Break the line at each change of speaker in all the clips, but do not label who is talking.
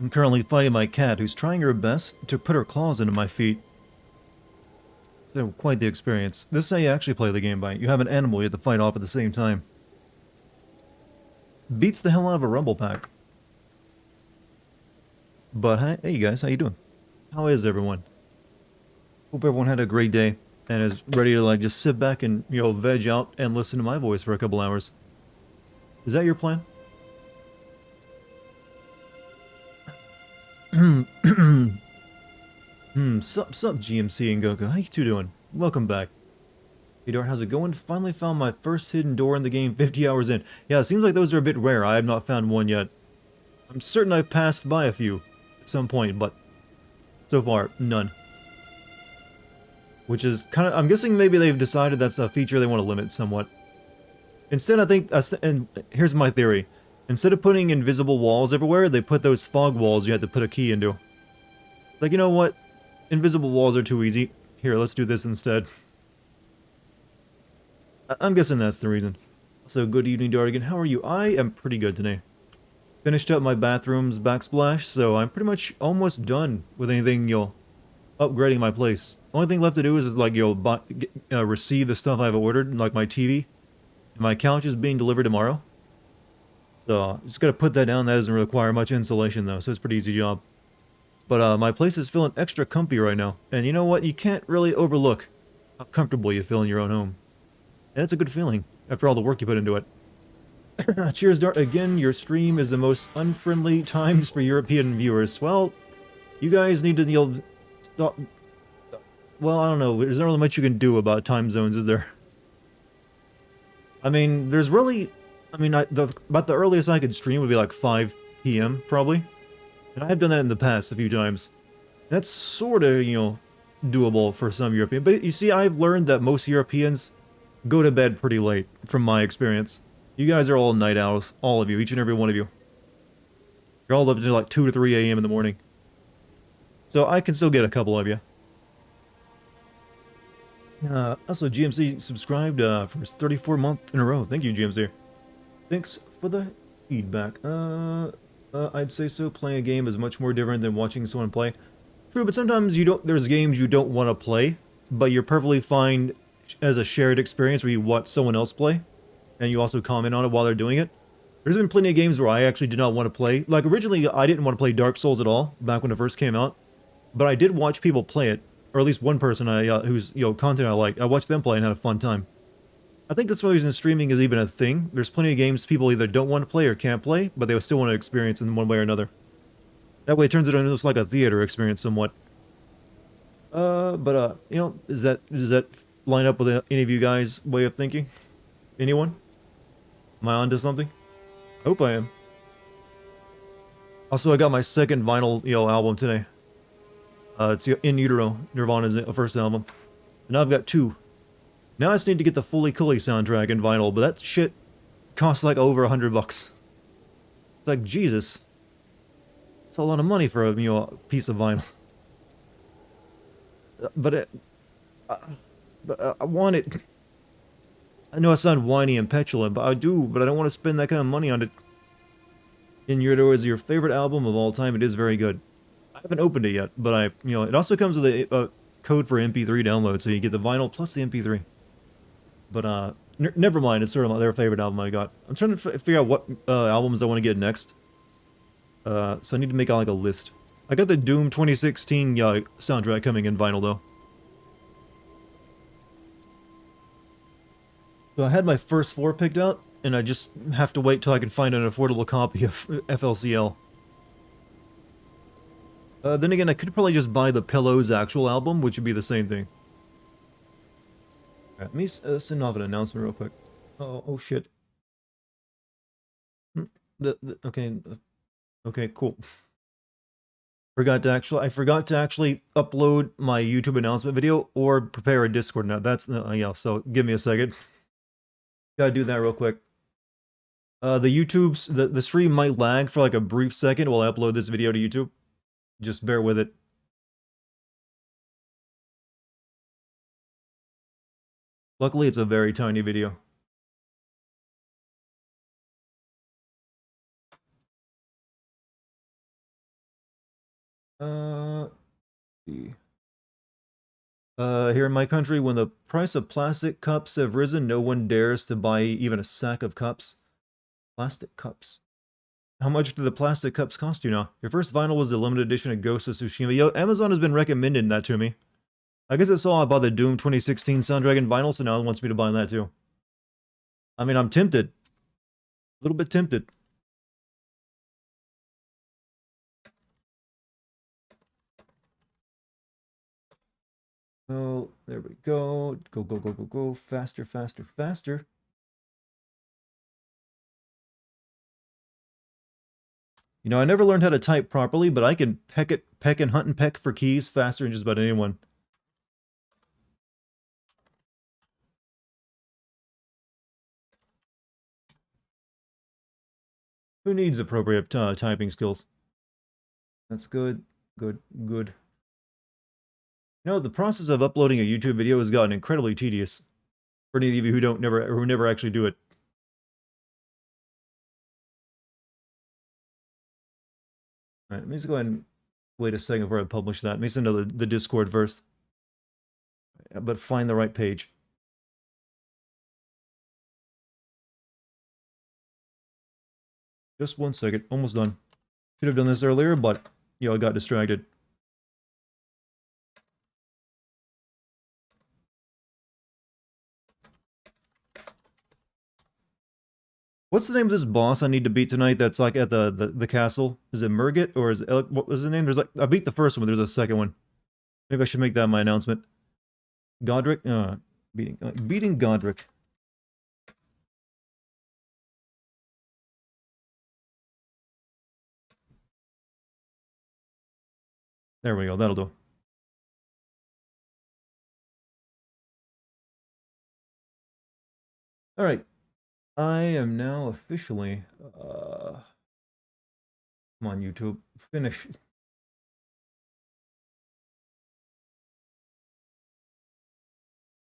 I'm currently fighting my cat, who's trying her best to put her claws into my feet. So quite the experience. This is how you actually play the game by. You have an animal you have to fight off at the same time. Beats the hell out of a rumble pack. But hey guys, how you doing? How is everyone? Hope everyone had a great day and is ready to like just sit back and veg out and listen to my voice for a couple hours. Is that your plan? Sup GMC and Goku. How you two doing? Welcome back. Hey Dart, how's it going? Finally found my first hidden door in the game 50 hours in. Yeah, it seems like those are a bit rare. I have not found one yet. I'm certain I've passed by a few at some point, but so far, none. Which is kind of, I'm guessing maybe they've decided that's a feature they want to limit somewhat. Instead, I think, and here's my theory. Instead of putting invisible walls everywhere, they put those fog walls you had to put a key into. Like, you know what? Invisible walls are too easy. Here, let's do this instead. I'm guessing that's the reason. So, good evening, Dartigan. How are you? I am pretty good today. Finished up my bathroom's backsplash, so I'm pretty much almost done with anything, upgrading my place. Only thing left to do is, like, receive the stuff I've ordered, like my TV. My couch is being delivered tomorrow. So, just gotta put that down. That doesn't require much insulation, though, so it's a pretty easy job. But, my place is feeling extra comfy right now. And you know what? You can't really overlook how comfortable you feel in your own home. And it's a good feeling, after all the work you put into it. Cheers, Dart. Again, your stream is the most unfriendly times for European viewers. Well, you guys need to, stop. Well, I don't know. There's not really much you can do about time zones, is there? I mean, there's really... I mean, about the earliest I could stream would be like 5 p.m., probably. And I have done that in the past a few times. That's sort of, doable for some European. But you see, I've learned that most Europeans go to bed pretty late, from my experience. You guys are all night owls, all of you, each and every one of you. You're all up until like 2 to 3 a.m. in the morning. So I can still get a couple of you. Also, GMC subscribed for his 34th month in a row. Thank you, GMC. Thanks for the feedback. I'd say so. Playing a game is much more different than watching someone play. True, but sometimes you don't. There's games you don't want to play, but you're perfectly fine as a shared experience where you watch someone else play, and you also comment on it while they're doing it. There's been plenty of games where I actually did not want to play. Like, originally, I didn't want to play Dark Souls at all, back when it first came out. But I did watch people play it, or at least one person whose content I like. I watched them play and had a fun time. I think that's the reason streaming is even a thing. There's plenty of games people either don't want to play or can't play, but they still want to experience in one way or another. That way it turns it into like a theater experience somewhat. Does that line up with any of you guys' way of thinking? Anyone? Am I onto something? Hope I am. Also, I got my second vinyl, album today. It's In Utero, Nirvana's first album. And now I've got two. Now I just need to get the Fully Cooley soundtrack in vinyl, but that shit costs like over $100. It's like, Jesus. It's a lot of money for a piece of vinyl. But I want it. I know I sound whiny and petulant, but I do. But I don't want to spend that kind of money on it. In Utero is your favorite album of all time. It is very good. I haven't opened it yet, but it also comes with a code for MP3 download, so you get the vinyl plus the MP3. But, never mind, it's sort of their favorite album I got. I'm trying to figure out what albums I want to get next. So I need to make like a list. I got the Doom 2016 soundtrack coming in vinyl, though. So I had my first four picked out, and I just have to wait till I can find an affordable copy of FLCL. Then again, I could probably just buy the Pillow's actual album, which would be the same thing. Alright, let me send off an announcement real quick. Oh shit. Okay, cool. I forgot to actually upload my YouTube announcement video or prepare a Discord now. That's, yeah, so give me a second. Gotta do that real quick. The stream might lag for like a brief second while I upload this video to YouTube. Just bear with it. Luckily, it's a very tiny video. let's see. Here in my country, when the price of plastic cups have risen, no one dares to buy even a sack of cups. Plastic cups. How much do the plastic cups cost you now? Your first vinyl was the limited edition of Ghost of Tsushima. Yo, Amazon has been recommending that to me. I guess I saw I bought the Doom 2016 Sounddragon vinyl, so now it wants me to buy that too. I mean, I'm tempted. A little bit tempted. Oh, there we go. Go, go, go, go, go. Faster, faster, faster. You know, I never learned how to type properly, but I can peck and hunt and peck for keys faster than just about anyone. Who needs appropriate typing skills? That's good, good, good. You know, the process of uploading a YouTube video has gotten incredibly tedious for any of you who never actually do it. All right, let me just go ahead and wait a second before I publish that. Let me send to the Discord first, but find the right page. Just 1 second, almost done. Should have done this earlier, but you know, I got distracted. What's the name of this boss I need to beat tonight that's like at the castle? Is it Murgit or is it, what was the name? There's like, I beat the first one, there's a second one. Maybe I should make that my announcement. Godric? Beating Godric. There we go, that'll do. Alright. I am now officially, come on YouTube, finish.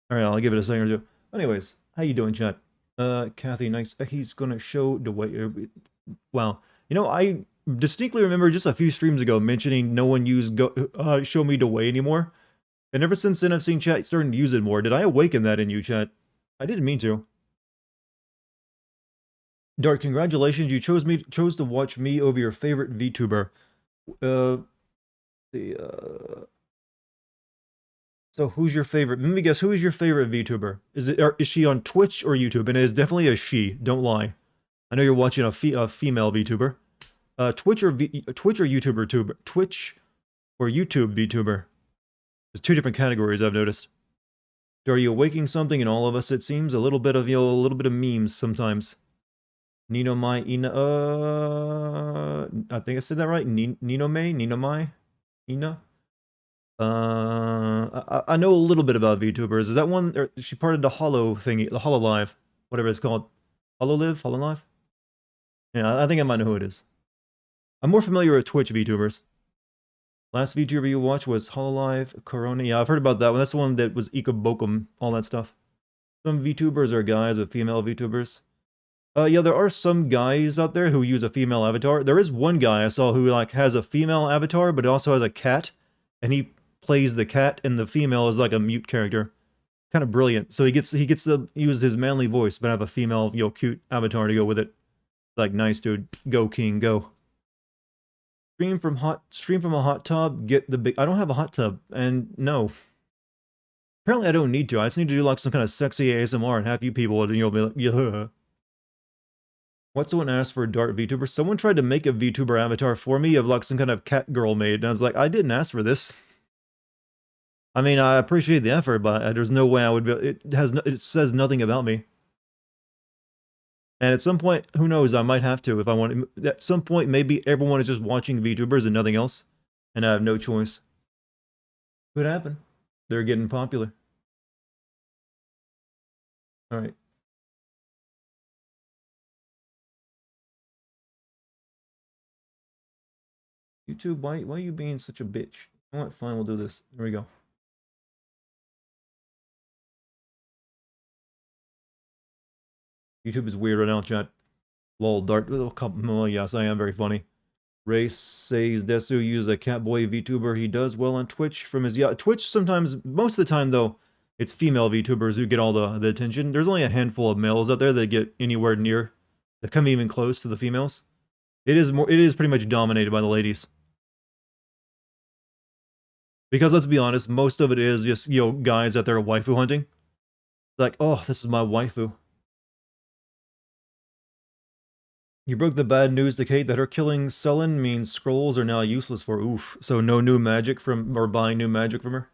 Alright, I'll give it a second or two. Anyways, how you doing, chat? Kathy, nice. He's gonna show the way. Wow. You know, I distinctly remember just a few streams ago mentioning no one use show me the way anymore. And ever since then, I've seen chat starting to use it more. Did I awaken that in you, chat? I didn't mean to. Dart, congratulations. You chose to watch me over your favorite VTuber. The So who's your favorite? Let me guess. Who is your favorite VTuber? Is she on Twitch or YouTube? And it is definitely a she. Don't lie. I know you're watching a female VTuber. Twitch or YouTuber? Twitch or YouTube VTuber? There's two different categories I've noticed. Are you awaking something in all of us? It seems a little bit of a little bit of memes sometimes. Nino Mai Ina. I think I said that right. Nino Mai Ina. I know a little bit about VTubers. Is that one? Or is she part of the Hollow thingy, the Hollow Live, whatever it's called? Hollow Live? Yeah, I think I might know who it is. I'm more familiar with Twitch VTubers. Last VTuber you watched was Hololive, Corona. Yeah, I've heard about that one. That's the one that was Ikobokum, all that stuff. Some VTubers are guys with female VTubers. Yeah, there are some guys out there who use a female avatar. There is one guy I saw who like has a female avatar, but also has a cat, and he plays the cat, and the female is like a mute character. Kind of brilliant. So he gets to use his manly voice, but have a female, cute avatar to go with it. Like, nice, dude. Go, King, go. Stream from a hot tub. Get the big. I don't have a hot tub, and no. Apparently, I don't need to. I just need to do like some kind of sexy ASMR and have you people, be like, yeah. What someone asked for a Dart VTuber? Someone tried to make a VTuber avatar for me of like some kind of cat girl maid, and I was like, I didn't ask for this. I mean, I appreciate the effort, but there's no way I would be. It says nothing about me. And at some point, who knows? I might have to if I want. At some point, maybe everyone is just watching VTubers and nothing else, and I have no choice. Could happen. They're getting popular. All right. YouTube, why are you being such a bitch? All right, fine, we'll do this. Here we go. YouTube is weird right now, chat. Lol, Dart. Oh, yes, I am very funny. Race says Desu use a catboy VTuber. He does well on Twitch from his... Yeah, Twitch sometimes, most of the time though, it's female VTubers who get all the attention. There's only a handful of males out there that get anywhere near, that come even close to the females. It is pretty much dominated by the ladies. Because let's be honest, most of it is just, you know, guys out there waifu hunting. Like, oh, this is my waifu. You broke the bad news to Kate that her killing Sullen means scrolls are now useless for oof. So no new magic from, or buying new magic from her?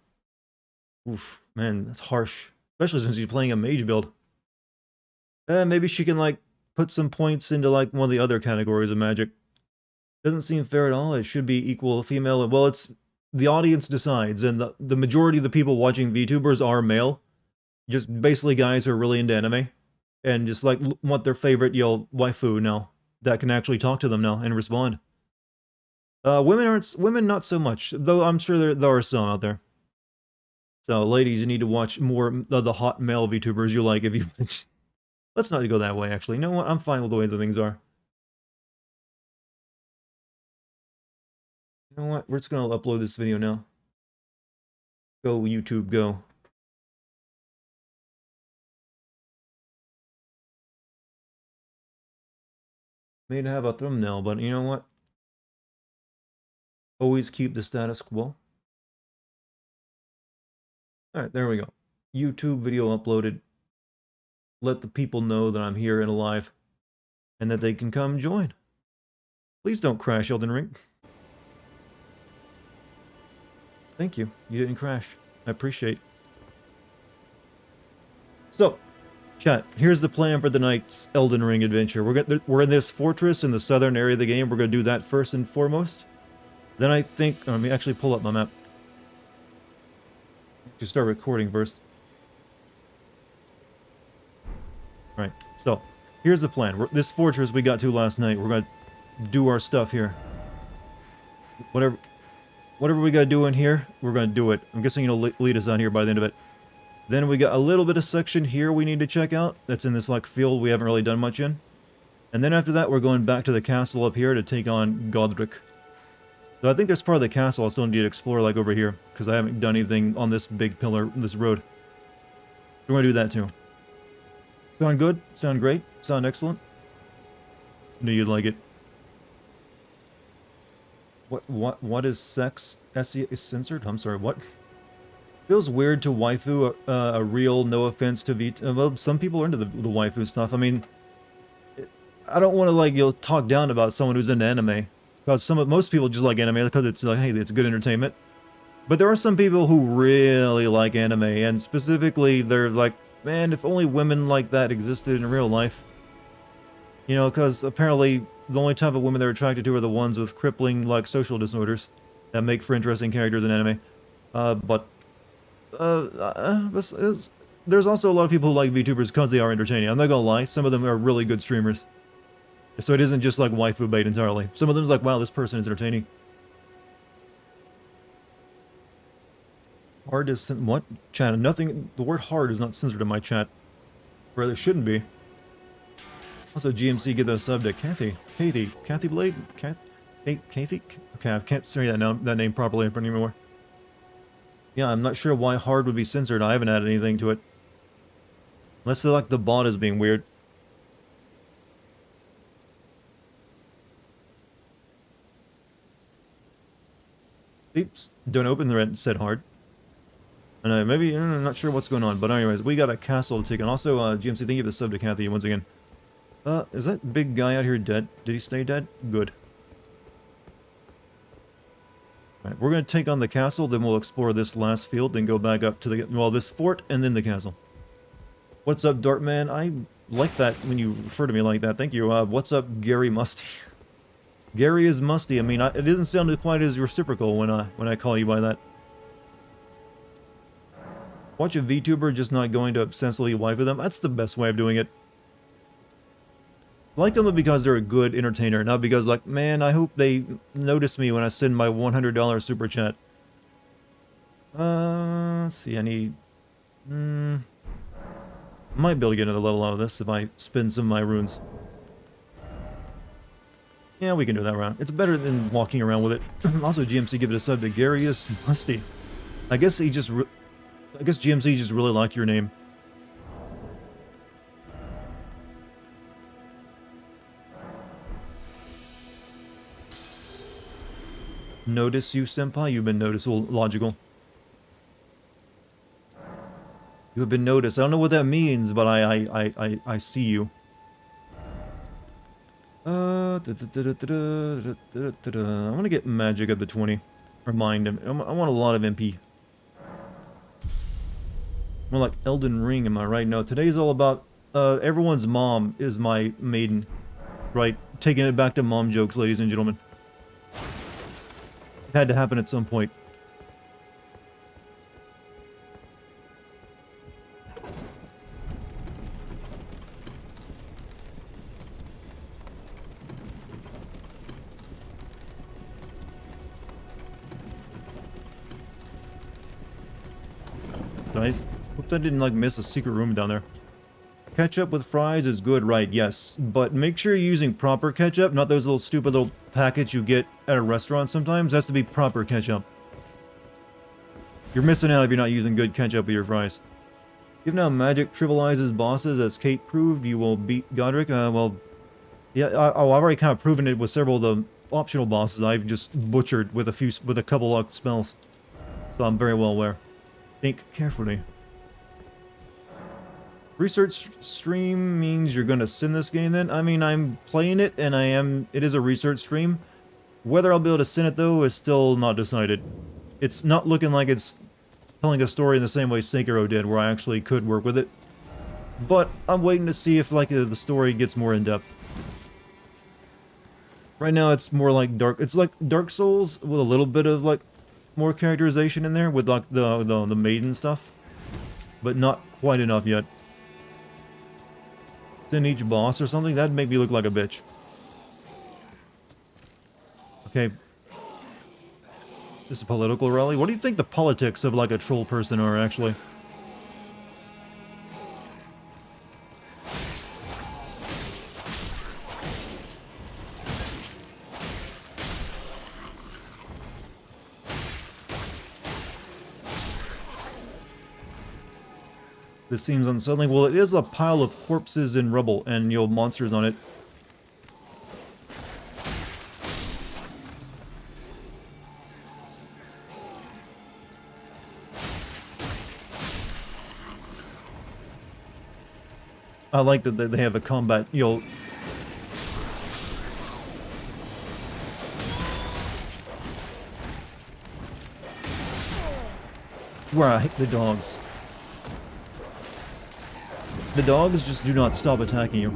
Oof, man, that's harsh. Especially since she's playing a mage build. Maybe she can, like, put some points into, like, one of the other categories of magic. Doesn't seem fair at all. It should be equal female. Well, it's... the audience decides, and the majority of the people watching VTubers are male. Just basically guys who are really into anime. And just, like, want their favorite, you know, waifu now. That can actually talk to them now and respond. Women not so much, though I'm sure there are some out there. So, ladies, you need to watch more of the hot male VTubers you like if you... Let's not go that way, actually. You know what? I'm fine with the way the things are. You know what? We're just gonna upload this video now. Go, YouTube, go. May have a thumbnail, but you know what? Always keep the status quo. Alright, there we go. YouTube video uploaded. Let the people know that I'm here and alive. And that they can come join. Please don't crash, Elden Ring. Thank you. You didn't crash. I appreciate. So, chat, here's the plan for the night's Elden Ring adventure. We're in this fortress in the southern area of the game. We're going to do that first and foremost. Then I think... let me actually pull up my map. Just start recording first. Right, so, here's the plan. This fortress we got to last night, we're going to do our stuff here. Whatever we got to do in here, we're going to do it. I'm guessing it'll lead us on here by the end of it. Then we got a little bit of section here we need to check out. That's in this, like, field we haven't really done much in. And then after that, we're going back to the castle up here to take on Godric. So I think there's part of the castle I still need to explore, like, over here. Because I haven't done anything on this big pillar, this road. We're going to do that, too. Sound good? Sound great? Sound excellent? Knew you'd like it. What is sex? SE is censored? I'm sorry, what? Feels weird to waifu a real, no offense to well, some people are into the waifu stuff. I mean, I don't want to, like, talk down about someone who's into anime. Because most people just like anime because it's like, hey, it's good entertainment. But there are some people who really like anime, and specifically, they're like, man, if only women like that existed in real life. You know, because apparently the only type of women they're attracted to are the ones with crippling, like, social disorders that make for interesting characters in anime. There's also a lot of people who like VTubers because they are entertaining. I'm not gonna lie, some of them are really good streamers. So it isn't just like waifu bait entirely. Some of them is like, wow, this person is entertaining. Hard is... what? Chat, nothing... the word hard is not censored in my chat. Where it shouldn't be. Also, GMC, give the sub to Kathy Blade? Kathy? Okay, I can't say that name properly anymore. Yeah, I'm not sure why hard would be censored. I haven't added anything to it. Unless they're like the bot is being weird. Oops, don't open the red, said hard. And maybe, I'm not sure what's going on, but anyways, we got a castle to take on. Also, GMC, thank you for the sub to Kathy once again. Is that big guy out here dead? Did he stay dead? Good. Alright, we're going to take on the castle, then we'll explore this last field, then go back up to the, well, this fort, and then the castle. What's up, Dartman? I like that when you refer to me like that. Thank you. What's up, Gary Musty? Gary is musty. I mean, it doesn't sound quite as reciprocal when I call you by that. Watch a VTuber just not going to obsessively waifu them. That's the best way of doing it. I like them because they're a good entertainer, not because, like, man, I hope they notice me when I send my $100 super chat. Let's see, I need... might be able to get another level out of this if I spend some of my runes. Yeah, we can do that round. It's better than walking around with it. Also, GMC give it a sub to Garius Musty. I guess he just... I guess GMC just really liked your name. Notice you, senpai? You've been noticed. Logical. You have been noticed. I don't know what that means, but I see you. I want to get magic up to 20. Remind him. I want a lot of MP. More like Elden Ring, am I right? No, today's all about... everyone's mom is my maiden. Right? Taking it back to mom jokes, ladies and gentlemen. It had to happen at some point. I hope I didn't, like, miss a secret room down there. Ketchup with fries is good, right? Yes. But make sure you're using proper ketchup, not those little stupid little packets you get at a restaurant sometimes. It has to be proper ketchup. You're missing out if you're not using good ketchup with your fries. If now magic trivializes bosses, as Kate proved, you will beat Godric. Well, yeah, I've already kind of proven it with several of the optional bosses I've just butchered with a couple of spells. So I'm very well aware. Think carefully. Research stream means you're gonna send this game then? I mean, I'm playing it and it is a research stream. Whether I'll be able to send it though is still not decided. It's not looking like it's telling a story in the same way Sekiro did, where I actually could work with it. But I'm waiting to see if, like, the story gets more in-depth. Right now it's more like it's like Dark Souls with a little bit of, like, more characterization in there with, like, the maiden stuff. But not quite enough yet. Then each boss or something, that'd make me look like a bitch. Okay. This is a political rally. What do you think the politics of, like, a troll person are, actually? This seems unsettling. Well, it is a pile of corpses and rubble, and, you know, monsters on it. I like that they have a combat, you know... Where I hate the dogs. The dogs just do not stop attacking you.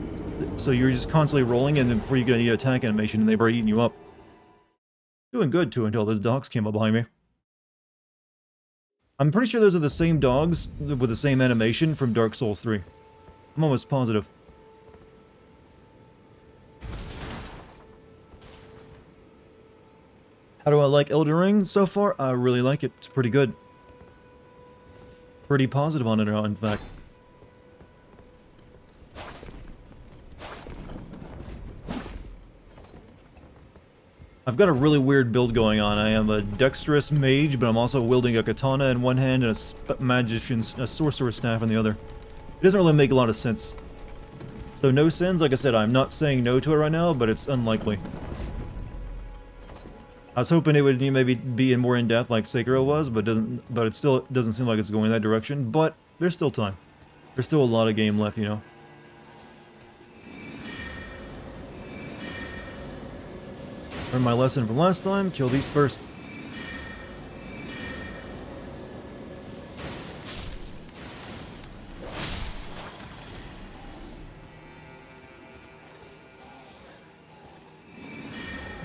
So you're just constantly rolling, and then before you get any attack animation, they've already eaten you up. Doing good, too, until those dogs came up behind me. I'm pretty sure those are the same dogs with the same animation from Dark Souls 3. I'm almost positive. How do I like Elden Ring so far? I really like it. It's pretty good. Pretty positive on it, in fact. I've got a really weird build going on. I am a dexterous mage, but I'm also wielding a katana in one hand and a sorcerer's staff in the other. It doesn't really make a lot of sense. So no sins, like I said, I'm not saying no to it right now, but it's unlikely. I was hoping it would maybe be more in depth like Sekiro was, but it still doesn't seem like it's going that direction. But there's still time. There's still a lot of game left, you know. Learn my lesson from last time. Kill these first.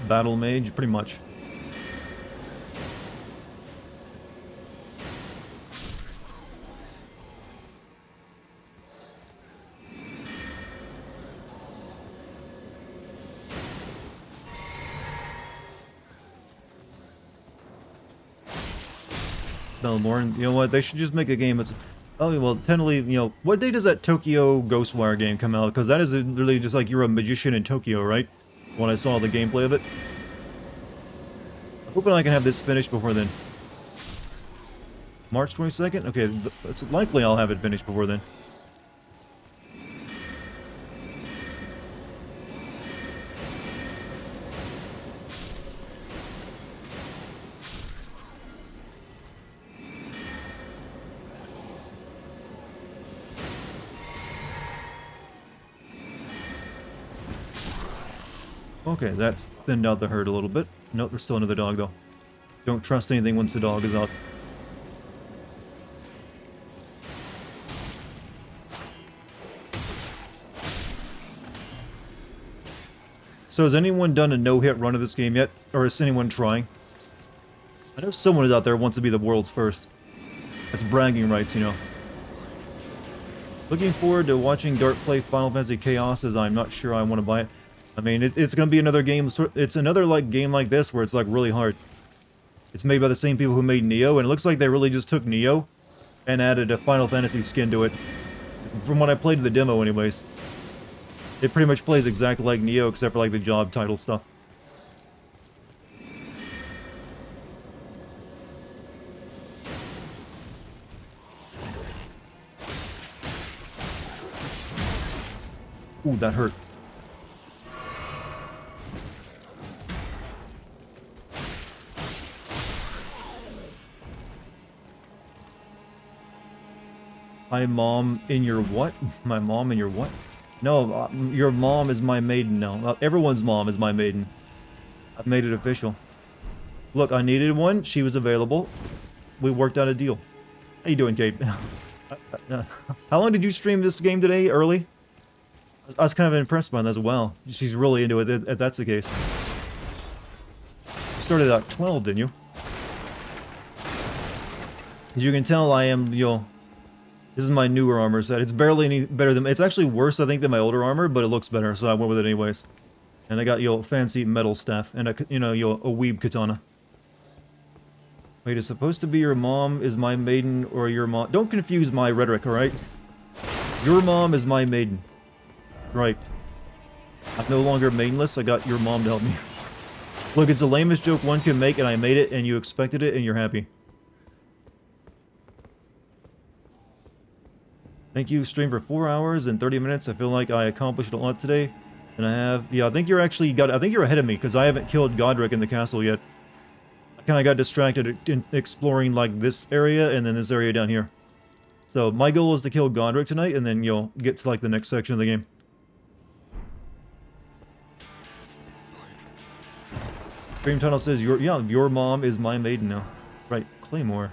Battle mage, pretty much. Melbourne, you know what? They should just make a game that's... Oh, well, technically, you know... What day does that Tokyo Ghostwire game come out? Because that is literally just like you're a magician in Tokyo, right? when I saw the gameplay of it. I'm hoping I can have this finished before then. March 22nd? Okay, it's likely I'll have it finished before then. Okay, that's thinned out the herd a little bit. Nope, there's still another dog, though. Don't trust anything once the dog is out. So has anyone done a no-hit run of this game yet? Or is anyone trying? I know someone is out there who wants to be the world's first. That's bragging rights, you know. Looking forward to watching Dart play Final Fantasy Chaos, as I'm not sure I want to buy it. I mean, it's going to be another game, it's another like game like this where it's like really hard. It's made by the same people who made Neo, and it looks like they really just took Neo and added a Final Fantasy skin to it. From what I played the demo anyways. It pretty much plays exactly like Neo, except for like the job title stuff. Ooh, that hurt. My mom in your what? My mom in your what? No, your mom is my maiden now. Everyone's mom is my maiden. I've made it official. Look, I needed one. She was available. We worked out a deal. How you doing, Kate? How long did you stream this game today? Early? I was kind of impressed by that as well. She's really into it, if that's the case. You started at 12, didn't you? As you can tell, I am, this is my newer armor set. It's barely any better than... It's actually worse, I think, than my older armor, but it looks better, so I went with it anyways. And I got, fancy metal staff, and, a weeb katana. Wait, it's supposed to be your mom is my maiden, or your mom... Don't confuse my rhetoric, alright? Your mom is my maiden. Right. I'm no longer maidenless, I got your mom to help me. Look, it's the lamest joke one can make, and I made it, and you expected it, and you're happy. Thank you, stream for 4 hours and 30 minutes. I feel like I accomplished a lot today. And I have... Yeah, I think you're actually... I think you're ahead of me, because I haven't killed Godric in the castle yet. I kind of got distracted in exploring, like, this area, and then this area down here. So, my goal is to kill Godric tonight, and then you'll get to, like, the next section of the game. Stream title says, your mom is my maiden now. Right, Claymore.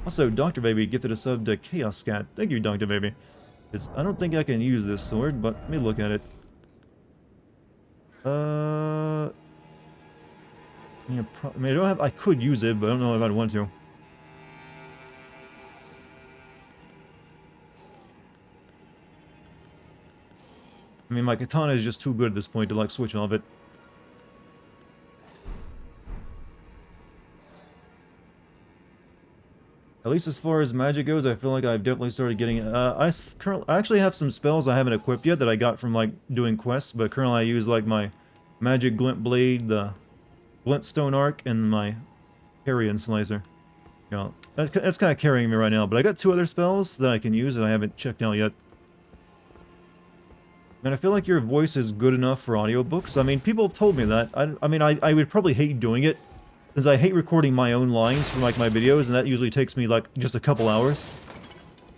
Also, Dr. Baby gifted a sub to Chaos Scat. Thank you, Dr. Baby. I don't think I can use this sword, but let me look at it. I mean, I could use it, but I don't know if I'd want to. I mean, my katana is just too good at this point to, like, switch off it. At least as far as magic goes, I feel like I've definitely started getting... I actually have some spells I haven't equipped yet that I got from, like, doing quests, but currently I use, like, my Magic Glint Blade, the Glintstone Arc, and my Carrion Slicer. That's kind of carrying me right now, but I got 2 other spells that I can use that I haven't checked out yet. And I feel like your voice is good enough for audiobooks. I mean, people have told me that. I mean, I would probably hate doing it, since I hate recording my own lines for, like, my videos, and that usually takes me, like, just a couple hours.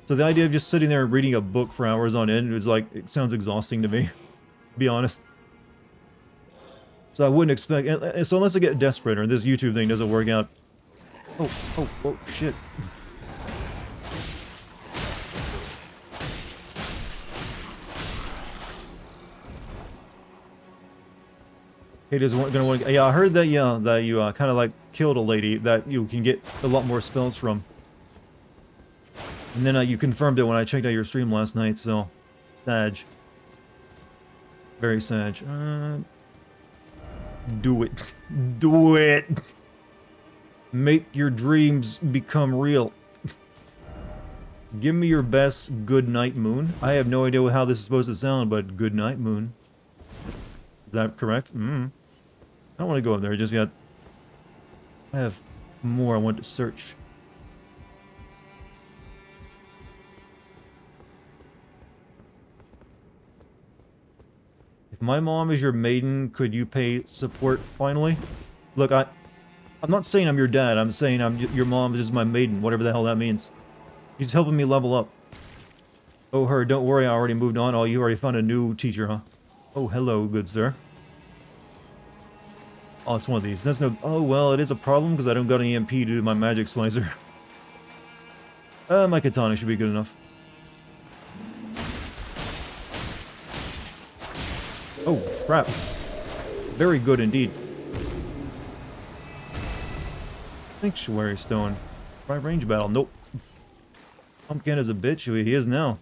So the idea of just sitting there and reading a book for hours on end is, like, it sounds exhausting to me, to be honest. So I wouldn't expect... So unless I get desperate or this YouTube thing doesn't work out... Oh, shit. It is gonna want. Yeah, I heard that. Yeah, that you kind of like killed a lady that you can get a lot more spells from. And then you confirmed it when I checked out your stream last night. So, Sag. Very Sag. Do it. Do it. Make your dreams become real. Give me your best good night, Moon. I have no idea how this is supposed to sound, but good night, Moon. Is that correct? I don't want to go up there just yet. I have more I want to search. If my mom is your maiden, could you pay support finally? Look, I'm not saying I'm your dad. I'm saying your mom is my maiden, whatever the hell that means. She's helping me level up. Oh, her, don't worry, I already moved on. Oh, you already found a new teacher, huh? Oh, hello, good sir. Oh, it's one of these. That's no... Oh, well, it is a problem because I don't got an EMP to do my magic slicer. My katana should be good enough. Oh, crap. Very good indeed. Sanctuary stone. Try range battle. Nope. Pumpkin is a bitch. He is now.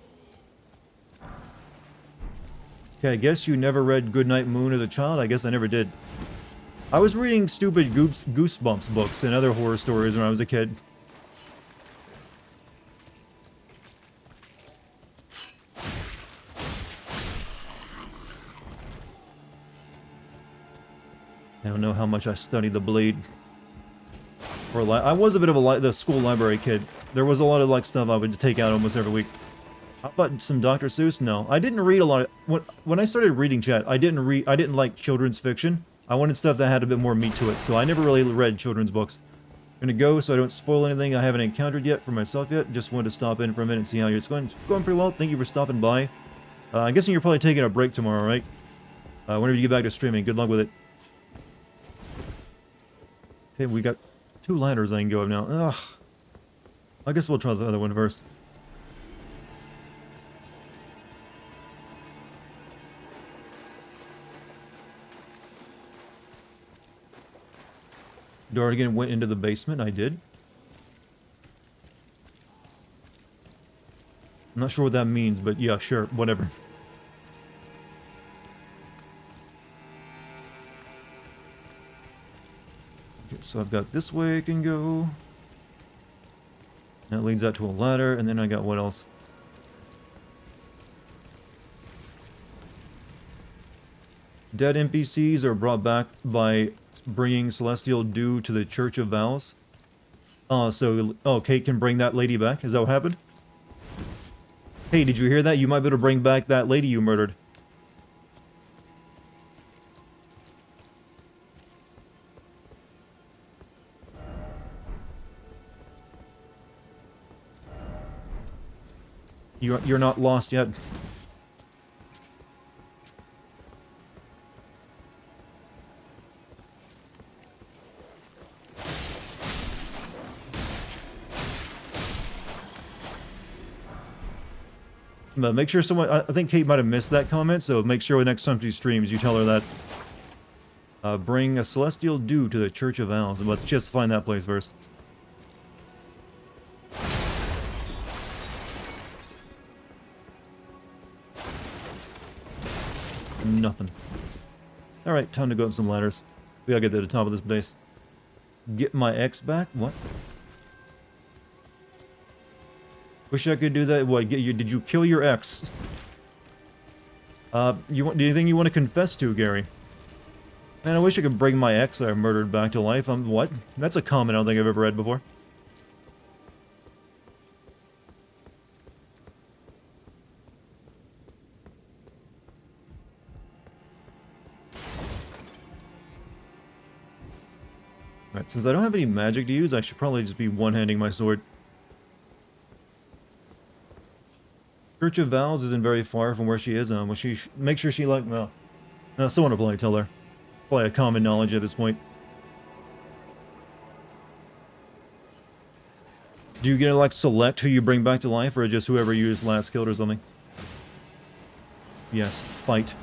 Okay, I guess you never read Goodnight Moon as a child? I guess I never did. I was reading stupid Goosebumps books and other horror stories when I was a kid. I don't know how much I studied the blade. I was a bit of the school library kid. There was a lot of stuff I would take out almost every week. How about some Dr. Seuss? No, I didn't read a lot of... When I started reading, chat, I didn't like children's fiction. I wanted stuff that had a bit more meat to it, so I never really read children's books. I'm gonna go so I don't spoil anything I haven't encountered yet for myself yet. Just wanted to stop in for a minute and see how it's going. It's going pretty well. Thank you for stopping by. I'm guessing you're probably taking a break tomorrow, right? Whenever you get back to streaming, good luck with it. Okay, we got 2 ladders I can go up now. Ugh. I guess we'll try the other one first. Dartigan went into the basement. I did. I'm not sure what that means, but yeah, sure, whatever. Okay, so I've got this way I can go. That leads out to a ladder, and then I got what else? Dead NPCs are brought back by bringing celestial dew to the Church of Vows. Kate can bring that lady back? Is that what happened? Hey, did you hear that? You might be able to bring back that lady you murdered. You're not lost yet. But make sure someone... I think Kate might have missed that comment, so make sure next time she streams you tell her that. Bring a celestial dew to the Church of Owls. Let's just find that place first. Nothing. Alright, time to go up some ladders. We gotta get to the top of this base. Get my X back? What? Wish I could do that. What? Did you kill your ex? Do you think you want to confess to, Gary? Man, I wish I could bring my ex that I murdered back to life. What? That's a comment I don't think I've ever read before. Alright, since I don't have any magic to use, I should probably just be one-handing my sword. Church of Vows isn't very far from where she is. Make sure she no, someone will probably tell her. Probably a common knowledge at this point. Do you get to select who you bring back to life, or just whoever you just last killed or something? Yes, fight.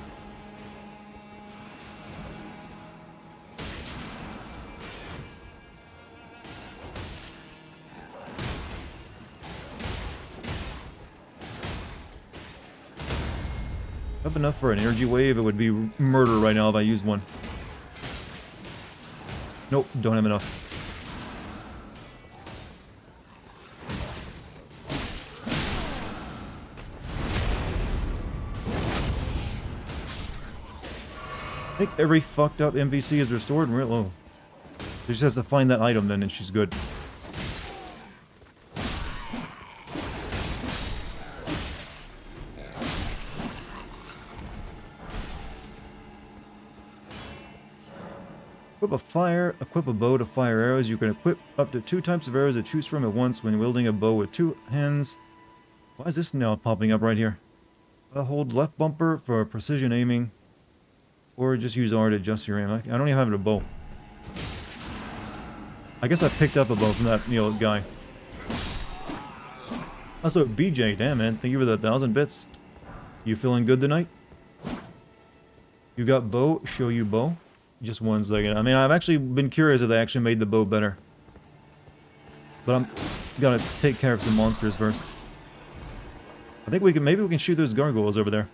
Up enough for an energy wave, it would be murder right now if I used one. Nope, don't have enough. think every fucked up NPC is restored real low. She just has to find that item then and she's good. Equip a bow to fire arrows. You can equip up to 2 types of arrows to choose from at once when wielding a bow with 2 hands. Why is this now popping up right here? Hold left bumper for precision aiming. Or just use R to adjust your aim. I don't even have a bow. I guess I picked up a bow from that, guy. Also, BJ, damn man, thank you for the 1,000 bits. You feeling good tonight? You got bow, show you bow. Just 1 second. I mean, I've actually been curious if they actually made the bow better. But I'm gotta take care of some monsters first. I think maybe we can shoot those gargoyles over there.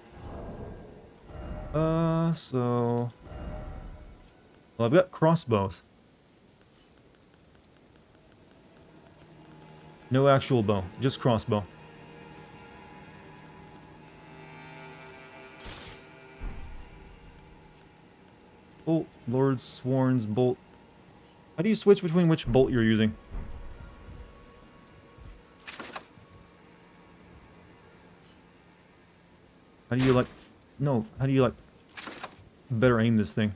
So... Well, I've got crossbows. No actual bow, just crossbow. Bolt, Lord Sworn's bolt. How do you switch between which bolt you're using? How do you like... No, how do you like... better aim this thing?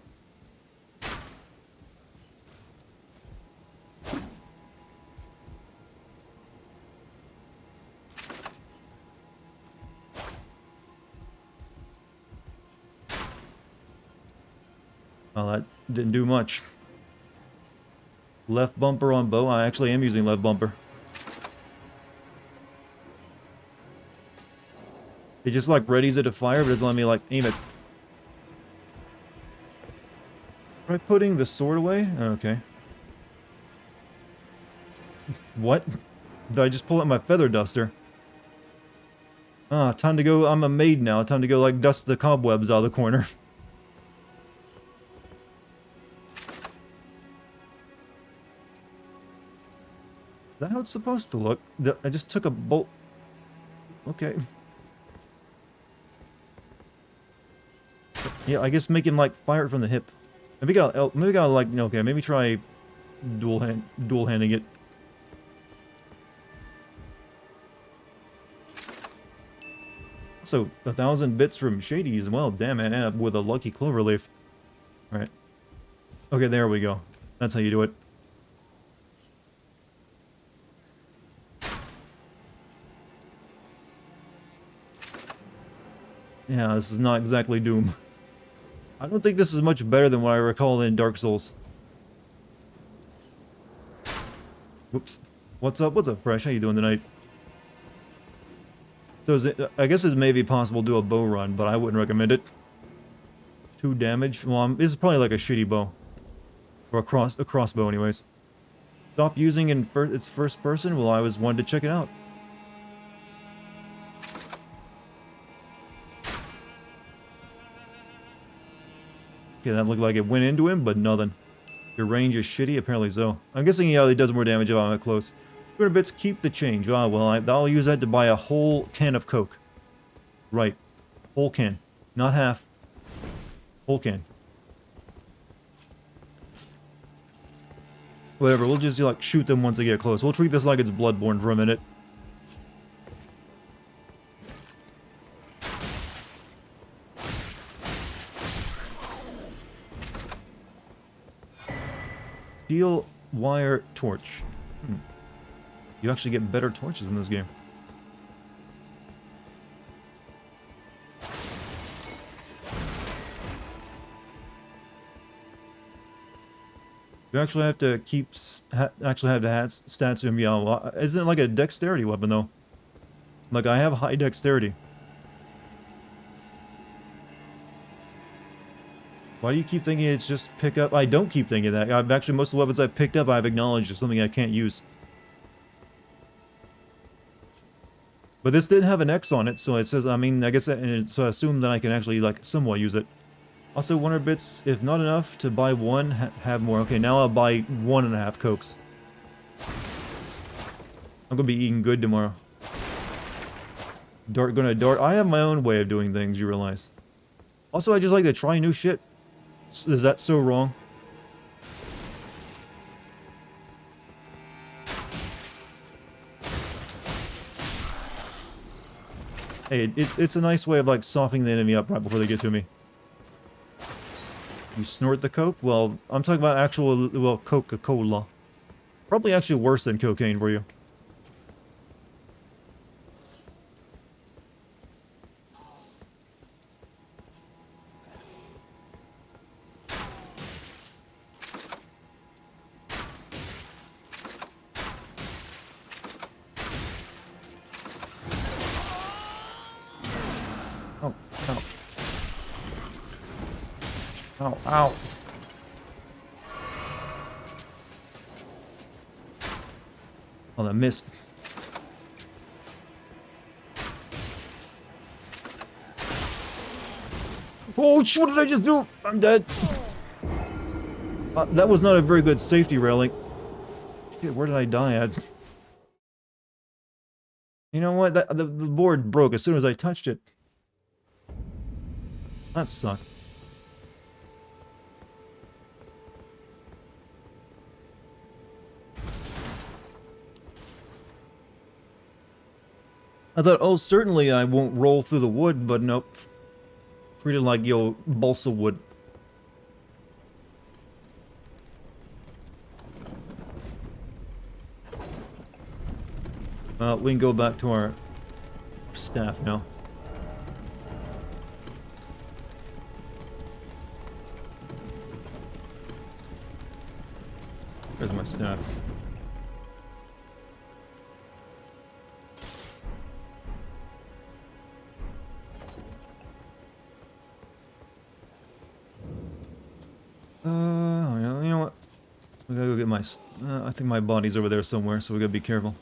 Well, that didn't do much. Left bumper on bow. I actually am using left bumper. It just like readies it to fire, but doesn't let me like aim it. Try putting the sword away? Okay. What? Did I just pull out my feather duster? Ah, time to go. I'm a maid now. Time to go like dust the cobwebs out of the corner. Is that how it's supposed to look? I just took a bolt. Okay. Yeah, I guess make him like fire it from the hip. Maybe gotta like, okay, maybe try dual handing it. So 1,000 bits from Shady as well. Damn it, and with a lucky clover leaf. All right. Okay, there we go. That's how you do it. Yeah, this is not exactly Doom. I don't think this is much better than what I recall in Dark Souls. Whoops. What's up? What's up, Fresh? How you doing tonight? So I guess it's maybe possible to do a bow run, but I wouldn't recommend it. 2 damage. Well, this is probably like a shitty bow. Or a crossbow anyways. Stop using its first person? Well, I was wanted to check it out. Okay, that looked like it went into him, but nothing. Your range is shitty? Apparently so. I'm guessing it does more damage if I'm close. 200 bits, keep the change. Ah, well, I'll use that to buy a whole can of Coke. Right. Whole can. Not half. Whole can. Whatever, we'll just, like, shoot them once they get close. We'll treat this like it's Bloodborne for a minute. Steel wire torch. You actually get better torches in this game. You actually have to keep actually have the stats in. Yeah, well, isn't it like a dexterity weapon though? Like I have high dexterity. Why do you keep thinking it's just pick up? I don't keep thinking that. I've actually, most of the weapons I've picked up, I've acknowledged as something I can't use. But this did have an X on it, so it says, I mean, I guess, so I assume that I can actually, like, somewhat use it. Also, 100 bits, if not enough to buy one, have more. Okay, now I'll buy 1.5 Cokes. I'm gonna be eating good tomorrow. Gonna dart. I have my own way of doing things, you realize. Also, I just like to try new shit. Is that so wrong? Hey, it's a nice way of, like, softening the enemy up right before they get to me. You snort the coke? Well, I'm talking about actual, well, Coca-Cola. Probably actually worse than cocaine for you. Oh, ow. Ow, ow. Oh, that missed. Oh, what did I just do? I'm dead. That was not a very good safety railing. Shit, where did I die at? You know what? The board broke as soon as I touched it. That sucked. I thought, oh, certainly I won't roll through the wood, but nope. Treated like, yo, balsa wood. We can go back to our staff now. There's my staff. You know what? We gotta go get my... I think my body's over there somewhere, so we gotta be careful.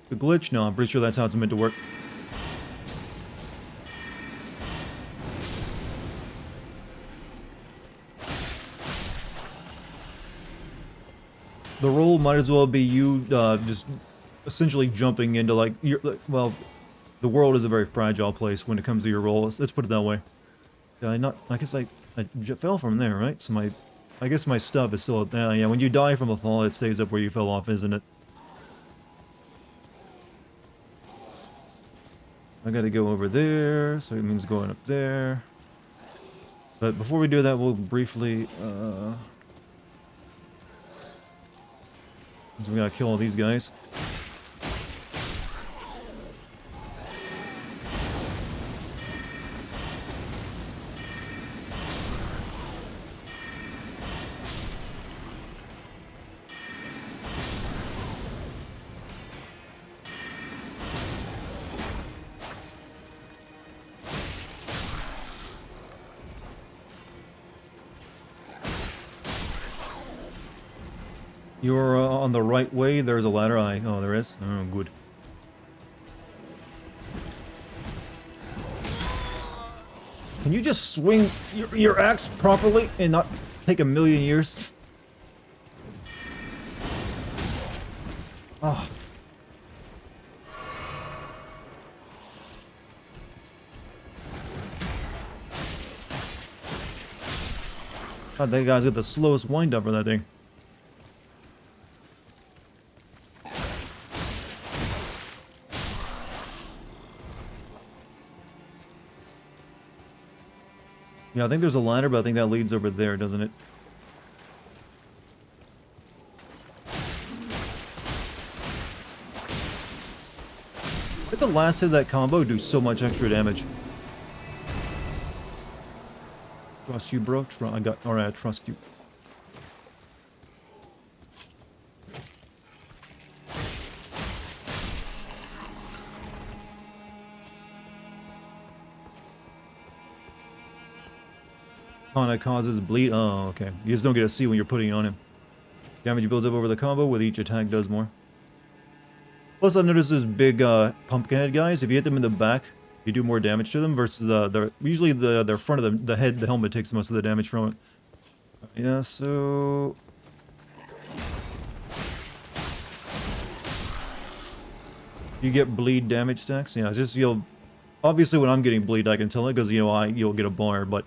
The glitch? No, I'm pretty sure that's how it's meant to work. The roll might as well be you just essentially jumping into, like, well, the world is a very fragile place when it comes to your roll. Let's put it that way. Did I not... I guess I fell from there, right? So I guess my stuff is still... yeah, when you die from a fall, it stays up where you fell off, isn't it? I gotta go over there, so it means going up there. But before we do that, we'll briefly... we gotta kill all these guys. You're on the right way. There's a ladder. Oh, there is? Oh, good. Can you just swing your axe properly and not take a million years? Oh. God, that guy's got the slowest wind-up for that thing. Yeah, I think there's a ladder, but I think that leads over there, doesn't it? Did the last hit of that combo do so much extra damage? Trust you, bro. Alright, I trust you. Taunt causes bleed. Oh, okay. You just don't get to see when you're putting it on him. Damage builds up over the combo with each attack does more. Plus, I've noticed those big pumpkin-head guys. If you hit them in the back, you do more damage to them. Versus usually the front of the head, the helmet takes most of the damage from it. Yeah, so you get bleed damage stacks. Yeah, it's just you'll Obviously, when I'm getting bleed, I can tell it because, you know, you'll get a bar, but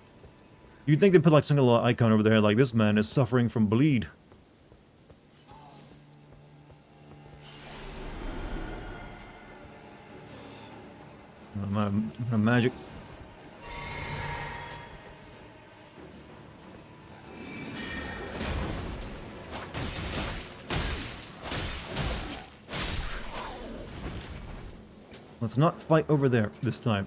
you'd think they put, like, some little icon over there, like, this man is suffering from bleed. My magic. Let's not fight over there this time.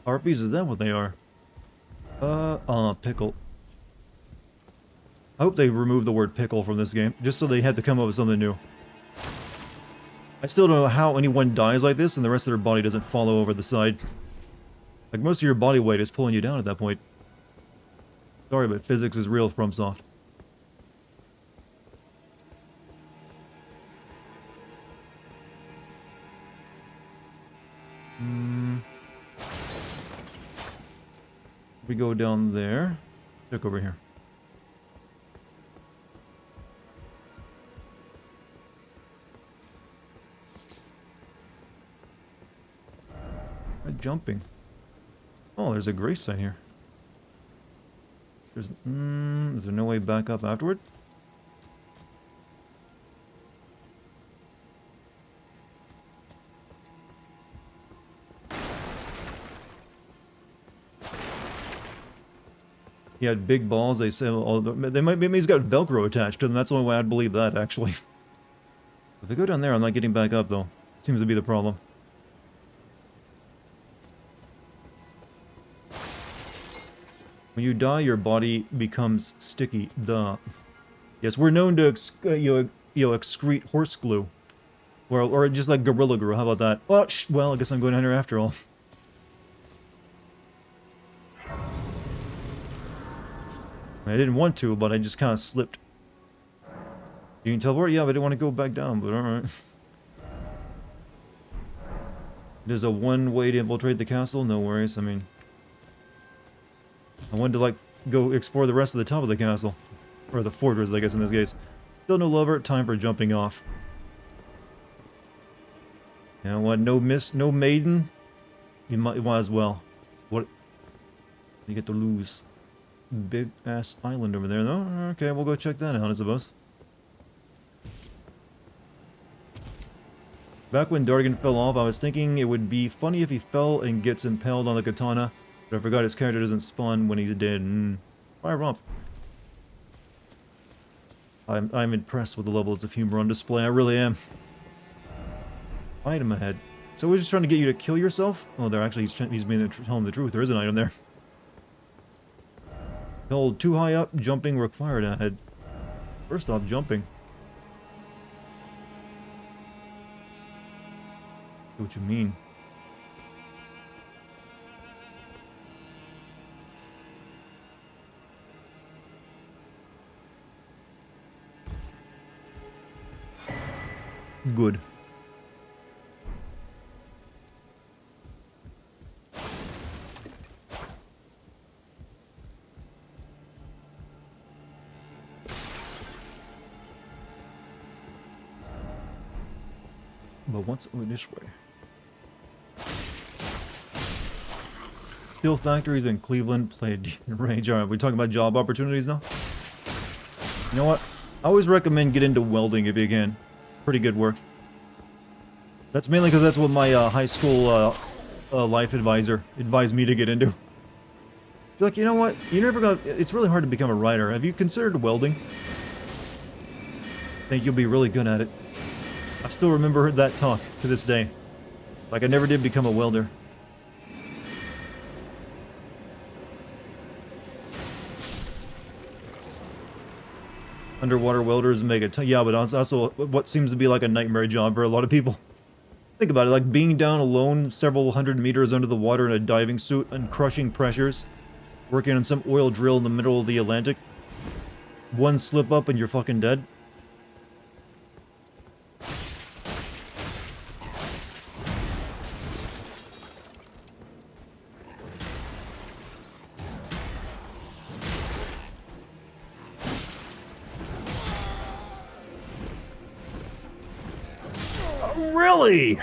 Harpies, is that what they are? Pickle. I hope they remove the word pickle from this game, just so they have to come up with something new. I still don't know how anyone dies like this and the rest of their body doesn't follow over the side. Like, most of your body weight is pulling you down at that point. Sorry, but physics is real, FromSoft. We go down there. Check over here. Jumping. Oh, there's a grace sign here. Is there no way back up afterward? He had big balls, they say. Maybe he's got Velcro attached to them. That's the only way I'd believe that, actually. If I go down there, I'm not getting back up, though. Seems to be the problem. When you die, your body becomes sticky. Duh. Yes, we're known to excrete horse glue. Or just like gorilla glue. How about that? Oh, well, I guess I'm going down here after all. I didn't want to, but I just kind of slipped. You can teleport? Yeah, but I didn't want to go back down, but alright. There's a one way to infiltrate the castle? No worries, I mean... I wanted to, like, go explore the rest of the top of the castle. Or the fortress, I guess, in this case. Still no lover, time for jumping off. You know what, no maiden? You might as well. What? You get to lose. Big ass island over there, though. Okay, we'll go check that out, I suppose. Back when Dartigan fell off, I was thinking it would be funny if he fell and gets impaled on the katana, but I forgot his character doesn't spawn when he's dead. Fire romp. I'm impressed with the levels of humor on display, I really am. Item ahead. So we're just trying to get you to kill yourself? Oh, they're actually, he's telling the truth, there is an item there. Held too high up, jumping required ahead. First off, jumping. What you mean? Good. But what's this way? Steel factories in Cleveland play a decent range. Alright, we talking about job opportunities now? You know what? I always recommend get into welding if you can. Pretty good work. That's mainly because that's what my high school life advisor advised me to get into. She's like, you know what? You never got. It's really hard to become a writer. Have you considered welding? I think you'll be really good at it. I still remember that talk to this day. Like I never did become a welder. Underwater welders make a yeah, but it's also what seems to be like a nightmare job for a lot of people. Think about it, like being down alone several hundred meters under the water in a diving suit and crushing pressures, working on some oil drill in the middle of the Atlantic. One slip up and you're fucking dead. Really?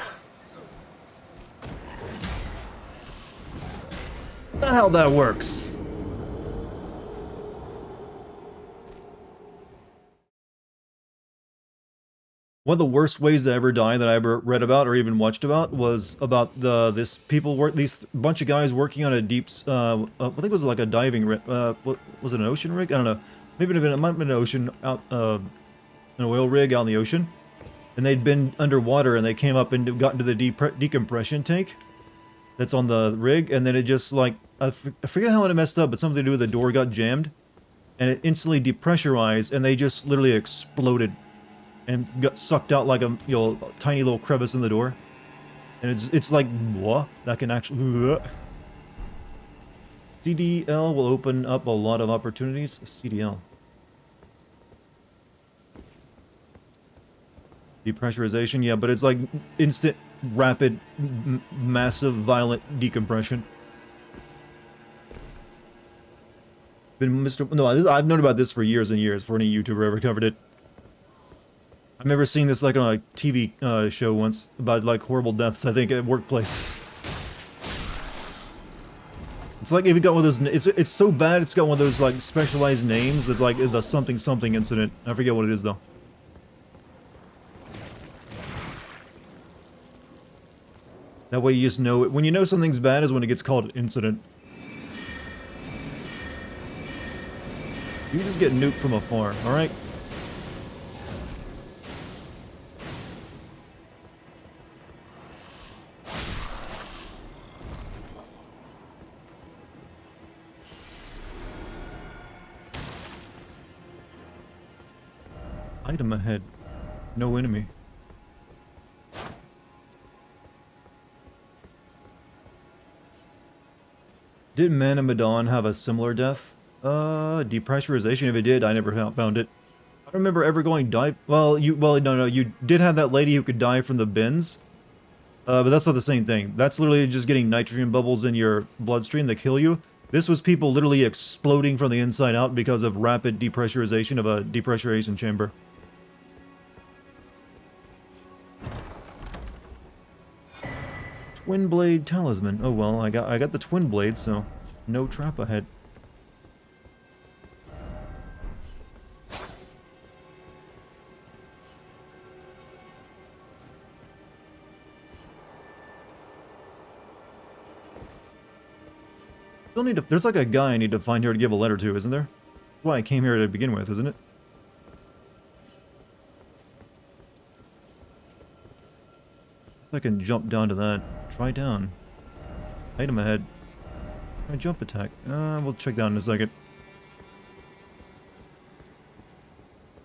That's not how that works. One of the worst ways to ever die that I ever read about or even watched about was about these bunch of guys working on a deep, I think it was like a diving rig, what, was it an ocean rig? I don't know. Maybe it might have been an ocean, an oil rig out in the ocean. And they'd been underwater and they came up and got into the decompression tank that's on the rig, and then it just like, I forget how it messed up, but something to do with the door got jammed. And it instantly depressurized and they just literally exploded. And got sucked out like a tiny little crevice in the door, and it's like what that can actually. CDL will open up a lot of opportunities. CDL. Depressurization, yeah, but it's like instant, rapid, massive, violent decompression. I've known about this for years and years before any YouTuber ever covered it. I remember seeing this like on a TV show once about like horrible deaths, I think, at workplace. It's like if you got one of those, it's so bad it's got one of those like specialized names. It's like the something something incident. I forget what it is though. That way you just know it. When you know something's bad is when it gets called an incident. You just get nuked from afar, alright? Item ahead. No enemy. Did Manamadan have a similar death? Depressurization, if it did, I never found it. I don't remember ever going dive. No, you did have that lady who could die from the bins. But that's not the same thing. That's literally just getting nitrogen bubbles in your bloodstream that kill you. This was people literally exploding from the inside out because of rapid depressurization of a depressurization chamber. Twin blade talisman. Oh well, I got the twin blade, so no trap ahead. Still need to. There's like a guy I need to find here to give a letter to, isn't there? That's why I came here to begin with, isn't it? I can jump down to that. Try down. Item ahead. Try jump attack. We'll check down in a second.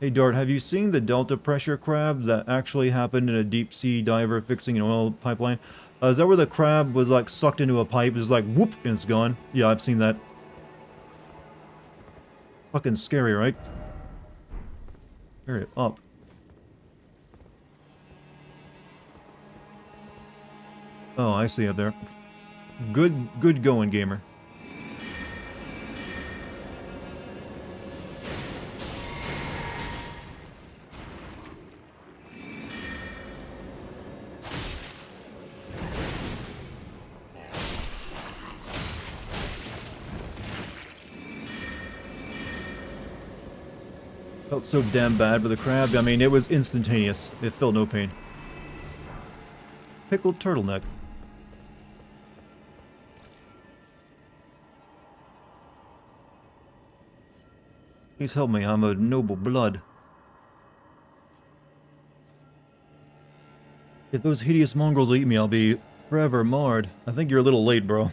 Hey Dart, have you seen the Delta pressure crab that actually happened in a deep sea diver fixing an oil pipeline? Is that where the crab was like sucked into a pipe? It's like whoop and it's gone. Yeah, I've seen that. Fucking scary, right? Hurry up. Oh, I see up there. Good going, gamer. Felt so damn bad for the crab. I mean, it was instantaneous. It felt no pain. Pickled turtleneck. Please help me, I'm a noble blood. If those hideous mongrels eat me, I'll be forever marred. I think you're a little late, bro. If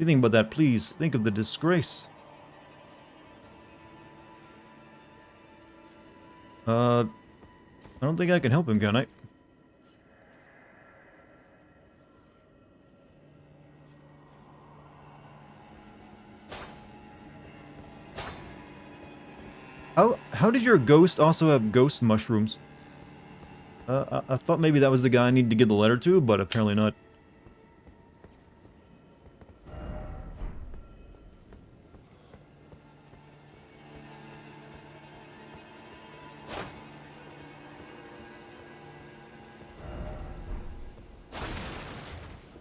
you think about that, please think of the disgrace. I don't think I can help him, can I? How did your ghost also have ghost mushrooms? I thought maybe that was the guy I needed to give the letter to, but apparently not.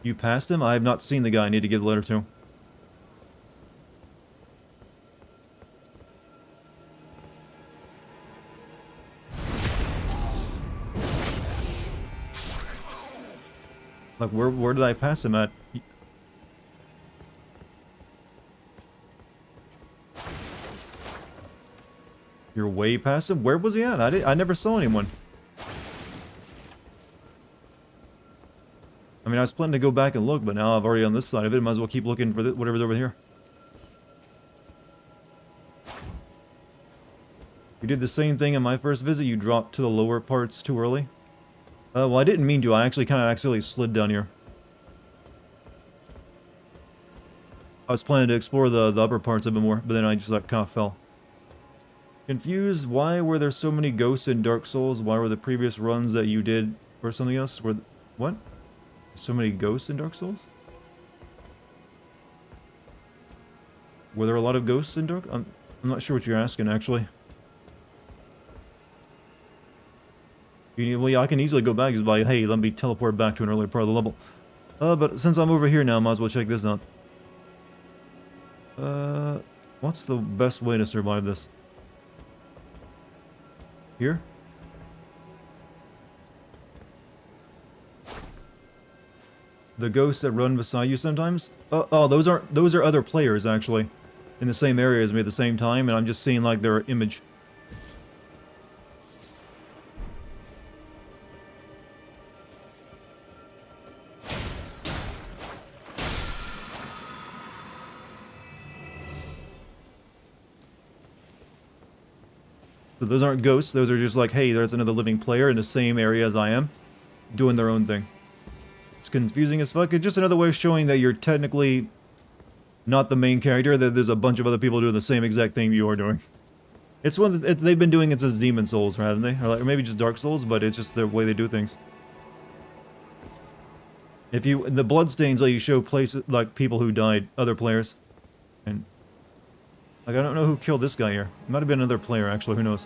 You passed him? I have not seen the guy I need to give the letter to. Like, where did I pass him at? You're way past him? Where was he at? I never saw anyone. I mean, I was planning to go back and look, but now I've already on this side of it. Might as well keep looking for whatever's over here. You did the same thing in my first visit. You dropped to the lower parts too early. Well, I didn't mean to. I actually kind of accidentally slid down here. I was planning to explore the upper parts a bit more, but then I just like kind of fell. Confused? Why were there so many ghosts in Dark Souls? Why were the previous runs that you did for something else? What? So many ghosts in Dark Souls? Were there a lot of ghosts in Dark? I'm not sure what you're asking, actually. Well, yeah, I can easily go back just by, hey, let me teleport back to an earlier part of the level. But since I'm over here now, I might as well check this out. What's the best way to survive this? Here? The ghosts that run beside you sometimes? Oh, those are other players, actually. In the same area as me at the same time, and I'm just seeing, like, their image. So those aren't ghosts, those are just like, hey, there's another living player in the same area as I am, doing their own thing. It's confusing as fuck. It's just another way of showing that you're technically not the main character, that there's a bunch of other people doing the same exact thing you are doing. It's they've been doing it since Demon Souls, haven't they? Or maybe just Dark Souls, but it's just the way they do things. If you, the bloodstains let you show places, like people who died, other players. And, like, I don't know who killed this guy here. It might have been another player, actually, who knows.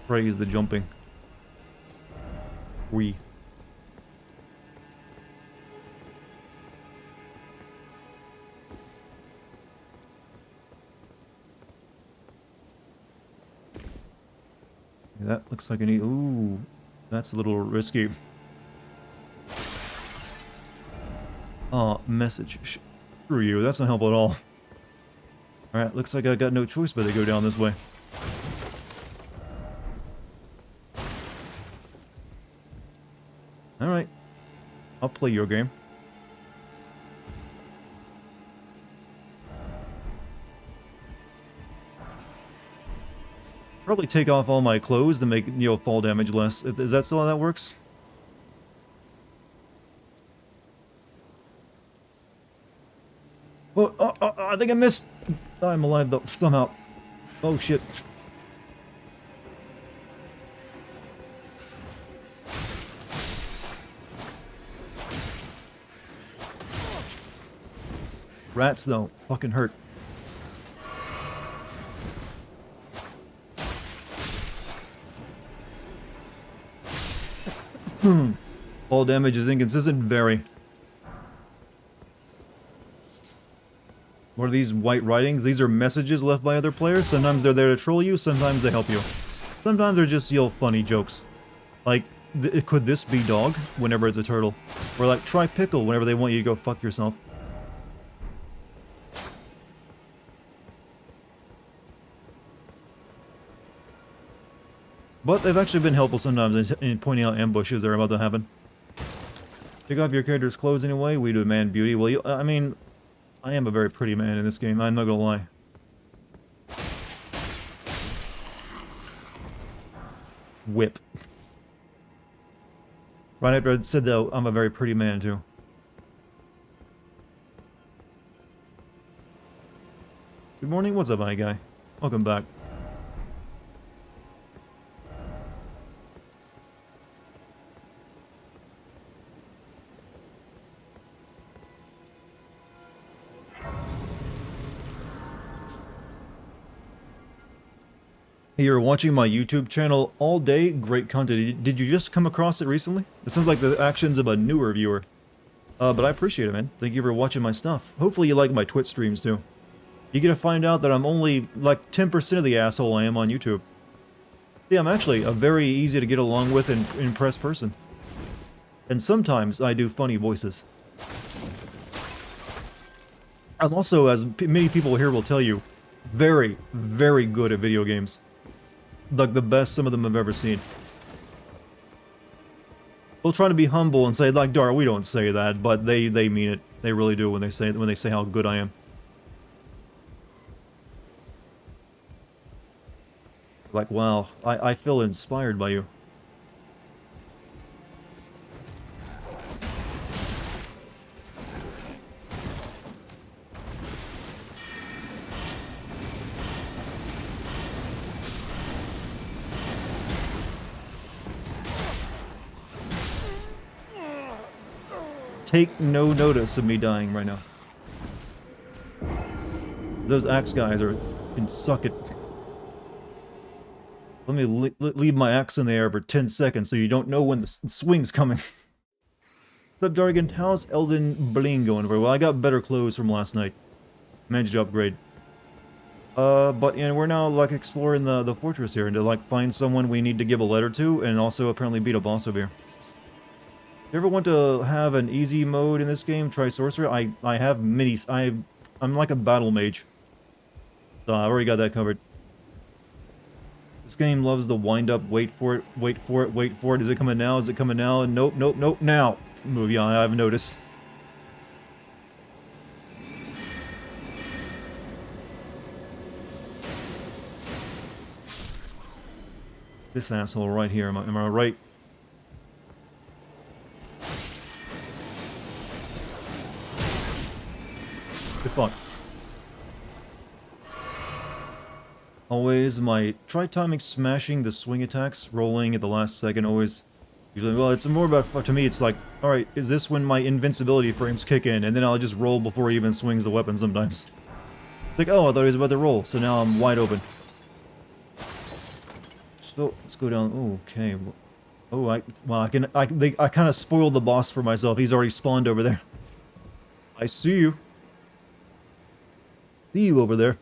Praise the jumping. We. Yeah, that looks like an ooh, that's a little risky. Oh, message. Screw you, that's not helpful at all. Alright, looks like I got no choice but to go down this way. Alright. I'll play your game. Probably take off all my clothes to make, you know, fall damage less. Is that still how that works? Oh, I think I missed. I'm alive though, somehow. Oh shit. Rats though, fucking hurt. All damage is inconsistent, very. What are these white writings? These are messages left by other players. Sometimes they're there to troll you, sometimes they help you. Sometimes they're just, you know, funny jokes. Like, could this be dog? Whenever it's a turtle. Or like, try pickle whenever they want you to go fuck yourself. But they've actually been helpful sometimes in pointing out ambushes that are about to happen. Take off your character's clothes anyway. We demand beauty. Well, I mean, I am a very pretty man in this game. I'm not gonna lie. Whip. Right after I said that, I'm a very pretty man too. Good morning. What's up, my guy? Welcome back. You're watching my YouTube channel all day. Great content. Did you just come across it recently? It sounds like the actions of a newer viewer. But I appreciate it, man. Thank you for watching my stuff. Hopefully you like my Twitch streams, too. You get to find out that I'm only, like, 10% of the asshole I am on YouTube. Yeah, I'm actually a very easy to get along with and impress person. And sometimes I do funny voices. I'm also, as many people here will tell you, very, very good at video games. Like the best some of them have ever seen. They'll try to be humble and say, like, Dar, we don't say that, but they mean it. They really do when they say how good I am. Like, wow, I feel inspired by you. Take no notice of me dying right now. Those axe guys can suck it. Let me leave my axe in the air for 10 seconds so you don't know when the swing's coming. What's up, Dartigan? How's Elden Ring going? Well, I got better clothes from last night. Managed to upgrade. But you know, we're now, like, exploring the fortress here and to, like, find someone we need to give a letter to and also apparently beat a boss over here. You ever want to have an easy mode in this game? Try Sorcerer? I have minis. I'm like a battle mage. So I already got that covered. This game loves the wind up, wait for it, wait for it, wait for it. Is it coming now? Is it coming now? Nope, nope, nope, now. Move, yeah, I've noticed. This asshole right here, am I right? Good fuck. Always try timing smashing the swing attacks, rolling at the last second, always. Usually, well, it's more about, to me, it's like, alright, is this when my invincibility frames kick in? And then I'll just roll before he even swings the weapon sometimes. It's like, oh, I thought he was about to roll, so now I'm wide open. So, let's go down, okay. Oh, I kind of spoiled the boss for myself. He's already spawned over there. I see you. See you over there.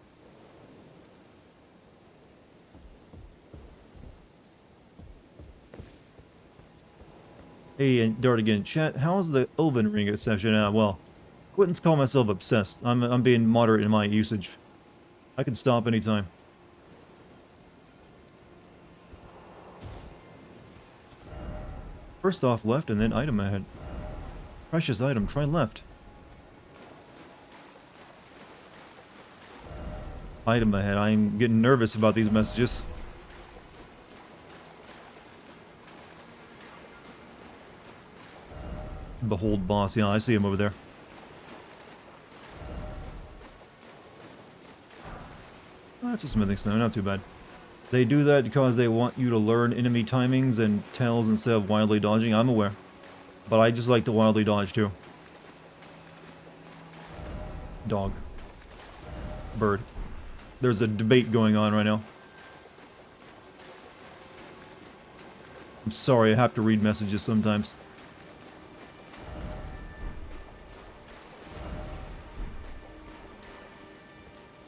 Hey, and Dartigan, chat, how's the Elden Ring exception? Well, I wouldn't call myself obsessed. I'm being moderate in my usage. I can stop anytime. First off, left, and then item ahead. Precious item, try left. Item ahead. I'm getting nervous about these messages. Behold boss. Yeah, I see him over there. Oh, that's a smithing stone. Not too bad. They do that because they want you to learn enemy timings and tells instead of wildly dodging. I'm aware. But I just like to wildly dodge too. Dog. Bird. There's a debate going on right now. I'm sorry, I have to read messages sometimes.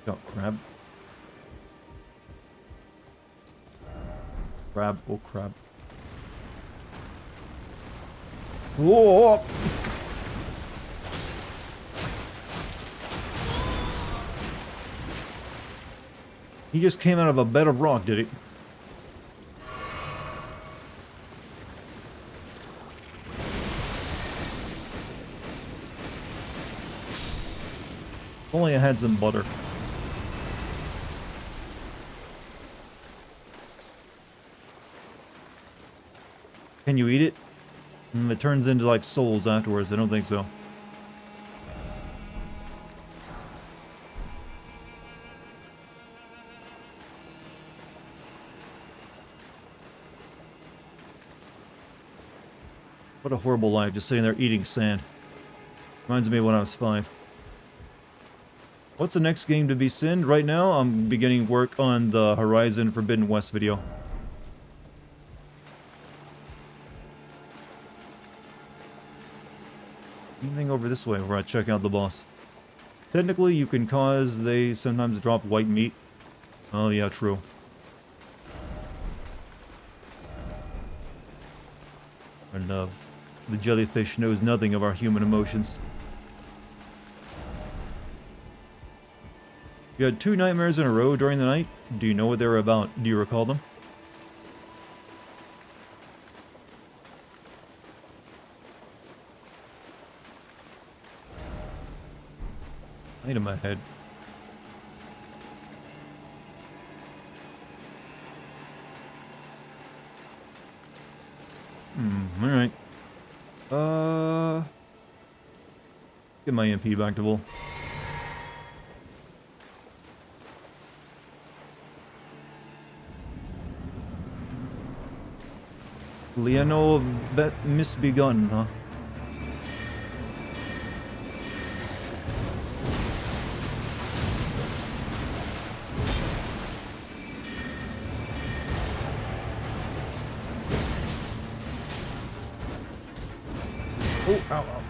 Got crab. Crab, oh crab. Whoa! He just came out of a bed of rock, did he? If only I had some butter. Can you eat it? It turns into like souls afterwards. I don't think so. What a horrible life, just sitting there eating sand. Reminds me of when I was 5. What's the next game to be sinned? Right now, I'm beginning work on the Horizon Forbidden West video. Anything over this way where I check out the boss? Technically, you can cause they sometimes drop white meat. Oh yeah, true. And the jellyfish knows nothing of our human emotions. You had 2 nightmares in a row during the night. Do you know what they were about? Do you recall them? Item ahead. Alright. Get my MP back to full. Leonel misbegun, huh? Oh, ow, ow.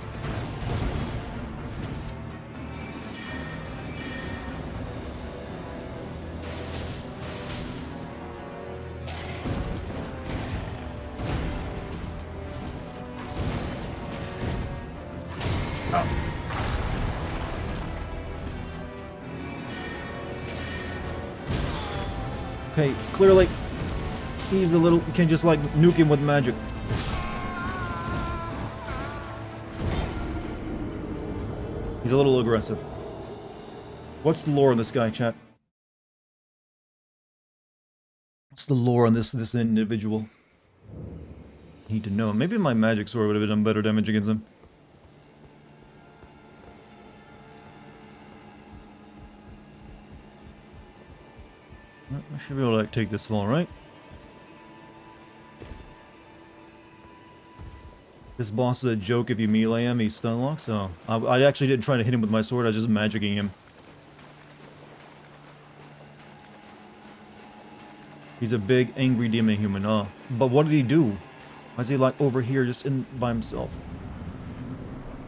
Okay, clearly he's a little, you can just like nuke him with magic. He's a little aggressive. What's the lore on this guy, chat? What's the lore on this individual? Need to know. Maybe my magic sword would have done better damage against him. I should be able to like, take this fall, right? This boss is a joke. If you melee him, he stun locks. So I actually didn't try to hit him with my sword. I was just magicking him. He's a big, angry demon human. But what did he do? Why is he like over here just in by himself?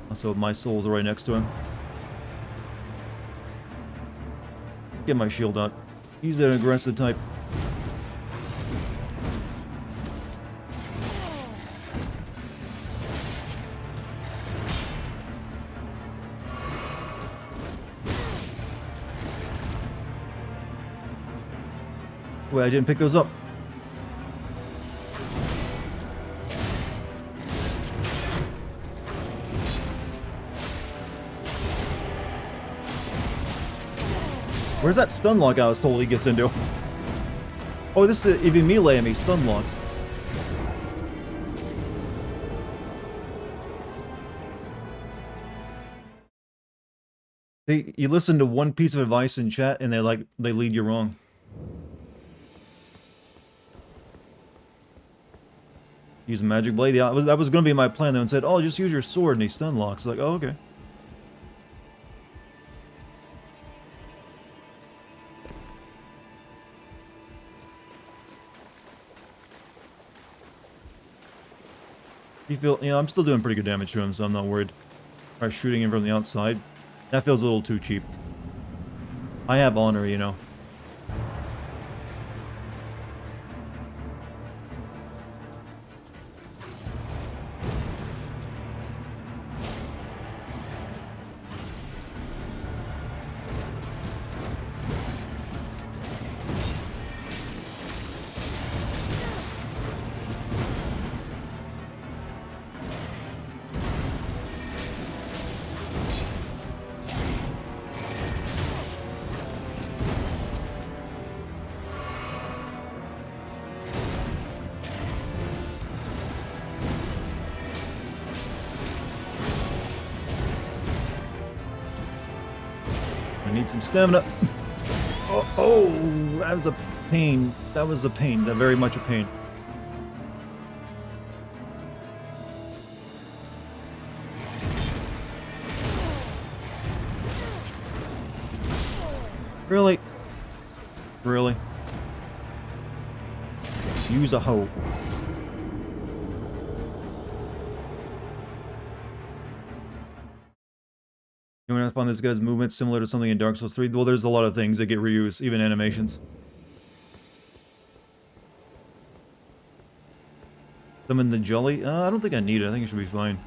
Also, my soul's right next to him. Get my shield out. He's an aggressive type. Wait, I didn't pick those up. Where's that stun lock I was told he gets into? Oh, this is if you melee him, he stun locks. You listen to one piece of advice in chat and they lead you wrong. Use a magic blade. Yeah, that was going to be my plan though, and said, "Oh, just use your sword," and he stun locks. Like, oh, okay. You feel, I'm still doing pretty good damage to him, so I'm not worried. Try shooting him from the outside. That feels a little too cheap. I have honor, you know. I need some stamina. Oh, that was a pain. That was a pain. That very much a pain. Really? Really? Use a hoe. You want to find this guy's movement similar to something in Dark Souls 3? Well, there's a lot of things that get reused, even animations. Summon the jelly? I don't think I need it. I think it should be fine.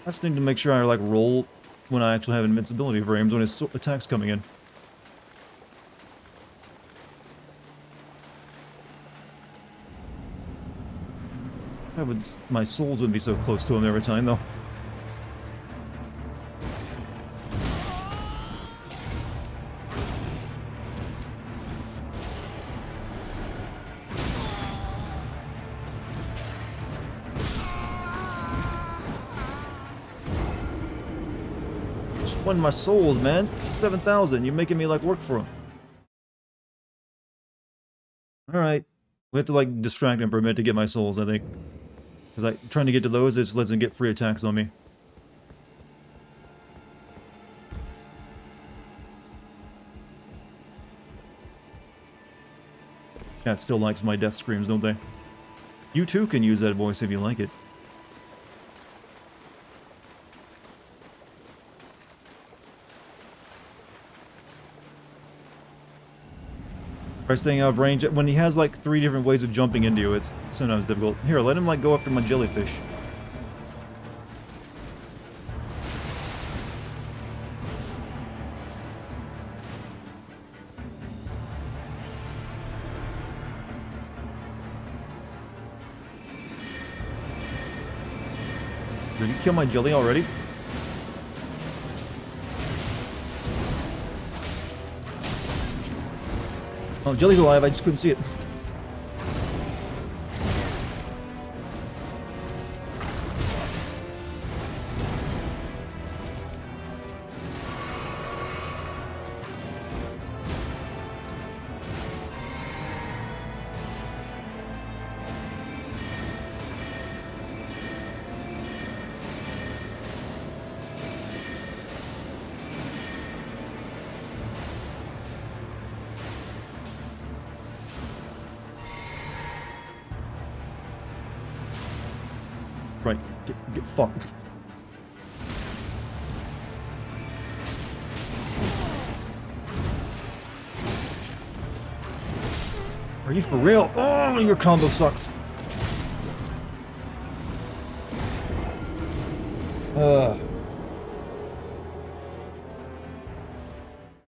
I just need to make sure I, like, roll when I actually have invincibility frames when his attack's coming in. My souls would be so close to him every time, though. Just won my souls, man. 7,000. You're making me, like, work for him. Alright. We have to, like, distract him for a minute to get my souls, I think. Because trying to get to those, it just lets him get free attacks on me. Cat still likes my death screams, don't they? You too can use that voice if you like it. By staying out of range, when he has like 3 different ways of jumping into you, it's sometimes difficult. Here, let him like go after my jellyfish. Did you kill my jelly already? Oh, jelly's alive, I just couldn't see it. Right, get fucked. Are you for real? Oh, your combo sucks. No,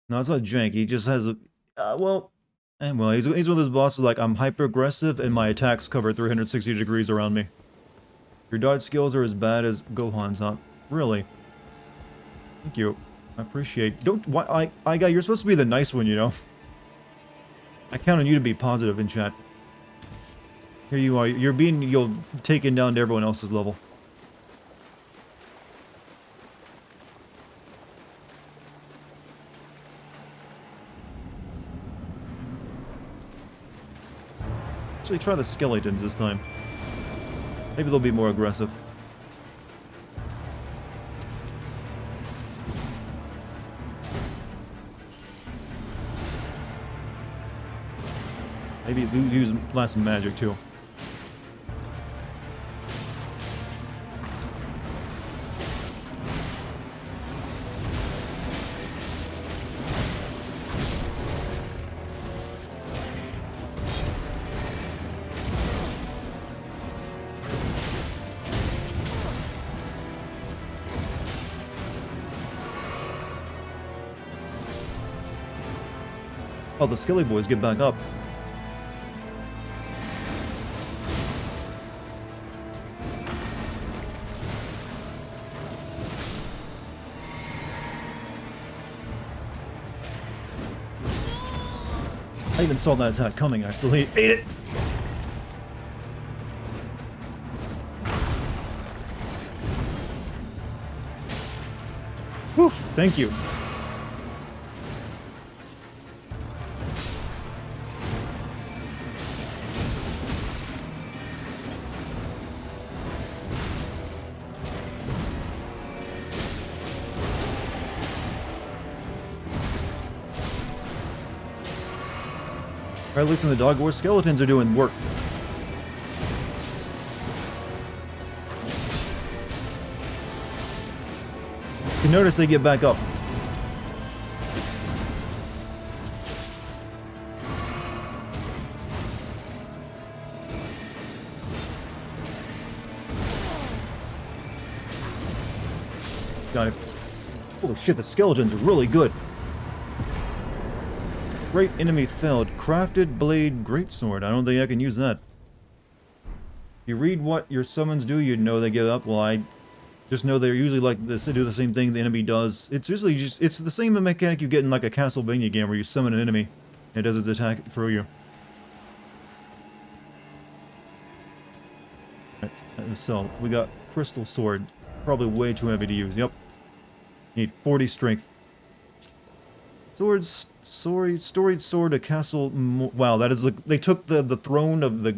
it's not jank. He just has a... well, he's one of those bosses like, I'm hyper-aggressive and my attacks cover 360 degrees around me. Your dodge skills are as bad as Gohan's, huh? Really? Thank you. I appreciate... Why, guy, you're supposed to be the nice one, you know? I count on you to be positive in chat. Here you are. You're taken down to everyone else's level. Actually, try the skeletons this time. Maybe they'll be more aggressive. Maybe use less magic too. Oh, the Skelly boys get back up. I even saw that attack coming, I still ate it! Whew, thank you. Or at least in the dog war, skeletons are doing work. You notice they get back up. Got it. Holy shit, the skeletons are really good. Great enemy felled. Crafted blade greatsword. I don't think I can use that. You read what your summons do, you'd know they give up. Well, I just know they're usually like this. They do the same thing the enemy does. It's usually just, it's the same mechanic you get in like a Castlevania game where you summon an enemy and it does its attack for you. Right, so, we got Crystal Sword. Probably way too heavy to use. Yep. Need 40 strength. Storied sword, a castle. Wow, that is like they took the throne of the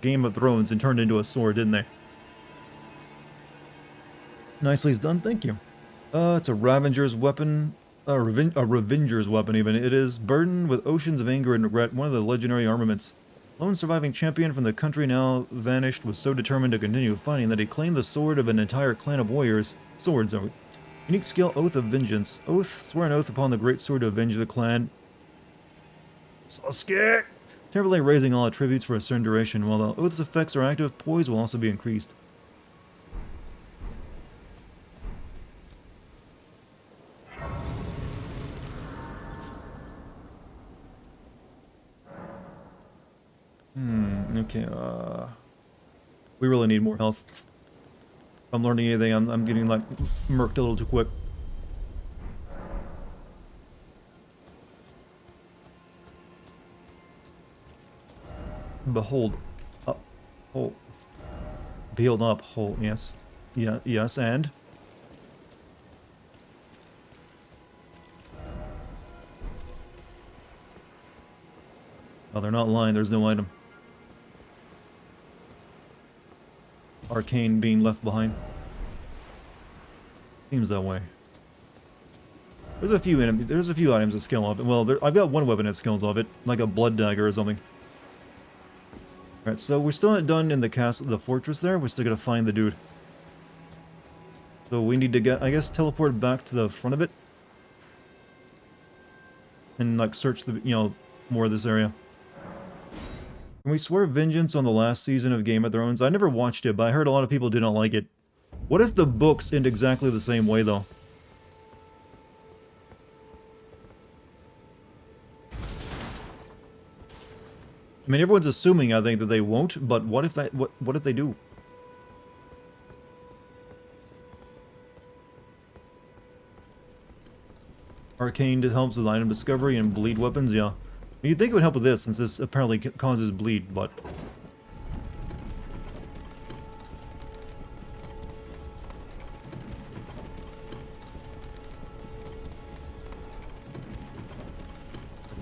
Game of Thrones and turned it into a sword, didn't they? Nicely done, thank you. It's a Ravenger's weapon, a Revenger's weapon even. It is burdened with oceans of anger and regret. One of the legendary armaments. Lone surviving champion from the country now vanished was so determined to continue fighting that he claimed the sword of an entire clan of warriors. Swords. Unique skill, Oath of Vengeance. Oath, swear an oath upon the great sword to avenge the clan. Sasuke! Temporarily raising all attributes for a certain duration. While the oath's effects are active, poise will also be increased. Okay, we really need more health. If I'm learning anything, I'm getting, like, murked a little too quick. Behold. Up. Hole. Build up. Hole. Yes. Yeah, yes, and? Oh, they're not lying. There's no item. Arcane being left behind. Seems that way. There's a few items that scale off it. Well, I've got one weapon that scales off it, like a blood dagger or something. Alright, so we're still not done in the castle, the fortress there. We're still gonna find the dude. So we need to get, I guess, teleport back to the front of it. And, like, search the, more of this area. Can we swear vengeance on the last season of Game of Thrones? I never watched it, but I heard a lot of people did not like it. What if the books end exactly the same way, though? I mean, everyone's assuming, I think, that they won't, but what if that, what if they do? Arcane helps with item discovery and bleed weapons, yeah. You'd think it would help with this, since this apparently causes bleed, but...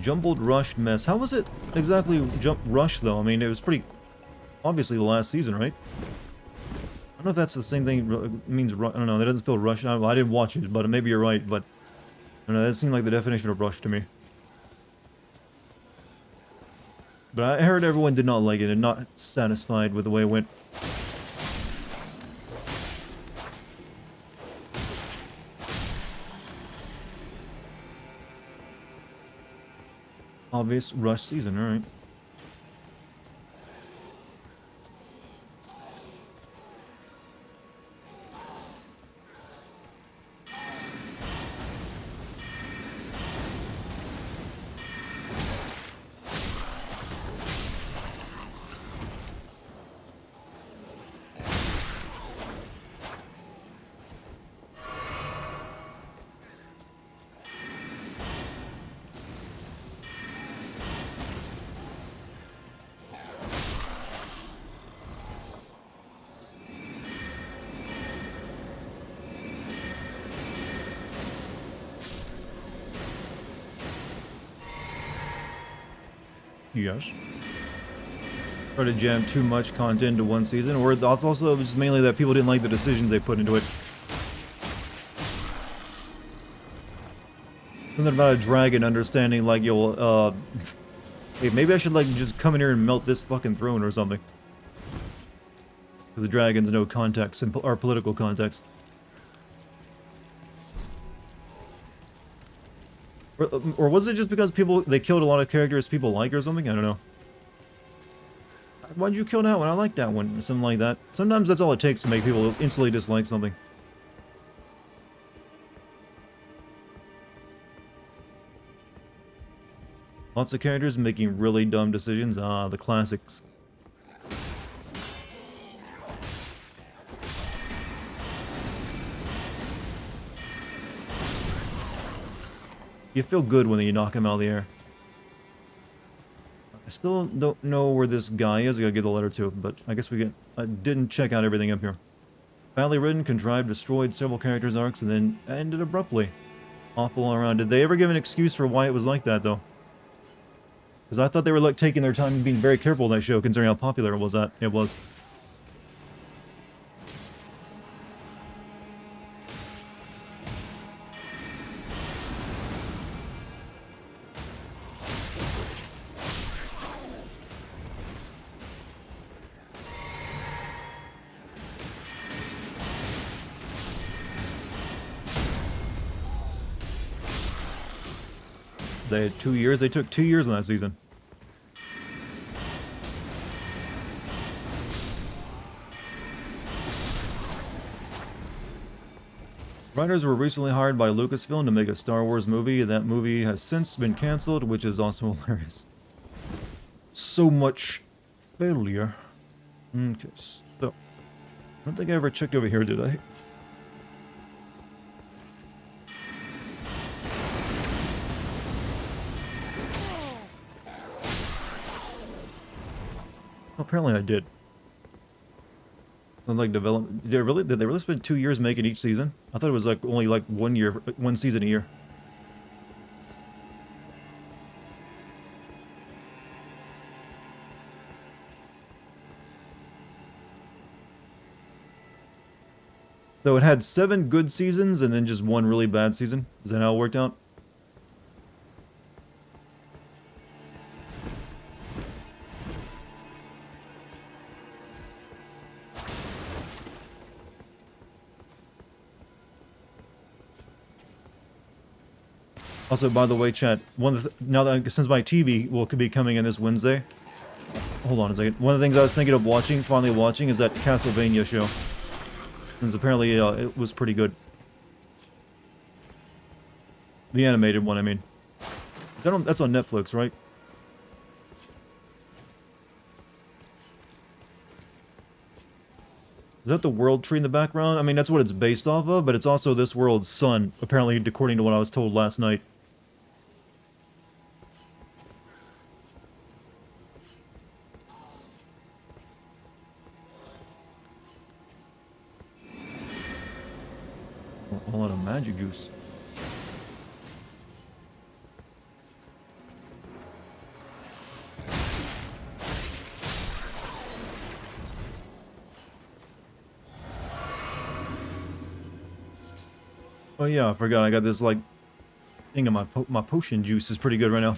Jumbled rushed mess. How was it exactly rushed, though? I mean, it was pretty... obviously the last season, right? I don't know if that's the same thing it means... I don't know, that doesn't feel rushed. I didn't watch it, but maybe you're right, but... I don't know, that seemed like the definition of rush to me. But I heard everyone did not like it and not satisfied with the way it went. Obvious rush season, alright. Yes. Try to jam too much content into one season, or also it was mainly that people didn't like the decisions they put into it. Something about a dragon understanding, like, you'll, Hey, maybe I should, like, just come in here and melt this fucking throne or something. Because the dragons know context and our political context. Or was it just because they killed a lot of characters people like or something? I don't know. Why'd you kill that one? I like that one. Or something like that. Sometimes that's all it takes to make people instantly dislike something. Lots of characters making really dumb decisions. Ah, the classics. You feel good when you knock him out of the air. I still don't know where this guy is. I gotta get the letter to him, but I guess I didn't check out everything up here. Badly written, contrived, destroyed several characters' arcs, and then ended abruptly. Awful all around. Did they ever give an excuse for why it was like that, though? Because I thought they were, like, taking their time and being very careful in that show, considering how popular it was. They had 2 years. They took 2 years in that season. Writers were recently hired by Lucasfilm to make a Star Wars movie. That movie has since been cancelled, which is also hilarious. So much failure. Okay, so... I don't think I ever checked over here, did I? Apparently I did. Like development, did they really spend 2 years making each season? I thought it was like only like 1 year, 1 season a year. So it had 7 good seasons and then just 1 really bad season. Is that how it worked out? Also, by the way, chat, now that since my TV could be coming in this Wednesday, hold on a second. One of the things I was thinking of finally watching, is that Castlevania show. Since apparently it was pretty good. The animated one, I mean. That's on Netflix, right? Is that the world tree in the background? I mean, that's what it's based off of, but it's also this world's sun, apparently, according to what I was told last night. A lot of magic juice. Oh yeah, I forgot. I got this like thing in my potion juice is pretty good right now.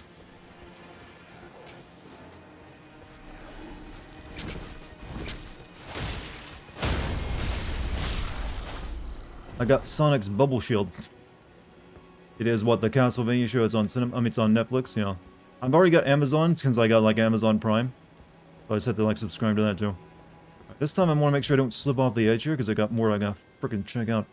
I got Sonic's bubble shield. It is what the Castlevania show is on it's on Netflix, you know. I've already got Amazon since I got like Amazon Prime. So I just have to like subscribe to that too. This time I want to make sure I don't slip off the edge here because I got more I gotta freaking check out.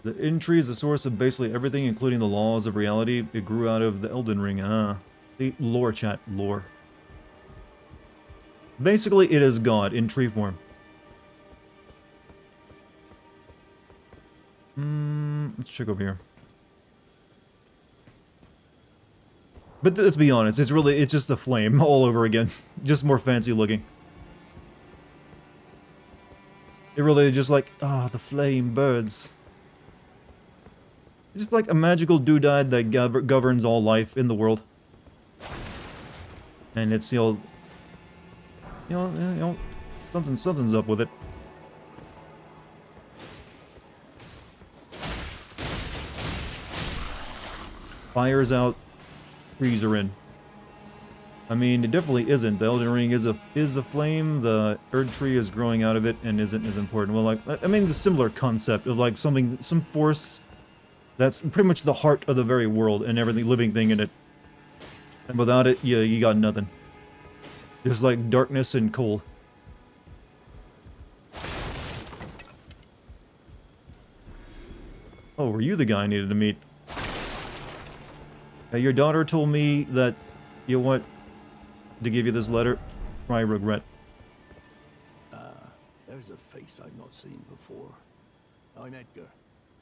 The Inn Tree is the source of basically everything, including the laws of reality. It grew out of the Elden Ring. See, lore, chat, lore. Basically, it is God in tree form. Let's check over here. But let's be honest, it's just a flame all over again. Just more fancy looking. It really just like, the flame birds. It's just like a magical doodad that governs all life in the world. And it's, you know, something's up with it. Fire's out, trees are in. I mean, it definitely isn't. The Elden Ring is the flame. The Erd tree is growing out of it and isn't as important. Well, like I mean, the similar concept of like some force that's pretty much the heart of the very world and everything living thing in it. And without it, yeah, you got nothing. Just like darkness and cold. Oh, were you the guy I needed to meet? Your daughter told me that you want to give you this letter. Try regret.
There's a face I've not seen before. I'm Edgar,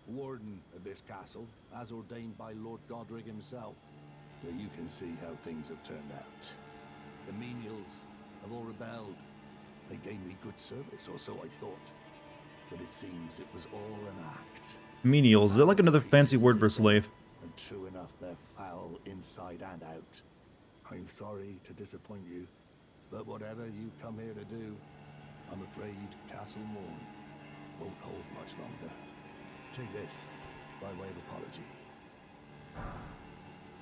warden of this castle, as ordained by Lord Godric himself. So you can see how things have turned out. The menials have all rebelled. They gave me good service, or so I thought. But it seems it was all an act.
Menials, is that like another fancy word for slave?
And true enough, they're foul inside and out. I'm sorry to disappoint you, but whatever you come here to do, I'm afraid Castle Morn won't hold much longer. Take this, by way of apology.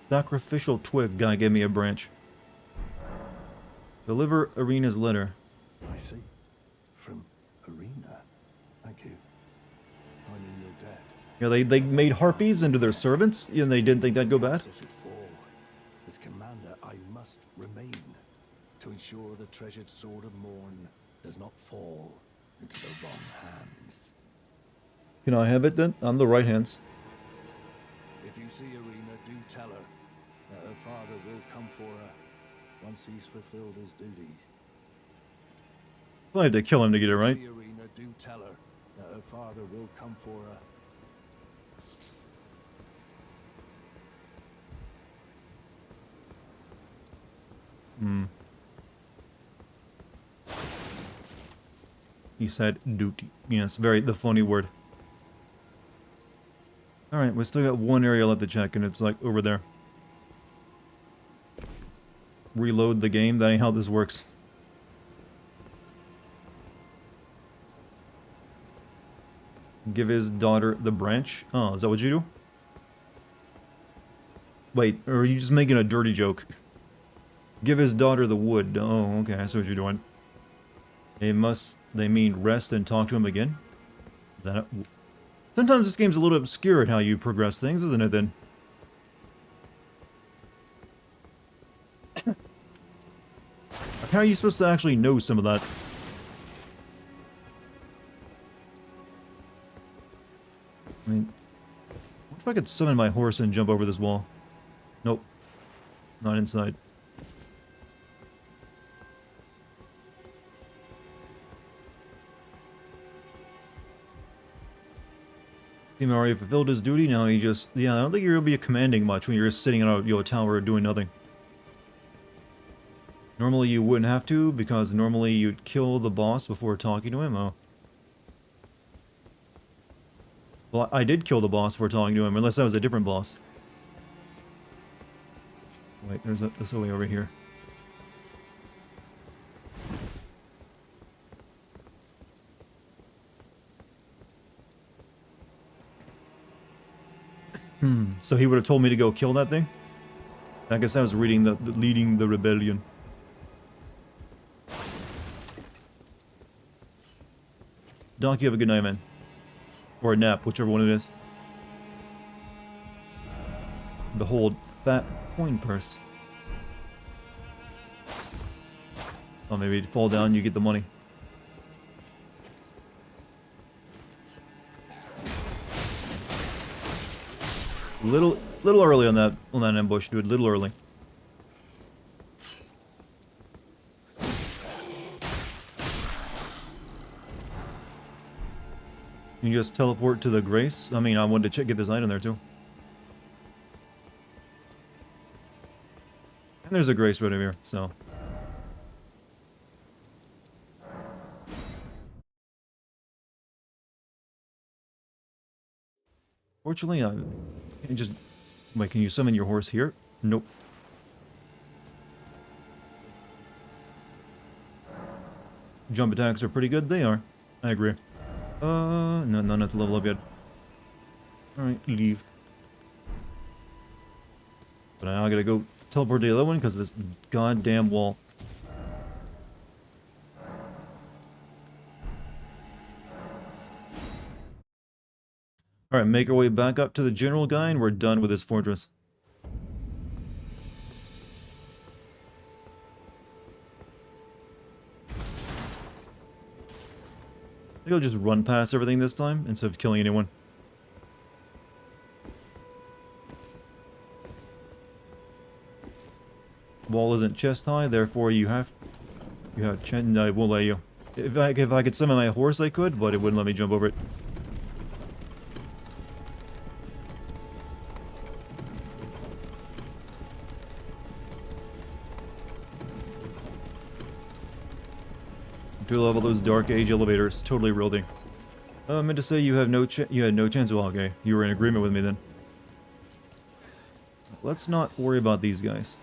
Sacrificial twig guy gave me a branch. Deliver Arena's letter.
I see. From Arena. Thank you. I'm in your debt.
Yeah, they made harpies into their servants, and they didn't think that'd go bad.
Should fall. As commander, I must remain to ensure the treasured sword of Morn does not fall into the wrong hands.
Can I have it then? On the right hands.
If you see Arena, do tell her that her father will come for her once he's fulfilled his duty.
I have to kill him to get it right.
If you see Arena, do tell her that her father will come for her.
He said duty. Yes, the funny word. Alright, we still got one area left to check, and it's like over there. Reload the game, that ain't how this works. Give his daughter the branch. Oh, is that what you do? Wait, or are you just making a dirty joke? Give his daughter the wood. Oh, okay, I see what you're doing. They mean rest and talk to him again? Is that sometimes this game's a little obscure at how you progress things, isn't it then? How are you supposed to actually know some of that? I mean, what if I could summon my horse and jump over this wall? Nope. Not inside. Team already fulfilled his duty, now he just... Yeah, I don't think you're going to be commanding much when you're just sitting on a tower doing nothing. Normally you wouldn't have to, because normally you'd kill the boss before talking to him. Oh. Well, I did kill the boss before talking to him, unless that was a different boss. Wait, there's a way over here. So he would have told me to go kill that thing? I guess I was reading leading the rebellion. Doc, you have a good night, man. Or a nap, whichever one it is. Behold, fat coin purse. Oh, maybe you fall down, you get the money. Little early on that ambush, dude. Little early. You just teleport to the Grace? I mean, I wanted to get this item there too. And there's a Grace right over here, so. Fortunately, I can just... Wait, can you summon your horse here? Nope. Jump attacks are pretty good, they are. I agree. No, none at the level up yet. Alright, leave. But now I gotta go teleport to the other one because of this goddamn wall. Alright, make our way back up to the general guy and we're done with this fortress. I think I'll just run past everything this time instead of killing anyone. Wall isn't chest high, therefore you have chest. No, it won't let you. If I could summon my horse, I could, but it wouldn't let me jump over it. Do love all those Dark Age elevators. Totally real. I meant to say you had no chance. Well, okay, you were in agreement with me then. Let's not worry about these guys.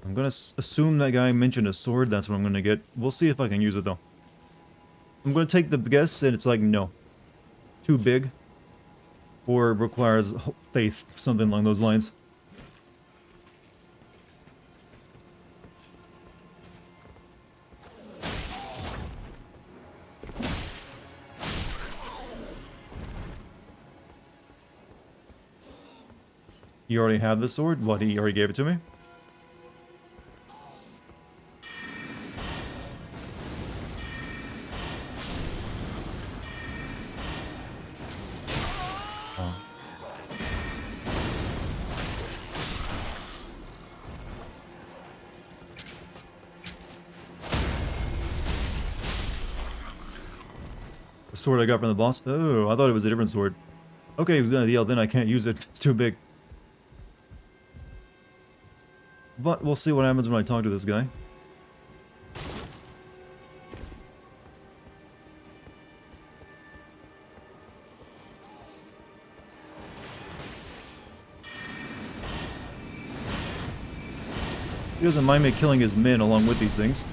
I'm gonna assume that guy mentioned a sword. That's what I'm gonna get. We'll see if I can use it though. I'm gonna take the guess, and it's like no, too big, or requires faith, something along those lines. You already have the sword? What, he already gave it to me? Oh. The sword I got from the boss? Oh, I thought it was a different sword. Okay, yeah, then I can't use it. It's too big. But we'll see what happens when I talk to this guy. He doesn't mind me killing his men along with these things.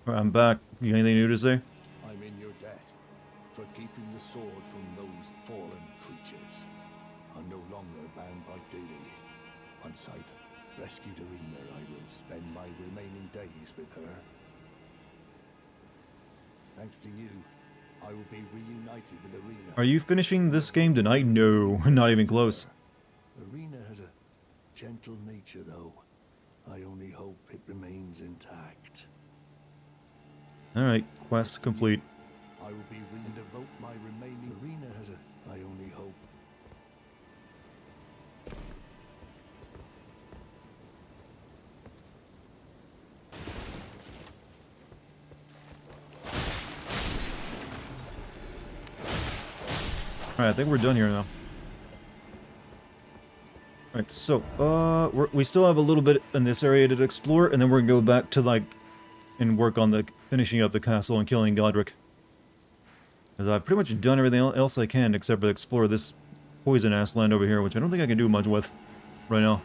Alright, I'm back. You got anything new to say?
I'm in your debt for keeping the sword from those fallen creatures. I'm no longer bound by duty. Once I've rescued Arena, I will spend my remaining days with her. Thanks to you, I will be reunited with Arena.
Are you finishing this game tonight? No, not even close.
Arena has a gentle nature, though. I only hope it remains intact.
Alright, quest complete.
I will be devote my remaining. Arena has a. I only hope.
Alright, I think we're done here now. Alright, so, we still have a little bit in this area to explore, and then we're gonna go back to, like, and work on the finishing up the castle and killing Godric. Because I've pretty much done everything else I can except for explore this poison-ass land over here, which I don't think I can do much with right now.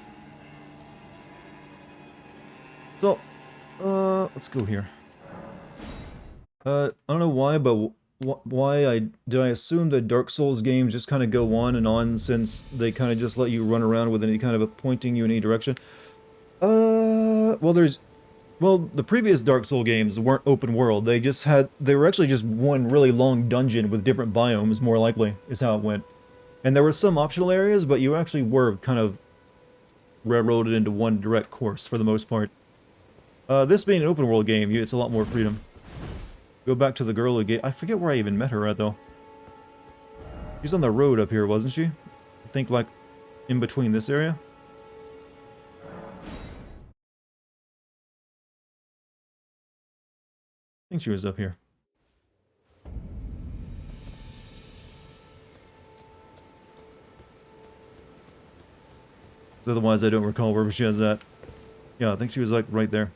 So, let's go here. I don't know why, but did I assume that Dark Souls games just kind of go on and on since they kind of just let you run around with any kind of a pointing you in any direction? Well, there's Well, the previous Dark Soul games weren't open world. They were actually just one really long dungeon with different biomes, more likely, is how it went. And there were some optional areas, but you actually were kind of railroaded into one direct course for the most part. This being an open world game, it's a lot more freedom. Go back to the girl again. I forget where I even met her at, though. She's on the road up here, wasn't she? I think, like, in between this area. I think she was up here. Otherwise, I don't recall where she was at. Yeah, I think she was, like, right there.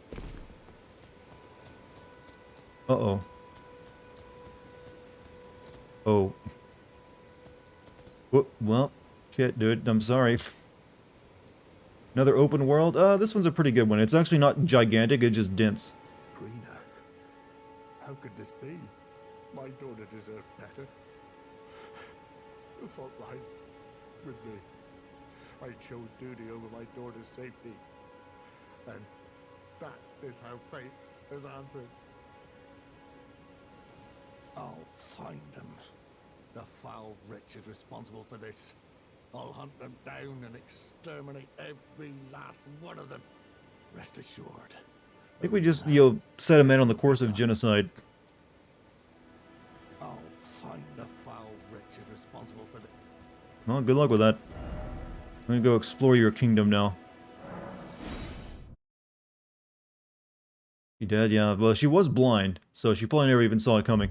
Uh-oh. Oh. Whoop, well, shit, dude, I'm sorry. Another open world? This one's a pretty good one. It's actually not gigantic, it's just dense.
Rena, how could this be? My daughter deserved better. The fault lies with me. I chose duty over my daughter's safety. And that is how fate has answered. I'll find them. The foul wretch is responsible for this. I'll hunt them down and exterminate every last one of them. Rest assured.
I think we just, set a man on the course of genocide.
I'll find the foul wretch is responsible for this.
Well, good luck with that. I'm gonna go explore your kingdom now. She dead? Yeah, well, she was blind, so she probably never even saw it coming.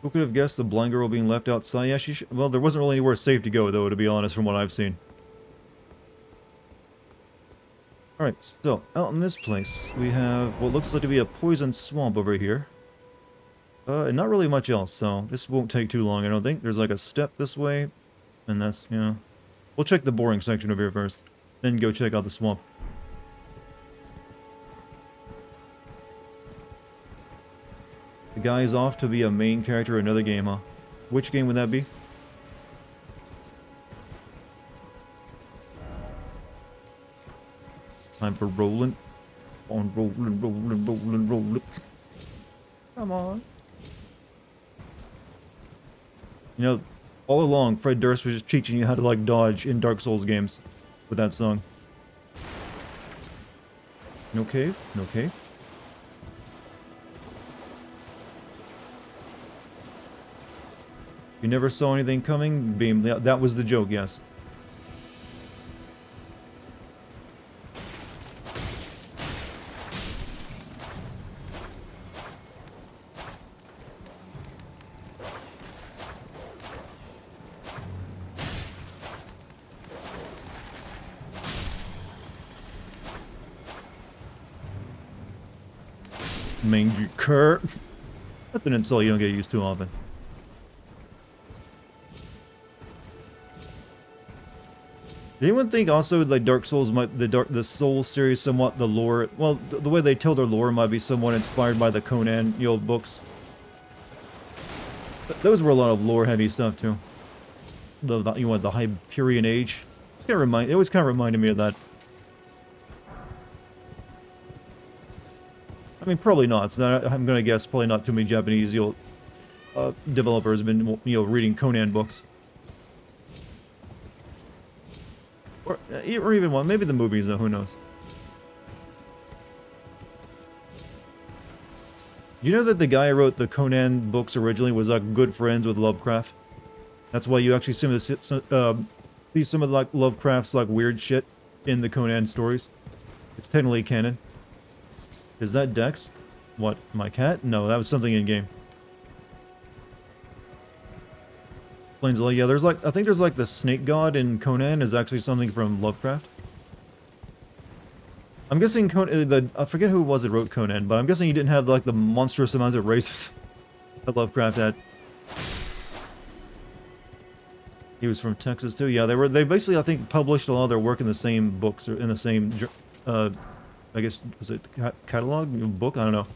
Who could have guessed the blind girl being left outside? Yeah, well, there wasn't really anywhere safe to go, though, to be honest, from what I've seen. Alright, so, out in this place, we have what looks like to be a poison swamp over here. And not really much else, so this won't take too long, I don't think. There's like a step this way, and that's, We'll check the boring section over here first, then go check out the swamp. The guy is off to be a main character in another game, huh? Which game would that be? Time for rolling. On rolling. Come on. You know, all along, Fred Durst was just teaching you how to, like, dodge in Dark Souls games with that song. No cave? No cave? You never saw anything coming? Beam, that was the joke, yes. Mangy cur. That's an insult you don't get used to often. Did anyone think also like Dark Souls might the Soul series somewhat the lore? Well, the way they tell their lore might be somewhat inspired by the Conan books. Those were a lot of lore heavy stuff too. The Hyperion Age. It always kind of reminded me of that. I mean, probably not. It's not. I'm gonna guess probably not too many Japanese developers have been reading Conan books. Or even one, maybe the movies, though, who knows. You know that the guy who wrote the Conan books originally was, like, good friends with Lovecraft? That's why you actually see some of, like, Lovecraft's, like, weird shit in the Conan stories. It's technically canon. Is that Dex? What, my cat? No, that was something in-game. Explains a lot. Yeah, there's like, I think there's like the snake god in Conan is actually something from Lovecraft. I'm guessing I forget who it was that wrote Conan, but I'm guessing he didn't have like the monstrous amounts of races that Lovecraft had. He was from Texas too. Yeah, they basically, I think, published a lot of their work in the same books or in the same I guess, was it catalog book? I don't know.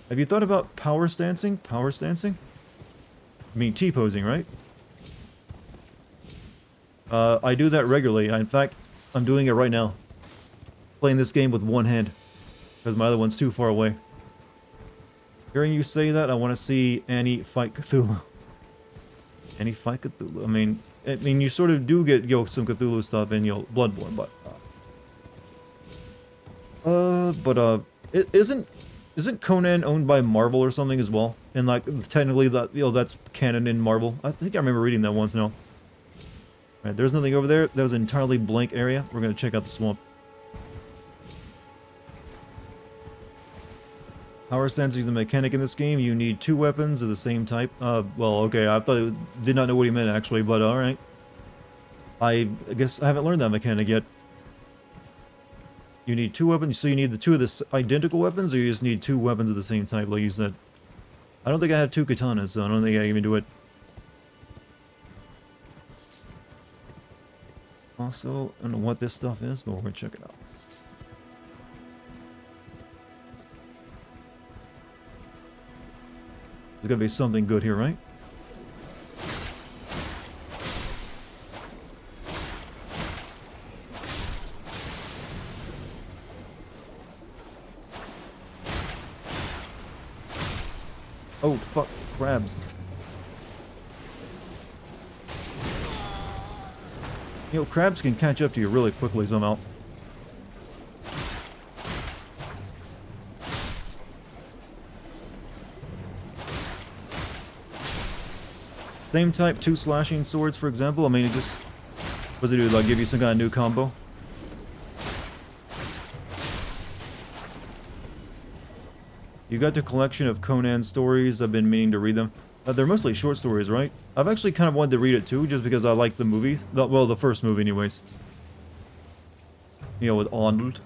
Have you thought about power stancing? Power stancing? I mean T-posing, right? I do that regularly. In fact, I'm doing it right now. playing this game with one hand, because my other one's too far away. Hearing you say that, I want to see Annie fight Cthulhu. Annie fight Cthulhu. I mean, you sort of do get some Cthulhu stuff in Bloodborne, but isn't Conan owned by Marvel or something as well? And like technically that that's canon in Marvel. I think I remember reading that once now. Alright, there's nothing over there. That was an entirely blank area. We're gonna check out the swamp. Power sensing is the mechanic in this game. You need 2 weapons of the same type. Well, okay, I did not know what he meant actually, but alright. I guess I haven't learned that mechanic yet. You need 2 weapons, so you need the 2 of the identical weapons, or you just need 2 weapons of the same type, like you said? I don't think I have 2 katanas, so I don't think I can even do it. Also, I don't know what this stuff is, but we're gonna check it out. There's gotta be something good here, right? Oh, fuck. Crabs. You know, crabs can catch up to you really quickly somehow. Same type, 2 slashing swords, for example. I mean, it just... What's it do? Like, give you some kind of new combo? You got the collection of Conan stories. I've been meaning to read them. They're mostly short stories, right? I've actually kind of wanted to read it too, just because I like the movie. Well, the first movie anyways. You know, with Arnold.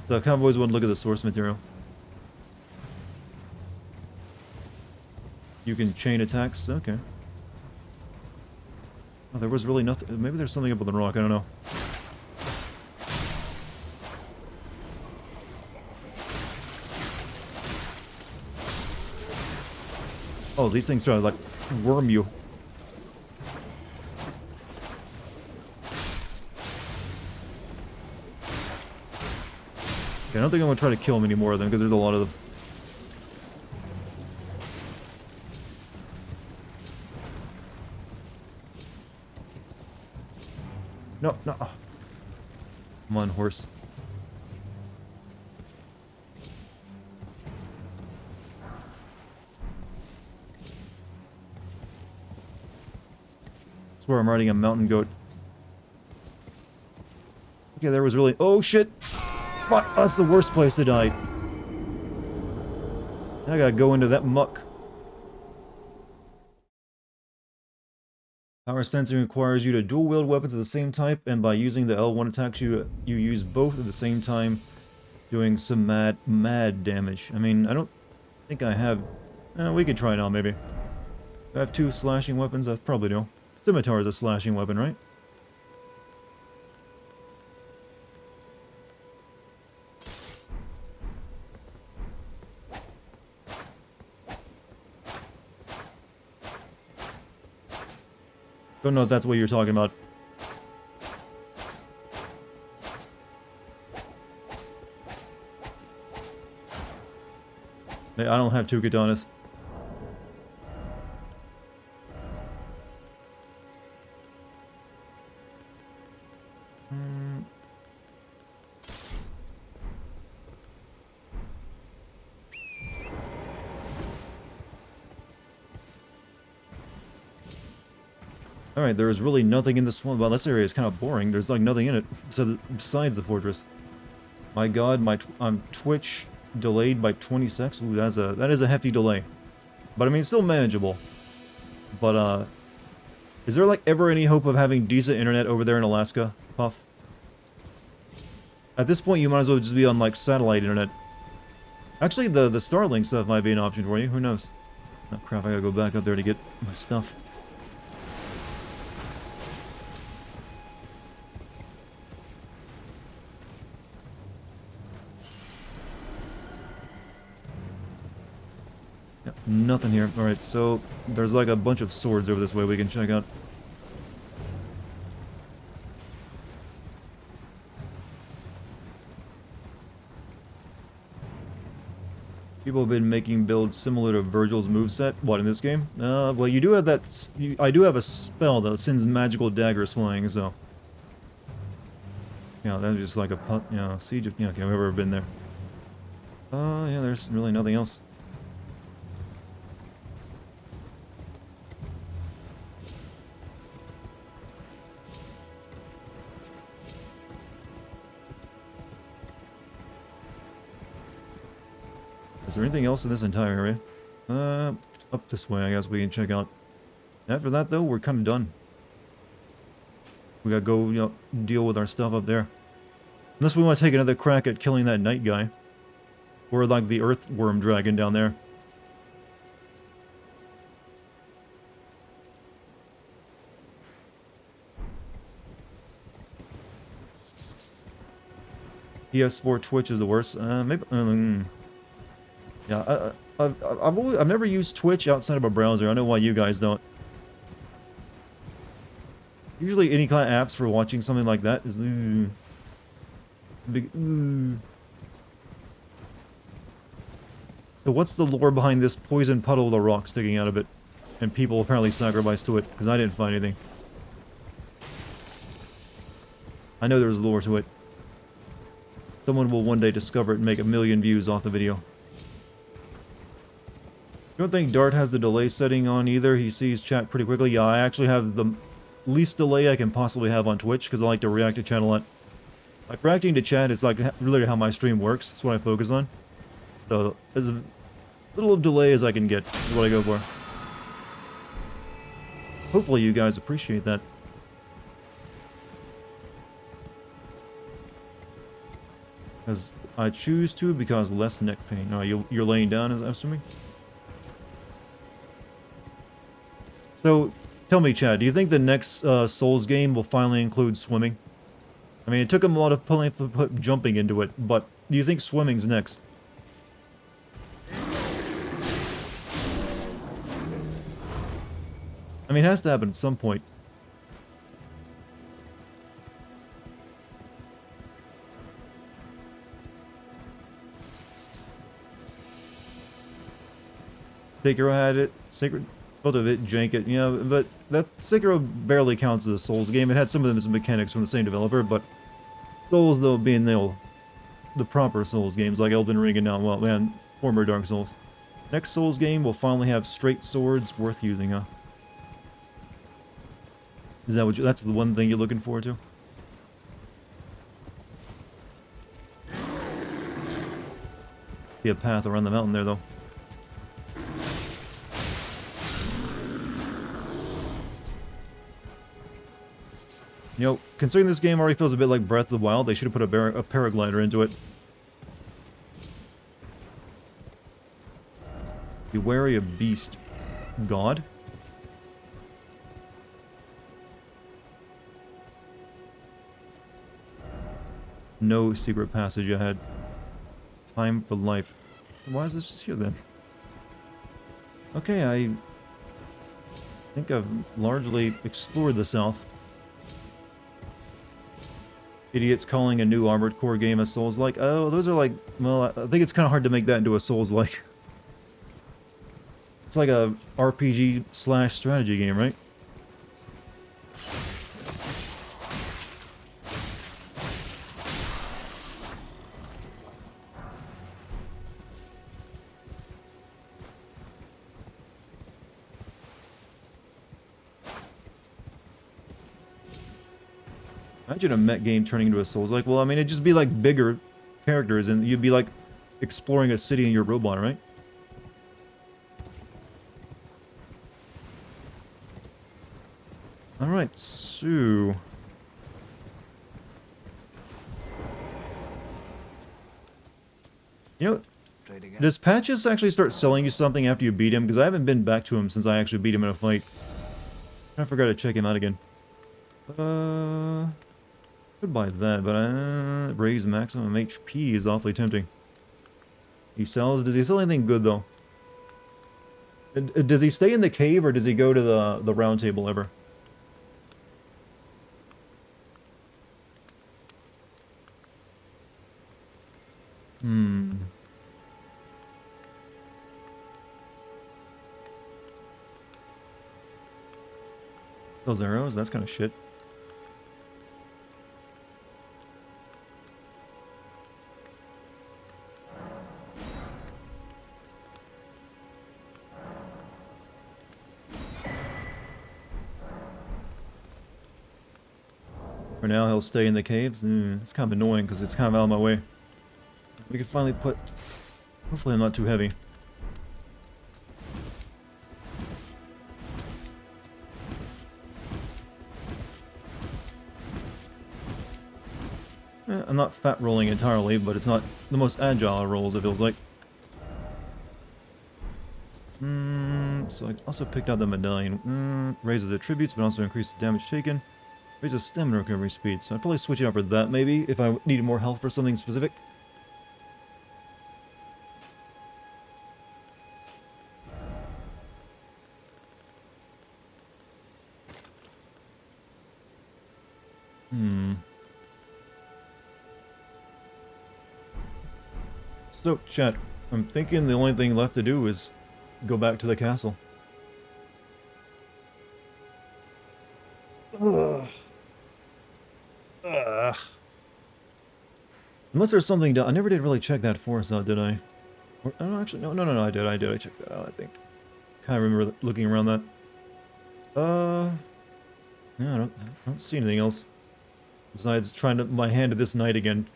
So I kind of always want to look at the source material. You can chain attacks? Okay. Oh, there was really nothing. Maybe there's something up on the rock, I don't know. Oh, these things try to, like, worm you. Okay, I don't think I'm gonna try to kill any more of them, because there's a lot of them. No, no. Come on, horse. I swear I'm riding a mountain goat. Okay, there was really... Oh, shit! What? That's the worst place to die. I gotta go into that muck. Power sensing requires you to dual-wield weapons of the same type, and by using the L1 attacks, you use both at the same time, doing some mad damage. I mean, I don't think I have... we could try now, maybe. Do I have 2 slashing weapons? I probably do. Scimitar is a slashing weapon, right? Don't know if that's what you're talking about. I don't have 2 katanas. Alright, there is really nothing in this one. Well, this area is kind of boring. There's like nothing in it. So besides the fortress. My god, I'm Twitch delayed by 20 secs. Ooh, that is a hefty delay. But I mean, it's still manageable. But is there like ever any hope of having decent internet over there in Alaska, Puff? At this point, you might as well just be on like satellite internet. Actually, the Starlink stuff might be an option for you. Who knows? Oh crap! I gotta go back up there to get my stuff. Yep, nothing here. Alright, so there's like a bunch of swords over this way we can check out. People have been making builds similar to Virgil's moveset. What, in this game? Well, you do have that... I do have a spell that sends magical daggers flying, so... Yeah, that's just like a... siege of... Yeah, okay, I've ever been there. Yeah, there's really nothing else. Is there anything else in this entire area? Up this way, I guess we can check out. After that, though, we're kind of done. We gotta go, deal with our stuff up there. Unless we want to take another crack at killing that night guy. Or like the earthworm dragon down there. PS4 Twitch is the worst. Maybe. Yeah, I've never used Twitch outside of a browser. I know why you guys don't. Usually, any kind of apps for watching something like that is big. So, what's the lore behind this poison puddle with a rock sticking out of it, and people apparently sacrificed to it? Because I didn't find anything. I know there's lore to it. Someone will one day discover it and make 1 million views off the video. I don't think Dart has the delay setting on either. He sees chat pretty quickly. Yeah, I actually have the least delay I can possibly have on Twitch because I like to react to chat a lot. Like, reacting to chat is like really how my stream works. That's what I focus on. So, as little of delay as I can get is what I go for. Hopefully you guys appreciate that. Because I choose to because less neck pain. Oh, you're laying down, I'm assuming? So, tell me, Chad, do you think the next Souls game will finally include swimming? I mean, it took them a lot of put jumping into it, but do you think swimming's next? I mean, it has to happen at some point. Sekiro had it. Sacred built of it, jank it, but that Sekiro barely counts as a Souls game. It had some of them as mechanics from the same developer, but Souls, though, being the proper Souls games, like Elden Ring and now, well, man, former Dark Souls. Next Souls game will finally have straight swords worth using, huh? Is that that's the one thing you're looking forward to? Be a path around the mountain there, though. You know, considering this game already feels a bit like Breath of the Wild, they should have put a paraglider into it. Be wary of beast. God? No secret passage ahead. Time for life. Why is this just here then? Okay, I think I've largely explored the South. Idiots calling a new Armored Core game a Souls-like. Oh, those are like... Well, I think it's kind of hard to make that into a Souls-like. It's like a RPG/strategy game, right? Imagine a mech game turning into a Souls-like. Well, I mean, it'd just be like bigger characters, and you'd be like exploring a city in your robot, right? Alright, so... You know, does Patches actually start selling you something after you beat him? Because I haven't been back to him since I actually beat him in a fight. I forgot to check him out again. Could buy that, but raise maximum HP is awfully tempting. He sells. Does he sell anything good though? Does he stay in the cave or does he go to the round table ever? Those arrows, that's kind of shit. For now, he'll stay in the caves. It's kind of annoying because it's kind of out of my way. We can finally put... Hopefully I'm not too heavy. I'm not fat rolling entirely, but it's not the most agile rolls, it feels like. So I also picked out the medallion. Raises the attributes, but also increases damage taken. Raises stamina recovery speed, so I'd probably switch it up for that, maybe, if I needed more health for something specific. So, chat, I'm thinking the only thing left to do is go back to the castle. Ugh. Ugh. Unless there's something done. I never did really check that forest out, did I? Or, oh, actually, no, I did. I checked that out, I think. Kind of remember looking around that. Yeah, I don't see anything else. Besides trying to my hand at this knight again.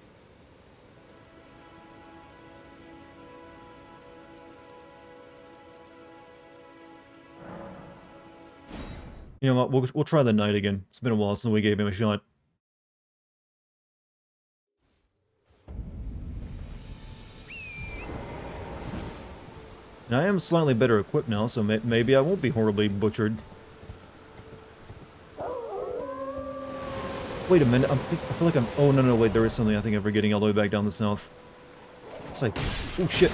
You know what, we'll try the knight again. It's been a while since we gave him a shot. And I am slightly better equipped now, so maybe I won't be horribly butchered. Wait a minute, I feel like I'm... Oh, no, wait, there is something I think I'm forgetting all the way back down the south. It's like... Oh, shit!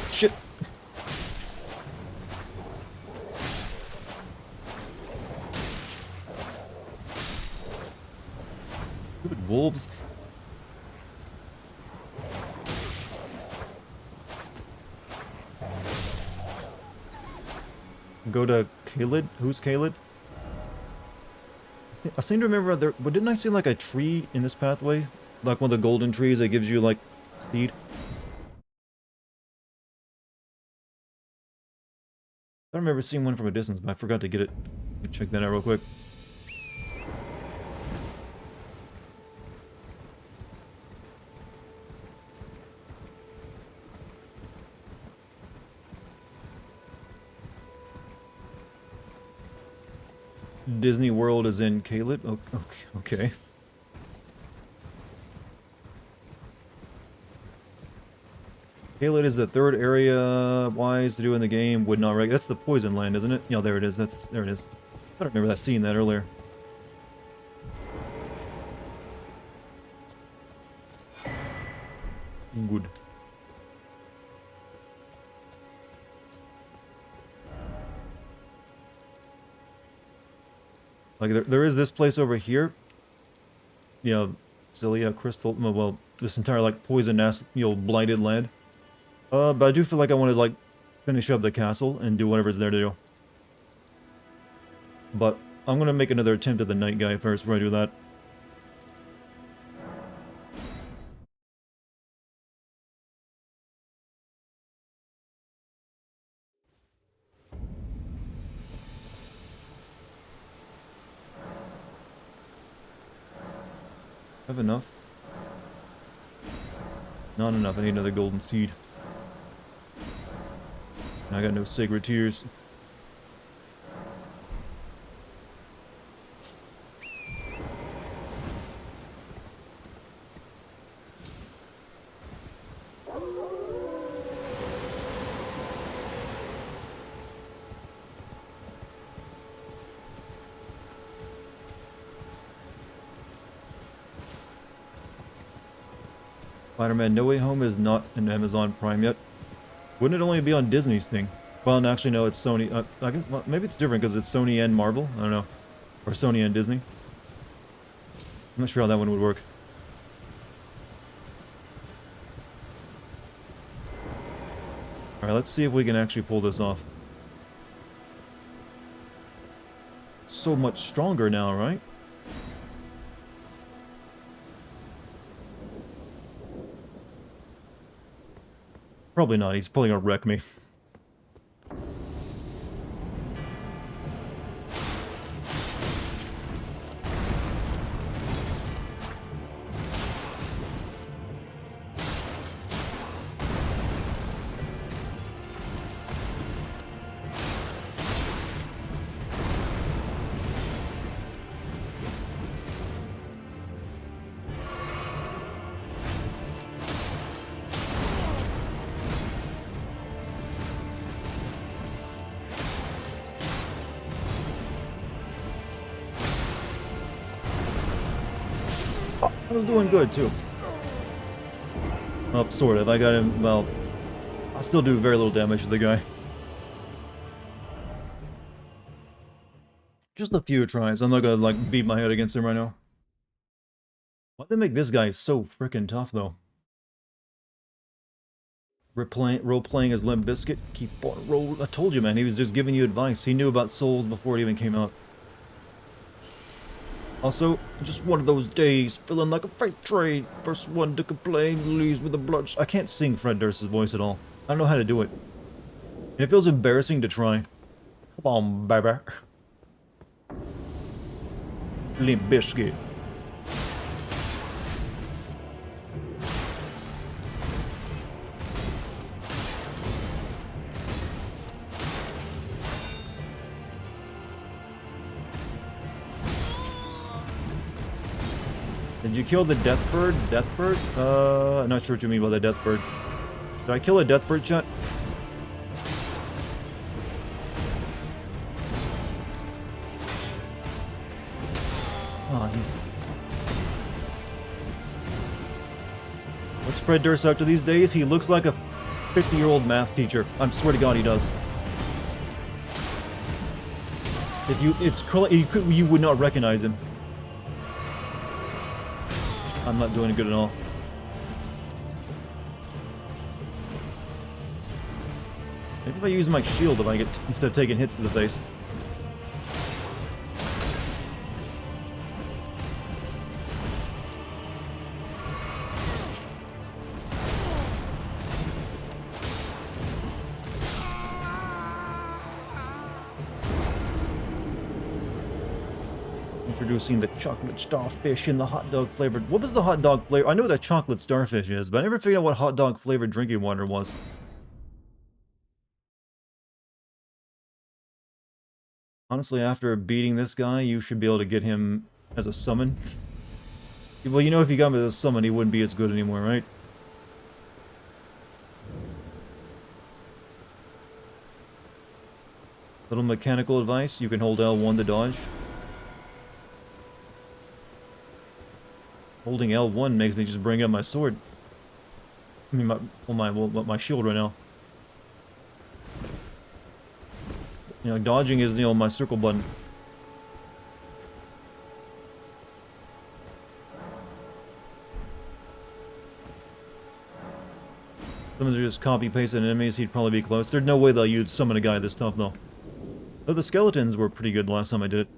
Stupid wolves. Go to Kaled? Who's Kaled? I seem to remember there... But didn't I see like a tree in this pathway? Like one of the golden trees that gives you like speed? I don't remember seeing one from a distance, but I forgot to get it. Let me check that out real quick. Disney World is in Kaled? Okay. Kaled is the third area wise to do in the game. Would not that's the poison land, isn't it? Yeah, there it is. There it is. I don't remember seeing that earlier. Good. Like there is this place over here. You know, Cilia Crystal. Well, this entire like poison-ass, blighted land. But I do feel like I want to like finish up the castle and do whatever's there to do. But I'm gonna make another attempt at the night guy first before I do that. Have enough? Not enough. I need another golden seed. I got no sacred tears. Spider-Man No Way Home is not in Amazon Prime yet. Wouldn't it only be on Disney's thing? Well, no, actually, no, it's Sony. I guess, well, maybe it's different because it's Sony and Marvel. I don't know. Or Sony and Disney. I'm not sure how that one would work. Alright, let's see if we can actually pull this off. so much stronger now, right? Probably not. He's probably gonna wreck me. I was doing good, too. Well, sort of. I got him, well... I still do very little damage to the guy. Just a few tries. I'm not gonna, like, beat my head against him right now. Why'd they make this guy so freaking tough, though? Role-playing as Limp Bizkit? Keep on roll... I told you, man. He was just giving you advice. He knew about Souls before it even came out. Also, just one of those days, feeling like a freight train. First one to complain, leaves with a blood... I can't sing Fred Durst's voice at all. I don't know how to do it. And it feels embarrassing to try. Come on, baby. Limp Bizkit. Did you kill the death bird? Death bird? I'm not sure what you mean by the death bird. Did I kill a death bird, chat? Oh, he's... What's Fred Durst up to these days? He looks like a 50-year-old math teacher. I swear to God he does. If you would not recognize him. I'm not doing good at all. Maybe if I use my shield, if I get instead of taking hits to the face. Introducing the chocolate starfish in the hot dog flavored... What was the hot dog flavor? I know what a chocolate starfish is, but I never figured out what hot dog flavored drinking water was. Honestly, after beating this guy, you should be able to get him as a summon. Well, you know if you got him as a summon, he wouldn't be as good anymore, right? Little mechanical advice, you can hold L1 to dodge. Holding L1 makes me just bring up my sword. I mean, my shield right now. You know, dodging is, you know, my circle button. Someone's just copy-pasting enemies, he'd probably be close. There's no way that you'd summon a guy this tough, though. Though the skeletons were pretty good last time I did it.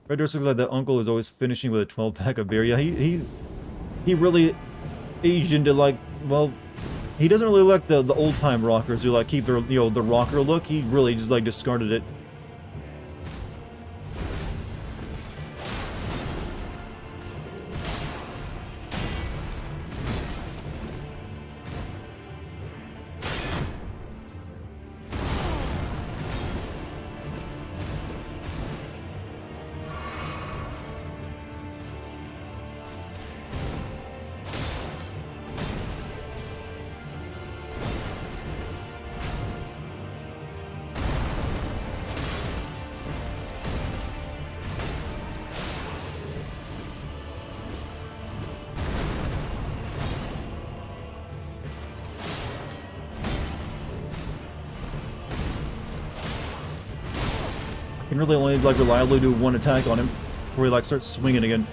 Fred Durst looks like that uncle is always finishing with a 12-pack of beer. Yeah, he really aged into, like, well, he doesn't really like the old-time rockers who, like, keep their, you know, the rocker look. He really just, like, discarded it. You can really only, like, reliably do one attack on him before he, like, starts swinging again.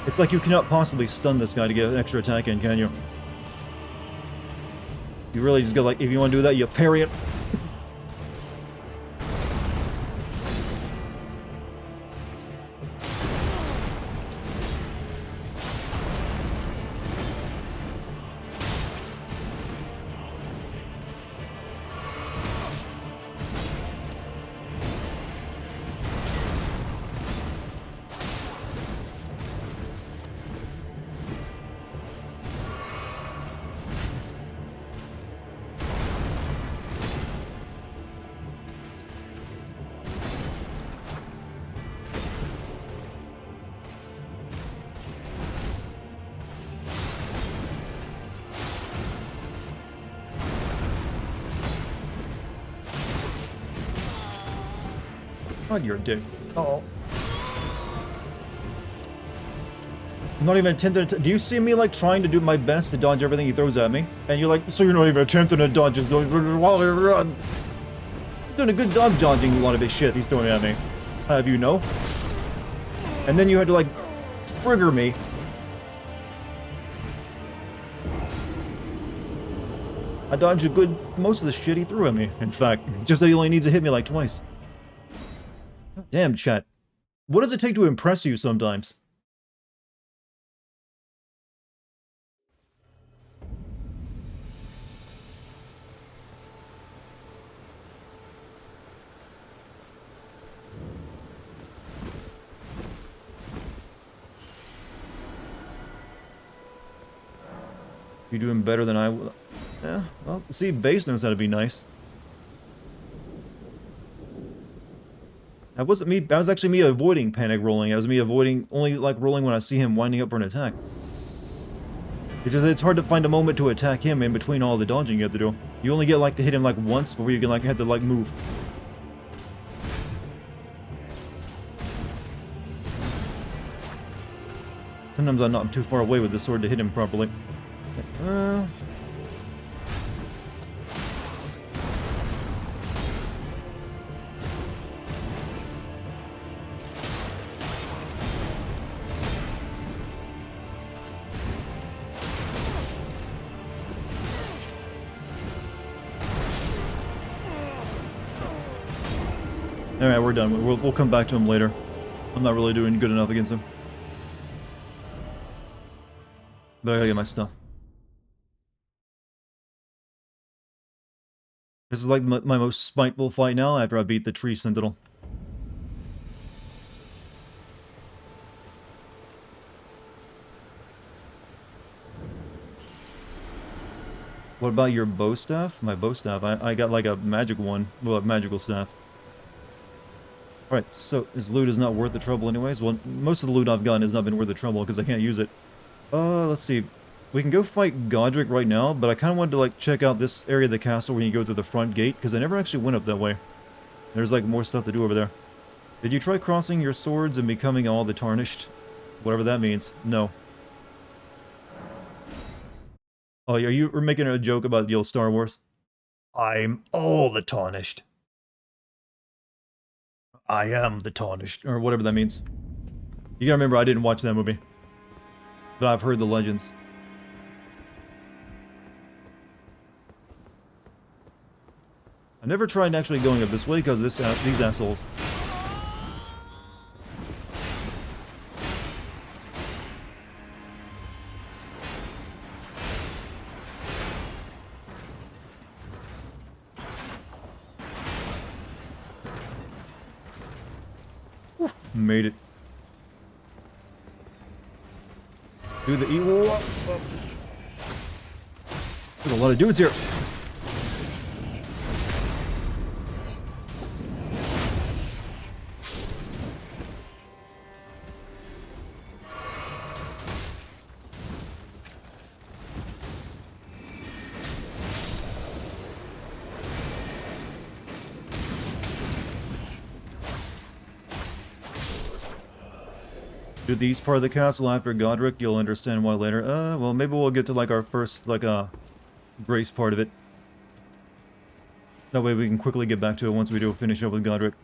It's like you cannot possibly stun this guy to get an extra attack in, can you? You really just gotta, like, if you want to do that, you parry it. God, you're a dick. Oh. I'm not even attempting to... Do you see me, like, trying to do my best to dodge everything he throws at me? And you're like, so you're not even attempting to dodge, just going... I'm doing a good job dodging a lot of this shit he's throwing at me. Have you know? And then you had to, like, trigger me. I dodged a good... most of the shit he threw at me, in fact. Just that he only needs to hit me, like, twice. Damn, chat. What does it take to impress you sometimes? You're doing better than I will. Yeah, well, see, base knows how to be nice. That wasn't me. That was actually me avoiding panic rolling. That was me avoiding only, like, rolling when I see him winding up for an attack. It's hard to find a moment to attack him in between all the dodging you have to do. You only get, like, to hit him, like, once before you can, like, have to, like, move. Sometimes I'm not too far away with the sword to hit him properly. Alright, we're done. We'll come back to him later. I'm not really doing good enough against him. But I gotta get my stuff. This is like my most spiteful fight now after I beat the Tree Sentinel. What about your bow staff? My bow staff. I got like a magic one. Well, a magical staff. Alright, so his loot is not worth the trouble anyways. Well, most of the loot I've gotten has not been worth the trouble because I can't use it. Let's see. We can go fight Godric right now, but I kind of wanted to, like, check out this area of the castle where you go through the front gate, because I never actually went up that way. There's, like, more stuff to do over there. Did you try crossing your swords and becoming all the tarnished? Whatever that means. No. Oh, are you making a joke about the old Star Wars? I'm all the tarnished. I am the tarnished, or whatever that means. You gotta remember, I didn't watch that movie. But I've heard the legends. I never tried actually going up this way because these assholes. Made it. Do the evil. There's a lot of dudes here. Do the east part of the castle after Godric, you'll understand why later. Well, maybe we'll get to, like, our first, like, grace part of it. That way we can quickly get back to it once we do finish up with Godric.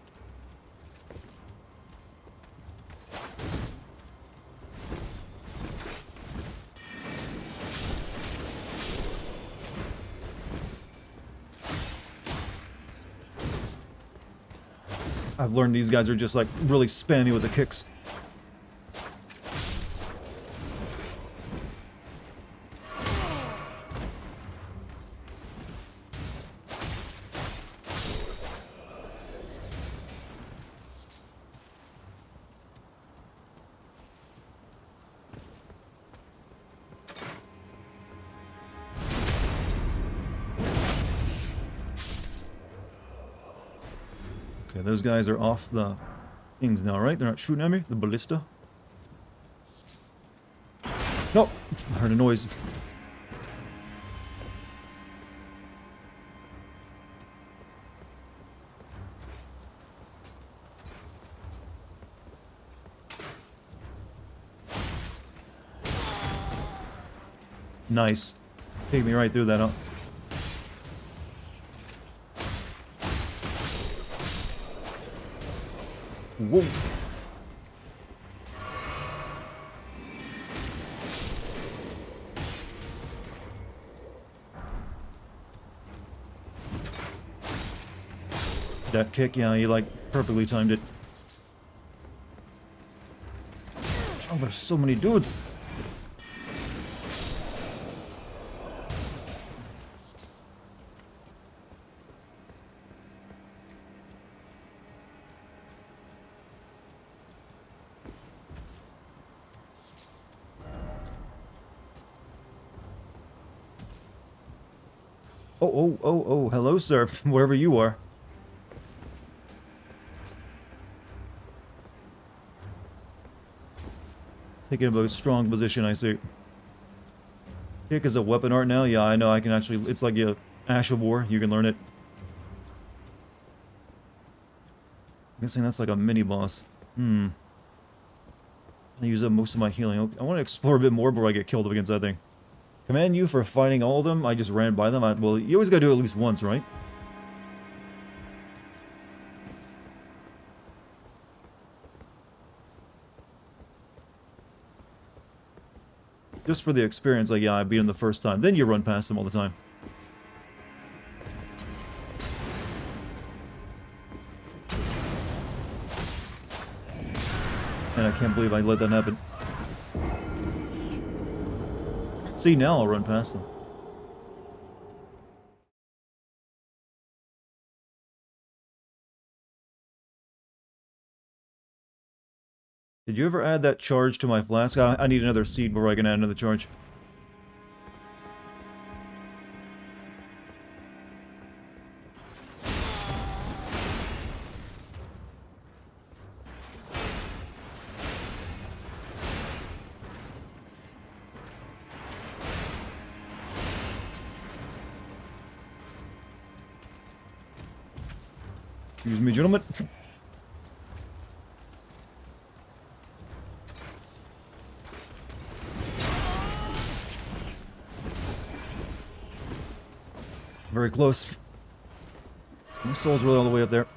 I've learned these guys are just, like, really spammy with the kicks. Okay, those guys are off the things now, right? They're not shooting at me? The ballista? No! I heard a noise. Nice. Take me right through that, huh? Whoa. That kick, yeah, he like perfectly timed it. Oh, there's so many dudes. Oh, hello, sir, wherever you are. Taking a strong position, I see. Kick is a weapon art now? Yeah, I know, I can actually... It's like a Ash of War, you can learn it. I'm guessing that's like a mini-boss. I use up most of my healing. I want to explore a bit more before I get killed against that thing. Commend you for fighting all of them. I just ran by them. Well, you always gotta do it at least once, right? Just for the experience, like, yeah, I beat him the first time. Then you run past him all the time. And I can't believe I let that happen. See, now I'll run past them. Did you ever add that charge to my flask? I need another seed before I can add another charge. Excuse me, gentlemen. Very close. My soul's really all the way up there.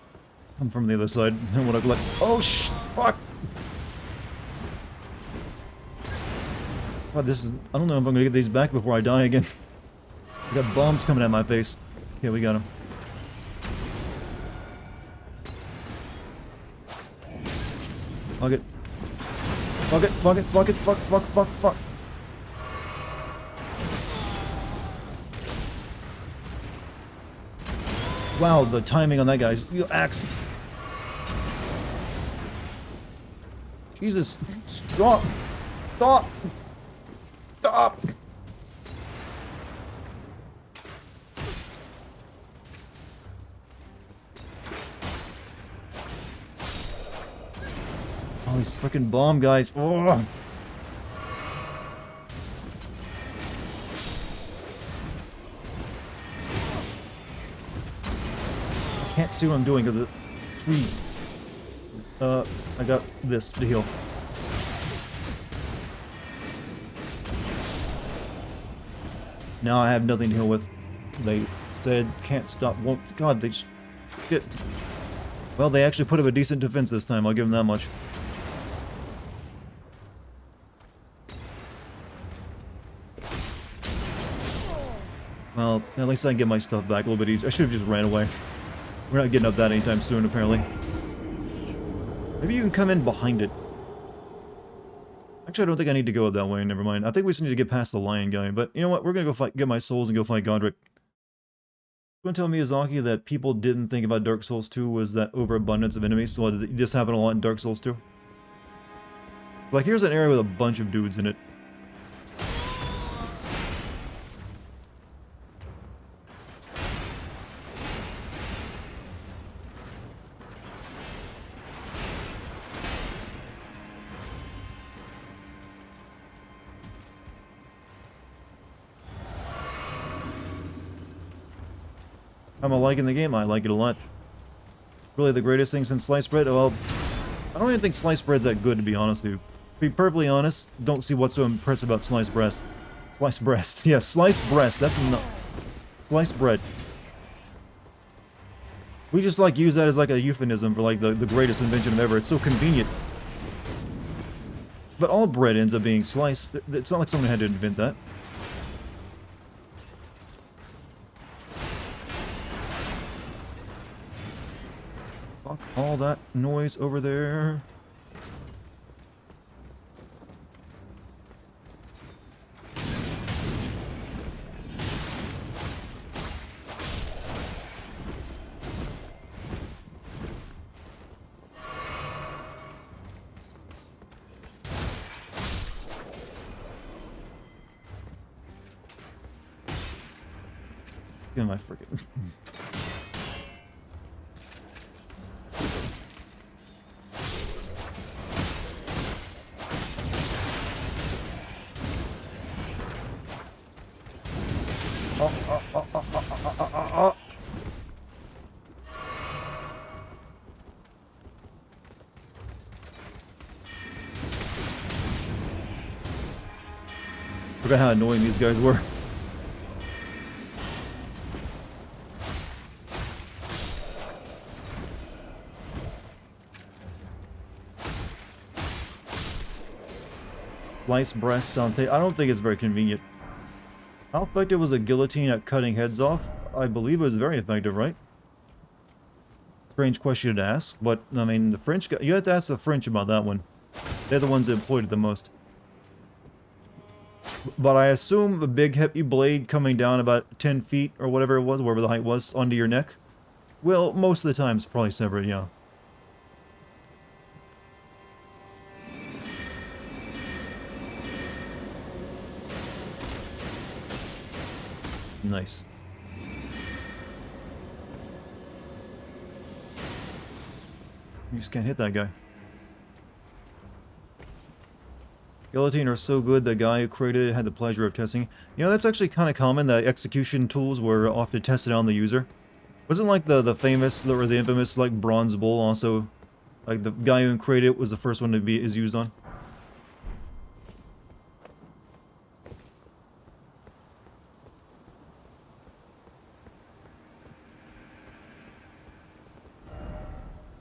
I'm from the other side. And what I've like, oh fuck! God, this is. I don't know if I'm gonna get these back before I die again. I got bombs coming at my face. Yeah, we got him. Fuck it. Fuck it, fuck it, fuck it, fuck. Wow, the timing on that guy's axe. Jesus. Stop. Stop. Stop. Oh, these freaking bomb guys. Oh. Can't see what I'm doing because of the trees. I got this to heal. Now I have nothing to heal with. They said can't stop, won't. God, they shit. Well, they actually put up a decent defense this time. I'll give them that much. Well, at least I can get my stuff back a little bit easier. I should have just ran away. We're not getting up that anytime soon, apparently. Maybe you can come in behind it. Actually, I don't think I need to go up that way. Never mind. I think we just need to get past the lion guy. But you know what? We're gonna go fight, get my souls and go fight Godric. You want to tell Miyazaki that people didn't think about Dark Souls 2 was that overabundance of enemies? So this happened a lot in Dark Souls 2. Like, here's an area with a bunch of dudes in it. I'm liking the game. I like it a lot. Really the greatest thing since sliced bread? Well, I don't even think sliced bread's that good, to be honest with you. To be perfectly honest, don't see what's so impressive about sliced bread. Sliced breast. Yeah, sliced breast. That's enough. Sliced bread. We just, like, use that as, like, a euphemism for, like, the greatest invention of ever. It's so convenient. But all bread ends up being sliced. It's not like someone had to invent that. Fuck all that noise over there. Get my freaking... Forgot how annoying these guys were. Sliced breasts on tape. I don't think it's very convenient. How effective was a guillotine at cutting heads off? I believe it was very effective, right? Strange question to ask, but I mean, the French guy, you have to ask the French about that one. They're the ones that employed it the most. But I assume a big heavy blade coming down about 10 feet or whatever it was, wherever the height was, onto your neck. Well, most of the time it's probably severed, yeah. Nice. You just can't hit that guy. Guillotine are so good, the guy who created it had the pleasure of testing. You know, that's actually kind of common, that execution tools were often tested on the user. Wasn't like the famous, or the infamous, like, bronze bull also, like, the guy who created it was the first one to be used on?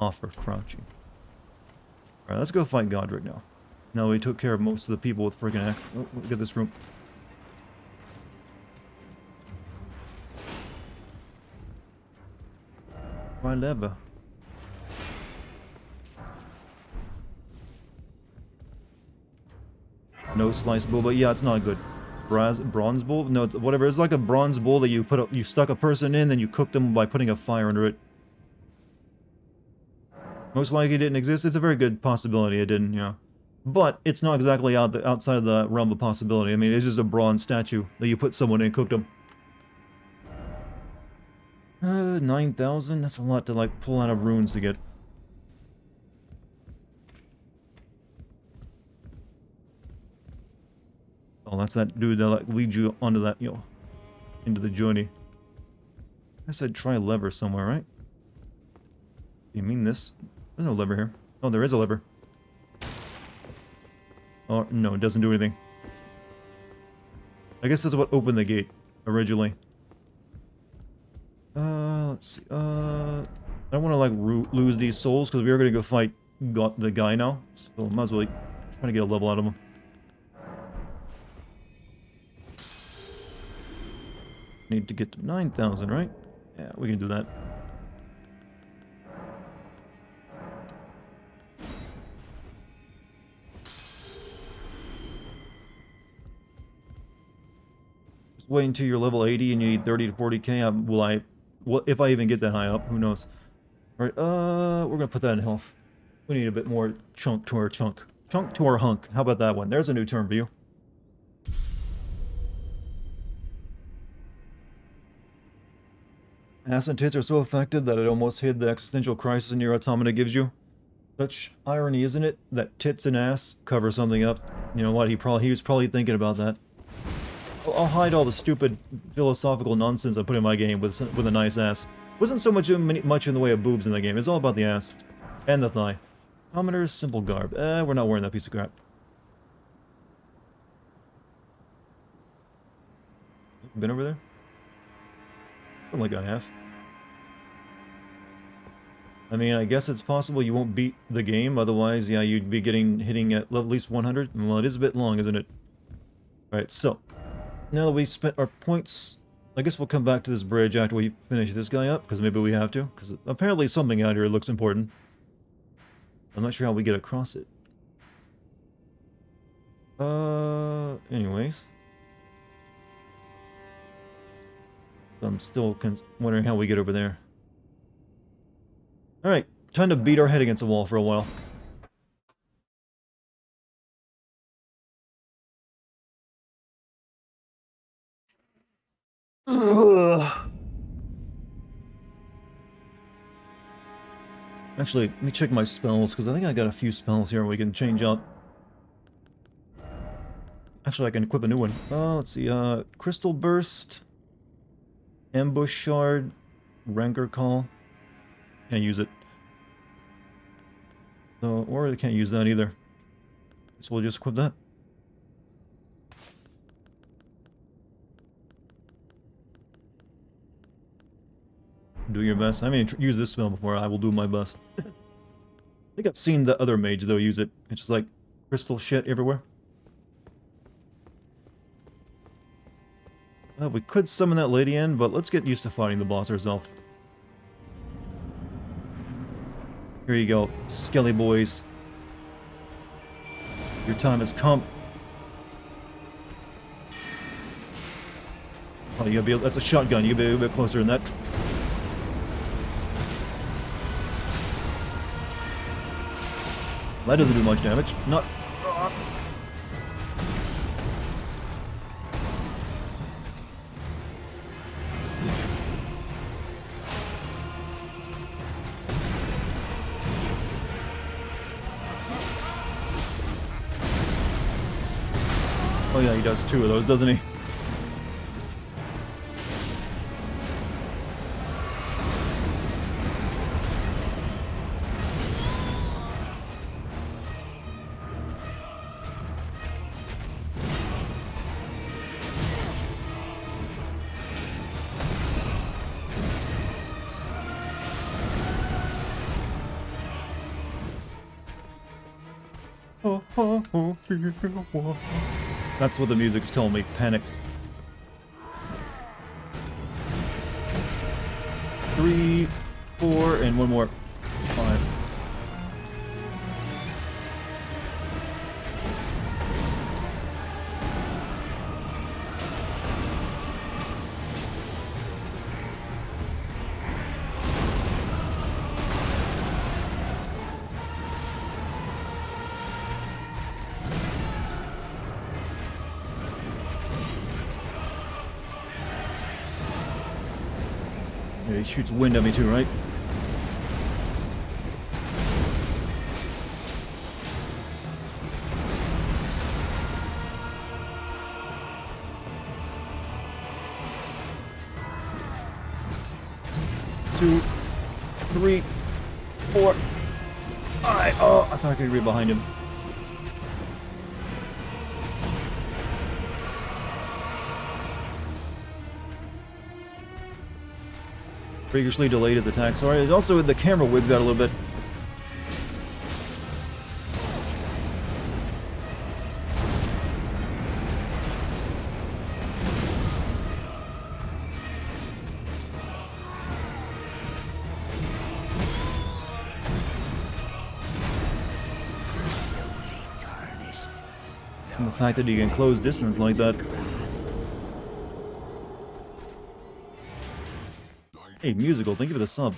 Offer crouching. Alright, let's go fight Godric now. No, we took care of most of the people with friggin' axe. Oh, look at this room. My lever. No sliced bull, but yeah, it's not good. Bronze bull? No, whatever. It's like a bronze bull that you stuck a person in, then you cooked them by putting a fire under it. Most likely it didn't exist. It's a very good possibility it didn't, yeah. But it's not exactly outside of the realm of possibility. I mean, it's just a bronze statue that you put someone in and cooked them. 9,000? That's a lot to, like, pull out of runes to get. Oh, that's that dude that, like, leads you onto that, you know, into the journey. I said try a lever somewhere, right? You mean this? There's no lever here. Oh, there is a lever. Oh, no, it doesn't do anything. I guess that's what opened the gate, originally. Let's see, I don't want to, like, lose these souls, because we are going to go fight the guy now. So, might as well, like, try to get a level out of him. Need to get to 9,000, right? Yeah, we can do that. Wait until you're level 80 and you need 30 to 40k. Well, if I even get that high up, who knows? Alright, we're gonna put that in health. We need a bit more chunk to our chunk. Chunk to our hunk. How about that one? There's a new term for you. Ass and tits are so effective that it almost hid the existential crisis in your automata gives you. Such irony, isn't it? That tits and ass cover something up. You know what? He was probably thinking about that. I'll hide all the stupid philosophical nonsense I put in my game with a nice ass. Wasn't so much in the way of boobs in the game. It's all about the ass and the thigh. Commoner's simple garb. We're not wearing that piece of crap. Been over there? Feel like I have. I mean, I guess it's possible you won't beat the game, otherwise, yeah, you'd be hitting at least 100. Well, it is a bit long, isn't it? Alright, so, now that we spent our points, I guess we'll come back to this bridge after we finish this guy up, because maybe we have to, because apparently something out here looks important. I'm not sure how we get across it. Anyways. I'm still wondering how we get over there. Alright, time to beat our head against a wall for a while. Actually, let me check my spells, because I think I got a few spells here we can change out. Actually, I can equip a new one. Let's see, Crystal Burst, Ambush Shard, Rancor Call. Can't use it. So, or I can't use that either. So we'll just equip that. Do your best. I mean, use this spell before. I will do my best. I think I've seen the other mage, though, use it. It's just like crystal shit everywhere. We could summon that lady in, but let's get used to fighting the boss ourselves. Here you go, Skelly boys. Your time has come. Oh, you gotta be. That's a shotgun. You gotta be a bit closer than that. That doesn't do much damage. Not. Oh yeah, he does two of those, doesn't he? That's what the music's telling me. Panic. 3, 4, and one more. 5. Yeah, he shoots wind at me too, right? Two, 3, 4, 5. Oh, I thought I could read behind him. Freakishly delayed his attack. Sorry, it also the camera wigs out a little bit. And the fact that you can close distance like that. Hey, Musical, thank you for the sub.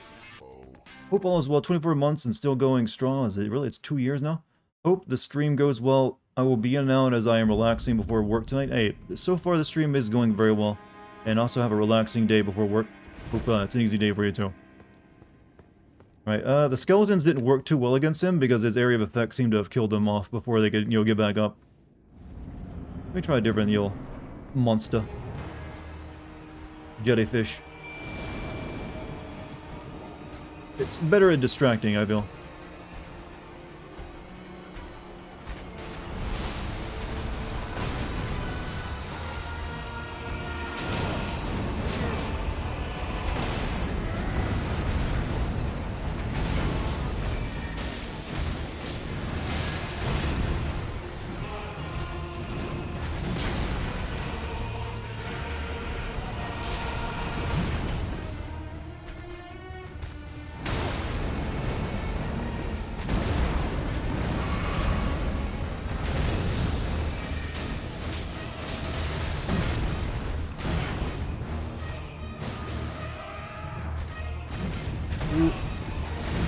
Hope all is well. 24 months and still going strong. Is it really? It's 2 years now? Hope the stream goes well. I will be in and out as I am relaxing before work tonight. Hey, so far the stream is going very well. And also have a relaxing day before work. Hope it's an easy day for you too. Right, the skeletons didn't work too well against him because his area of effect seemed to have killed him off before they could, get back up. Let me try a different, monster. Jellyfish. It's better at distracting, I feel.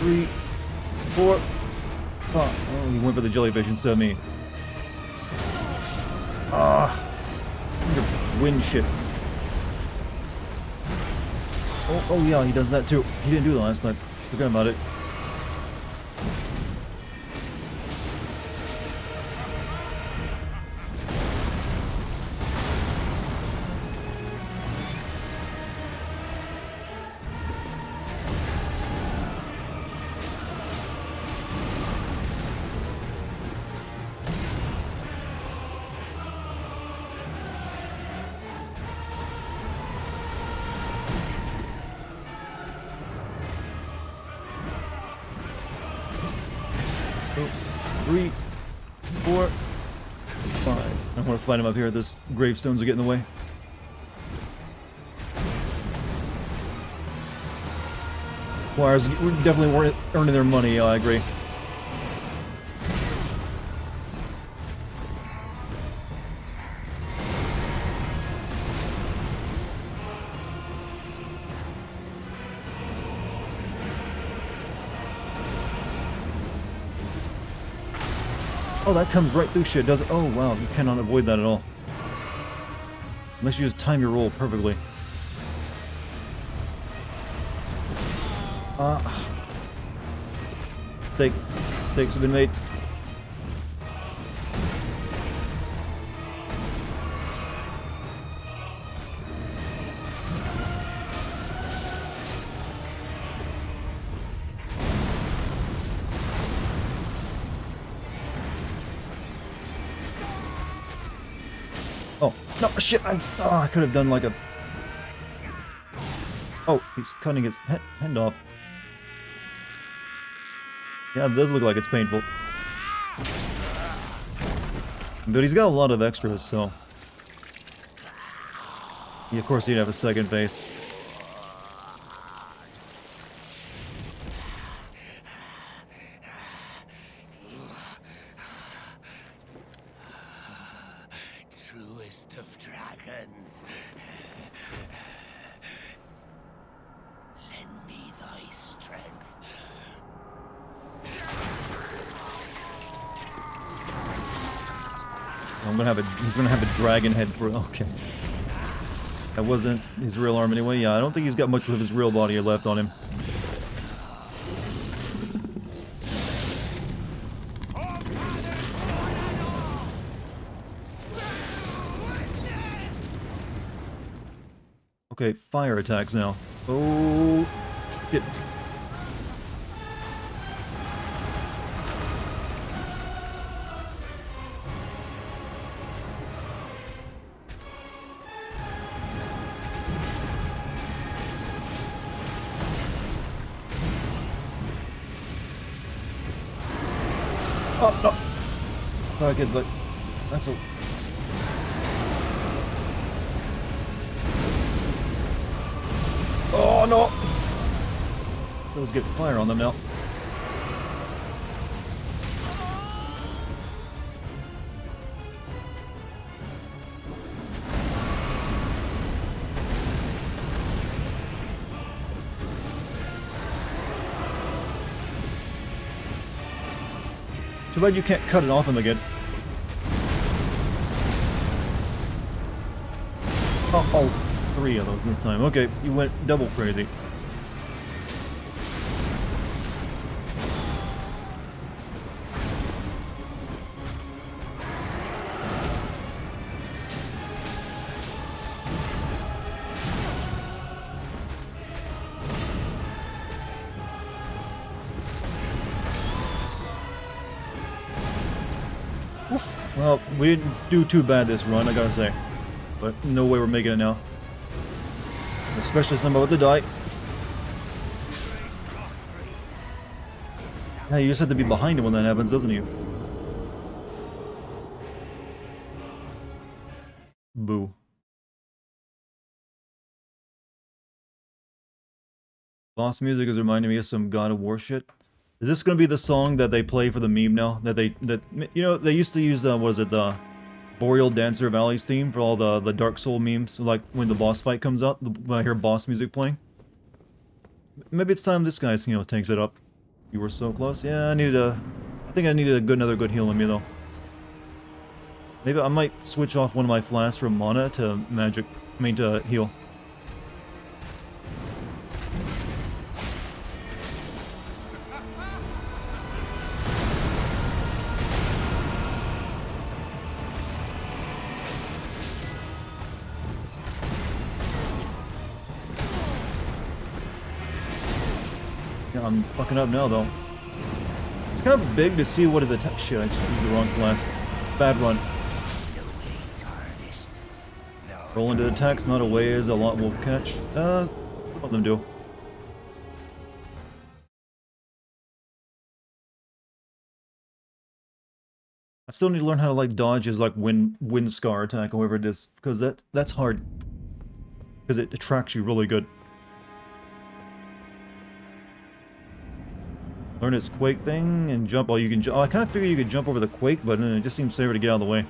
3, 4, 5. Oh, he went for the jellyfish instead of me. Ah. Wind shit. Oh yeah, he does that too. He didn't do that last time. Forgot about it. Oh, 3, 4, 5. I want to fight him up here. This gravestones are getting in the way. Squires definitely weren't earning their money. I agree. Oh, that comes right through shit, does it? Oh, wow, you cannot avoid that at all. Unless you just time your roll perfectly. Mistakes have been made. Oh, no, shit, I could have done like a... Oh, he's cutting his hand off. Yeah, it does look like it's painful. But he's got a lot of extras, so... Yeah, of course he'd have a second face.
Truest of dragons. Lend me thy strength.
He's gonna have a dragon head for... Okay. That wasn't his real arm anyway. Yeah, I don't think he's got much of his real body left on him. Okay, fire attacks now. Oh, shit. Oh, no. Thought I could, but that's a... Oh, no! Those get fire on them now. Too bad you can't cut it off him again. Oh, 3 of those this time. Okay, you went double crazy. Well, we didn't do too bad this run, I gotta say. But no way we're making it now. Especially somebody with the die. Yeah, you just have to be behind him when that happens, doesn't you? Boo. Boss music is reminding me of some God of War shit. Is this gonna be the song that they play for the meme now? They used to use what is it, the Boreal Dancer Valley's theme for all the Dark Soul memes, like when the boss fight comes up, when I hear boss music playing. Maybe it's time this guy, takes it up. You were so close. Yeah, I needed a... I think I needed another good heal on me, though. Maybe I might switch off one of my flasks from mana to magic. I mean, to heal. Yeah, I'm fucking up now, though. It's kind of big to see what his attack... Shit, I just used the wrong flask. Bad run. Roll into attacks, not away, as a lot will catch. Let them do. I still need to learn how to like dodge his like wind scar attack, however it is, because that's hard. Because it attracts you really good. Learn its quake thing and jump. Oh, you can jump. Oh, I kind of figured you could jump over the quake, but it just seems safer to get out of the way.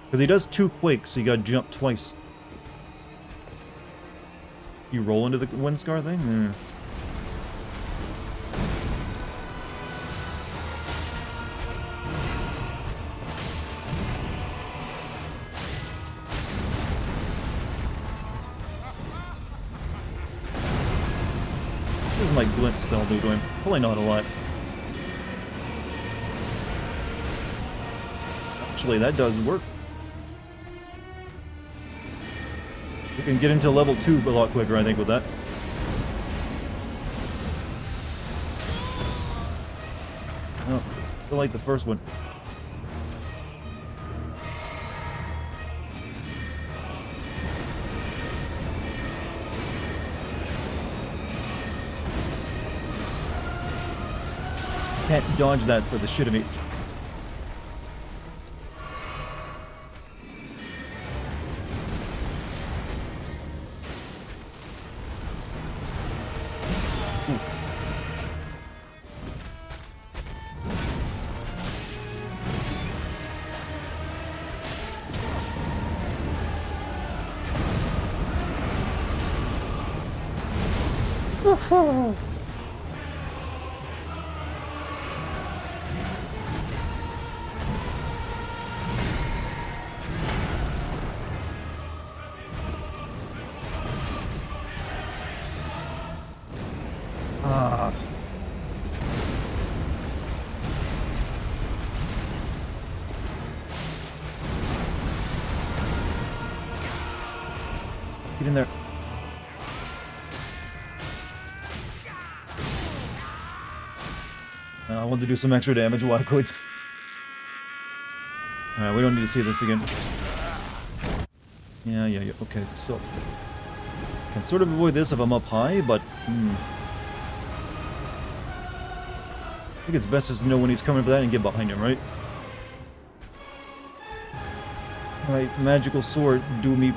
Because he does 2 quakes, so you gotta jump twice. You roll into the wind scar thing? Hmm. What does my glint spell do to him? Probably not a lot. Actually, that does work. We can get into level 2 a lot quicker, I think, with that. Oh, I feel like the first one. Can't dodge that for the shit of me. Ah. Get in there. I wanted to do some extra damage while I could. Alright, we don't need to see this again. Yeah, okay, so... Can sort of avoid this if I'm up high, but... I think it's best just to know when he's coming for that and get behind him, right? Alright, magical sword, do me...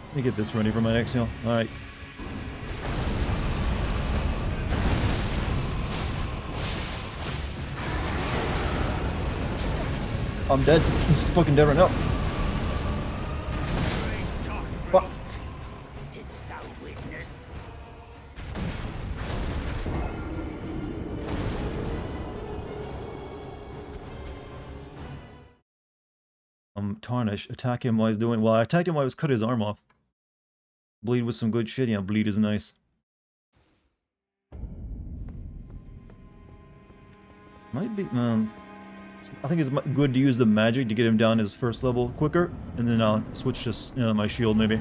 Let me get this ready for my next heal. Alright. I'm dead. I'm just fucking dead right now. Fuck.
Didst thou witness?
Tarnish. Attack him while he's doing... Well, I attacked him while I was cut his arm off. Bleed was some good shit. Yeah, bleed is nice. Might be... I think it's good to use the magic to get him down his first level quicker, and then I'll switch to my shield maybe.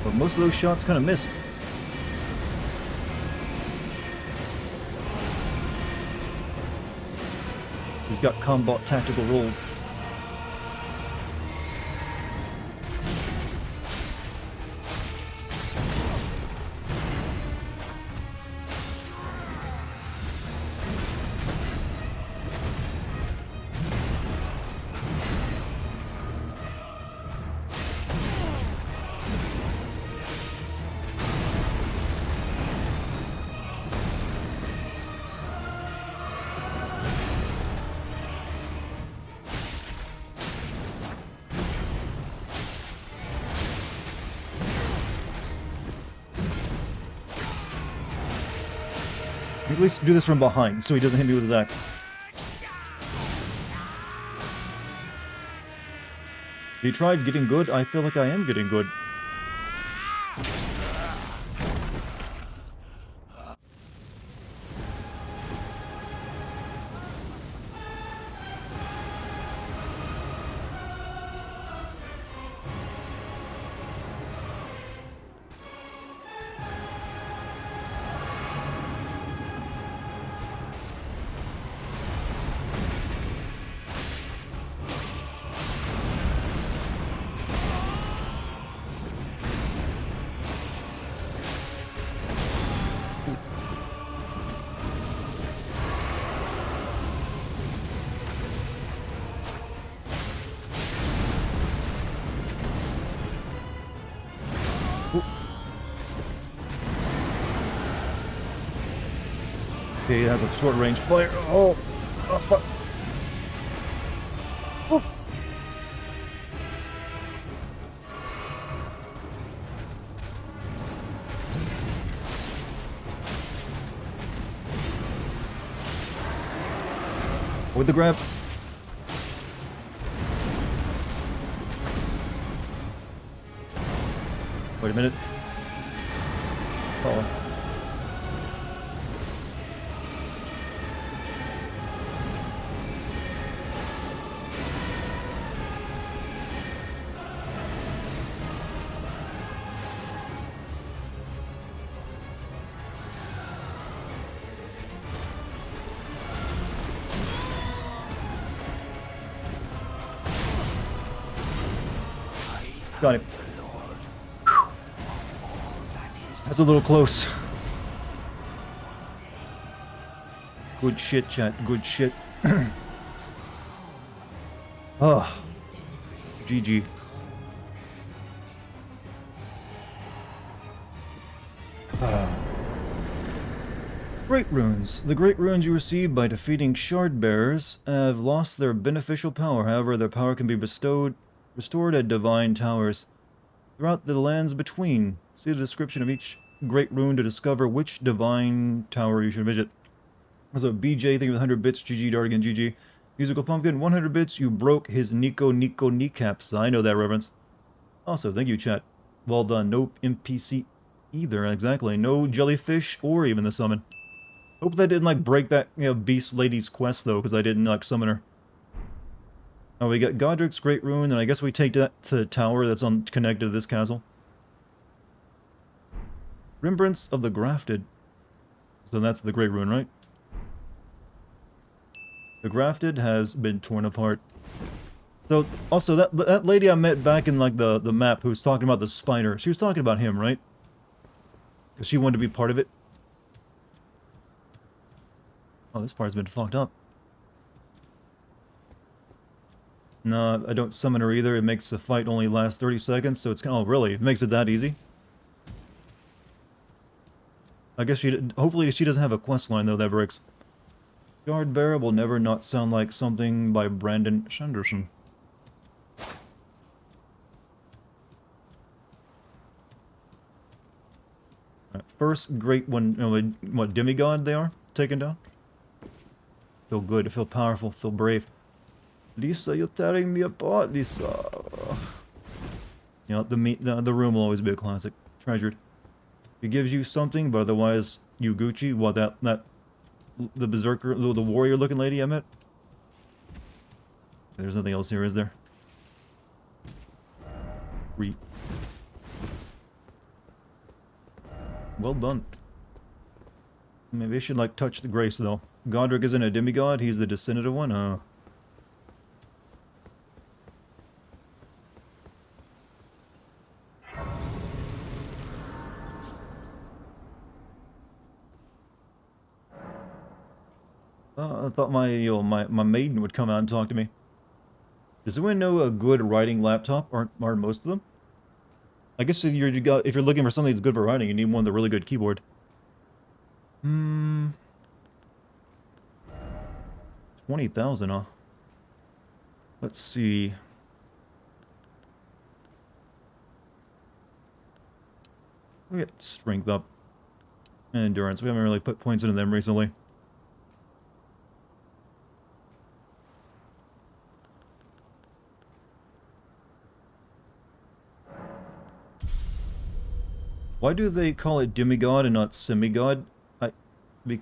But most of those shots kind of missed. He's got combat tactical rolls. at least do this from behind so he doesn't hit me with his axe. Have you tried getting good? I feel like I am getting good. Okay, it has a short range fire. Oh, fuck. Oh. With the grab. Wait a minute. Oh. Got him. That's a little close. Good shit, chat. Good shit. Ah. GG. Great runes. The great runes you receive by defeating shard bearers have lost their beneficial power. However, their power can be restored at divine towers throughout the lands between. See the description of each great rune to discover which divine tower you should visit. Also, BJ, thank you for the 100 bits. GG, Dartigan, GG. Musical Pumpkin, 100 bits. You broke his Nico kneecaps. I know that reference. Also, thank you, chat. Well done. No NPC either, exactly. No jellyfish or even the summon. Hope that didn't, like, break that, Beast Lady's quest, though, because I didn't, like, summon her. Oh, we got Godric's Great Rune, and I guess we take that to the tower that's connected to this castle. Remembrance of the Grafted. So that's the Great Rune, right? The Grafted has been torn apart. So, also, that lady I met back in, like, the map who was talking about the spider, she was talking about him, right? Because she wanted to be part of it. Oh, this part's been fucked up. No, I don't summon her either. It makes the fight only last 30 seconds, so it's kind of... Oh, really? It makes it that easy? I guess hopefully she doesn't have a quest line, though, that breaks. Guard Bearer will never not sound like something by Brandon Sanderson. Right, first great one, what, demigod they are? Taken down? Feel good, feel powerful, feel brave. Lisa, you're tearing me apart, Lisa. You know, the room will always be a classic. Treasured. It gives you something, but otherwise, you Gucci. What, the berserker, the warrior looking lady I met? There's nothing else here, is there? Well done. Maybe I should, like, touch the grace, though. Godric isn't a demigod, he's the descendant one? I thought my maiden would come out and talk to me. Does anyone know a good writing laptop? Aren't most of them? I guess if you're looking for something that's good for writing, you need one with a really good keyboard. 20,000, huh? Let's see. We get strength up. And endurance. We haven't really put points into them recently. Why do they call it demigod and not semigod? Be,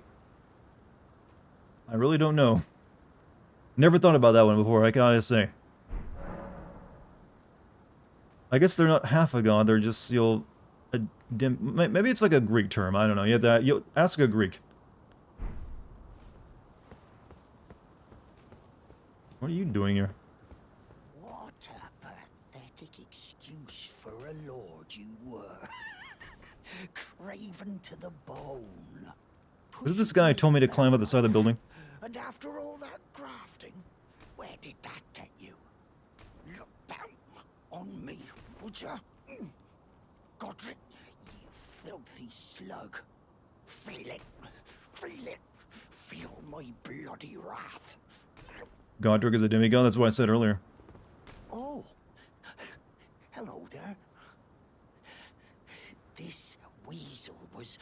I really don't know. Never thought about that one before, I can honestly say. I guess they're not half a god, they're just, maybe it's like a Greek term, I don't know. You'll ask a Greek. What are you doing here?
What a pathetic excuse for a lord you were. Craven to the bone.
Who's this guy who told me to climb up the side of the building?
And after all that grafting, where did that get you? Look down on me, would ya? Godric, you filthy slug. Feel it. Feel it. Feel my bloody wrath.
Godric is a demigod, that's what I said earlier.
Oh. Hello there. This weasel was...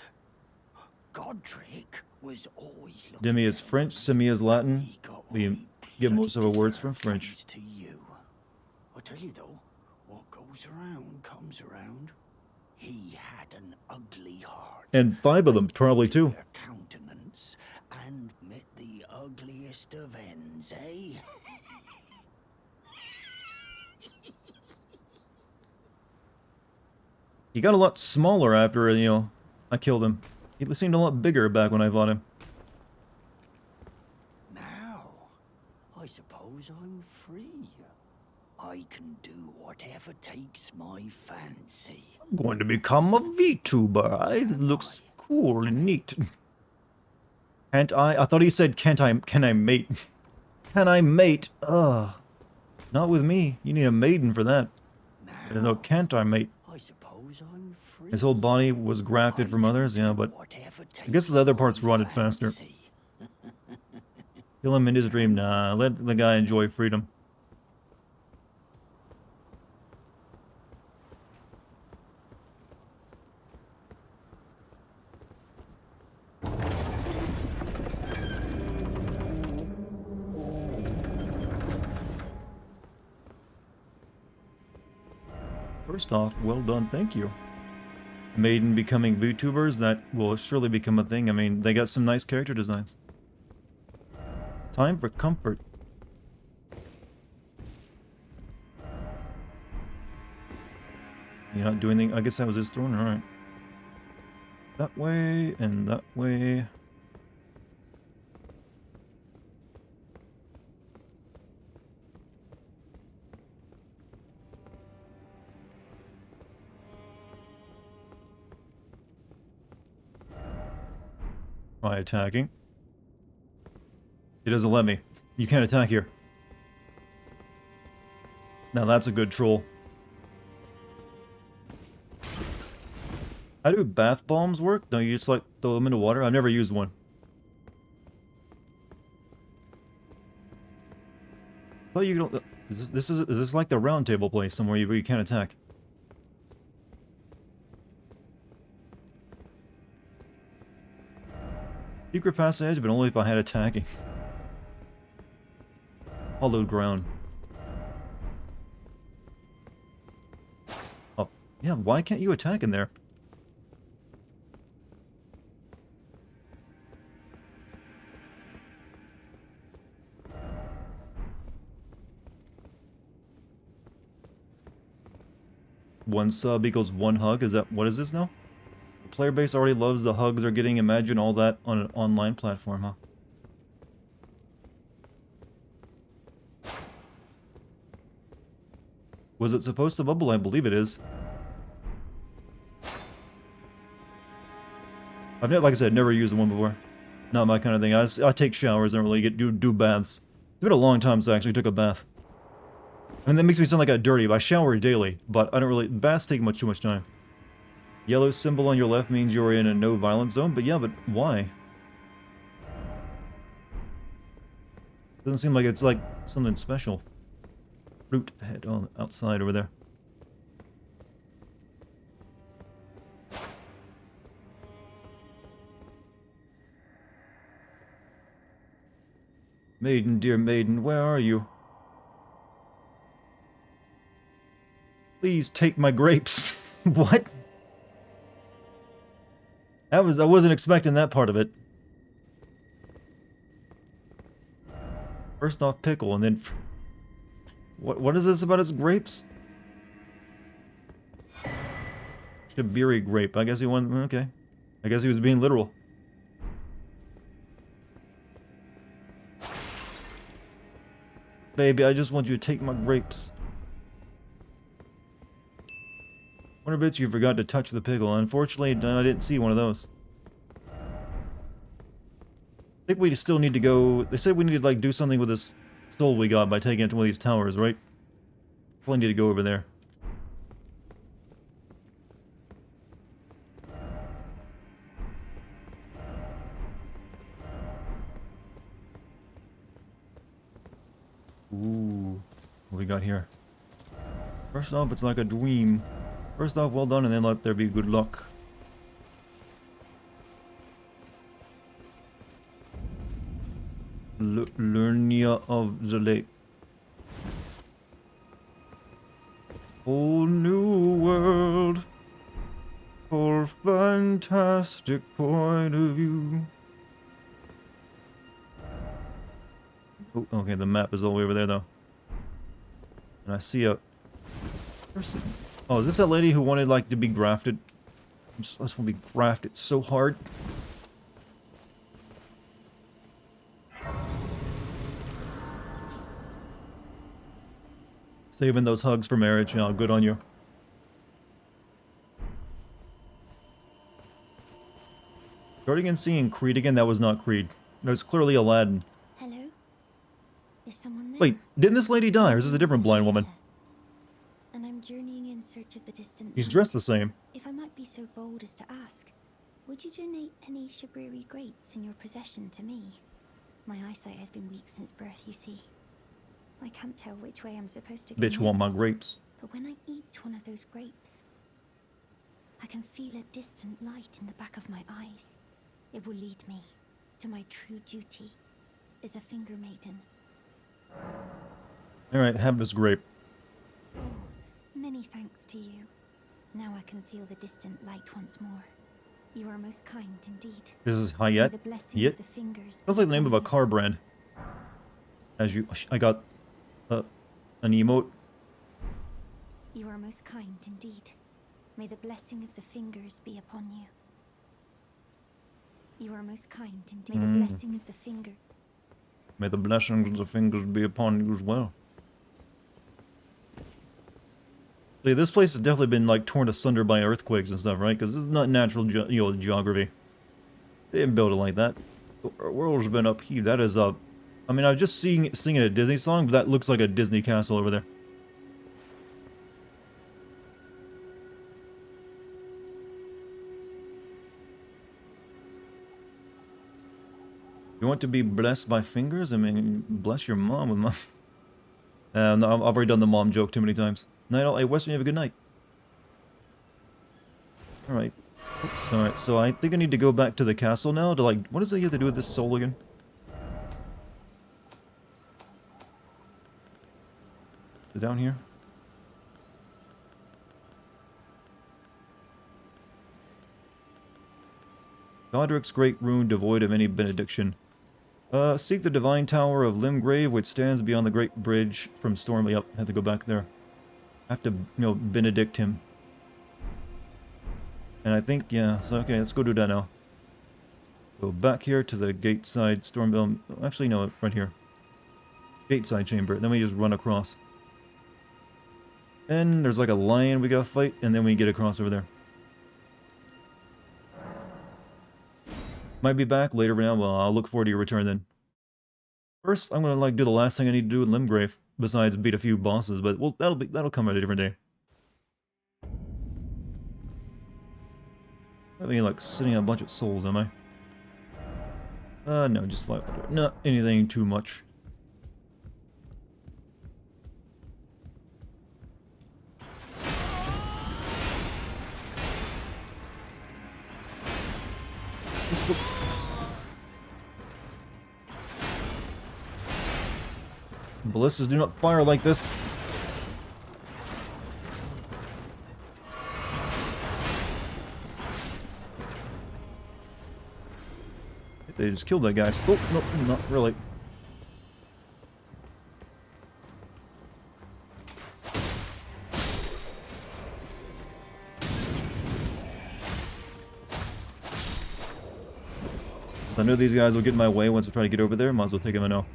Godric was always looking...
Demi is French, Semi is Latin.
He got
We
what he
get most of our
bloody
words from
deserved
French.
thanks to you. I tell you though, what goes around comes around. He had an ugly heart.
And 5 of them, probably too.
Their countenance, and met the ugliest of ends, eh?
He got a lot smaller after, I killed him. He seemed a lot bigger back when I fought him.
Now, I suppose I'm free. I can do whatever takes my fancy.
I'm going to become a VTuber. This looks cool and neat. Can't I thought he said, can I mate? Can I mate? Ugh. Not with me. You need a maiden for that.
Now,
No, can't I mate?
I suppose I'm free.
His whole body was grafted from others, yeah, but I guess the other parts rotted faster. Kill him in his dream. Nah, let the guy enjoy freedom. First off, well done, thank you. Maiden becoming VTubers, that will surely become a thing. I mean, they got some nice character designs. Time for comfort. You're not doing anything. I guess that was his throne, alright. That way, and that way. Try attacking. He doesn't let me. You can't attack here. Now that's a good troll. How do bath bombs work? Don't you just like throw them into water? I've never used one. Well, you don't. Is this like the round table place somewhere where you can't attack? Secret passage, but only if I had attacking. Hollowed ground. Oh, yeah, why can't you attack in there? One sub equals one hug? Is that, what is this now? The player base already loves the hugs they're getting. Imagine all that on an online platform, huh? Was it supposed to bubble? I believe it is. I've never, like I said, never used one before. Not my kind of thing. I take showers, I don't really do baths. It's been a long time since I actually took a bath. I mean, that makes me sound like a dirty, but I shower daily, but I don't really... Baths take too much time. Yellow symbol on your left means you're in a no violence zone, but yeah, but why? Doesn't seem like it's like something special. Root ahead on outside over there. Maiden, dear maiden, where are you? Please take my grapes. What? I wasn't expecting that part of it. First off pickle, and then... What is this about his grapes? Shibiri grape. I guess he won... Okay. I guess he was being literal. Baby, I just want you to take my grapes. Wonder bits you forgot to touch the pickle. Unfortunately, I didn't see one of those. I think we still need to go... They said we need to, like, do something with this soul we got by taking it to one of these towers, right? Probably need to go over there. Ooh. What we got here? First off, it's like a dream. First off, well done, and then let there be good luck. Lernia of the Lake. Whole new world. Whole fantastic point of view. Oh, okay, the map is all the way over there, though. And I see a person. Oh, is this that lady who wanted, like, to be grafted? I just want to be grafted so hard. Saving those hugs for marriage. Yeah, good on you. Dartigan seeing Creed again? That was not Creed. That was clearly Aladdin.
Hello? Is someone there?
Wait, didn't this lady die, or is this a different blind woman?
And I'm journeying in search of the distant
She's
light.
dressed the same.
If I might be so bold as to ask, would you donate any Shibriri grapes in your possession to me? My eyesight has been weak since birth, you see. I can't tell which way I'm supposed to go
Bitch want my
next,
grapes.
but when I eat one of those grapes, I can feel a distant light in the back of my eyes. It will lead me to my true duty as a finger maiden.
Alright, have this grape.
Oh, many thanks to you. Now I can feel the distant light once more. You are most kind indeed.
This is
May
Hayet.
the blessing
Yet?
of the fingers
That's
be
like the name of a
upon you.
car brand. As you... I got... an emote.
You are most kind indeed. May the blessing of the fingers be upon you. You are most kind indeed. May the blessing of the finger...
May the blessings of the fingers be upon you as well. See, this place has definitely been, like, torn asunder by earthquakes and stuff, right? Because this is not natural, geography. They didn't build it like that. Our world's been upheaved. That is, I mean, I was just singing a Disney song, but that looks like a Disney castle over there. You want to be blessed by fingers? I mean, bless your mom with my... no, I've already done the mom joke too many times. Night all. Hey, Weston, you have a good night. Alright. Oops, alright, so I think I need to go back to the castle now to, like... What does it have to do with this soul again? Is it down here? Godric's great rune devoid of any benediction. Seek the divine tower of Limgrave, which stands beyond the great bridge from Storm. Yep, have to go back there. I have to, benedict him. And I think, yeah, so okay, let's go do that now. Go back here to the gate side Stormville. Actually, no, right here. Gate side chamber. Then we just run across. And there's like a lion we gotta fight, and then we get across over there. Might be back later now, well, I'll look forward to your return then. First, I'm gonna do the last thing I need to do in Limgrave, besides beat a few bosses, but well, that'll come at a different day. I mean, like sitting on a bunch of souls, am I? No, just 500. Not anything too much. Ballistas do not fire like this. They just killed that guy. Oh, no, not really. I know these guys will get in my way once we try to get over there. Might as well take them a no.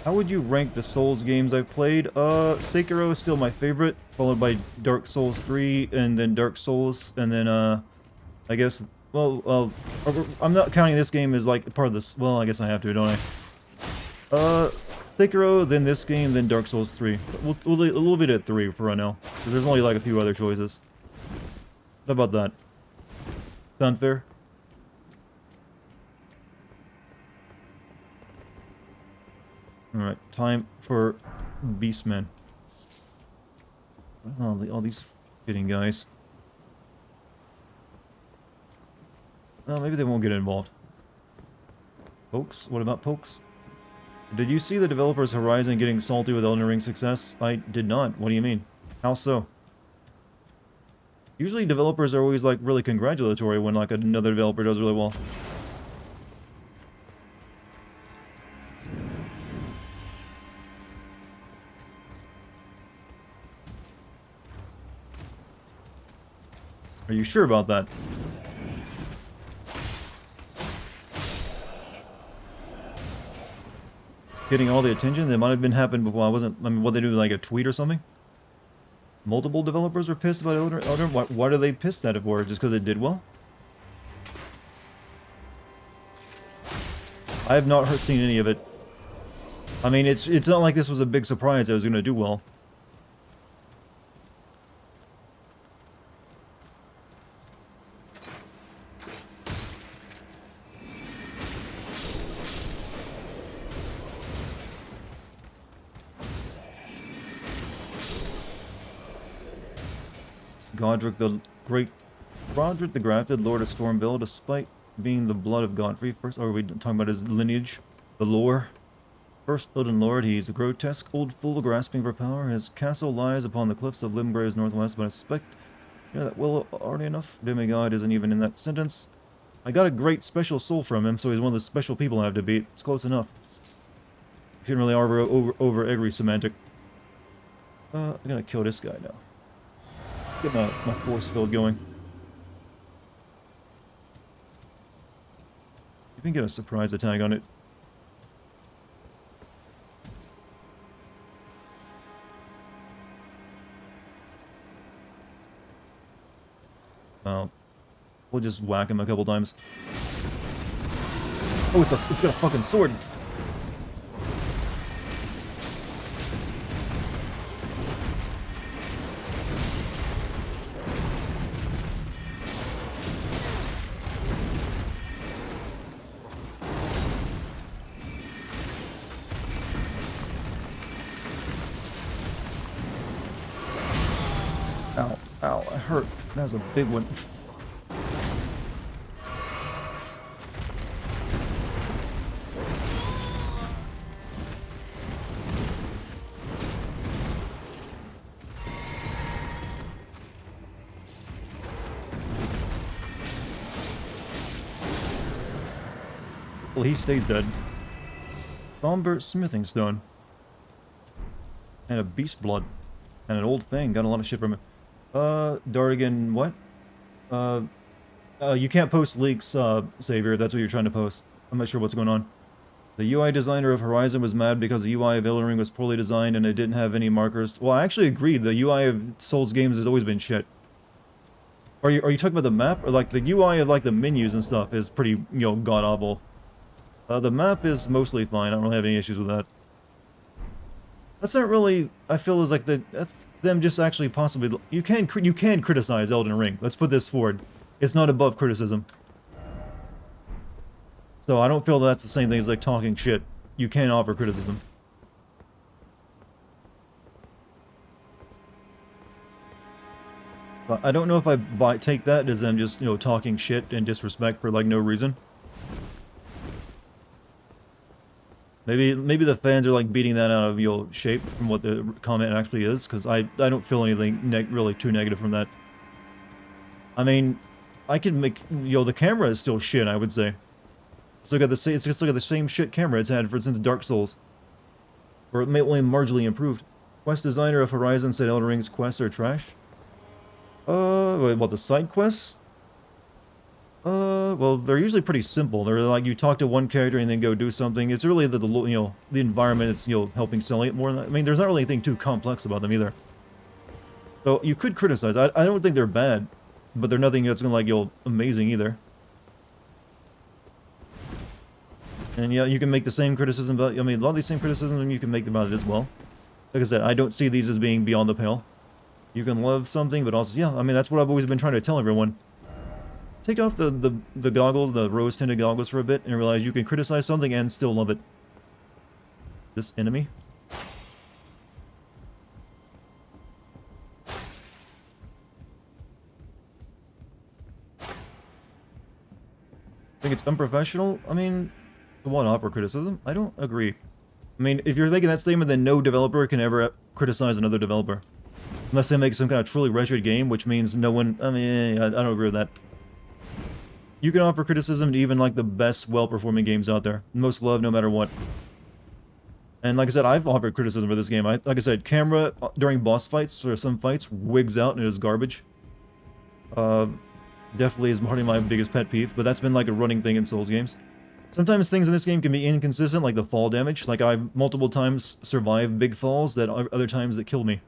How would you rank the Souls games I've played? Sekiro is still my favorite, followed by Dark Souls 3, and then Dark Souls, and then, I guess, well, I'm not counting this game as, like, part of this, well, I guess I have to, don't I? Sekiro, then this game, then Dark Souls 3. We'll leave it at 3 for right now, because there's only, like, a few other choices. How about that? Sound fair? Alright, time for Beastmen. Oh, all these fitting guys. Well, maybe they won't get involved. Pokes? What about Pokes? Did you see the developers Horizon getting salty with Elden Ring success? I did not. What do you mean? How so? Usually developers are always, like, really congratulatory when, like, another developer does really well. Are you sure about that? Getting all the attention that might have been happened before. I mean, what they do, like a tweet or something? Multiple developers were pissed about Elden Ring? What are they pissed at it for? Just because it did well? I have not seen any of it. I mean, it's not like this was a big surprise that it was going to do well. Godric the Great, Roderick the Grafted, Lord of Stormville, despite being the blood of Godfrey. First, are we talking about his lineage, the lore? First Elden Lord, he's a grotesque old fool grasping for power. His castle lies upon the cliffs of Limgrave's northwest, but I suspect that well already enough. Demigod isn't even in that sentence. I got a great special soul from him, so he's one of the special people I have to beat. It's close enough. Shouldn't really arbor over every semantic. I'm gonna kill this guy now. Get my force field going. You can get a surprise attack on it. We'll just whack him a couple times. Oh, it's got a fucking sword. Ow, ow, I hurt. That was a big one. Well, he stays dead. Somber smithing stone. And a beast blood. And an old thing. Got a lot of shit from it. Dartigan, what? You can't post leaks, Savior, if that's what you're trying to post. I'm not sure what's going on. The UI designer of Horizon was mad because the UI of Elden Ring was poorly designed and it didn't have any markers. Well, I actually agree. The UI of Souls games has always been shit. Are you talking about the map? Or, like, the UI of, like, the menus and stuff is pretty, you know, god-awful. The map is mostly fine. I don't really have any issues with that. That's not really, I feel, is like that's them just actually possibly, you can criticize Elden Ring. Let's put this forward. It's not above criticism. So I don't feel that's the same thing as like talking shit. You can offer criticism. But I don't know if take that as them just, you know, talking shit and disrespect for, like, no reason. Maybe the fans are, like, beating that out of, you know, shape from what the comment actually is, because I don't feel anything really too negative from that. I mean, I can make, you know, the camera is still shit, I would say. It's still got the same shit camera it's had since Dark Souls. Or it may only marginally improved. Quest designer of Horizon said Elden Ring's quests are trash. What, the side quests? Well, they're usually pretty simple. They're like, you talk to one character and then go do something. It's really the you know, the environment it's, you know, helping selling it more. I mean, there's not really anything too complex about them either. So, you could criticize. I don't think they're bad, but they're nothing that's gonna, like, you know, amazing either. And yeah, you can make the same criticism about, I mean, a lot of these same criticisms, you can make about it as well. Like I said, I don't see these as being beyond the pale. You can love something, but also, yeah, I mean, that's what I've always been trying to tell everyone. Take off the goggles, the rose-tinted goggles for a bit, and realize you can criticize something and still love it. This enemy? I think it's unprofessional. I mean, one-upper criticism? I don't agree. I mean, if you're making that statement, then no developer can ever criticize another developer. Unless they make some kind of truly wretched game, which means no one... I mean, I don't agree with that. You can offer criticism to even, like, the best, well-performing games out there. Most loved no matter what. And like I said, I've offered criticism for this game. Like I said, camera during boss fights, or some fights, wigs out and it is garbage. Definitely is probably my biggest pet peeve, but that's been like a running thing in Souls games. Sometimes things in this game can be inconsistent, like the fall damage. Like, I've multiple times survived big falls that other times that killed me.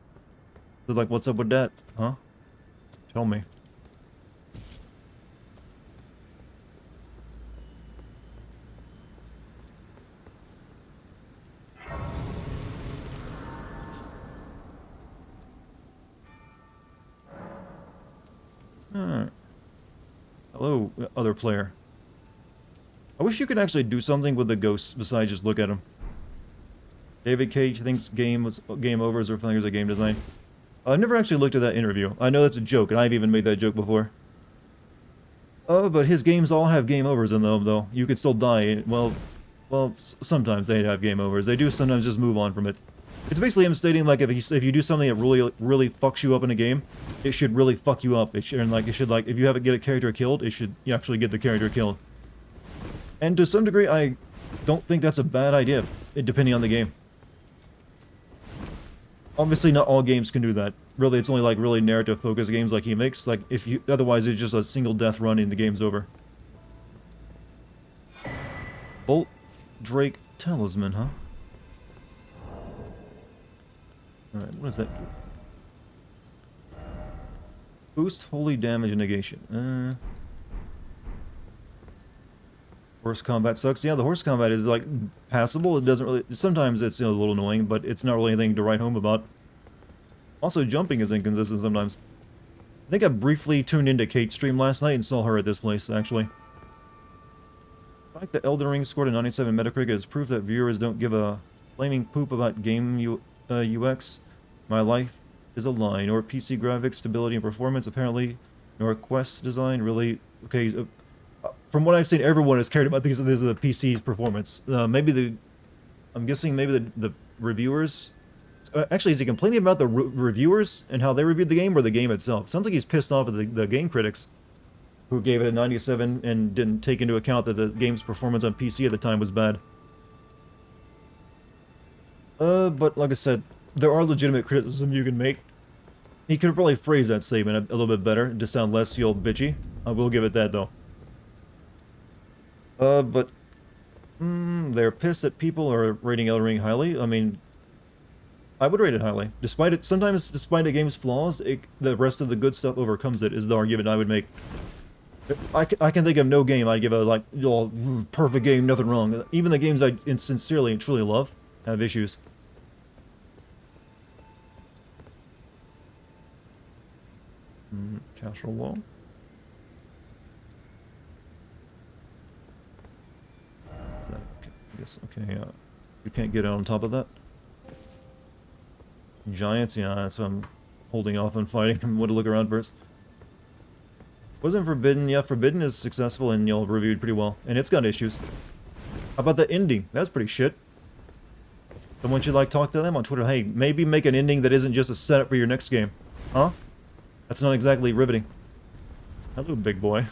So like, what's up with that? Huh? Tell me. Alright. Hello, other player. I wish you could actually do something with the ghosts besides just look at them. David Cage thinks game over as failures of game design. I've never actually looked at that interview. I know that's a joke, and I've even made that joke before. But his games all have game overs in them, though. You could still die. Well, sometimes they have game overs. They do sometimes just move on from it. It's basically him stating, like, if you do something that really fucks you up in a game, it should really fuck you up. It should, if you have to get a character killed, you actually get the character killed. And to some degree, I don't think that's a bad idea, depending on the game. Obviously, not all games can do that. Really, it's only, like, really narrative-focused games like he makes. Like, otherwise, it's just a single death run and the game's over. Bolt Drake Talisman, huh? Alright, what does that do? Boost holy damage negation. Horse combat sucks. Yeah, the horse combat is, like, passable. It doesn't really... Sometimes it's, you know, a little annoying, but it's not really anything to write home about. Also, jumping is inconsistent sometimes. I think I briefly tuned into Kate's stream last night and saw her at this place, actually. The fact that Elden Ring scored a 97 Metacritic is proof that viewers don't give a flaming poop about game UX. My life is a lie. Nor PC graphics, stability, and performance, apparently. Nor quest design, really... Okay, from what I've seen, everyone has cared about these. This is the PC's performance. I'm guessing maybe the reviewers. Actually, is he complaining about the reviewers and how they reviewed the game, or the game itself? Sounds like he's pissed off at the game critics, who gave it a 97 and didn't take into account that the game's performance on PC at the time was bad. But like I said, there are legitimate criticisms you can make. He could probably phrase that statement a little bit better to sound less bitchy. I will give it that though. They're pissed that people are rating Elden Ring highly. I mean, I would rate it highly. Sometimes despite a game's flaws, the rest of the good stuff overcomes it, is the argument I would make. I can think of no game I'd give a, like, perfect game, nothing wrong. Even the games I sincerely and truly love have issues. Castle wall. Is that okay? I guess, okay, you can't get on top of that. Giants, yeah, that's why I'm holding off on fighting. I want to look around first. Wasn't Forbidden? Yeah, Forbidden is successful and reviewed pretty well. And it's got issues. How about the ending? That's pretty shit. Someone should, like, talk to them on Twitter. Hey, maybe make an ending that isn't just a setup for your next game. Huh? That's not exactly riveting. Hello, big boy.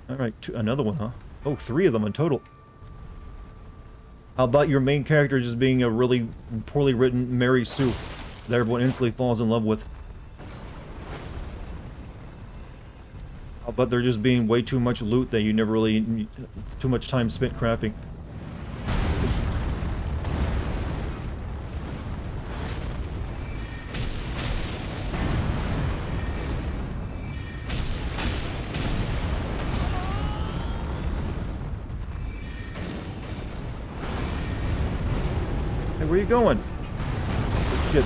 Alright, another one, huh? Oh, 3 of them in total. How about your main character just being a really poorly written Mary Sue that everyone instantly falls in love with? How about there just being way too much loot that you never really... too much time spent crafting? Hey, where you going? Oh, shit.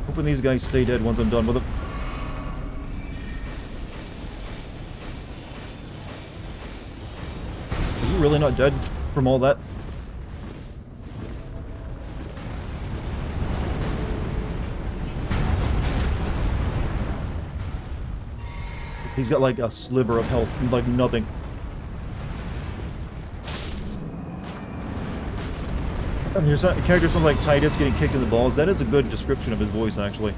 Hoping these guys stay dead once I'm done with them. Are you really not dead from all that? He's got like a sliver of health, like nothing. Your character sounds like Titus getting kicked in the balls. That is a good description of his voice, actually.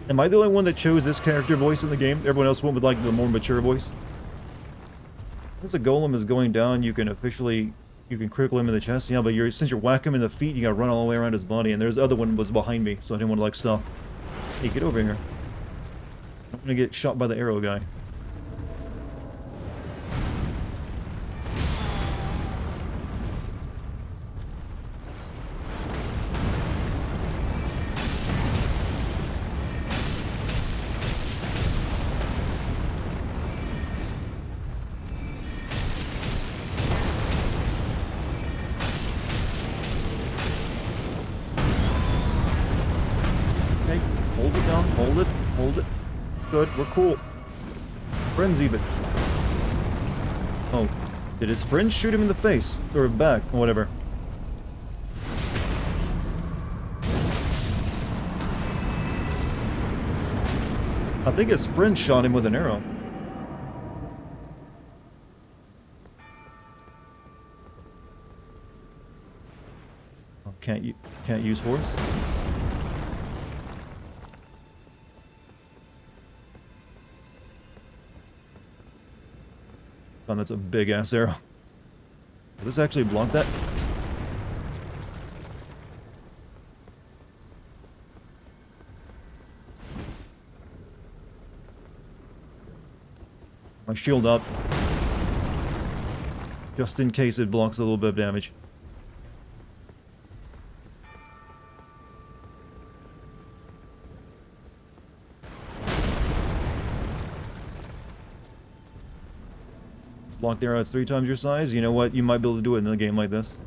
Am I the only one that chose this character voice in the game? Everyone else went with, like, the more mature voice? Once a golem is going down, you can critical him in the chest. Yeah, but since you're whacking him in the feet, you gotta run all the way around his body. And there's the other one was behind me, so I didn't want to, like, stop. Hey, get over here. I'm gonna get shot by the arrow guy. Hold it down, hold it. Good, we're cool. Friends even. Oh, did his friend shoot him in the face? Or back, or whatever. I think his friend shot him with an arrow. Oh, can't use force? Oh, that's a big-ass arrow. Will this actually block that? My shield up. Just in case it blocks a little bit of damage. Block the arrow, it's 3 times your size. You know what? You might be able to do it in a game like this.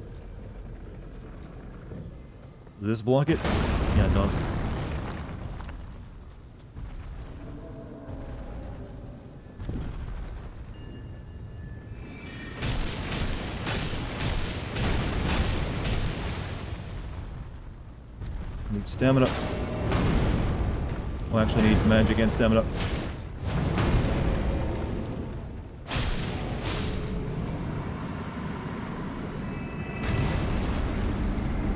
Does this block it? Yeah, it does. Need stamina. Well, actually need magic and stamina.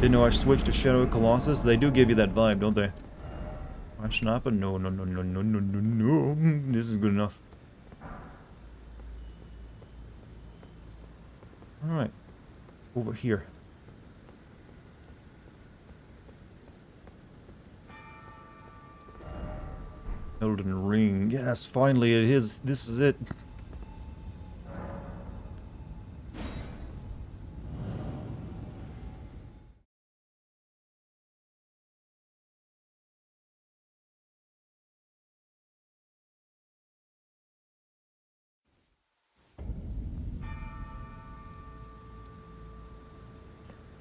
Didn't know I switched to Shadow Colossus. They do give you that vibe, don't they? Schnapper? No. This is good enough. Alright. Over here. Elden Ring. Yes, finally it is. This is it.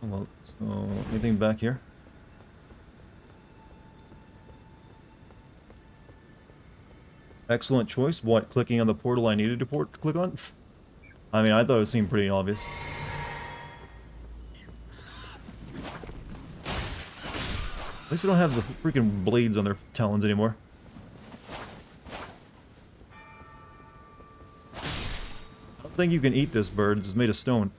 Well, so anything back here? Excellent choice. What, clicking on the portal I needed to click on? I mean, I thought it seemed pretty obvious. least they don't have the freaking blades on their talons anymore. I don't think you can eat this bird. It's made of stone.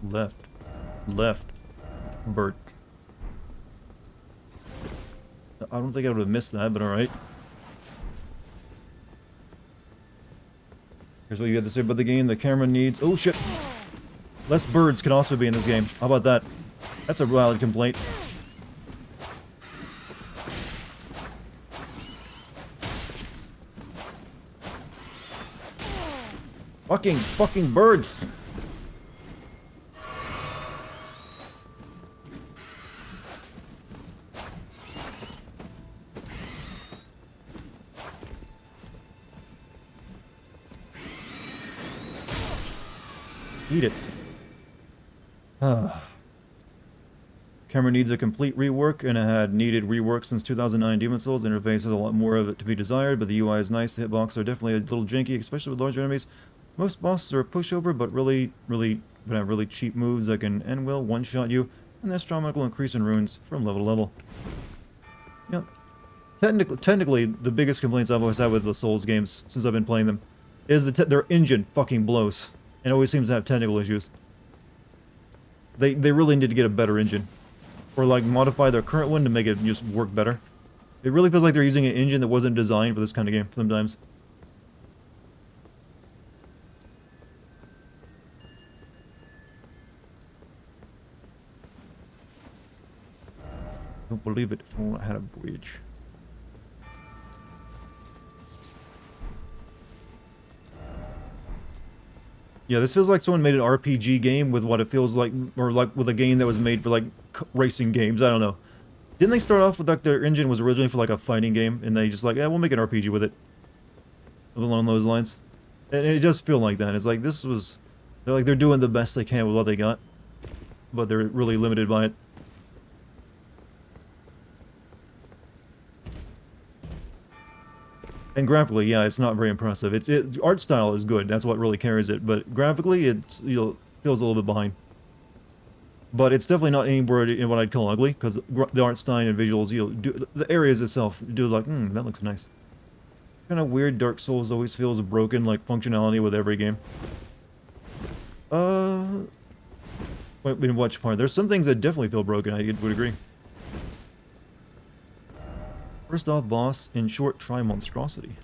Left. Left. Bird. I don't think I would have missed that, but alright. Here's what you had to say about the game. The camera needs... Oh, shit! Less birds can also be in this game. How about that? That's a valid complaint. Fucking birds! Eat it. Camera needs a complete rework, and it had needed rework since 2009 Demon Souls. The interface has a lot more of it to be desired, but the UI is nice. The hitboxes are definitely a little janky, especially with larger enemies. Most bosses are a pushover, but really have really cheap moves that can end well, one-shot you, and that strong will increase in runes from level to level. Yep. Technically, the biggest complaints I've always had with the Souls games, since I've been playing them, is that their engine fucking blows. And always seems to have technical issues. They really need to get a better engine. Or like modify their current one to make it just work better. It really feels like they're using an engine that wasn't designed for this kind of game sometimes. Don't believe it. Oh, I had a bridge. Yeah, this feels like someone made an RPG game with what it feels like, or like with a game that was made for like racing games. I don't know. Didn't they start off with like their engine was originally for like a fighting game, and they just like, yeah, we'll make an RPG with it, along those lines. And it does feel like that. It's like this was, they're doing the best they can with what they got, but they're really limited by it. And graphically, yeah, it's not very impressive. Art style is good. That's what really carries it. But graphically, it feels a little bit behind. But it's definitely not anywhere in what I'd call ugly, because the art style and visuals, the areas itself do like, that looks nice. Kind of weird. Dark Souls always feels broken, like functionality with every game. Wait, in which part? There's some things that definitely feel broken. I would agree. First off, boss, in short, try monstrosity.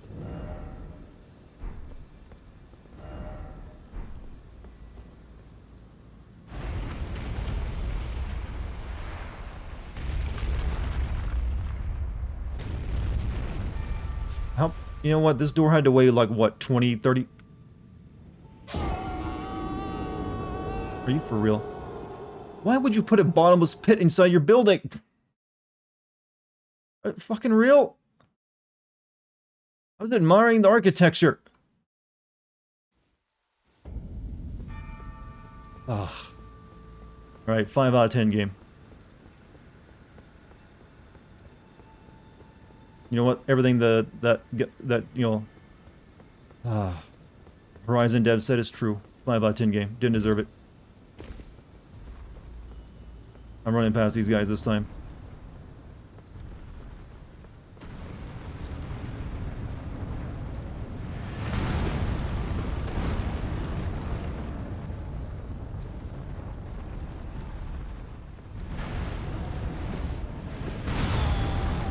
How, you know what, this door had to weigh like, what, 20, 30? Are you for real? Why would you put a bottomless pit inside your building? Fucking real? I was admiring the architecture. Ah. Alright, 5 out of 10 game. You know what? Everything that you know, Horizon dev said is true. 5 out of 10 game. Didn't deserve it. I'm running past these guys this time.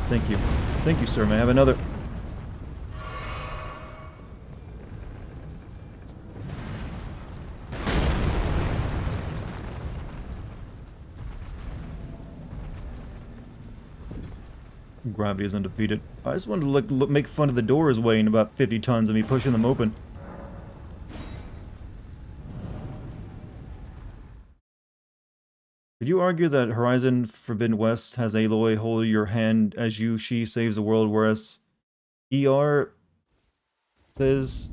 Thank you. Thank you, sir. May I have another? Gravity is undefeated. I just wanted to make fun of the doors weighing about 50 tons and me pushing them open. Could you argue that Horizon Forbidden West has Aloy hold your hand as she saves the world, whereas ER says,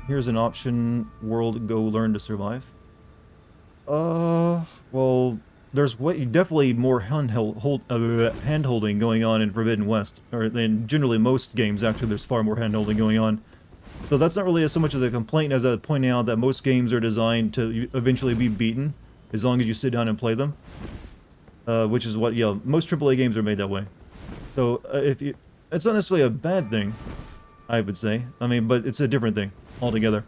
here's an option, world, go learn to survive? Well, there's definitely more hand-holding going on in Forbidden West, or in generally most games, actually, there's far more hand-holding going on. So that's not really so much of a complaint as a pointing out that most games are designed to eventually be beaten as long as you sit down and play them. Which is what, yeah, most AAA games are made that way. So if you, it's not necessarily a bad thing, I would say. I mean, but it's a different thing altogether.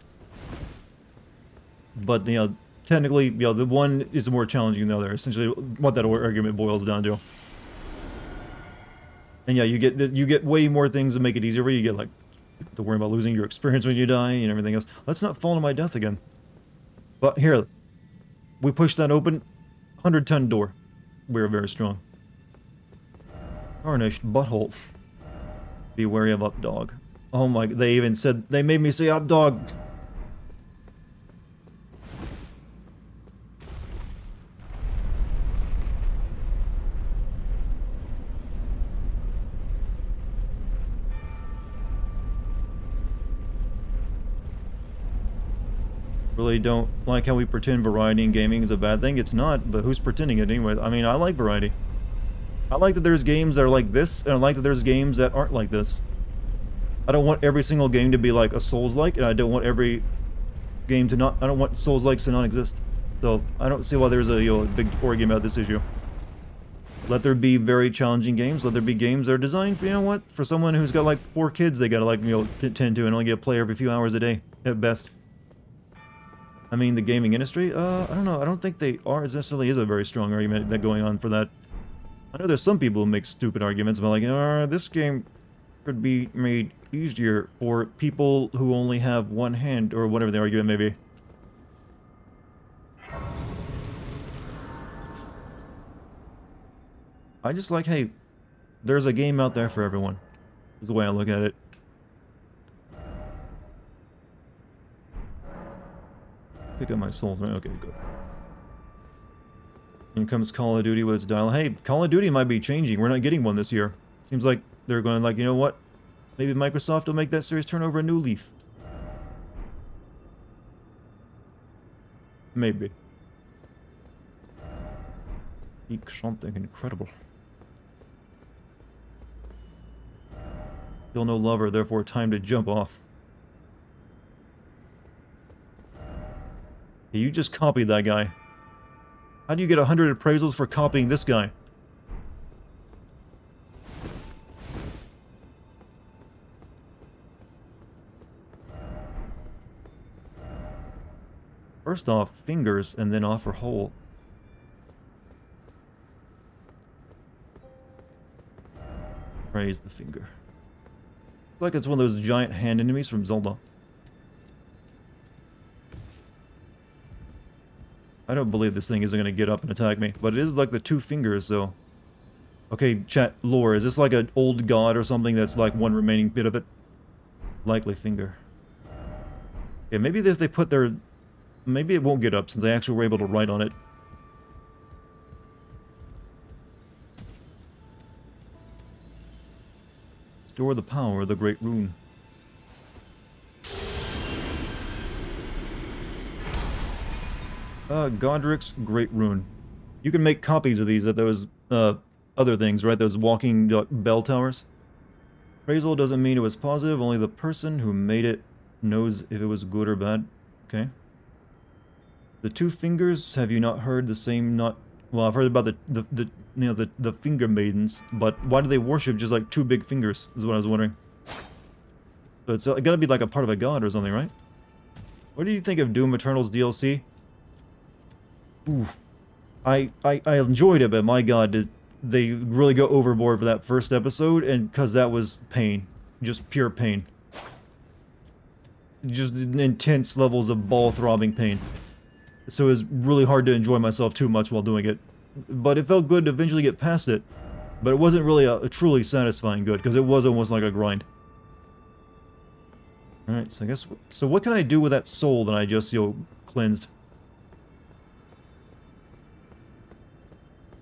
But, you know, technically, you know, the one is more challenging than the other. Essentially, what that argument boils down to. And yeah, you get way more things that make it easier. You get like to worry about losing your experience when you die and everything else. Let's not fall to my death again. But here, we push that open. 100-ton door. We're very strong. Tarnished butthole. Be wary of up dog. Oh my! They even said they made me say up dog. Really don't like how we pretend variety in gaming is a bad thing. It's not, but who's pretending it anyway? I mean, I like variety. I like that there's games that are like this, and I like that there's games that aren't like this. I don't want every single game to be like a Souls-like, and I don't want every game to not... I don't want Souls-likes to not exist. So, I don't see why there's a, you know, big argument about this issue. Let there be very challenging games. Let there be games that are designed for, you know what? For someone who's got like 4 kids they gotta like, you know, tend to and only get to play every few hours a day, at best. I mean, the gaming industry, I don't know. I don't think they are. It necessarily is a very strong argument that going on for that. I know there's some people who make stupid arguments about like, this game could be made easier for people who only have one hand, or whatever the argument may be. I just like, hey, there's a game out there for everyone. Is the way I look at it. Pick up my souls, right? Okay, good. In comes Call of Duty with its dial. Hey, Call of Duty might be changing. We're not getting one this year. Seems like they're going like, you know what? Maybe Microsoft will make that series turn over a new leaf. Maybe. Eek, something incredible. Still no lover, therefore time to jump off. Hey, you just copied that guy. How do you get 100 appraisals for copying this guy? First off, fingers, and then offer hole. Praise the finger. Like it's one of those giant hand enemies from Zelda. I don't believe this thing isn't going to get up and attack me, but it is like the 2 fingers, so... Okay, chat, lore, is this like an old god or something that's like one remaining bit of it? Likely finger. Yeah, maybe they put their... Maybe it won't get up since they actually were able to write on it. Store the power of the Great Rune. Godric's Great Rune. You can make copies of these at those, other things, right? Those walking bell towers. Appraisal doesn't mean it was positive, only the person who made it knows if it was good or bad. Okay. The 2 fingers, have you not heard the same not... Well, I've heard about the finger maidens, but why do they worship just like 2 big fingers, is what I was wondering. So it's gotta be like a part of a god or something, right? What do you think of Doom Eternal's DLC? Ooh. I enjoyed it, but my god, did they really go overboard for that first episode, and because that was pain. Just pure pain. Just intense levels of ball-throbbing pain. So it was really hard to enjoy myself too much while doing it. But it felt good to eventually get past it. But it wasn't really a truly satisfying good, because it was almost like a grind. Alright, so I guess... So what can I do with that soul that I just, you know, cleansed?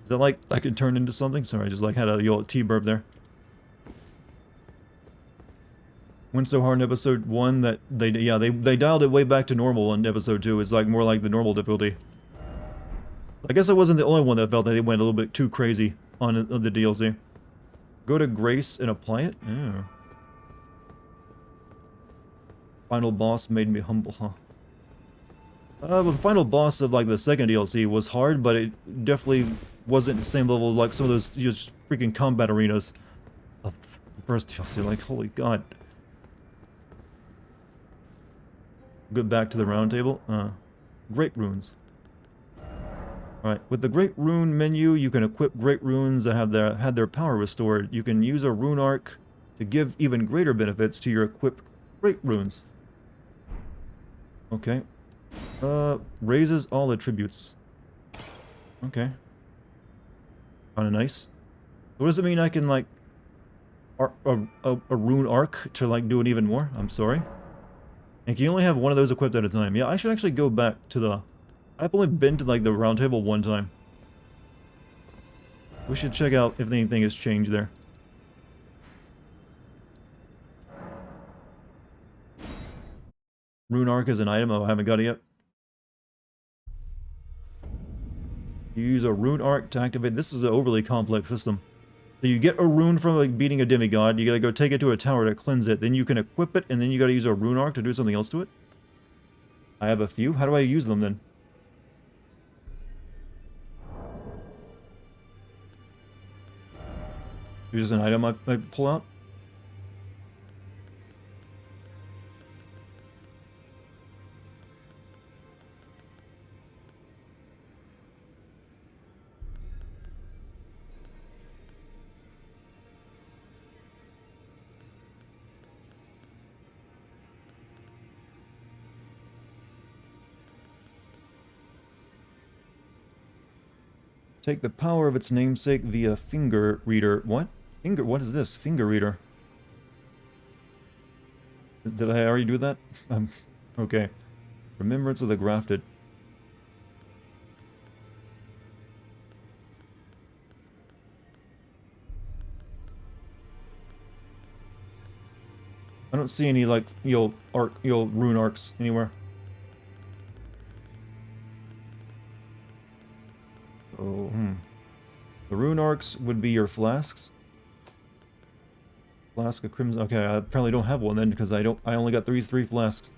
Is that like I could turn into something? Sorry, I just like had a you know, T-burp there. Went so hard in episode 1 that they dialed it way back to normal in episode 2. It's like more like the normal difficulty. I guess I wasn't the only one that felt that they went a little bit too crazy on the DLC. Go to Grace and apply it? Yeah. Final boss made me humble, huh? But the final boss of like the second DLC was hard, but it definitely wasn't the same level like some of those just freaking combat arenas of the first DLC. Like, holy god. Get back to the round table. Great runes. Alright, with the Great Rune menu, you can equip Great Runes that have their power restored. You can use a Rune Arc to give even greater benefits to your equipped Great Runes. Okay. Raises all attributes. Okay. Kinda nice. What does it mean I can, like, a Rune Arc to, like, do it even more? I'm sorry. And can you only have one of those equipped at a time? Yeah, I should actually go back to the... I've only been to, like, the round table one time. We should check out if anything has changed there. Rune Arc is an item. Oh, I haven't got it yet. You use a Rune Arc to activate... This is an overly complex system. So you get a rune from, like, beating a demigod. You gotta go take it to a tower to cleanse it. Then you can equip it, and then you gotta use a Rune Arc to do something else to it. I have a few. How do I use them, then? Here's an item I pull out. Take the power of its namesake via finger reader. What? Finger? What is this? Finger reader. Did I already do that? Okay. Remembrance of the Grafted. I don't see any, like, rune arcs anywhere. Oh, The rune arcs would be your flasks. Flask of crimson. Okay, I apparently don't have one then because I only got these 3 flasks.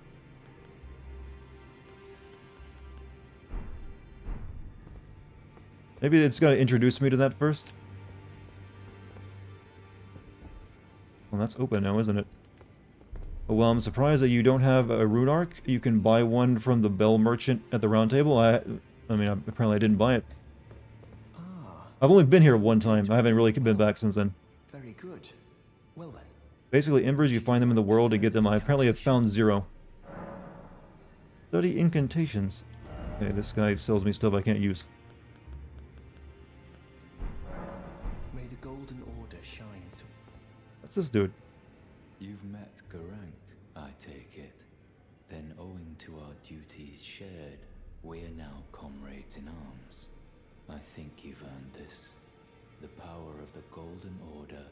Maybe it's got to introduce me to that first. Well, that's open now, isn't it? Oh, well, I'm surprised that you don't have a rune arc. You can buy one from the bell merchant at the round table. I mean, apparently I didn't buy it. I've only been here one time. I haven't really been back since then.
Very good. Well then.
Basically, embers, you find them in the world to get them. I apparently have found 0. Study incantations. Okay, this guy sells me stuff I can't use.
May the Golden Order shine through.
What's this dude?
You've met Garank, I take it. Then owing to our duties shared, we're now comrades in arms. I think you've earned this. The power of the Golden Order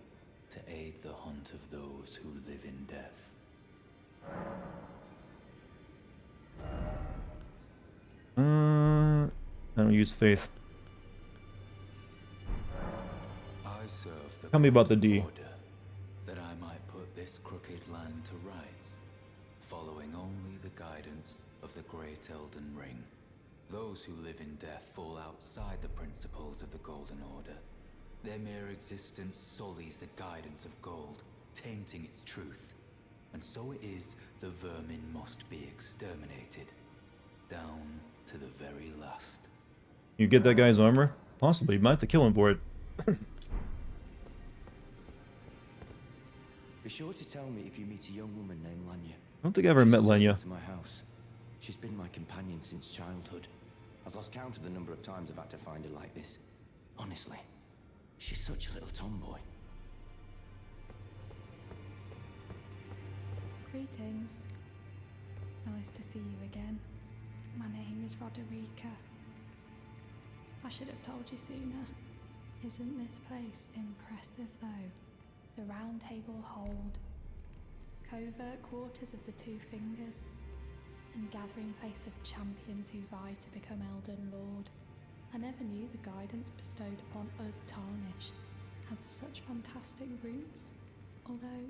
to aid the hunt of those who live in death.
I don't use faith.
I serve the
Tell me about the
Golden
D.
Order, that I might put this crooked land to rights, following only the guidance of the great Elden Ring. Those who live in death fall outside the principles of the Golden Order. Their mere existence sullies the guidance of gold, tainting its truth. And so it is the vermin must be exterminated, down to the very last.
You get that guy's armor? Possibly. You might have to kill him for it.
Be sure to tell me if you meet a young woman named Lanya.
I don't think I ever met
She's
Lenya.
assigned to my house. She's been my companion since childhood. I've lost count of the number of times I've had to find her like this. Honestly, she's such a little tomboy.
Greetings. Nice to see you again. My name is Roderica. I should have told you sooner. Isn't this place impressive though? The round table hold, covert quarters of the Two Fingers, and gathering place of champions who vie to become Elden Lord. I never knew the guidance bestowed upon us Tarnished had such fantastic roots, although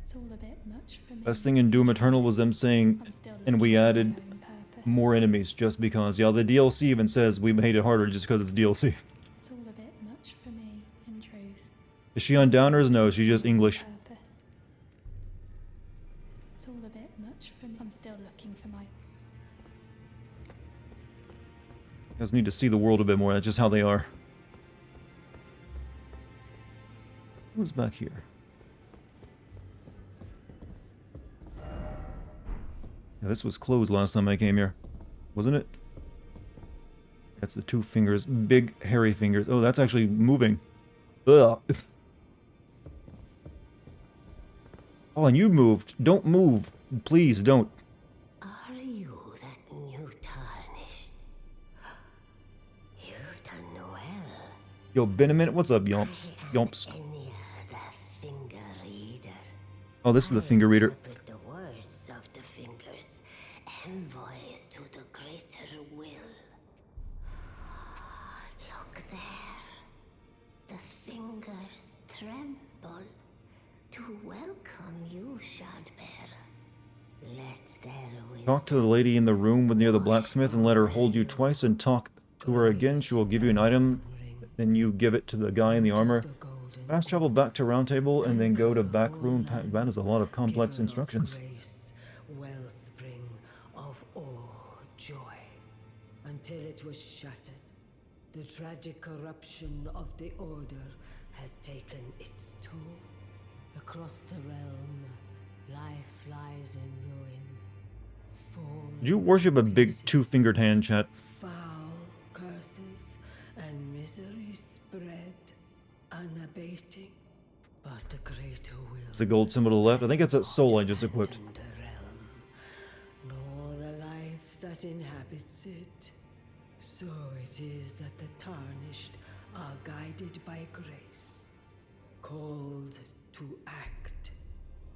It's all a bit much for me.
Best thing in Doom Eternal was them saying,
I'm still
and we
looking for my
added
own purpose.
more enemies just because. Yeah, the DLC even says we made it harder just because it's DLC.
It's all a bit much for me, in truth.
Is she on downers? No, she's just English.
Purpose. It's all a bit much for me. I'm still looking for my...
You guys need to see the world a bit more. That's just how they are. What's back here? Yeah, this was closed last time I came here, wasn't it? That's the two fingers. Big, hairy fingers. Oh, that's actually moving. Ugh. Oh, and you moved. Don't move. Please, don't.
Are you that new tarnished? You've done well.
Yo, been a minute. What's up, Yomps? Yomps.
Enya, the finger reader.
Oh, this is the finger reader.
Interpret the words of the fingers, envoys to the greater will. Look there. The fingers tremble to welcome you, Shardbearer. Let their wisdom
Talk to the lady in the room near the blacksmith and let her hold you twice and talk to her again. She will give you an item, then you give it to the guy in the armor. Fast travel back to Round Table and then go to back room. That is a lot of complex instructions.
Grace, wellspring of all joy, until it was shattered. The tragic corruption of the Order has taken its toll. Across the realm, life lies in ruin.
Did you worship a big two-fingered hand, chat?
Foul curses and misery spread, unabating. But the greater will.
It's the gold symbol to the left. I think it's that soul I just equipped.
abandoned the realm, nor the life that inhabits it. So it is that the tarnished are guided by grace, called to act.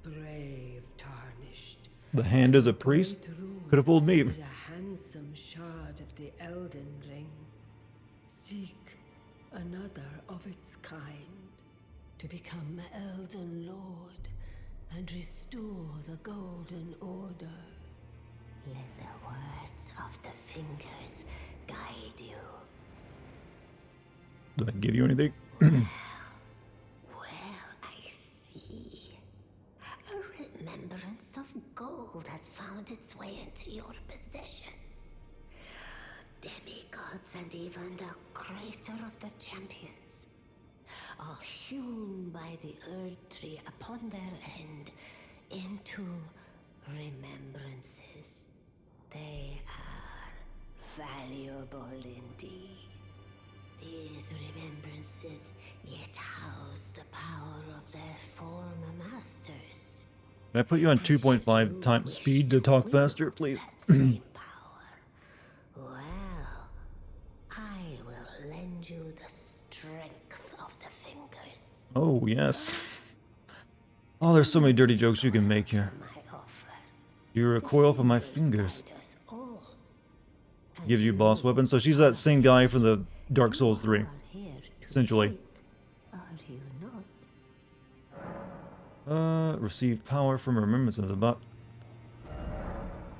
Brave tarnished.
The hand is a priest? Could have fooled me.
Is a handsome shard of the Elden Ring. Seek another of its kind to become Elden Lord and restore the Golden Order.
Let the words of the fingers guide you.
Did I give you anything?
Well, I see. A remembrance of gold has found its way into your possession. Demigods and even the creator of the champions are hewn by the Earth Tree upon their end into remembrances. They are valuable indeed. These remembrances yet house the power of their former masters.
Can I put you on 2.5 times speed to talk faster, please?
That same power. Well, I will lend you the strength of the fingers.
Oh, yes. Oh, there's so many dirty jokes you can make here.
My offer.
You recoil from my fingers.
Guide us all. And
Gives you boss weapons. So she's that same guy from the Dark Souls 3,
are here to
essentially.
fight, are you not?
Receive power from remembrances. About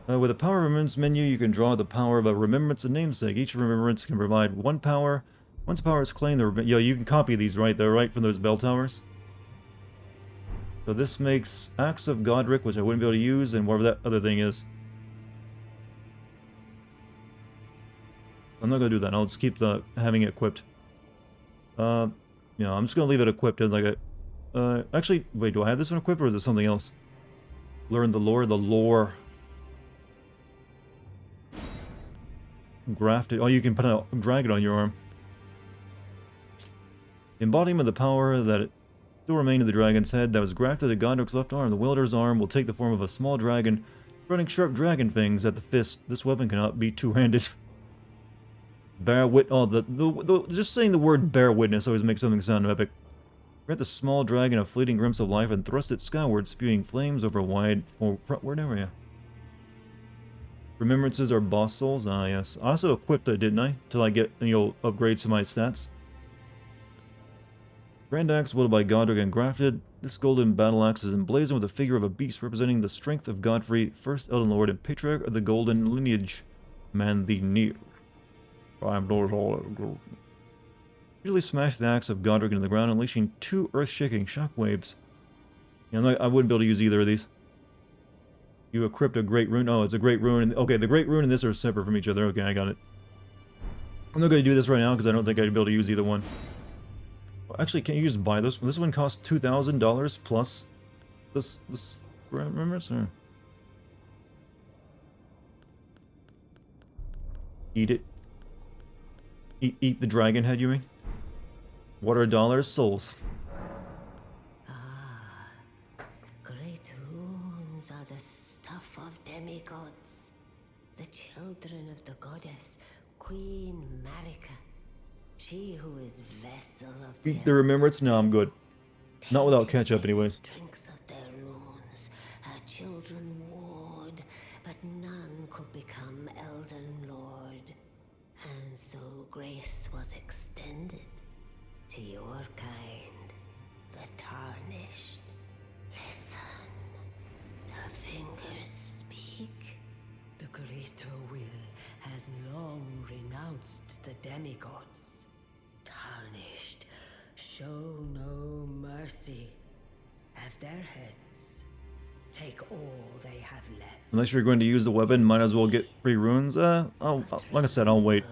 with the power remembrance menu, you can draw the power of a remembrance and namesake. Each remembrance can provide one power. Once power is claimed, yeah, you can copy these right there, right from those bell towers. So this makes Axe of Godric, which I wouldn't be able to use, and whatever that other thing is. I'm not gonna do that. I'll just keep having it equipped. Yeah, I'm just gonna leave it equipped as like a. Actually, wait, do I have this one equipped or is it something else? Learn the lore. Grafted. Oh, you can put a dragon on your arm. Embodiment of the power that still remained in the dragon's head that was grafted to Godric's left arm. The wielder's arm will take the form of a small dragon, running sharp dragon fangs at the fist. This weapon cannot be two-handed. Bear wit. Oh, just saying the word bear witness always makes something sound epic. Grant the small dragon a fleeting glimpse of life and thrust it skyward, spewing flames over a wide frontward area. Remembrances are boss souls. Ah, yes. I also equipped it, didn't I? Till I get, upgrades to my stats. Grand axe wielded by Dartigan grafted. This golden battle axe is emblazoned with a figure of a beast representing the strength of Godfrey, first Elden Lord and patriarch of the golden lineage. Man the near. I'm all. Usually smash the axe of Godric into the ground, unleashing 2 earth-shaking shockwaves. Yeah, I wouldn't be able to use either of these. You equipped a great rune. Oh, it's a great rune. Okay, the great rune and this are separate from each other. Okay, I got it. I'm not going to do this right now because I don't think I'd be able to use either one. Well, actually, can't you just buy this one? This one costs $2,000 plus this remember? So, eat it. Eat the dragon head, you mean? What are dollars? Souls.
Ah, great runes are the stuff of demigods, the children of the goddess, Queen Marika. She who is vessel of
The remembrance? No, I'm good. Not without ketchup, anyways.
Strength of their runes, her children warred, but none could become Elden Lord. And so grace was extended to your kind, the tarnished. Listen, the fingers speak.
The greater will has long renounced the demigods. Tarnished, show no mercy. Have their heads. Take all they have left.
Unless you're going to use the weapon, might as well get free runes. Like I said, I'll wait.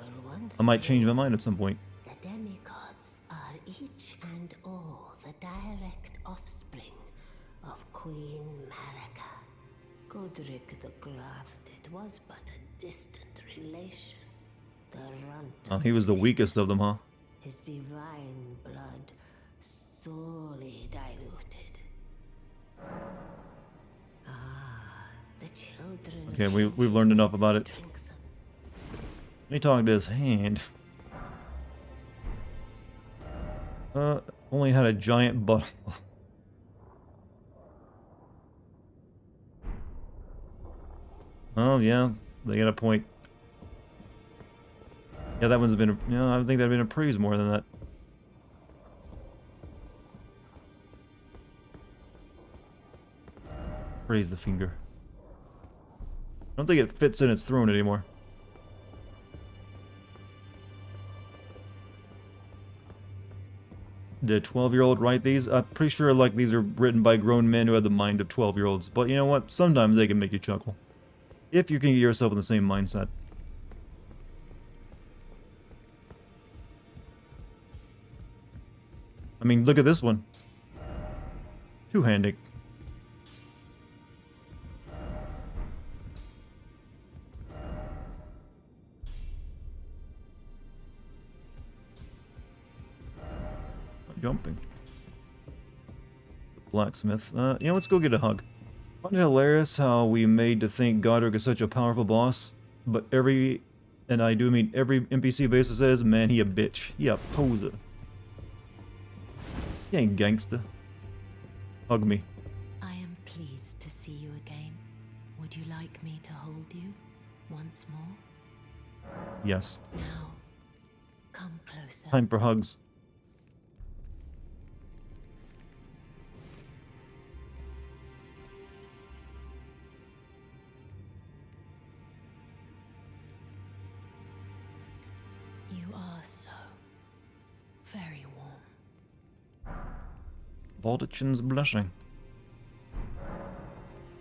I might change my mind at some point.
The demigods are each and all the direct offspring of Queen Marika. Godric the Grafted was but a distant relation. The runt
Oh,
of
he was the weakest of them, huh?
his divine blood sorely diluted. Ah, the children.
Okay, we've learned enough about it. Let me talk to his hand. Only had a giant button. Oh yeah, they got a point. Yeah, that one's been. I think that'd been appraised more than that. Praise the finger. I don't think it fits in its throne anymore. Did a 12-year-old write these? I'm pretty sure like these are written by grown men who have the mind of 12-year-olds. But you know what? Sometimes they can make you chuckle. If you can get yourself in the same mindset. I mean, look at this one. Two-handed. Jumping. Blacksmith. Let's go get a hug. Find it hilarious how we made to think Godric is such a powerful boss, but every NPC basis says, man, he a bitch. He a poser. He ain't gangster. Hug me.
I am pleased to see you again. Would you like me to hold you once more?
Yes.
Now, come closer.
Time for hugs.
You are so very warm.
Valdichin's blushing.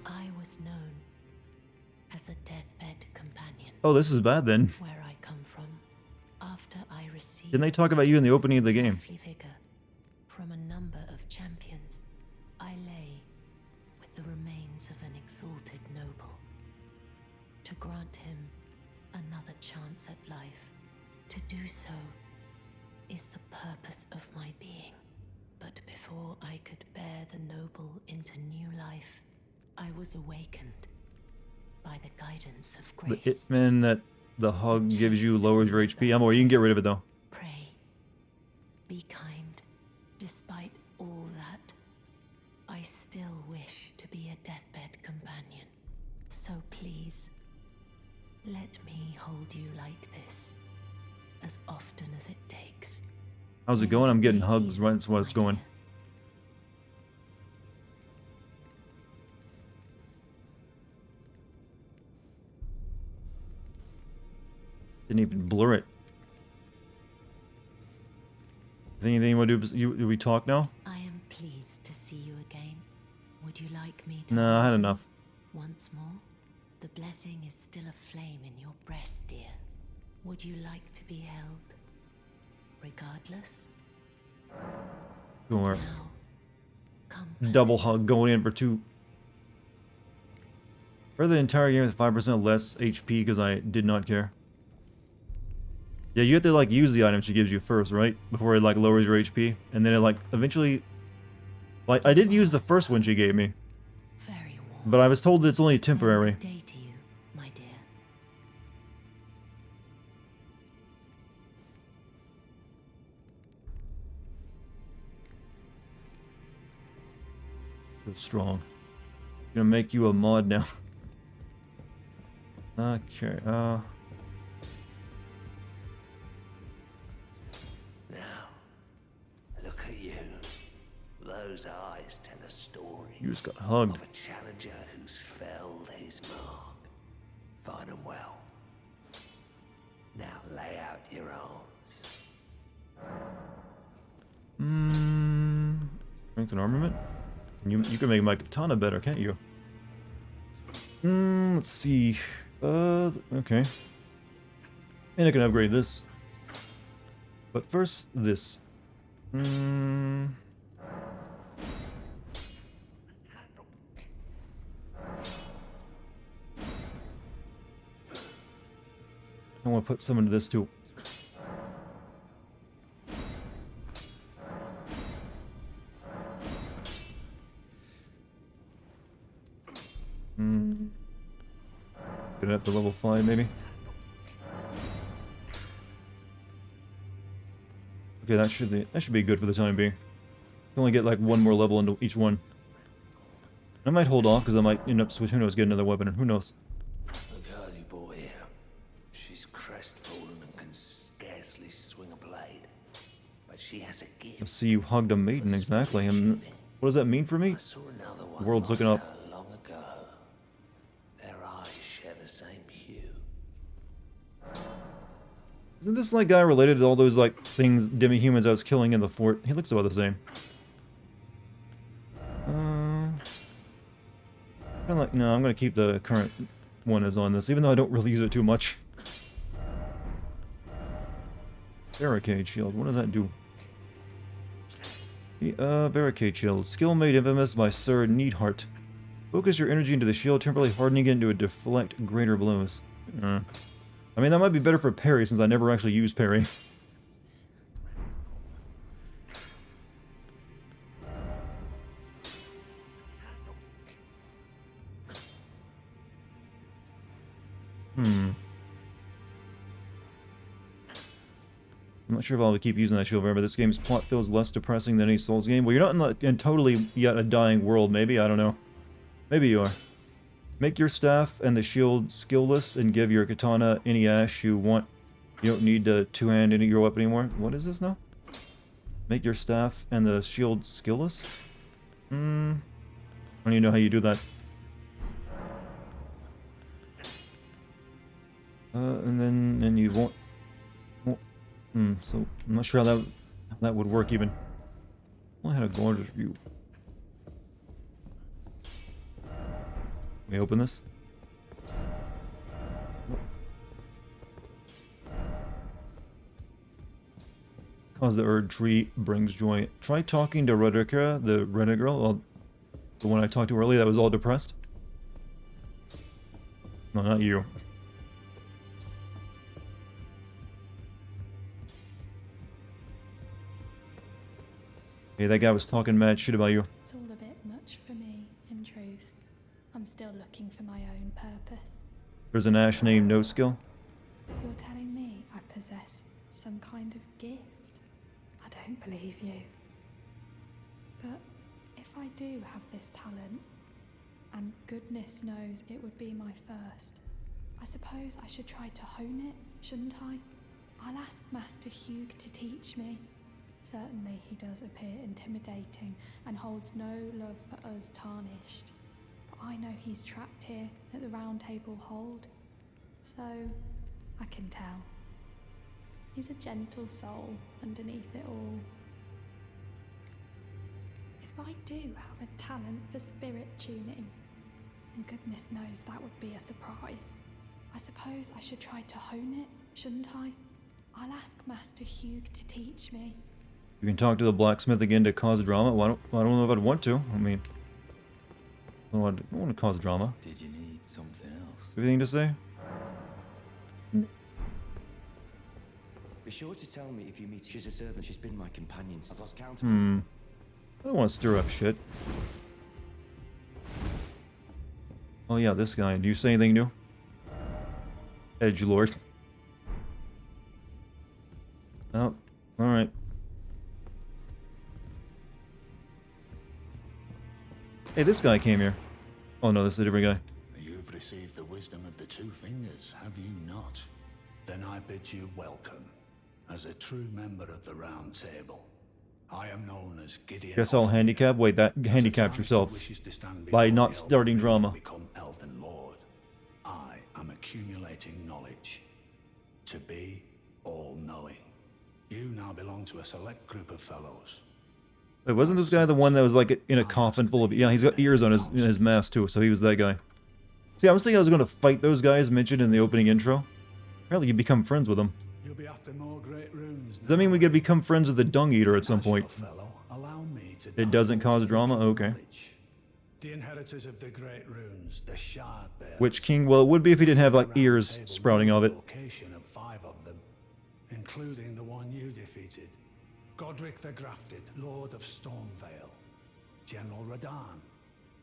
I was known as a deathbed companion.
Oh, this is bad then.
Where I come from, after I received
Didn't they talk about you in the opening of the game?
vigor from a number of champions, I lay with the remains of an exalted noble. To grant him another chance at life, to do so is the purpose of my being. But before I could bear the noble into new life, I was awakened by the guidance of
The
grace.
hitman that the hug gives you lowers your HP. Or you can get rid of it though.
Pray, be kind. Despite all that, I still wish to be a deathbed companion. So please, let me hold you like this, as often as it takes.
How's it
May
going? I'm
it
getting
be to
hugs,
you,
right? That's why it's
my
going.
dear.
Didn't even blur it. Anything you want to do? Do we talk now?
I am pleased to see you again. Would you like me to
No, I had
hold you
enough.
once more? The blessing is still aflame in your breast, dear. Would you like to be held? Regardless?
Sure.
Now, come
Double
closer.
hug going in for 2. For the entire game with 5% less HP because I did not care. Yeah, you have to like use the item she gives you first, right? Before it like lowers your HP. And then it like eventually... Like, I did use the first one she gave me.
Very warm.
But I was told it's only
Then
temporary.
good day to you, my dear.
So strong. Gonna make you a mod now. Okay,
Now, look at you. Those eyes tell a story
you just got hugged.
of a challenger who's felled his mark. Fine and well. Now lay out your arms.
Strength and armament? You can make my katana better, can't you? Let's see. Okay. And I can upgrade this. But first, this. I want to put some into this too. Get it up to level 5 maybe. Okay, that should be good for the time being. Can only get like 1 more level into each one. I might hold off because I might end up switching. Who knows? Get another weapon, or who knows?
The girl you brought here. She's crestfallen and can scarcely swing a blade. But she has a gift.
I see you hugged a maiden, exactly. And what does that mean for me?
I saw another one
World's
like
looking up.
her long ago. Their eyes share the same hue.
Isn't this like guy related to all those like things demi-humans I was killing in the fort? He looks about the same. Kinda like, no, I'm gonna keep the current one as on this, even though I don't really use it too much. Barricade shield, what does that do? The barricade shield. Skill made infamous by Sir Needhart. Focus your energy into the shield, temporarily hardening it into a deflect greater blows. I mean, that might be better for parry, since I never actually use parry. I'm not sure if I'll keep using that shield forever. This game's plot feels less depressing than any Souls game. Well, you're not in totally yet a dying world, maybe? I don't know. Maybe you are. Make your staff and the shield skillless and give your katana any ash you want. You don't need to two-hand any of your weapon anymore. What is this now? Make your staff and the shield skillless? I don't even know how you do that. And then you won't... so I'm not sure how that would work even. I had a gorgeous view. Can we open this? Cause the Erd tree brings joy. Try talking to Roderica, the redhead girl. The one I talked to earlier that was all depressed. No, not you. Hey, that guy was talking mad shit about you.
It's all a bit much for me, in truth. I'm still looking for my own purpose.
There's an Ash named No Skill.
You're telling me I possess some kind of gift? I don't believe you. But if I do have this talent, and goodness knows it would be my first, I suppose I should try to hone it, shouldn't I? I'll ask Master Hugh to teach me. Certainly he does appear intimidating and holds no love for us tarnished. But I know he's trapped here at the Round Table Hold, so I can tell. He's a gentle soul underneath it all. If I do have a talent for spirit tuning, and goodness knows that would be a surprise, I suppose I should try to hone it, shouldn't I? I'll ask Master Hugh to teach me.
You can talk to the blacksmith again to cause drama. Well, I don't know if I'd want to. I mean, I don't want to cause drama.
Did you need something else?
Anything to say?
Be sure to tell me if you meet her. She's a servant. She's been my companion. I've lost count.
I don't want to stir up shit. Oh yeah, this guy. Do you say anything new? Edgelord. Oh, alright. Hey, this guy came here. Oh no, this is a different guy.
You've received the wisdom of the two fingers, have you not? Then I bid you welcome, as a true member of the Round Table. I am known as Gideon.
Guess I'll handicap. Wait, that handicapped yourself by not starting drama.
Become Elden Lord. I am accumulating knowledge to be all-knowing. You now belong to a select group of fellows.
Wait, wasn't this guy the one that was like in a coffin full of... Yeah, he's got ears on his mask too, so he was that guy. See, I was thinking I was going to fight those guys mentioned in the opening intro. Apparently you become friends with them.
You'll be after more great runes.
Does that mean we could become friends with the Dung Eater at some point? It doesn't cause drama? Okay.
The inheritors of the great runes, the Shard Bearers.
Which king? Well, it would be if he didn't have like ears sprouting out of it.
Location of 5 of them, including the one you defeated. Godric the Grafted, Lord of Stormvale. General Radahn,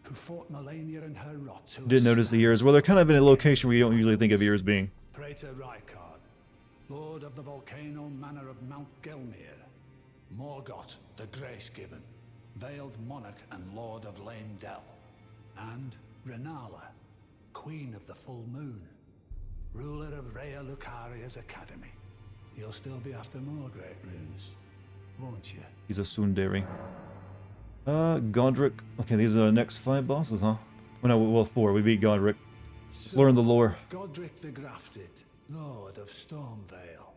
who fought Melania and her rot to
Didn't notice the ears. Well, they're kind of in a location where you don't usually think of ears being.
Praetor Rykard, Lord of the Volcano Manor of Mount Gelmir. Morgoth the Grace-Given, Veiled Monarch and Lord of Leyndell. And Renala, Queen of the Full Moon, ruler of Rhea Lucaria's Academy. You'll still be after more great runes, won't you?
He's a tsundere. Godric. Okay, these are the next 5 bosses, huh? Well, no, well, 4. We beat Godric. Let's learn the lore.
Godric the Grafted, Lord of Stormvale.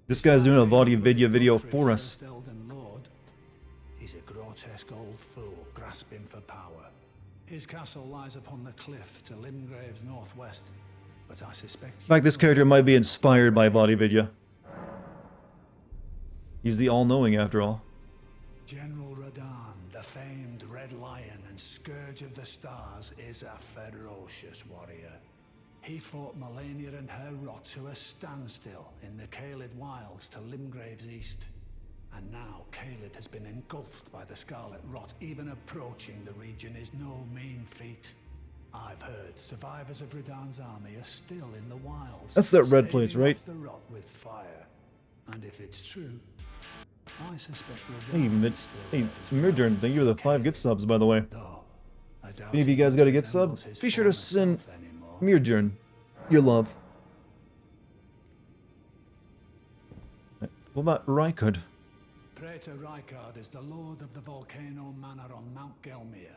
This guy's doing a body video for us.
Elden Lord. He's a grotesque old fool grasping for power. His castle lies upon the cliff to Limgrave's northwest, but I suspect...
In fact, this character might be inspired by body video. He's the all-knowing, after all.
General Radahn, the famed Red Lion and Scourge of the Stars, is a ferocious warrior. He fought Melania and her rot to a standstill in the Caelid Wilds to Limgrave's east. And now Caelid has been engulfed by the Scarlet Rot. Even approaching the region is no mean feat. I've heard survivors of Radahn's army are still in the wilds.
That's that red place, right?
The rot with fire. And if it's true, I suspect
Hey, Mirjern, thank you for the 5 gift subs, by the way. If any of you guys got a gift sub, be sure to send Mirjern your love. What about Rykard?
Praetor Rykard is the Lord of the Volcano Manor on Mount Gelmir.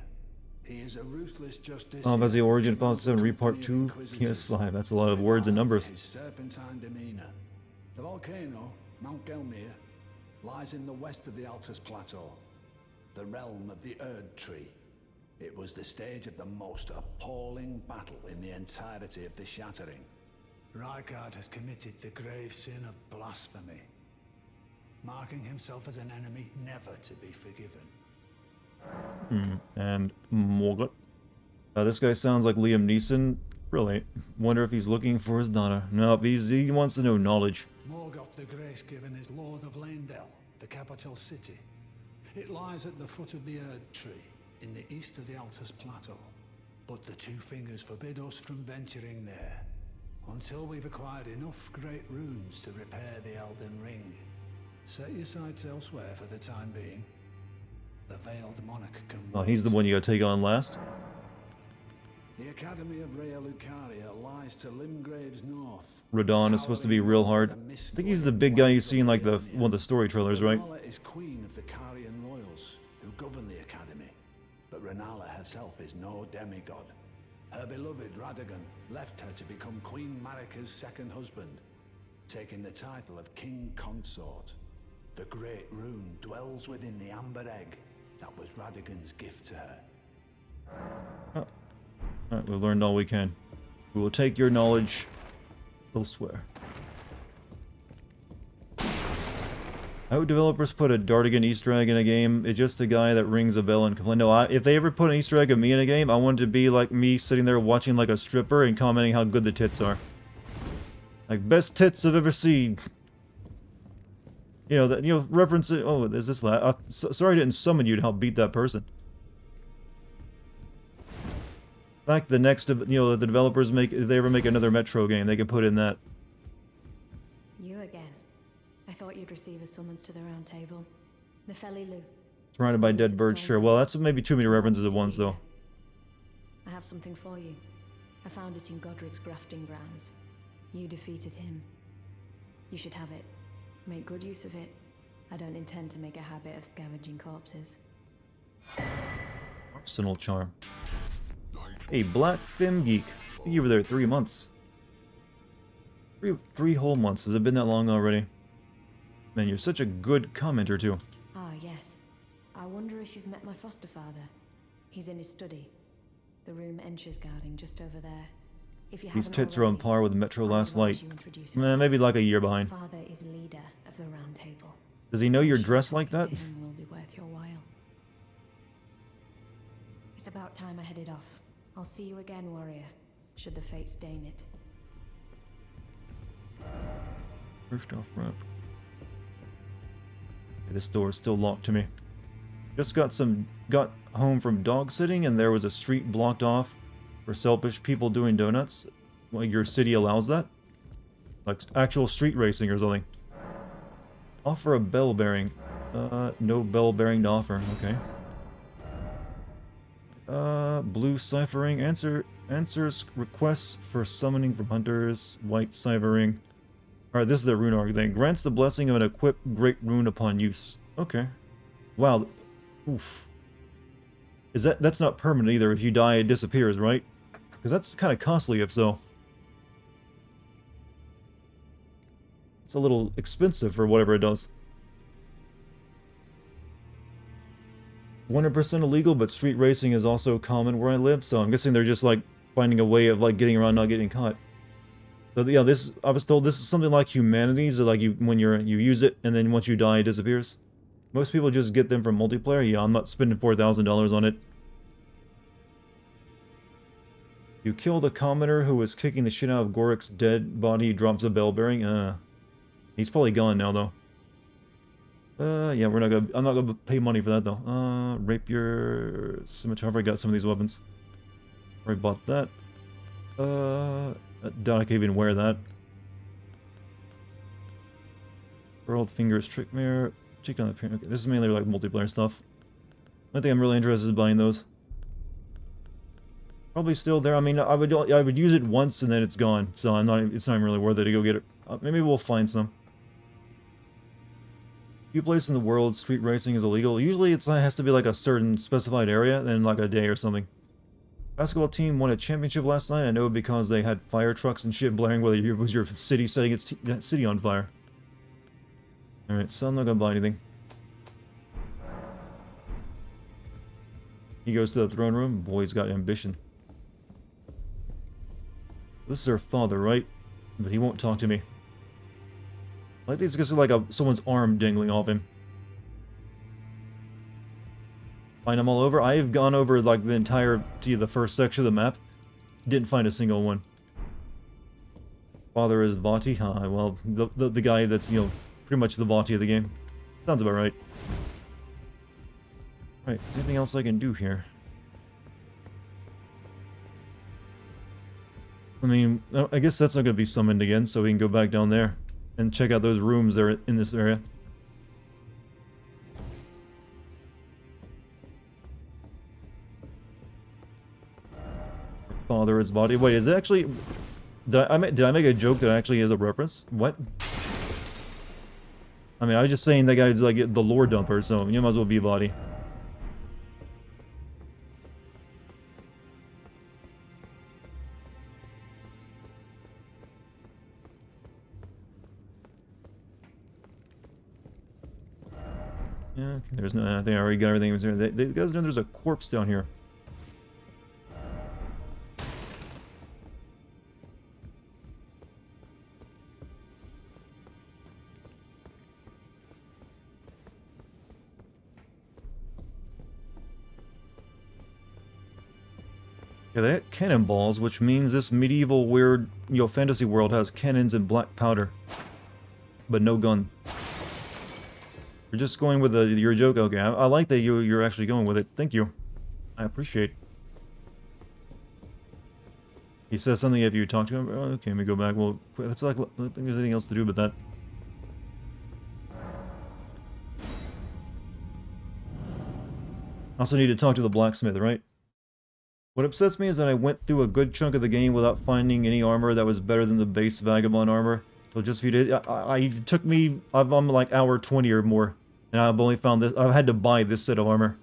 He is a ruthless justice.
Oh, that's the origin of Part 7, Repart 2, PS5. That's a lot of words and numbers.
His serpentine demeanor. The volcano, Mount Gelmir, lies in the west of the Altus Plateau, the realm of the Erd Tree. It was the stage of the most appalling battle in the entirety of the Shattering. Rykard has committed the grave sin of blasphemy, marking himself as an enemy never to be forgiven.
And Morgoth. This guy sounds like Liam Neeson. Really? Wonder if he's looking for his daughter. No, he wants to know knowledge.
Morgoth the Grace-Given is Lord of Leyndell, the capital city. It lies at the foot of the Erd Tree, in the east of the Altus Plateau. But the Two Fingers forbid us from venturing there, until we've acquired enough great runes to repair the Elden Ring. Set your sights elsewhere for the time being. The Veiled Monarch can...
Oh, he's the one you gotta take on last.
The Academy of Rea Lucaria lies to Limgrave's north.
Radon is supposed to be real hard. I think he's the big guy you see in like the one of the story trailers, right?
Renala is queen of the Carian royals, who govern the Academy. But Renala herself is no demigod. Her beloved Radagon left her to become Queen Marika's second husband, taking the title of King Consort. The Great Rune dwells within the amber egg that was Radagon's gift to her.
Oh. Alright, we've learned all we can. We will take your knowledge elsewhere. How would developers put a Dartigan Easter egg in a game? It's just a guy that rings a bell and complains. No, if they ever put an Easter egg of me in a game, I want it to be like me sitting there watching like a stripper and commenting how good the tits are. Like, best tits I've ever seen. You know, that, you know, reference it. Oh, there's this lad. Sorry I didn't summon you to help beat that person. In fact, the next, you know, the developers make, if they ever make another Metro game, they can put in that.
You again. I thought you'd receive a summons to the round table. Nefeli Lu.
Surrounded by dead birds, sure. Well, that's maybe too many references at once, though.
I have something for you. I found it in Godric's grafting grounds. You defeated him. You should have it. Make good use of it. I don't intend to make a habit of scavenging corpses.
Arsenal charm. Hey, Black Fim Geek. I think you were there 3 months. Three whole months. Has it been that long already? Man, you're such a good commenter, too.
Ah, yes. I wonder if you've met my foster father. He's in his study. The room Encher's guarding just over there. If you
These
haven't
tits are on
already,
par with Metro
I'd
Last
advise
Light.
you introduce
Man,
yourself.
maybe like a year behind.
Father is leader of the round table.
Does he know you're
I'm sure
dressed like that?
talking to him will be worth your while. It's about time I headed off. I'll see you again, warrior, should the fates deign it.
First off ramp. Okay, this door is still locked to me. Just got home from dog sitting and there was a street blocked off for selfish people doing donuts. Well, your city allows that? Like actual street racing or something. Offer a bell bearing. No bell bearing to offer. Okay. Blue ciphering. Answers requests for summoning from hunters. White ciphering. Alright, this is the rune arc thing. Grants the blessing of an equipped great rune upon use. Okay. Wow. Oof. That's not permanent either. If you die, it disappears, right? Because that's kind of costly if so. It's a little expensive for whatever it does. 100% illegal, but street racing is also common where I live, so I'm guessing they're just like finding a way of like getting around not getting caught. So yeah, I was told this is something like humanities, so like you use it and then once you die it disappears. Most people just get them from multiplayer. Yeah, I'm not spending $4,000 on it. You killed a commoner who was kicking the shit out of Gorik's dead body. He drops a bell bearing. He's probably gone now though. Yeah, I'm not gonna pay money for that though. Rapier, scimitar. I got some of these weapons. Already bought that. I doubt I can even wear that. Curled fingers, trick mirror, cheek on the parent. Okay, this is mainly like multiplayer stuff. I think I'm really interested in buying those. Probably still there. I mean, I would use it once and then it's gone. So it's not even really worth it to go get it. Maybe we'll find some. Few places in the world, street racing is illegal. Usually it has to be like a certain specified area, then like a day or something. Basketball team won a championship last night. I know because they had fire trucks and shit blaring whether it was your city setting its city on fire. Alright, so I'm not gonna buy anything. He goes to the throne room. Boy's got ambition. This is her father, right? But he won't talk to me. I think it's just like someone's arm dangling off him. Find them all over. I have gone over like the entirety of the first section of the map. Didn't find a single one. Father is Vati. Huh, well, the guy that's, you know, pretty much the Vati of the game. Sounds about right. Right, is there anything else I can do here? I mean, I guess that's not going to be summoned again, so we can go back down there and check out those rooms that are in this area. Father is body. Wait, is it actually... Did I make a joke that actually is a reference? What? I mean, I was just saying that guy's like the lore dumper, so you might as well be body. Yeah, okay, there's no... I think I already got everything. They guys know there's a corpse down here. Yeah, they got cannonballs, which means this medieval weird, fantasy world has cannons and black powder. But no gun. You're just going with your joke, okay. I like that you're actually going with it. Thank you. I appreciate. He says something if you talk to him. Oh, okay, let me go back. Well, that's like, I don't think there's anything else to do but that. Also need to talk to the blacksmith, right? What upsets me is that I went through a good chunk of the game without finding any armor that was better than the base Vagabond armor. So just a few days, it took me, I'm like hour 20 or more, and I've only found this, I've had to buy this set of armor.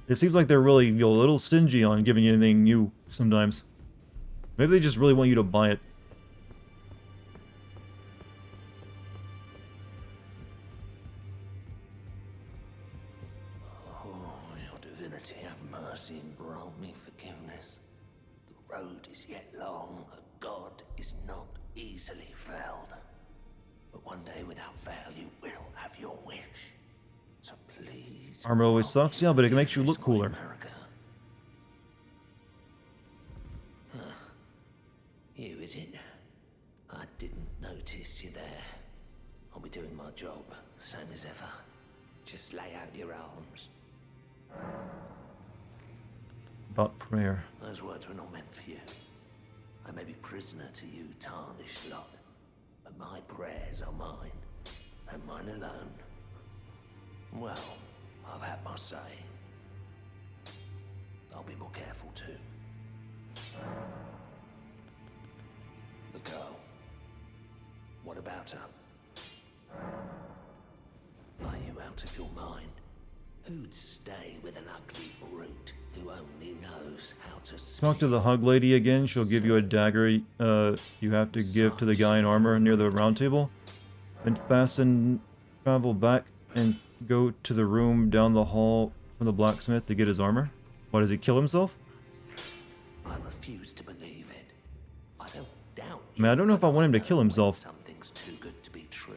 It seems like they're really, a little stingy on giving you anything new sometimes. Maybe they just really want you to buy it.
Divinity, have mercy and grant me forgiveness. The road is yet long, a god is not easily felled. But one day without fail you will have your wish. So please...
Armor always sucks, yeah, but it makes you look cooler.
You, is it? I didn't notice you there. I'll be doing my job, same as ever. Just lay out your arms.
About prayer.
Those words were not meant for you. I may be prisoner to you, tarnished lot, but my prayers are mine, and mine alone. Well, I've had my say. I'll be more careful too. The girl. What about her? Are you out of your mind? Who'd stay with an ugly brute who only knows how to speak?
Talk to the hug lady again. She'll give you a dagger you have to give to the guy in armor near the round table. Then fasten, travel back, and go to the room down the hall from the blacksmith to get his armor. Why, does he kill himself?
I refuse to believe it. I don't doubt
I mean, I don't know if I want him to kill himself.
Something's too good to be true.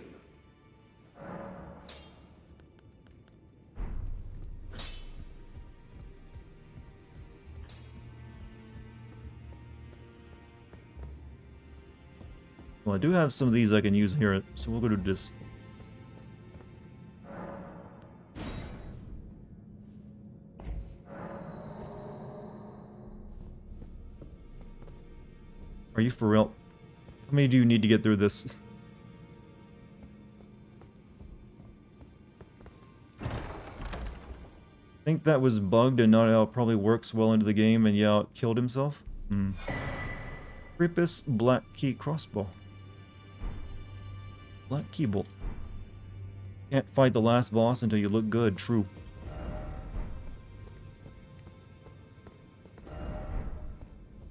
Well, I do have some of these I can use here, so we'll go do this. Are you for real? How many do you need to get through this? I think that was bugged and not how it probably works well into the game, and yeah, it killed himself. Creepus Black Key Crossbow. Black Key Bolt. Can't fight the last boss until you look good, true.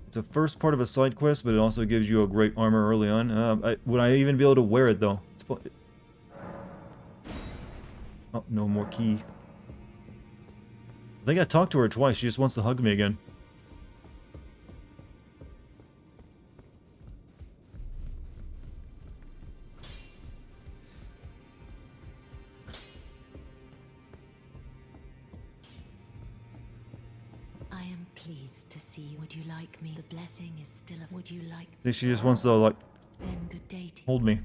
It's a first part of a side quest, but it also gives you a great armor early on. Would I even be able to wear it, though? Oh, no more key. I think I talked to her twice. She just wants to hug me again.
I am pleased to see you. Would you like me? The blessing is still of. Would you like?
I think she just wants to, like,
Then good day to you.
hold me.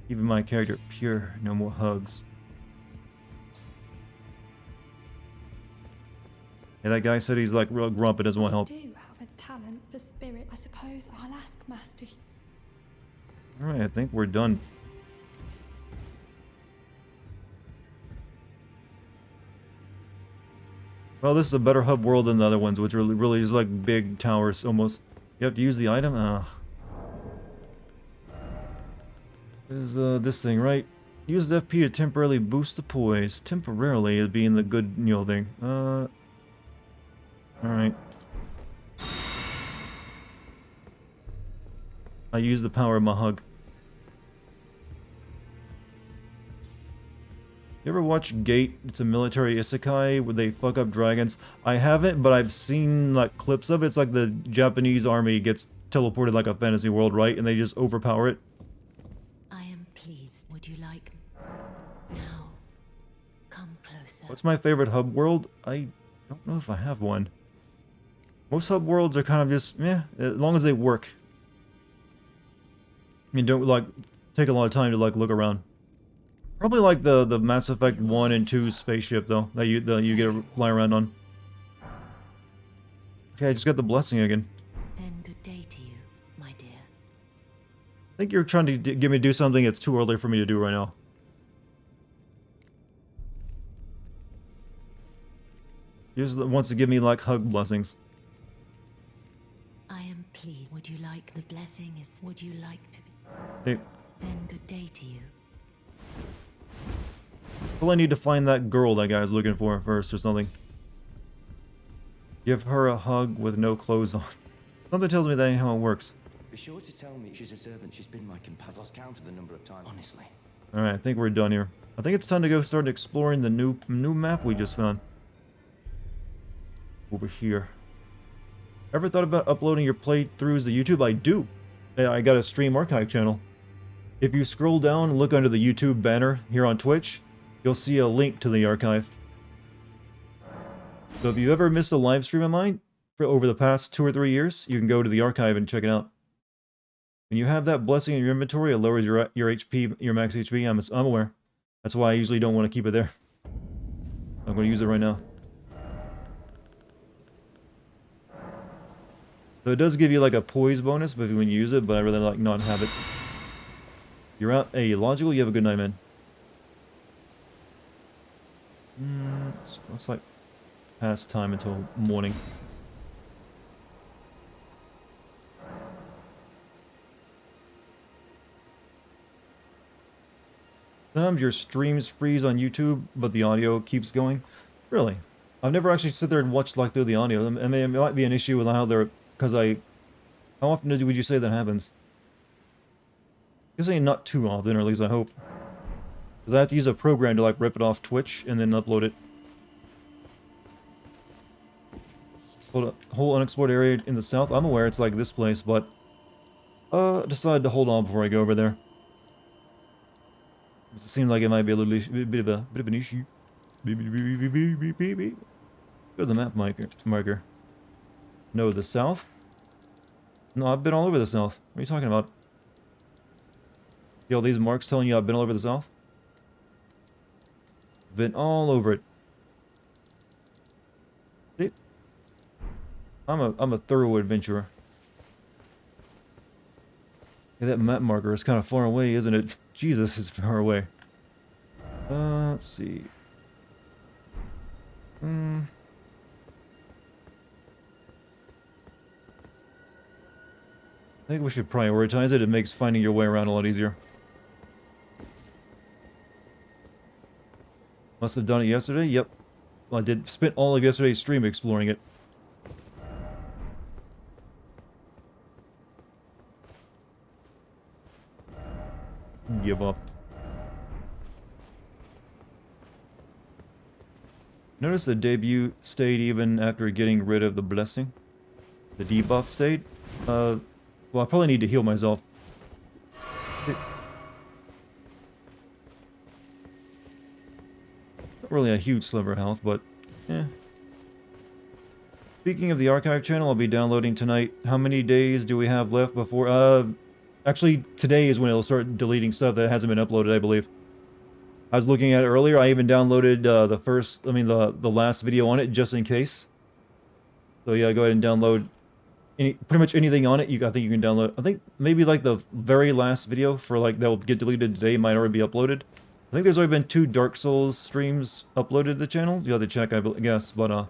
Even my character pure, no more hugs. Yeah, that guy said he's like real grump and doesn't want help.
I do have a talent for spirit. I suppose I'll ask Master.
Alright, I think we're done. Well, this is a better hub world than the other ones, which really is like big towers almost. You have to use the item? Is this thing, right? Use the FP to temporarily boost the poise. Temporarily as being the good, thing. Alright. I use the power of my hug. You ever watch Gate? It's a military isekai where they fuck up dragons. I haven't, but I've seen like clips of it. It's like the Japanese army gets teleported like a fantasy world, right? And they just overpower it.
I am pleased. Would you like... Now, come closer.
What's my favorite hub world? I don't know if I have one. Most hub worlds are kind of just, as long as they work. You don't, like, take a lot of time to, like, look around. Probably like the Mass Effect 1 and 2 spaceship, though, that you get to fly around on. Okay, I just got the blessing again.
Then good day to you, my dear.
I think you're trying to get me to do something that's too early for me to do right now. You just wants to give me, like, hug blessings.
I am pleased. Would you like the blessing is... Would you like to be...
Hey.
Then good day to you.
Well, I need to find that girl that guy's looking for first or something. Give her a hug with no clothes on. Something tells me that ain't how it works.
Be sure to tell me she's a servant. She's been my companion. I've lost count of the number of times, honestly.
Alright, I think we're done here. I think it's time to go start exploring the new map we just found. Over here. Ever thought about uploading your playthroughs to YouTube? I do. I got a stream archive channel. If you scroll down and look under the YouTube banner here on Twitch, you'll see a link to the archive. So if you've ever missed a live stream of mine for over the past 2 or 3 years, you can go to the archive and check it out. When you have that blessing in your inventory, it lowers your HP, your max HP. I'm aware. That's why I usually don't want to keep it there. I'm going to use it right now. So it does give you like a poise bonus when you use it, but I really like not have it. You're out. Hey, logical. You have a good night, man. It's like past time until morning. Sometimes your streams freeze on YouTube, but the audio keeps going. Really? I've never actually sit there and watched like through the audio. I mean, it might be an issue with how they're... Because how often would you say that happens? I guess not too often, or at least I hope. Because I have to use a program to like rip it off Twitch and then upload it. Whole unexplored area in the south. I'm aware it's like this place, but decided to hold on before I go over there. It seemed like it might be a little bit of an issue. Go to the map marker. No, the south? No, I've been all over the south. What are you talking about? See all these marks telling you I've been all over the south? Been all over it. See? I'm a thorough adventurer. Yeah, that map marker is kind of far away, isn't it? Jesus, it's far away. Let's see. I think we should prioritize it. It makes finding your way around a lot easier. Must have done it yesterday? Yep. Well, I did spent all of yesterday's stream exploring it. Give up. Notice the debut stayed even after getting rid of the blessing. The debuff stayed. Well, I probably need to heal myself. Not really a huge sliver of health, but Speaking of the archive channel, I'll be downloading tonight. How many days do we have left before? Actually, today is when it'll start deleting stuff that hasn't been uploaded, I believe. I was looking at it earlier. I even downloaded the last video on it just in case. So yeah, go ahead and download pretty much anything on it. I think you can download. I think maybe like the very last video for like that will get deleted today might already be uploaded. I think there's already been 2 Dark Souls streams uploaded to the channel. You have to check, I guess, but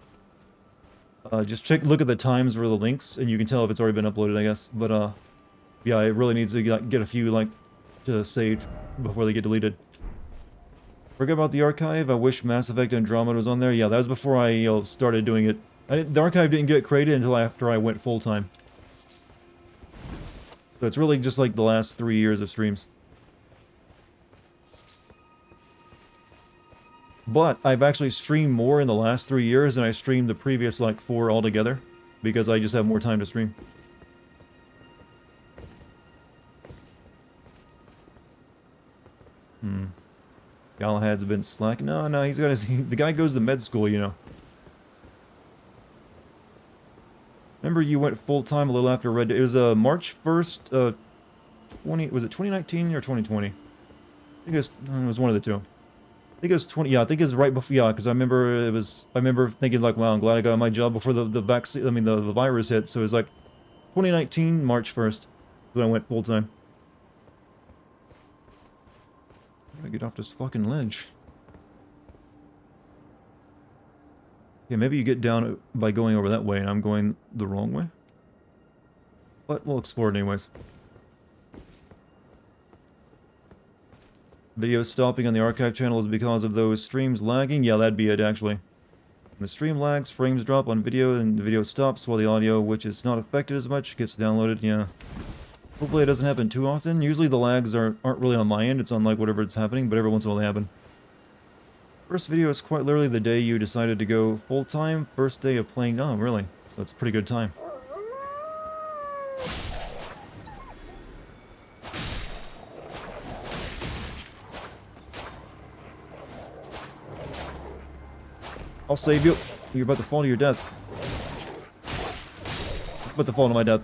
Just look at the times for the links, and you can tell if it's already been uploaded, I guess. But, yeah, it really needs to get a few, like, to saved before they get deleted. Forget about the archive. I wish Mass Effect Andromeda was on there. Yeah, that was before I, started doing it. The archive didn't get created until after I went full-time. So it's really just like the last 3 years of streams. But I've actually streamed more in the last 3 years than I streamed the previous, like, 4 altogether. Because I just have more time to stream. Galahad's been slacking. No, he's got his... the guy goes to med school, you know. Remember you went full-time a little after Red Dead. It was, March 1st, was it 2019 or 2020? I think it was one of the two. I think it was 20, yeah, I think it was right before, yeah, because I remember thinking, like, wow, I'm glad I got my job before the vaccine, I mean, the virus hit, so it was, like, 2019, March 1st, when I went full-time. I gotta get off this fucking ledge. Yeah, maybe you get down by going over that way, and I'm going the wrong way. But we'll explore it anyways. Video stopping on the archive channel is because of those streams lagging? Yeah, that'd be it, actually. When the stream lags, frames drop on video, and the video stops while the audio, which is not affected as much, gets downloaded, yeah. Hopefully it doesn't happen too often. Usually the lags aren't really on my end, it's on, like, whatever it's happening, but every once in a while they happen. First video is quite literally the day you decided to go full-time, first day of playing. Oh, really? So it's a pretty good time. I'll save you. You're about to fall to your death. About to fall to my death.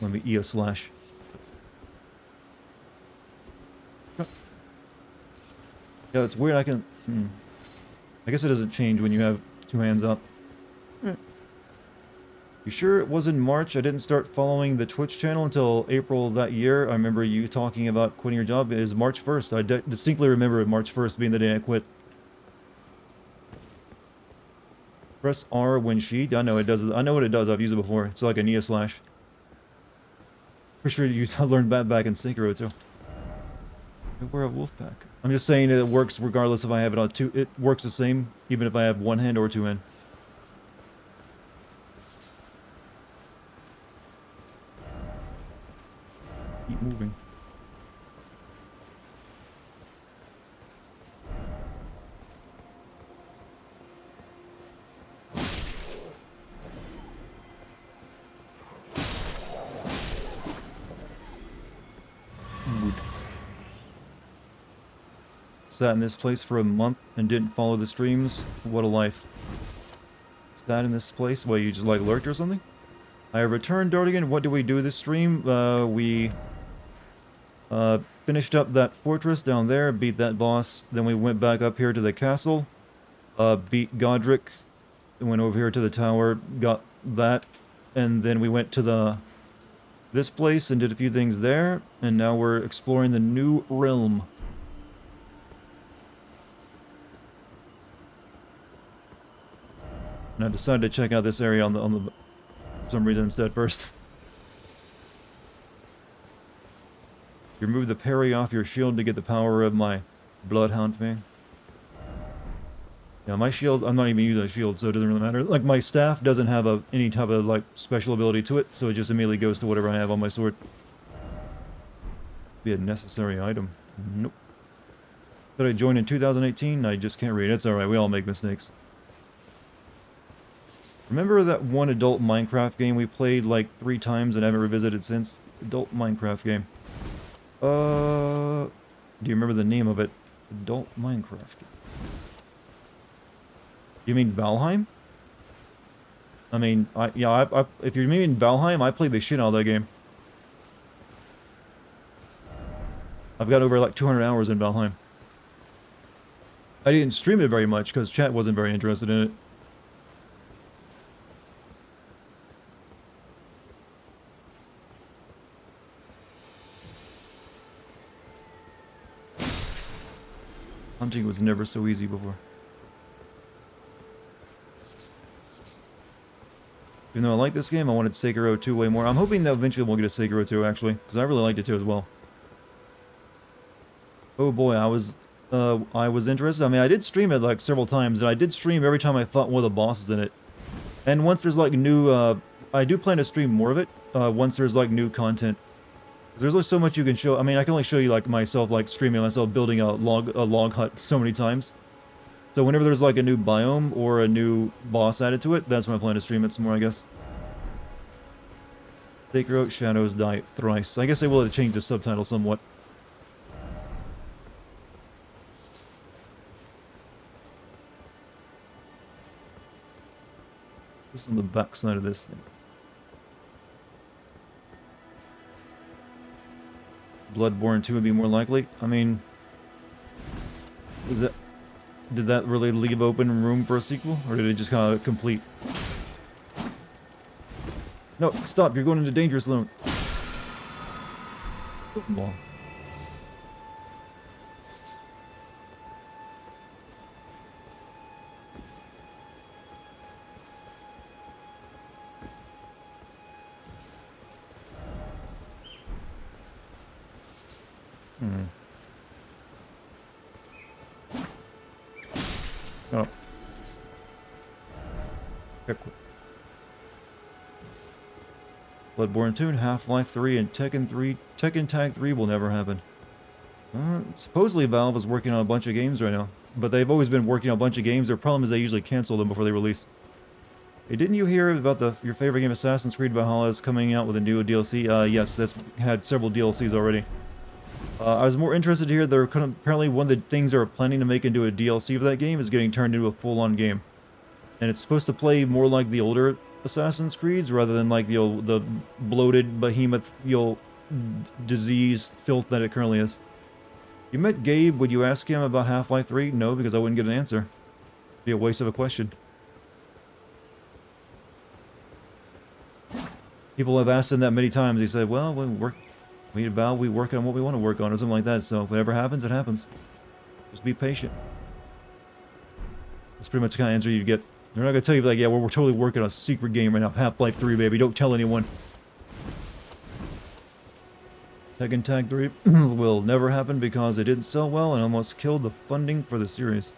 Let me E a slash. Yeah, it's weird. I can. I guess it doesn't change when you have two hands up. You sure it was in March? I didn't start following the Twitch channel until April of that year. I remember you talking about quitting your job. It is March 1st. I distinctly remember March 1st being the day I quit. Press R when sheet. I know it does. I know what it does. I've used it before. It's like a Nia slash. For sure you learned that back in Sekiro too. We're a wolf pack. I'm just saying it works regardless if I have it on two. It works the same even if I have one hand or two hand. Keep moving. Sat in this place for a month and didn't follow the streams. What a life. Sat in this place? What, you just like lurked or something? I returned, Dartigan. What did we do this stream? We finished up that fortress down there, beat that boss. Then we went back up here to the castle, beat Godric, went over here to the tower, got that, and then we went to this place and did a few things there, and now we're exploring the New Realm. And I decided to check out this area on the for some reason instead first. You remove the parry off your shield to get the power of my Bloodhound thing. Yeah, my shield, I'm not even using a shield, so it doesn't really matter. Like, my staff doesn't have any type of, like, special ability to it, so it just immediately goes to whatever I have on my sword. Be a necessary item. Nope. Did I join in 2018? I just can't read. It's alright, we all make mistakes. Remember that one adult Minecraft game we played like 3 times and haven't revisited since? Adult Minecraft game. Do you remember the name of it? Adult Minecraft. You mean Valheim? I mean, if you mean Valheim, I played the shit out of that game. I've got over like 200 hours in Valheim. I didn't stream it very much because chat wasn't very interested in it. never so easy before. Even though I like this game, I wanted Sekiro 2 way more. I'm hoping that eventually we'll get a Sekiro 2, actually, because I really liked it too as well. Oh boy, I was interested. I mean, I did stream it like several times, and I did stream every time I fought one of the bosses in it. And once there's like new, I do plan to stream more of it, once there's like new content. There's only so much you can show. I mean, I can only show you like myself, like streaming myself building a log hut so many times. So whenever there's like a new biome or a new boss added to it, that's when I plan to stream it some more, I guess. Sekiro Shadows Die Thrice. I guess I will have to change the subtitle somewhat. This is on the back side of this thing. Bloodborne 2 would be more likely. I mean, did that really leave open room for a sequel, or did it just kind of complete? No, stop! You're going into danger zone. Well. Oh. Bloodborne 2, Half-Life 3, and Tekken Tag 3 will never happen. Supposedly Valve is working on a bunch of games right now, but they've always been working on a bunch of games. Their problem is they usually cancel them before they release. Hey, didn't you hear about your favorite game, Assassin's Creed Valhalla, is coming out with a new DLC? Yes, that's had several DLCs already. I was more interested to hear they're apparently one of the things they're planning to make into a DLC for that game is getting turned into a full-on game. And it's supposed to play more like the older Assassin's Creeds rather than like the bloated behemoth, disease filth that it currently is. You met Gabe, would you ask him about Half-Life 3? No, because I wouldn't get an answer. It'd be a waste of a question. People have asked him that many times. He said, well, we work on what we want to work on or something like that, so if whatever happens, it happens. Just be patient. That's pretty much the kind of answer you get. They're not going to tell you, like, yeah, we're totally working on a secret game right now. Half-Life 3, baby. Don't tell anyone. Tekken Tag 3 will never happen because it didn't sell well and almost killed the funding for the series.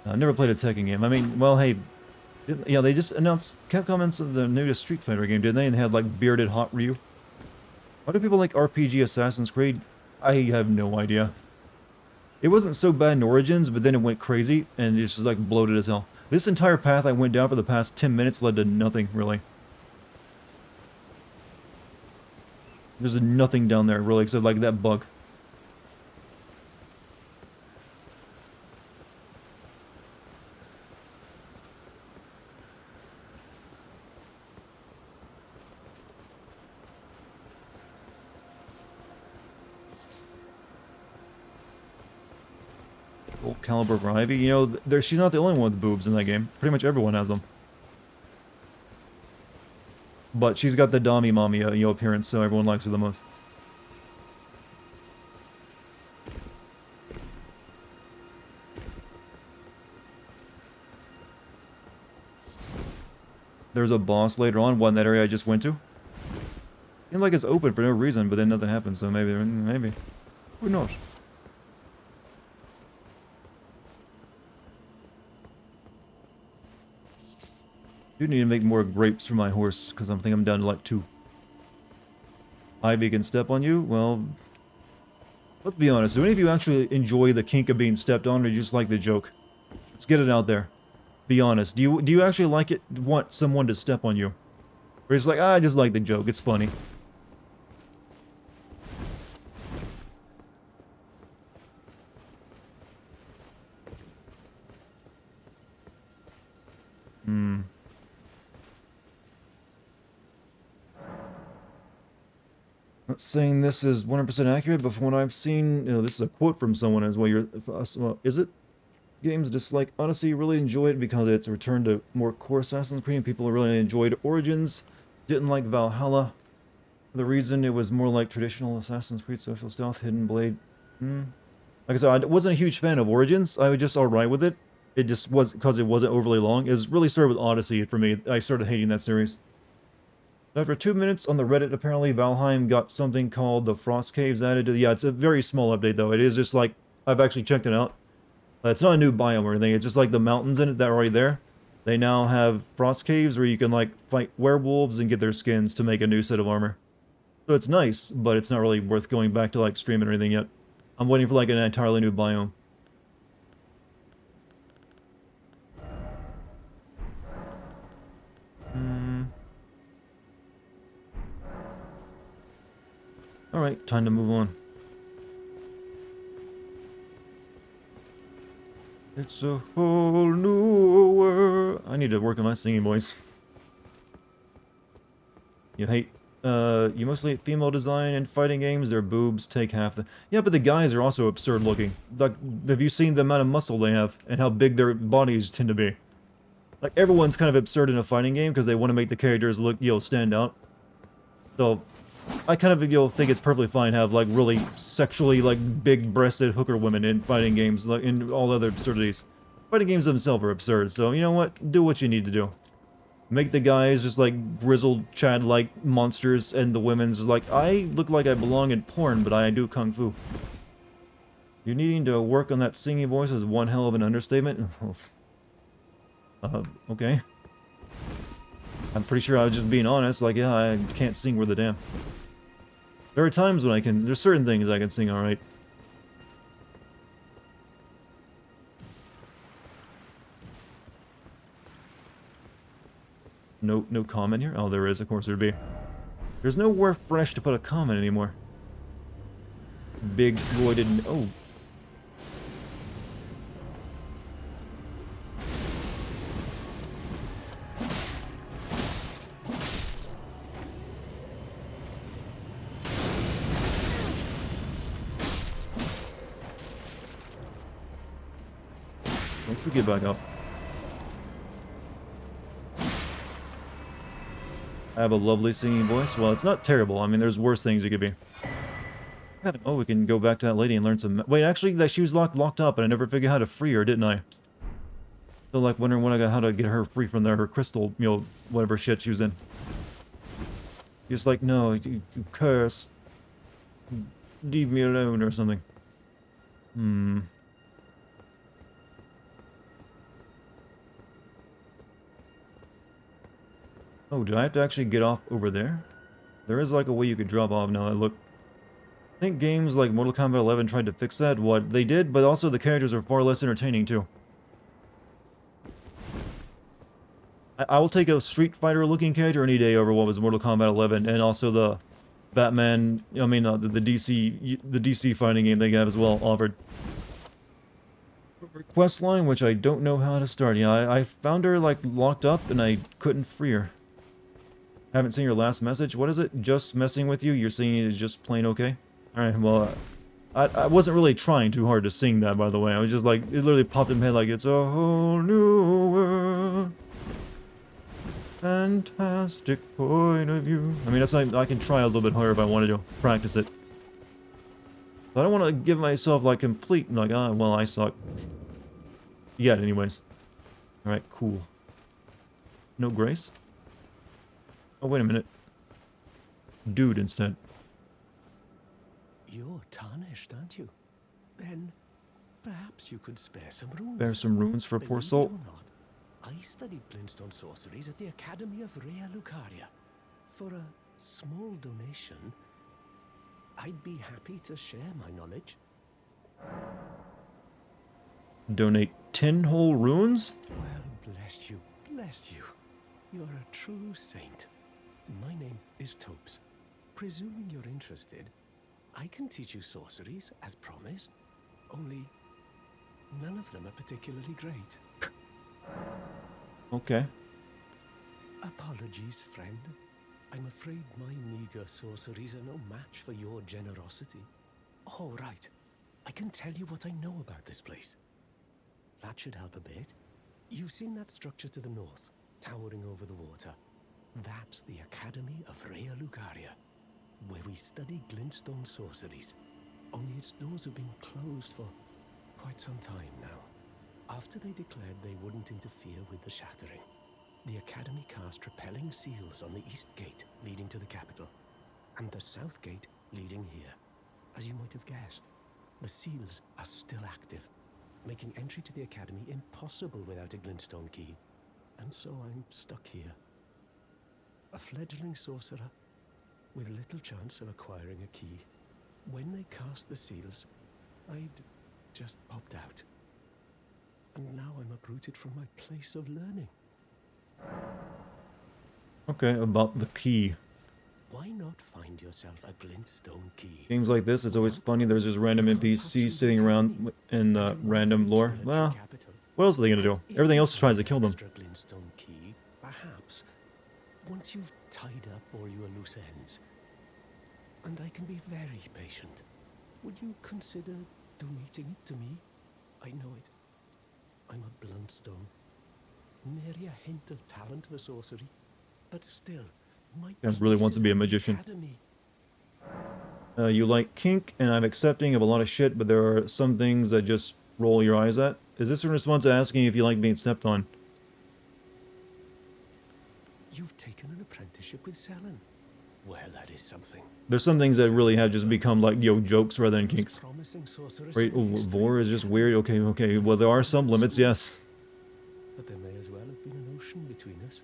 I never played a Tekken game. I mean, well, hey, yeah, they just announced Capcom announced the newest Street Fighter game, didn't they? And they had, like, bearded hot Ryu. Why do people like RPG Assassin's Creed? I have no idea. It wasn't so bad in Origins, but then it went crazy, and it's just, like, bloated as hell. This entire path I went down for the past 10 minutes led to nothing, really. There's nothing down there, really, except, like, that bug. Full caliber for Ivy. You know, she's not the only one with boobs in that game. Pretty much everyone has them. But she's got the Dami Mommy, appearance, so everyone likes her the most. There's a boss later on, one that area I just went to. Seems like it's open for no reason, but then nothing happens, so maybe. Who knows? I do need to make more grapes for my horse, because I think I'm down to like 2. Ivy can step on you? Well, let's be honest. Do any of you actually enjoy the kink of being stepped on, or do you just like the joke? Let's get it out there. Be honest. Do you actually like it, want someone to step on you? Or it's like, I just like the joke, it's funny. Not saying this is 100% accurate, but from what I've seen, this is a quote from someone as well. Is it? Games dislike Odyssey really enjoyed it because it's a return to more core Assassin's Creed. People really enjoyed Origins, didn't like Valhalla. The reason it was more like traditional Assassin's Creed social stealth, Hidden Blade. Like I said, I wasn't a huge fan of Origins. I was just alright with it. It just was, because it wasn't overly long. It was really started with Odyssey for me. I started hating that series. After 2 minutes on the Reddit, apparently Valheim got something called the Frost Caves added to the... Yeah, it's a very small update, though. It is just like... I've actually checked it out. It's not a new biome or anything. It's just like the mountains in it that are already there. They now have Frost Caves where you can, like, fight werewolves and get their skins to make a new set of armor. So it's nice, but it's not really worth going back to, like, streaming or anything yet. I'm waiting for, like, an entirely new biome. Alright, time to move on. It's a whole new world. I need to work on my singing voice. You mostly hate female design in fighting games. Their boobs take half the... Yeah, but the guys are also absurd looking. Like, have you seen the amount of muscle they have and how big their bodies tend to be? Like, everyone's kind of absurd in a fighting game because they want to make the characters look, stand out. So, I kind of, think it's perfectly fine to have, like, really sexually, like, big-breasted hooker women in fighting games, like, in all other absurdities. Fighting games themselves are absurd, so, you know what? Do what you need to do. Make the guys just, like, grizzled, Chad-like monsters, and the women's just like, I look like I belong in porn, but I do kung fu. You needing to work on that singing voice is one hell of an understatement. Okay. I'm pretty sure I was just being honest, like, yeah, I can't sing worth a damn. There are times when I can... There's certain things I can sing alright. No comment here? Oh, there is. Of course there'd be. There's nowhere fresh to put a comment anymore. Big voided... Oh. Don't you get back up. I have a lovely singing voice. Well, it's not terrible. I mean, there's worse things it could be. Oh, we can go back to that lady and learn some... Wait, actually, that she was locked up, and I never figured out how to free her, didn't I? Still, like, wondering how to get her free from her crystal, whatever shit she was in. Just like, no, you curse. Leave me alone, or something. Oh, do I have to actually get off over there? There is, like, a way you could drop off now. I look... I think games like Mortal Kombat 11 tried to fix that. What they did, but also the characters are far less entertaining, too. I will take a Street Fighter-looking character any day over what was Mortal Kombat 11, and also the Batman... the DC fighting game they got as well offered. Quest line, which I don't know how to start. Yeah, I found her, like, locked up, and I couldn't free her. Haven't seen your last message. What is it? Just messing with you? You're saying it is just plain okay? Alright, well, I wasn't really trying too hard to sing that, by the way. I was just like, it literally popped in my head like, it's a whole new world. Fantastic point of view. I mean, that's not, I can try a little bit harder if I wanted to practice it. But I don't want to give myself, like, complete, like, well, I suck. Yet, anyways. Alright, cool. No grace? Oh, wait a minute. Dude instead.
You're tarnished, aren't you? Then perhaps you could spare some runes.
Spare some runes for poor soul.
Believe it or not, I studied glintstone sorceries at the Academy of Rea Lucaria. For a small donation, I'd be happy to share my knowledge.
Donate 10 whole runes?
Well, bless you, bless you. You're a true saint. My name is Topes. Presuming you're interested, I can teach you sorceries, as promised. Only, none of them are particularly great.
Okay.
Apologies, friend. I'm afraid my meager sorceries are no match for your generosity. Oh, right. I can tell you what I know about this place. That should help a bit. You've seen that structure to the north, towering over the water. That's the Academy of Rea Lucaria, where we study glintstone sorceries.
only its doors have been closed for quite some time now. After they declared they wouldn't interfere with the shattering, the Academy cast repelling seals on the east gate leading to the capital, and the south gate leading here. As you might have guessed, the seals are still active, making entry to the Academy impossible without a glintstone key. And so I'm stuck here. A fledgling sorcerer with little chance of acquiring a key. When they cast the seals, I'd just popped out. And now I'm uprooted from my place of learning.
Okay, about the key.
Why not find yourself a glintstone key?
Games like this, it's always funny. There's just random NPCs sitting around in the random lore. Well, what else are they gonna do? Everything else tries to kill them.
Glintstone key, perhaps, once you've tied up all your loose ends. And I can be very patient. Would you consider donating it to me? I know it. I'm a bluntstone. Nary a hint of talent for sorcery. But still, my
Guy really wants to be a magician. You like kink, and I'm accepting of a lot of shit, but there are some things that just roll your eyes at. Is this in response to asking if you like being stepped on?
You've taken an apprenticeship with Selen. Well, that is something.
There's some things that really have just become like, yo, jokes rather than kinks. Right, oh, Vor is just weird. Okay, okay. Well, there are some limits, yes.
But there may as well have been an ocean between us.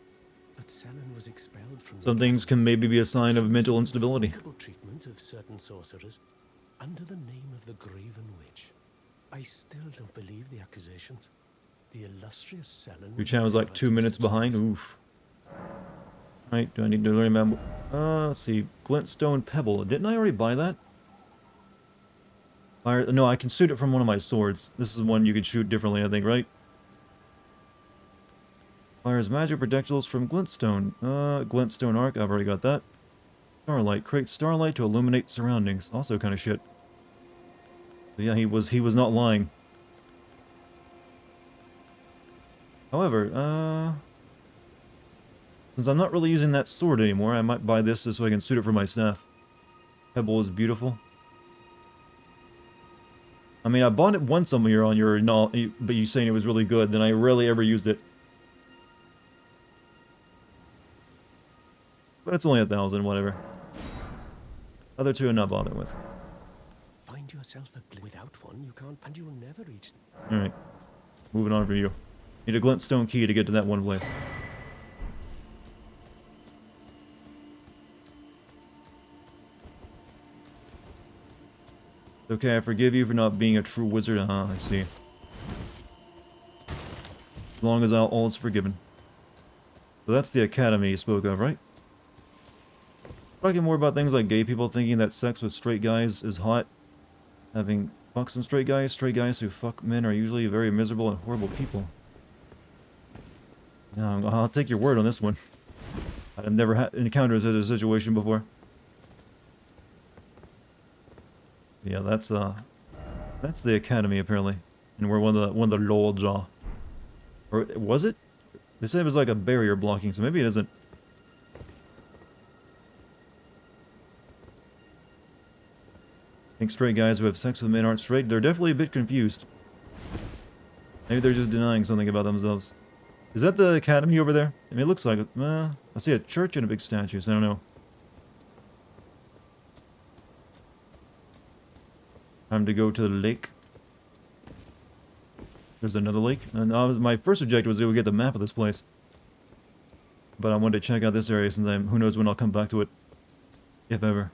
But Selen was expelled from
some things can maybe be a sign of mental instability.
Treatment of certain sorcerers under the name of the Graven Witch. I still don't believe the accusations. The illustrious Selen.
Your channel was like 2 minutes behind. Oof. Right, do I need to learn about... let's see. Glintstone Pebble. Didn't I already buy that? Fire... No, I can shoot it from one of my swords. This is one you can shoot differently, I think, right? Fires magic projectiles from Glintstone. Glintstone Arc. I've already got that. Starlight. Creates starlight to illuminate surroundings. Also kind of shit. But yeah, he was not lying. However, since I'm not really using that sword anymore, I might buy this so I can suit it for my staff. Pebble is beautiful. I mean, I bought it once on your no, but you saying it was really good, then I rarely ever used it. But it's only 1,000, whatever. Other two I'm not bothering with.
Find yourself without one, you can't, and you will never reach.
Alright. Moving on for you. Need a glintstone key to get to that one place. Okay, I forgive you for not being a true wizard. Ah, I see. As long as all is forgiven. So that's the academy you spoke of, right? Talking more about things like gay people thinking that sex with straight guys is hot. Having fucked some straight guys who fuck men are usually very miserable and horrible people. Now, I'll take your word on this one. I've never encountered such a situation before. Yeah, that's the academy apparently, and we're one of the lords are. Or was it? They said it was like a barrier blocking, so maybe it isn't. I think straight guys who have sex with men aren't straight. They're definitely a bit confused. Maybe they're just denying something about themselves. Is that the academy over there? I mean, it looks like it. I see a church and a big statue, so I don't know. Time to go to the lake. There's another lake. And my first objective was to get the map of this place. But I wanted to check out this area since who knows when I'll come back to it. If ever.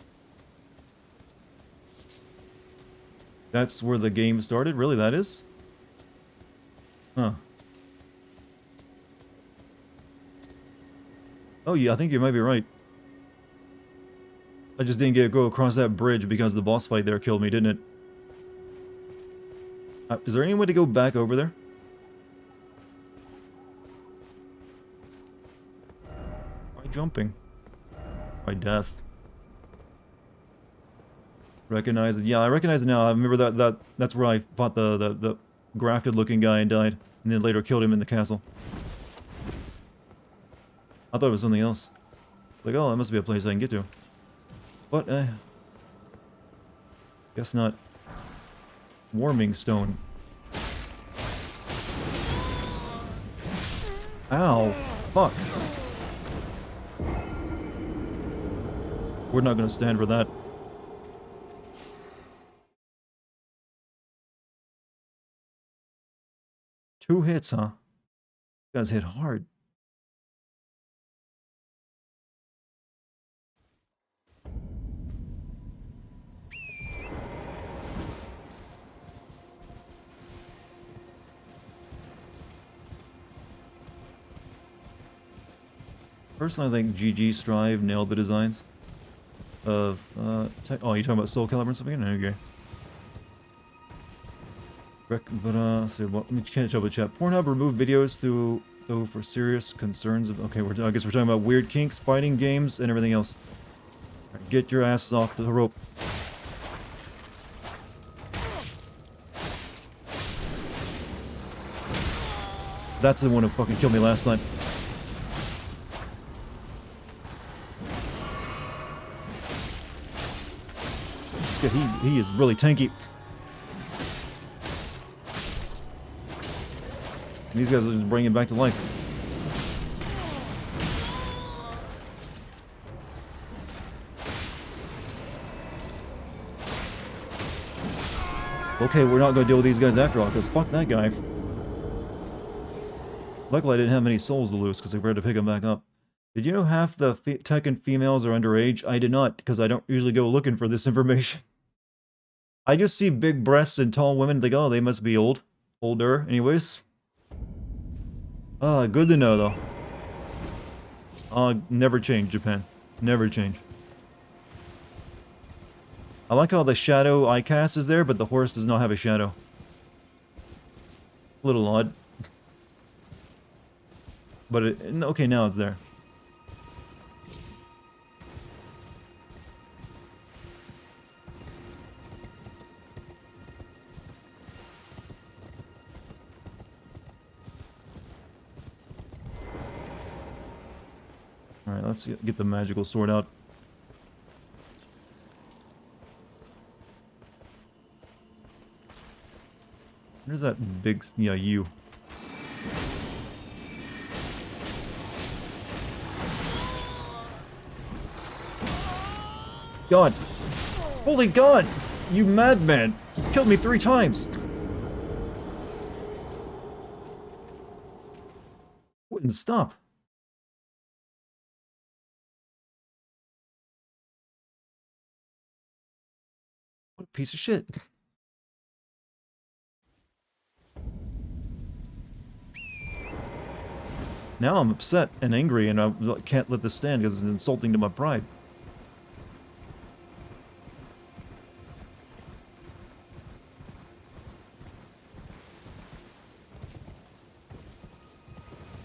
That's where the game started? Really, that is? Huh. Oh yeah, I think you might be right. I just didn't get to go across that bridge because the boss fight there killed me, didn't it? Is there any way to go back over there? By jumping. By death. Recognize it. Yeah, I recognize it now. I remember that's where I fought the grafted looking guy and died. And then later killed him in the castle. I thought it was something else. Like, oh, that must be a place I can get to. But, Guess not. Warming stone. Ow. Fuck. We're not gonna stand for that. Two hits, huh? You guys hit hard. Personally, I think GG Strive nailed the designs of, oh, you talking about Soul Calibur and stuff again? Okay. So let me catch up with chat. Pornhub removed videos though for serious concerns of, okay, I guess we're talking about weird kinks, fighting games, and everything else. Right, get your asses off the rope. That's the one who fucking killed me last time. Yeah, he is really tanky. These guys will just bring him back to life. Okay, we're not going to deal with these guys after all, because fuck that guy. Luckily I didn't have any souls to lose, because I prepared to pick him back up. Did you know half the Tekken females are underage? I did not, because I don't usually go looking for this information. I just see big breasts and tall women, think, oh, they must be older, anyways. Good to know, though. Never change, Japan. Never change. I like how the shadow eye cast is there, but the horse does not have a shadow. A little odd. But, okay, now it's there. Alright, let's get the magical sword out. Where's that big... yeah, you. God! Holy God! You madman! You killed me 3 times! Wouldn't stop. What a piece of shit. Now I'm upset and angry, and I can't let this stand because it's insulting to my pride.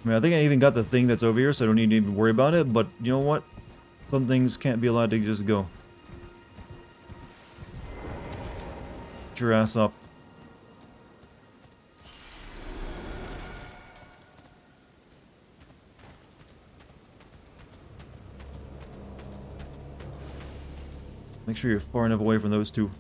I mean, I think I even got the thing that's over here, so I don't need to even worry about it, but you know what? Some things can't be allowed to just go. Get your ass up. Make sure you're far enough away from those two.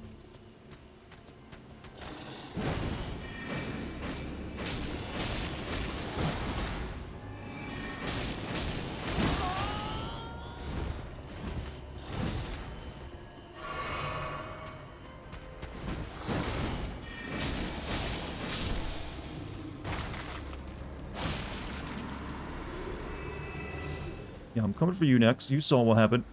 Yeah, I'm coming for you next. You saw what happened.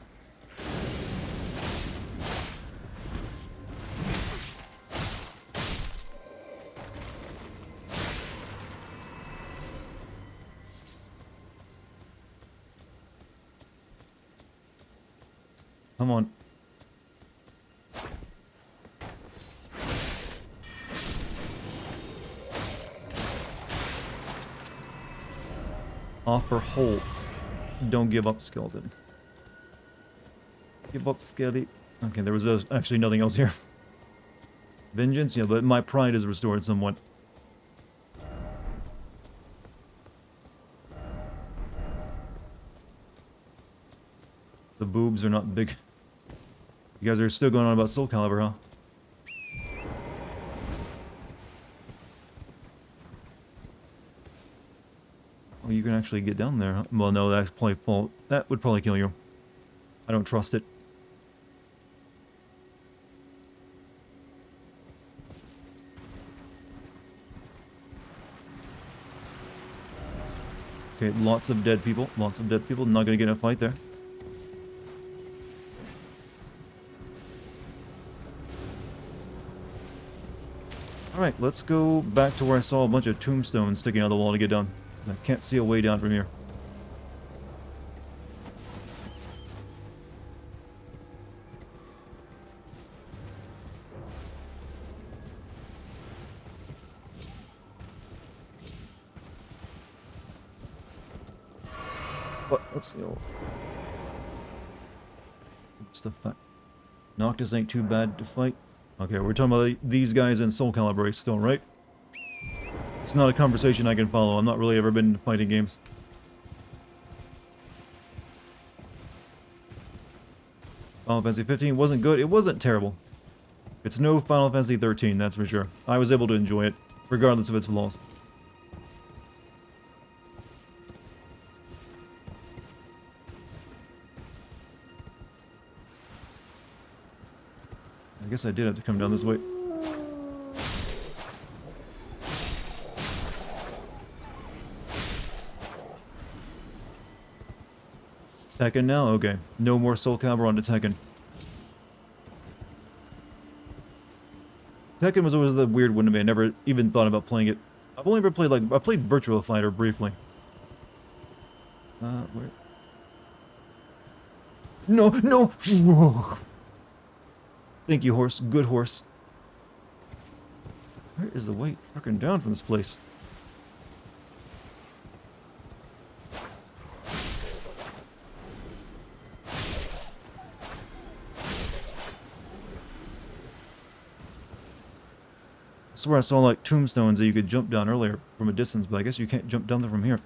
Come on. Offer hold. Don't give up, skeleton. Give up, Skelly. Okay, there was actually nothing else here. Vengeance? Yeah, but my pride is restored somewhat. The boobs are not big. You guys are still going on about Soul Calibur, huh? Oh, you can actually get down there, huh? Well, no, that's probably fault. That would probably kill you. I don't trust it. Okay, lots of dead people. Lots of dead people. Not gonna get in a fight there. Alright, let's go back to where I saw a bunch of tombstones sticking out of the wall to get down. I can't see a way down from here. What? Let's see. What's the fact? Noctis ain't too bad to fight. Okay, we're talking about these guys in Soul Calibur still, right? It's not a conversation I can follow. I'm not really ever been in fighting games. Final Fantasy 15 wasn't good. It wasn't terrible. It's no Final Fantasy 13, that's for sure. I was able to enjoy it, regardless of its flaws. I guess I did have to come down this way. Tekken now? Okay. No more Soul Calibur on to Tekken. Tekken was always the weird one to me. I never even thought about playing it. I've only ever played, like, I played Virtua Fighter briefly. Where? No, no! Whoa. Thank you, horse. Good horse. Where is the way fucking down from this place? I swear I saw like tombstones that you could jump down earlier from a distance, but I guess you can't jump down there from here.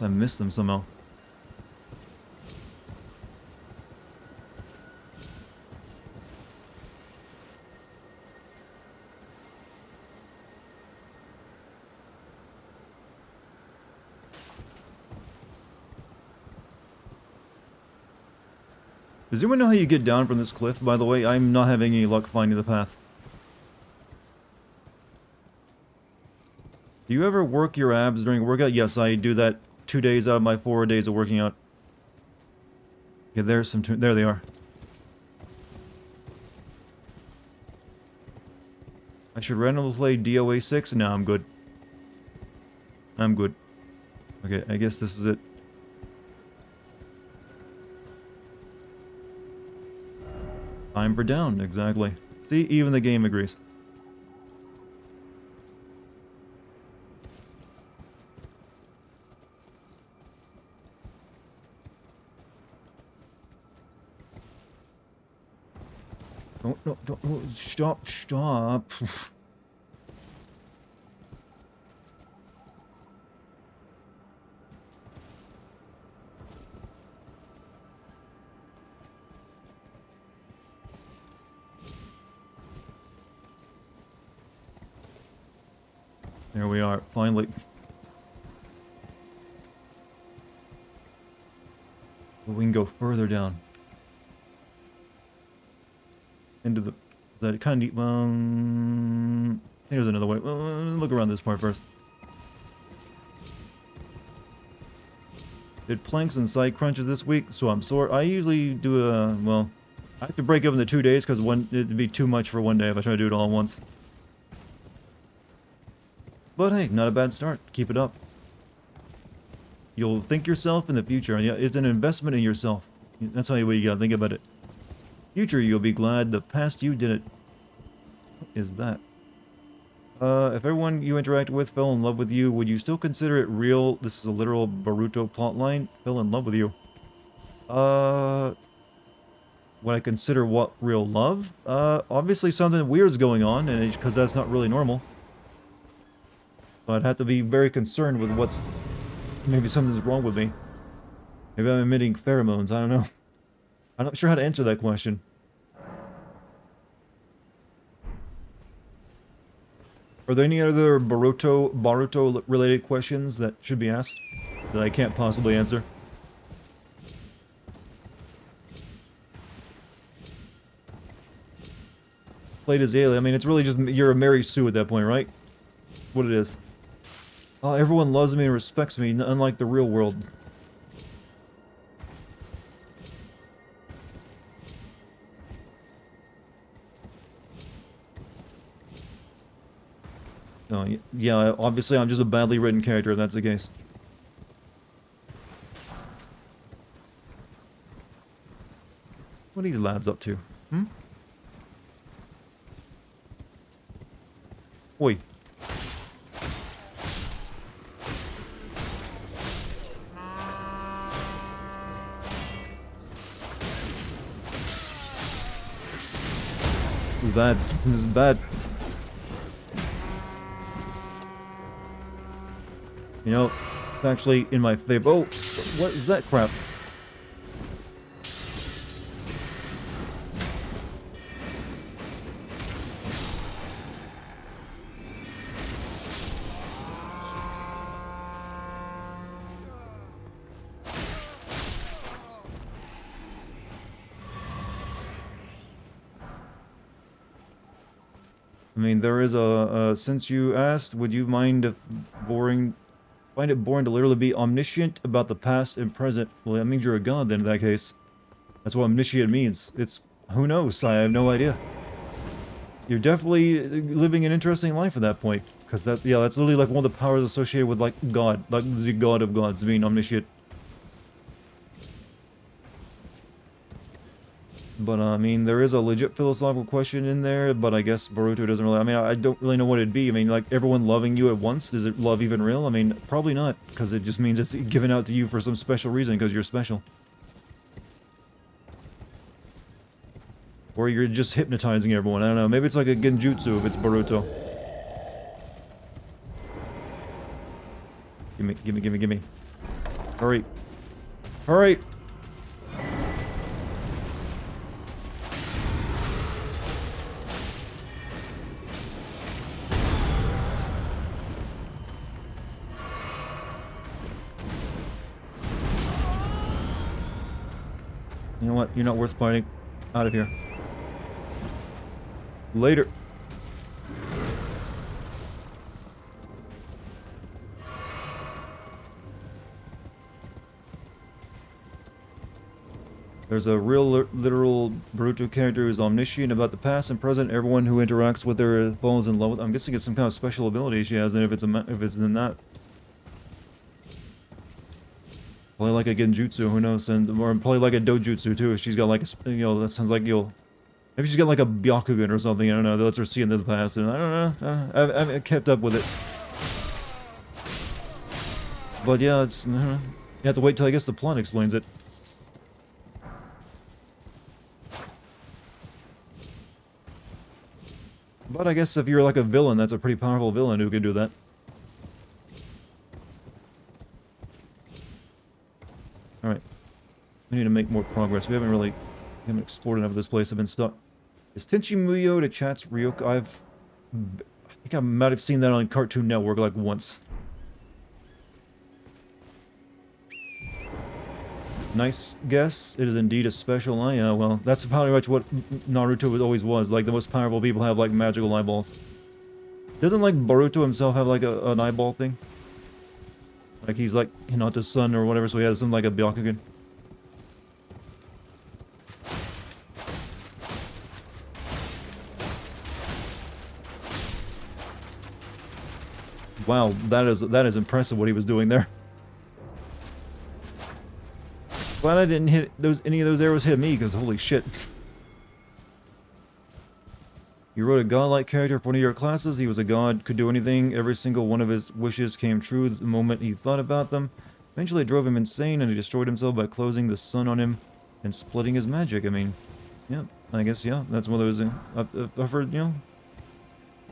I missed them somehow. Does anyone know how you get down from this cliff, by the way? I'm not having any luck finding the path. Do you ever work your abs during a workout? Yes, I do that 2 days out of my 4 days of working out. Okay, there's some... There they are. I should randomly play DOA 6? No, I'm good. I'm good. Okay, I guess this is it. Time for down, exactly. See, even the game agrees. Don't, stop. There we are, finally. We can go further down. Into the... That kind of... Here's another way. Look around this part first. Did planks and side crunches this week, so I'm sore. I usually do well, I have to break up into 2 days because it'd be too much for one day if I try to do it all at once. But hey, not a bad start. Keep it up. You'll thank yourself in the future. Yeah, it's an investment in yourself. That's how you gotta think about it. Future, you'll be glad the past you did it. What is that? If everyone you interact with fell in love with you, would you still consider it real? This is a literal Boruto plotline. Fell in love with you. Would I consider what real love? Obviously something weird's going on, and because that's not really normal. So I'd have to be very concerned with what's... Maybe something's wrong with me. Maybe I'm emitting pheromones, I don't know. I'm not sure how to answer that question. Are there any other Boruto related questions that should be asked that I can't possibly answer? Played as Ailey. I mean, it's really just you're a Mary Sue at that point, right? What it is. Oh, everyone loves me and respects me, unlike the real world. Oh, yeah, obviously I'm just a badly written character if that's the case. What are these lads up to? Hmm? Oi. This is bad. This is bad. You know, it's actually in my favor. Oh, what is that crap? I mean, there is since you asked, would you mind if find it boring to literally be omniscient about the past and present? Well, that means you're a god then in that case. That's what omniscient means. It's, who knows? I have no idea. You're definitely living an interesting life at that point. Because that's literally like one of the powers associated with like God. Like the god of gods being omniscient. But, I mean, there is a legit philosophical question in there, but I guess Boruto doesn't really... I mean, I don't really know what it'd be. I mean, like, everyone loving you at once, is it love even real? I mean, probably not, because it just means it's given out to you for some special reason, because you're special. Or you're just hypnotizing everyone, I don't know. Maybe it's like a genjutsu if it's Boruto. Gimme. Hurry. Hurry! You know what? You're not worth fighting. Out of here. Later. There's a real literal Boruto character who's omniscient about the past and present. Everyone who interacts with her falls in love with. I'm guessing it's some kind of special ability she has, and if it's in that. Probably like a genjutsu, who knows, or probably like a dojutsu too. If she's got like a, you know, that sounds like maybe she's got like a Byakugan or something. I don't know. That lets her see into the past, and I don't know. I haven't kept up with it. But yeah, it's you have to wait till I guess the plot explains it. But I guess if you're like a villain, that's a pretty powerful villain who can do that. Alright. We need to make more progress. We haven't explored enough of this place. I've been stuck. Is Tenchi Muyo to chat's Ryoka? I think I might have seen that on Cartoon Network like once. Nice guess. It is indeed a special eye. Yeah, well, that's probably much what Naruto always was. Like, the most powerful people have, like, magical eyeballs. Doesn't, like, Boruto himself have, like, an eyeball thing? Like, he's, like, Hinata's son or whatever, so he has something like a Byakugan. Wow, that is impressive what he was doing there. Glad I didn't hit any of those arrows hit me, because holy shit. You wrote a godlike character for one of your classes. He was a god, could do anything. Every single one of his wishes came true the moment he thought about them. Eventually it drove him insane, and he destroyed himself by closing the sun on him and splitting his magic. I mean, yeah, I guess, yeah, that's one of those, I've heard, you know.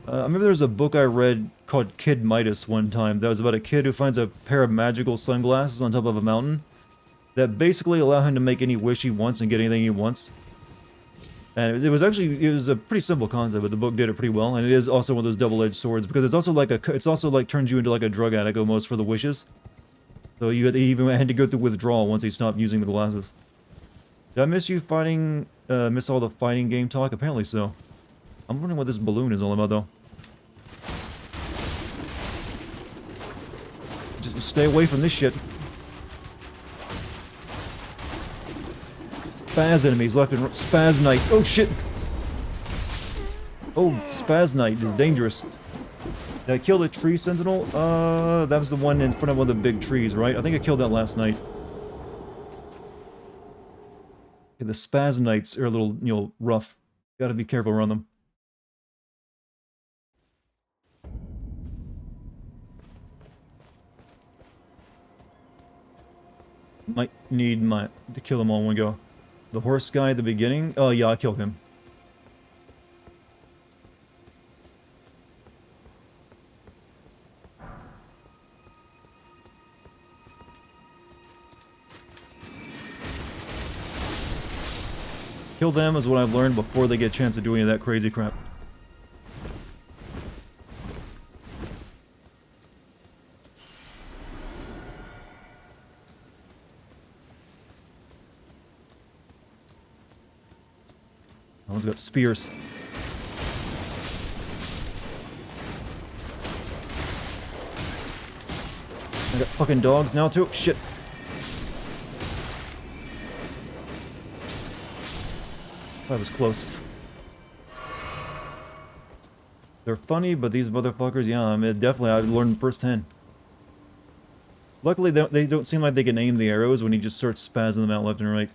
I remember there was a book I read called Kid Midas one time that was about a kid who finds a pair of magical sunglasses on top of a mountain that basically allow him to make any wish he wants and get anything he wants. And it was actually, it was a pretty simple concept, but the book did it pretty well. And it is also one of those double-edged swords, because it's also like it's also like turns you into like a drug addict almost for the wishes. So you even had to go through withdrawal once he stopped using the glasses. Did I miss you fighting, miss all the fighting game talk? Apparently so. I'm wondering what this balloon is all about, though. Just stay away from this shit. Spaz enemies left and right. Spaz Knight. Oh, shit! Oh, Spaz Knight is dangerous. Did I kill the tree sentinel? That was the one in front of one of the big trees, right? I think I killed that last night. Okay, the Spaz Knights are a little, you know, rough. Gotta be careful around them. Might need to kill them all in one go. The horse guy at the beginning? Oh, yeah, I killed him. Kill them is what I've learned before they get a chance to do any of that crazy crap. That one's got spears. I got fucking dogs now too. Shit. That was close. They're funny, but these motherfuckers, yeah, I mean, definitely, I've learned firsthand. Luckily, they don't seem like they can aim the arrows when he just starts spazzing them out left and right.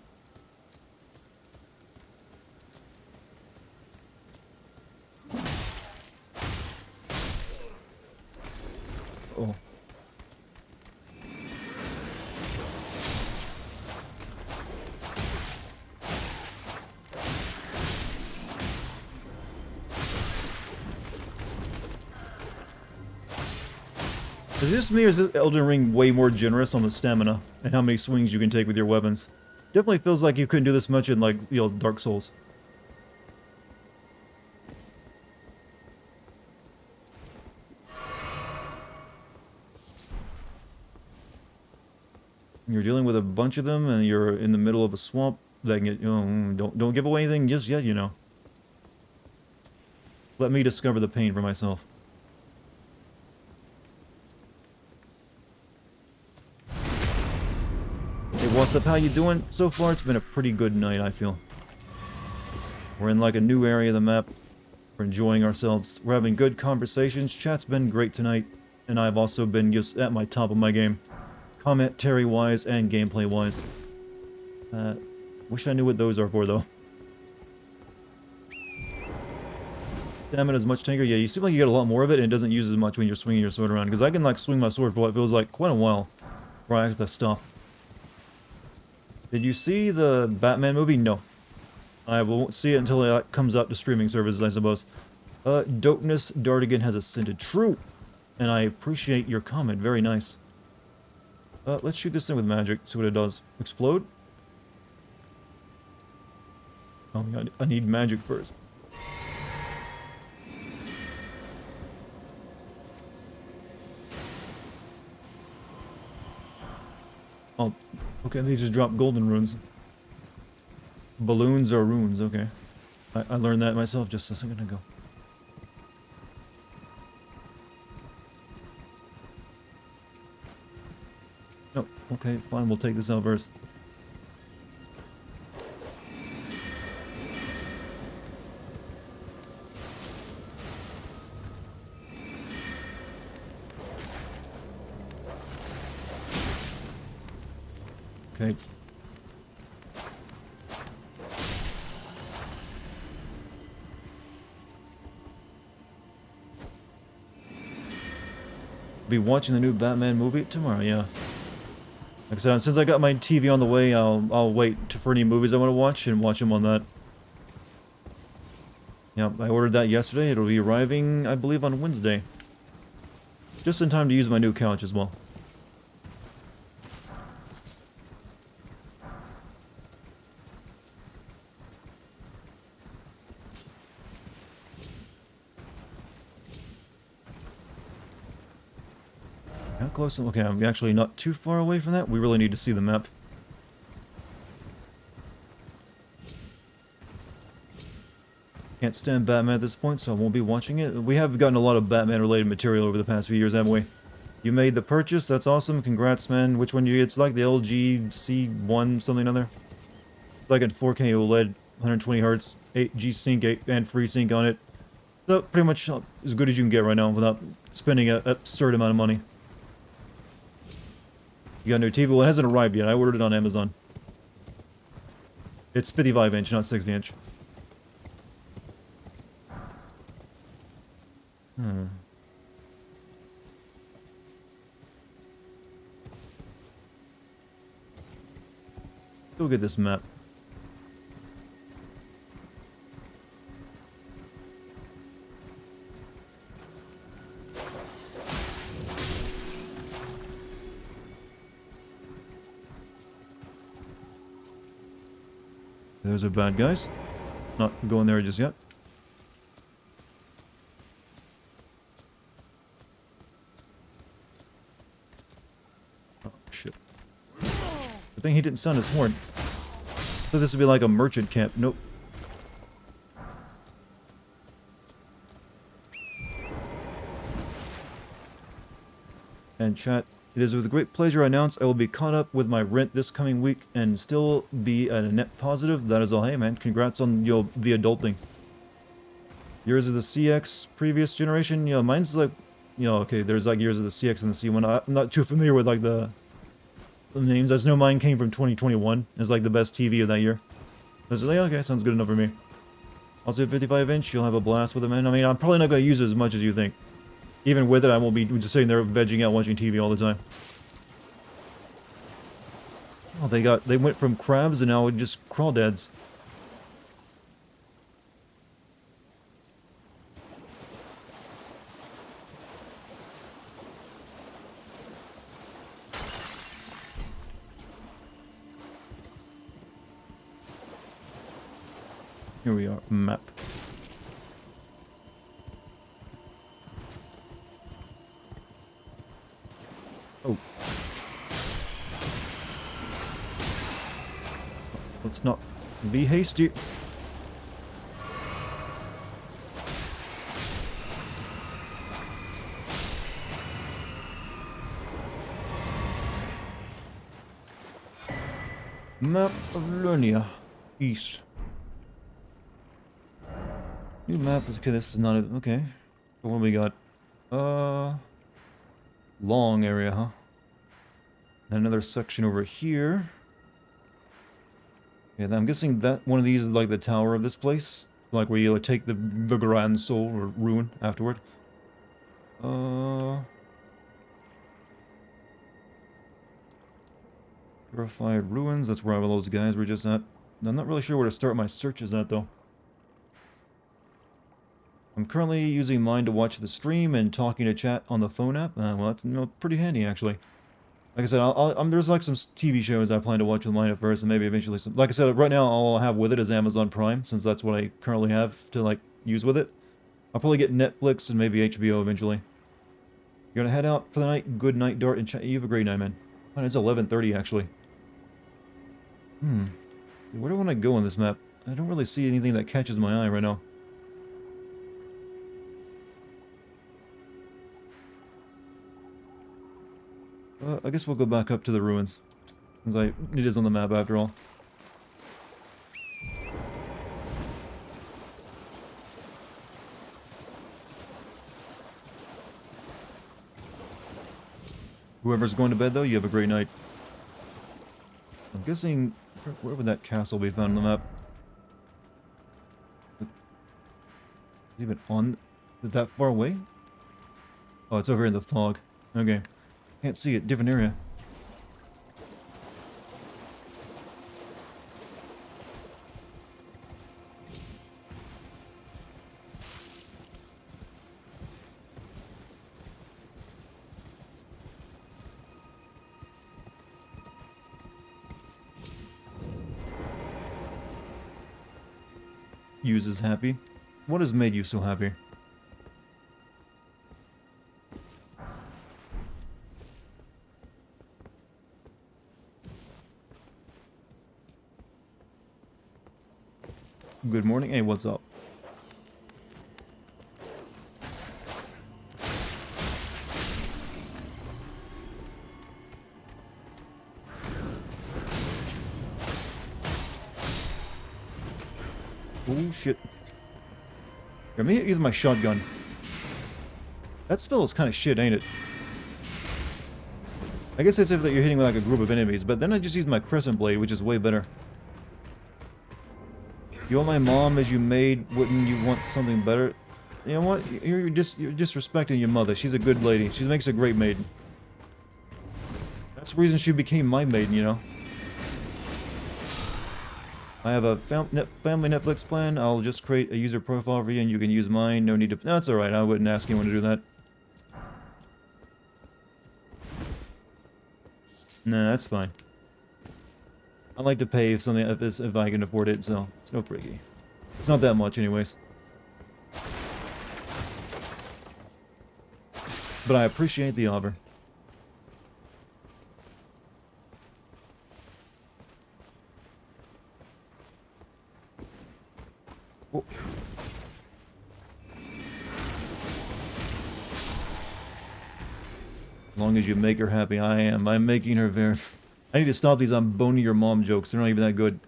Oh. Is this me, or is this Elden Ring way more generous on the stamina and how many swings you can take with your weapons? Definitely feels like you couldn't do this much in, like, you know, Dark Souls. You're dealing with a bunch of them, and you're in the middle of a swamp. That can get, you know, don't give away anything just yet, you know. Let me discover the pain for myself. Hey, what's up? How you doing? So far, it's been a pretty good night, I feel. We're in like a new area of the map. We're enjoying ourselves. We're having good conversations. Chat's been great tonight, and I've also been just at my top of my game. Commentary-wise and gameplay-wise. Wish I knew what those are for, though. Stamina's much tanker. Yeah, you seem like you get a lot more of it, and it doesn't use as much when you're swinging your sword around. Because I can, like, swing my sword for what feels like quite a while before I have to stop. Did you see the Batman movie? No. I won't see it until it comes up to streaming services, I suppose. Dopeness Dartigan has ascended. True! And I appreciate your comment. Very nice. Let's shoot this thing with magic, see what it does. Explode? Oh my god, I need magic first. Oh, okay, they just dropped golden runes. Balloons are runes, okay. I learned that myself just a second ago. Oh, okay, fine, we'll take this out first. Okay. Be watching the new Batman movie tomorrow, yeah. Like I said, since I got my TV on the way, I'll wait for any movies I want to watch and watch them on that. Yeah, I ordered that yesterday. It'll be arriving, I believe, on Wednesday. Just in time to use my new couch as well. How close? Okay, I'm actually not too far away from that. We really need to see the map. Can't stand Batman at this point, so I won't be watching it. We have gotten a lot of Batman-related material over the past few years, haven't we? You made the purchase, that's awesome. Congrats, man. Which one do you get? It's like the LG C1 something or other. Like a 4K OLED, 120 Hz, 8G Sync, 8 and FreeSync on it. So pretty much as good as you can get right now without spending an absurd amount of money. You got a new TV? Well, it hasn't arrived yet. I ordered it on Amazon. It's 55-inch, not 60-inch. Go get this map. Those are bad guys. Not going there just yet. Oh, shit. I think he didn't sound his horn. So this would be like a merchant camp. Nope. And chat, it is with great pleasure I announce I will be caught up with my rent this coming week and still be at a net positive. That is all. Hey man, congrats on the adulting. Yours is the CX previous generation. You know, mine's like, you know, okay, there's like years of the CX and the C1. I'm not too familiar with like the names. I just know mine came from 2021 as like the best TV of that year. I was like, okay, sounds good enough for me. Also, 55-inch, you'll have a blast with it, man. I mean, I'm probably not going to use it as much as you think. Even with it, I won't be just sitting there vegging out watching TV all the time. Oh, they went from crabs and now just crawdads. Here we are, map. Oh. Let's not be hasty. Map of Lernia. East. New map. Okay, this is not a... Okay. What do we got? Long area, huh? Another section over here. Yeah, I'm guessing that one of these is like the tower of this place. Like where you take the Grand Soul or Ruin afterward. Purified Ruins, that's where all those guys were just at. I'm not really sure where to start my searches at though. I'm currently using mine to watch the stream and talking to chat on the phone app. Well, that's pretty handy actually. Like I said, there's like some TV shows I plan to watch with mine at first, and maybe eventually some. Like I said, right now all I'll have with it is Amazon Prime, since that's what I currently have to like use with it. I'll probably get Netflix and maybe HBO eventually. You're gonna head out for the night. Good night, Dart, and chat. You have a great night, man. Oh, it's 11:30 actually. Where do I want to go on this map? I don't really see anything that catches my eye right now. I guess we'll go back up to the ruins, since it is on the map after all. Whoever's going to bed though, you have a great night. I'm guessing, where would that castle be found on the map? Is it even on, is it that far away? Oh, it's over in the fog. Okay. Can't see it, different area. Use is happy. What has made you so happy? Hey, what's up? Oh shit. Let me use my shotgun. That spell is kind of shit, ain't it? I guess it's if you're hitting like a group of enemies, but then I just use my crescent blade, which is way better. You want my mom as you maid, wouldn't you want something better? You know what? You're disrespecting your mother. She's a good lady. She makes a great maiden. That's the reason she became my maiden, you know? I have a family Netflix plan. I'll just create a user profile for you and you can use mine. No need to... No, that's alright. I wouldn't ask anyone to do that. Nah, that's fine. I like to pay if something if I can afford it, so it's no priggy. It's not that much anyways. But I appreciate the offer. Whoa. As long as you make her happy, I am. I'm making her very... I need to stop these I'm boning your mom jokes. They're not even that good.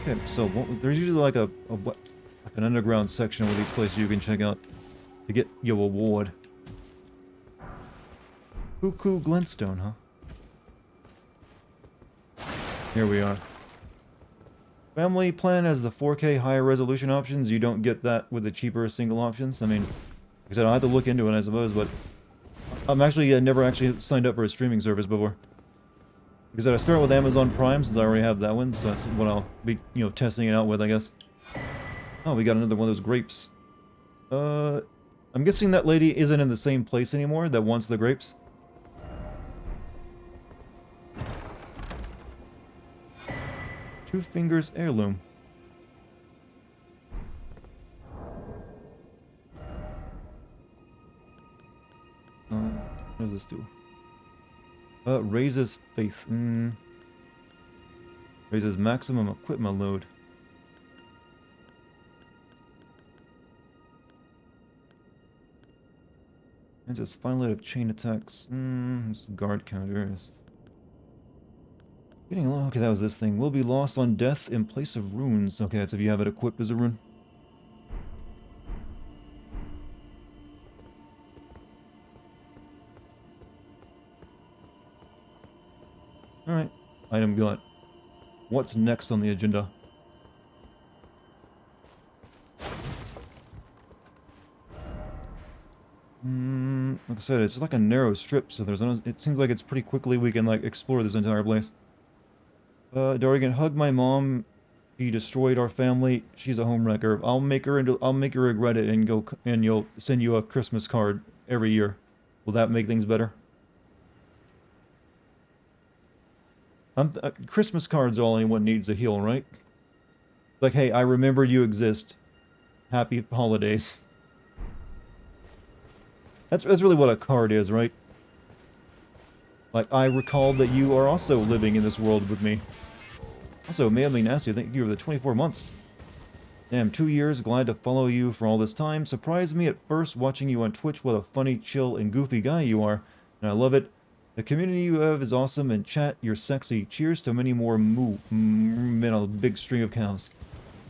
Okay, so there's usually like like an underground section with these places you can check out to get your award. Cuckoo Glintstone, huh? Here we are. Family plan has the 4K higher resolution options. You don't get that with the cheaper single options. I mean, like I said, I'll have to look into it, I suppose, but I'm actually never actually signed up for a streaming service before. Because I start with Amazon Prime since I already have that one, so that's what I'll be, you know, testing it out with, I guess. Oh, we got another one of those grapes. I'm guessing that lady isn't in the same place anymore that wants the grapes. Two Fingers Heirloom. What does this do? Raises faith. Raises maximum equipment load. And just final of chain attacks. Guard counters. Getting low. Okay, that was this thing. Will be lost on death in place of runes. Okay, that's if you have it equipped as a rune. Alright. Item got. What's next on the agenda? Like I said, it's like a narrow strip, so it seems like it's pretty quickly we can like explore this entire place. Dartigan, hug my mom. She destroyed our family. She's a homewrecker. I'll make her regret it and you'll send you a Christmas card every year. Will that make things better? Christmas cards all anyone needs to heal, right? Like, hey, I remember you exist. Happy holidays. That's really what a card is, right? Like, I recall that you are also living in this world with me. Also, Manly Nasty, thank you for the 24 months. Damn, 2 years, glad to follow you for all this time. Surprised me at first watching you on Twitch, what a funny, chill, and goofy guy you are. And I love it. The community you have is awesome, and chat, you're sexy. Cheers to many more men on a big string of cows.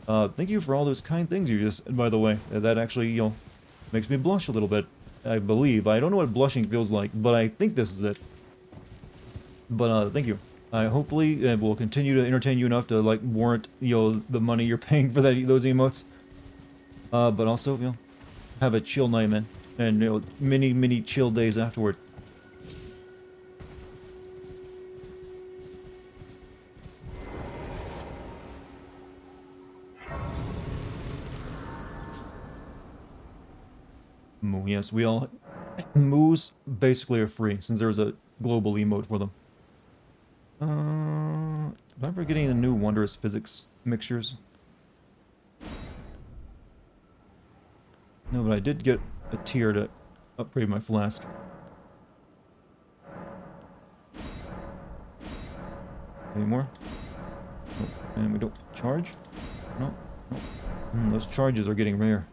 Thank you for all those kind things you just, by the way. That actually, you know, makes me blush a little bit. I believe. I don't know what blushing feels like, but I think this is it. But, thank you. I hopefully will continue to entertain you enough to, like, warrant, you know, the money you're paying for those emotes. But also, you know, have a chill night, man. And, you know, many chill days afterward. Moo, yes, we all... Moos basically are free, since there's a global emote for them. Am I ever getting the new Wondrous Physics mixtures? No, but I did get a tier to upgrade my flask. Any more? Oh, and we don't charge? No. No. Those charges are getting rare.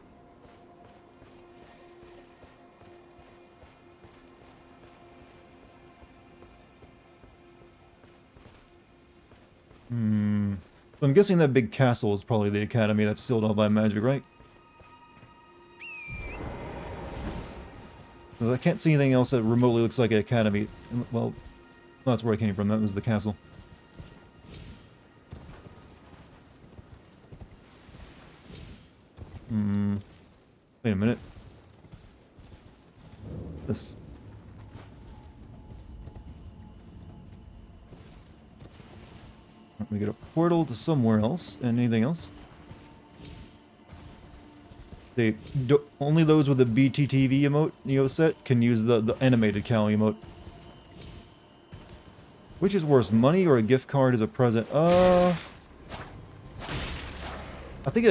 So I'm guessing that big castle is probably the academy that's sealed off by magic, right? 'Cause I can't see anything else that remotely looks like an academy. Well, that's where I came from. That was the castle. Wait a minute. This. Let me get a portal to somewhere else. And anything else? Only those with the BTTV emote, set can use the animated cow emote. Which is worse, money or a gift card as a present? I think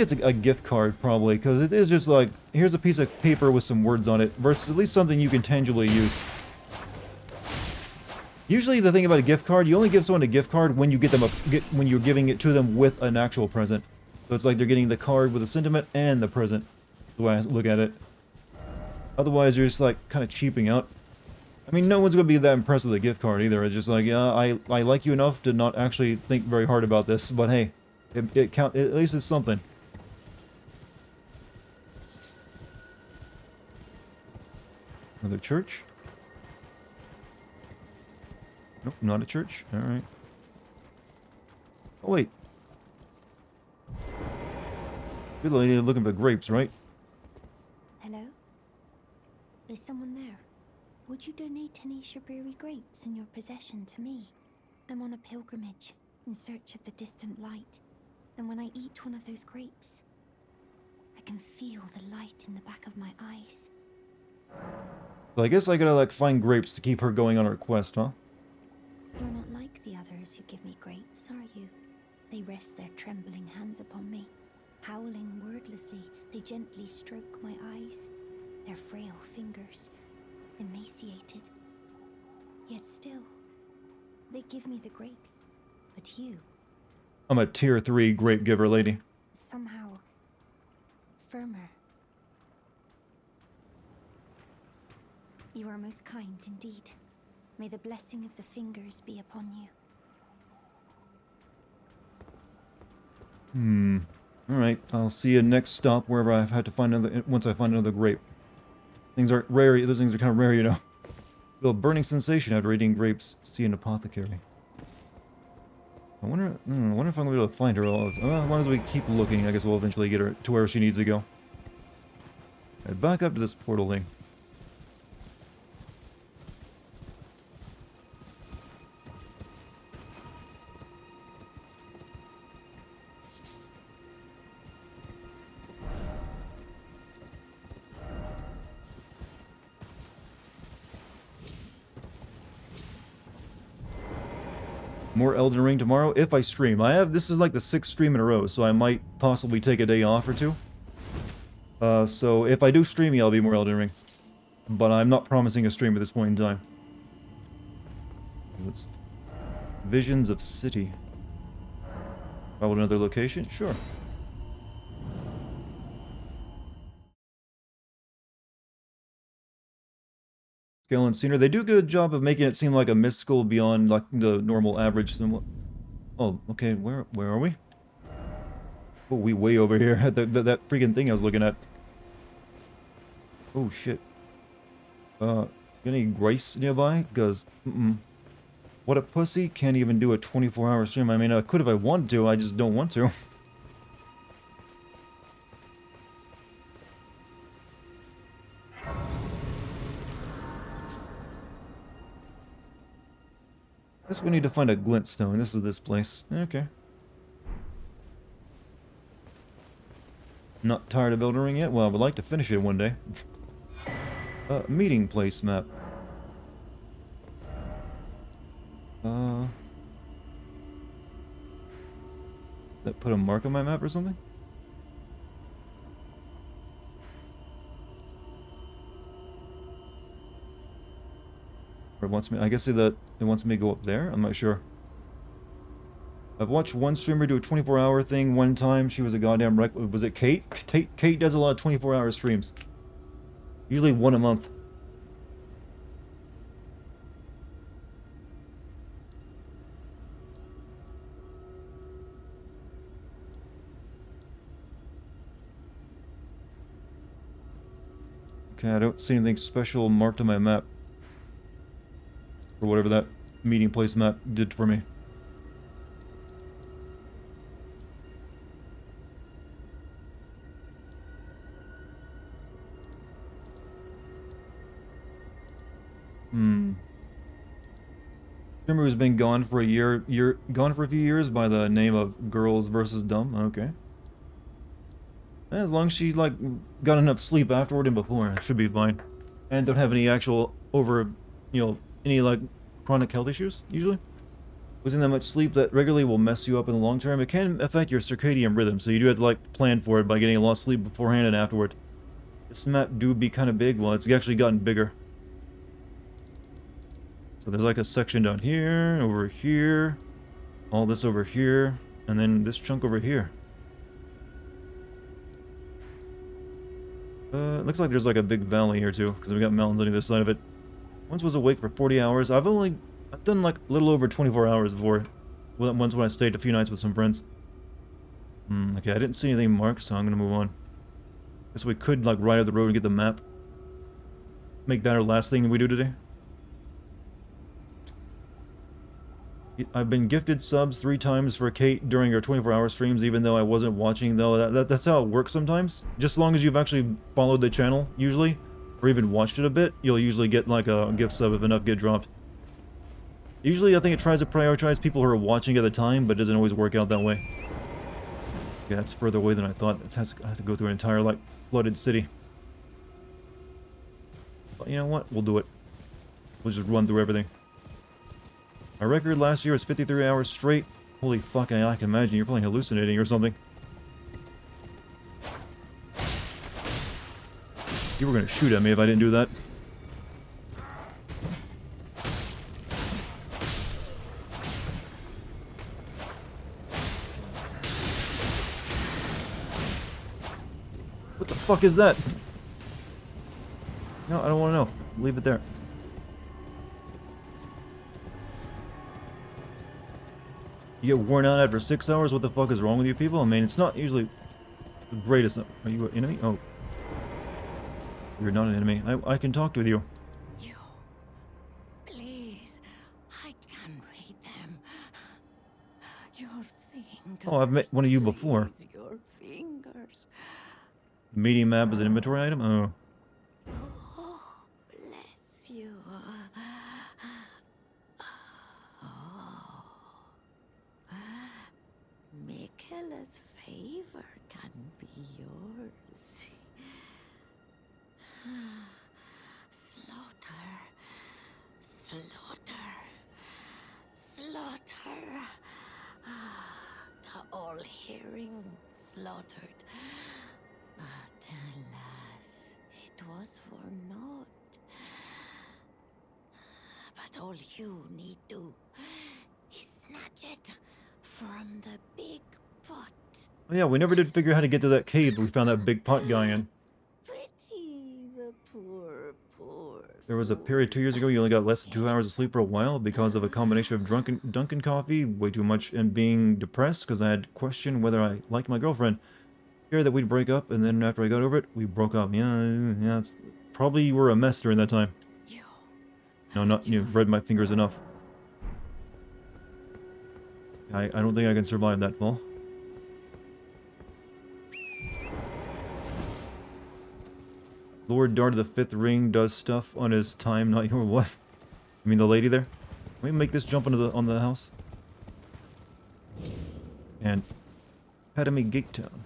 it's a gift card, probably, because it is just like, here's a piece of paper with some words on it, versus at least something you can tangibly use. Usually the thing about a gift card, you only give someone a gift card when you when you're giving it to them with an actual present. So it's like they're getting the card with a sentiment and the present, the way I look at it. Otherwise, you're just like kind of cheaping out. I mean, no one's going to be that impressed with a gift card either. It's just like, yeah, I like you enough to not actually think very hard about this, but hey, at least it's something. Another church? Nope, not a church. Alright. Oh, wait. Good lady looking for grapes, right?
Hello? Is someone there? Would you donate any Shabriri grapes in your possession to me? I'm on a pilgrimage, in search of the distant light. And when I eat one of those grapes, I can feel the light in the back of my eyes.
So I guess I gotta, like, find grapes to keep her going on her quest, huh?
You're not like the others who give me grapes, are you? They rest their trembling hands upon me. Howling wordlessly, they gently stroke my eyes. Their frail fingers, emaciated. Yet still, they give me the grapes. But you...
I'm a tier 3 grape giver lady.
somehow... firmer. You are most kind indeed. May the blessing of the fingers be upon you.
Alright, I'll see you next stop wherever I've had to find once I find another grape. Things aren't rare, those things are kind of rare, you know. Feel a burning sensation after eating grapes. See an apothecary. I wonder if I'm going to be able to find her all. As long as we keep looking, I guess we'll eventually get her to where she needs to go. Alright, back up to this portal thing. More Elden Ring tomorrow, if I stream. This is like the 6th stream in a row, so I might possibly take a day off or two. So if I do stream, I'll be more Elden Ring. But I'm not promising a stream at this point in time. Visions of City. Probably another location? Sure. Scale and scenery. They do a good job of making it seem like a mystical beyond like the normal average. Oh, okay. Where are we? Oh, we way over here at that freaking thing I was looking at. Oh shit. Any Grace nearby? Cause what a pussy, can't even do a 24-hour stream. I mean, I could if I wanted to. I just don't want to. Guess we need to find a glintstone. This is this place. Okay. Not tired of Elden Ring yet? Well, I would like to finish it one day. Meeting place map. That put a mark on my map or something? Or it wants me, I guess that it wants me to go up there? I'm not sure. I've watched one streamer do a 24-hour thing one time. She was a goddamn wreck. Was it Kate? Kate does a lot of 24-hour streams. Usually one a month. Okay, I don't see anything special marked on my map. Or whatever that meeting place map did for me. Streamer who's been gone for gone for a few years by the name of Girls versus Dumb. Okay. As long as she, like, got enough sleep afterward and before, it should be fine. And don't have any actual any, like, chronic health issues, usually. Losing that much sleep that regularly will mess you up in the long term. It can affect your circadian rhythm, so you do have to, like, plan for it by getting a lot of sleep beforehand and afterward. This map do be kind of big. Well, it's actually gotten bigger. So there's like a section down here, over here, all this over here, and then this chunk over here. It looks like there's like a big valley here too, because we got mountains on either side of it. Once was awake for 40 hours. I've done like a little over 24 hours before. Well, once when I stayed a few nights with some friends. Okay, I didn't see anything marked, so I'm gonna move on. Guess we could like ride up the road and get the map. Make that our last thing we do today. I've been gifted subs 3 times for Kate during her 24-hour streams, even though I wasn't watching, though. That's how it works sometimes. Just as long as you've actually followed the channel, usually, or even watched it a bit, you'll usually get, like, a gift sub if enough get dropped. Usually, I think it tries to prioritize people who are watching at the time, but it doesn't always work out that way. Yeah, that's further away than I thought. I have to go through an entire, like, flooded city. But you know what? We'll do it. We'll just run through everything. My record last year was 53 hours straight. Holy fuck, I can imagine you're probably hallucinating or something. You were gonna shoot at me if I didn't do that. What the fuck is that? No, I don't want to know. Leave it there. You get worn out after 6 hours? What the fuck is wrong with you people? I mean, it's not usually the greatest. Are you an enemy? Oh. You're not an enemy. I can talk with you.
You. Please. I can read them. Your fingers.
Oh, I've met one of you before.
Please, your fingers.
Medium map is an inventory item? Oh.
Oh, bless you. Michaela's favor can be yours. Slaughter. Slaughter. Slaughter. The all-hearing slaughtered. But alas, it was for naught. But all you need do is snatch it from the big pot.
Oh yeah, we never did figure out how to get to that cave, but we found that big pot guy in.
Pity the poor, poor.
There was a period 2 years ago you only got less than 2 hours of sleep for a while because of a combination of Dunkin' coffee, way too much, and being depressed because I had questioned whether I liked my girlfriend. Scared that we'd break up, and then after I got over it, we broke up. Yeah, it's probably you were a mess during that time. No, not you've read my fingers enough. I don't think I can survive that fall. Lord Dart of the Fifth Ring does stuff on his time, not your what? I mean the lady there? Can we make this jump on the house? And Academy Gate Town.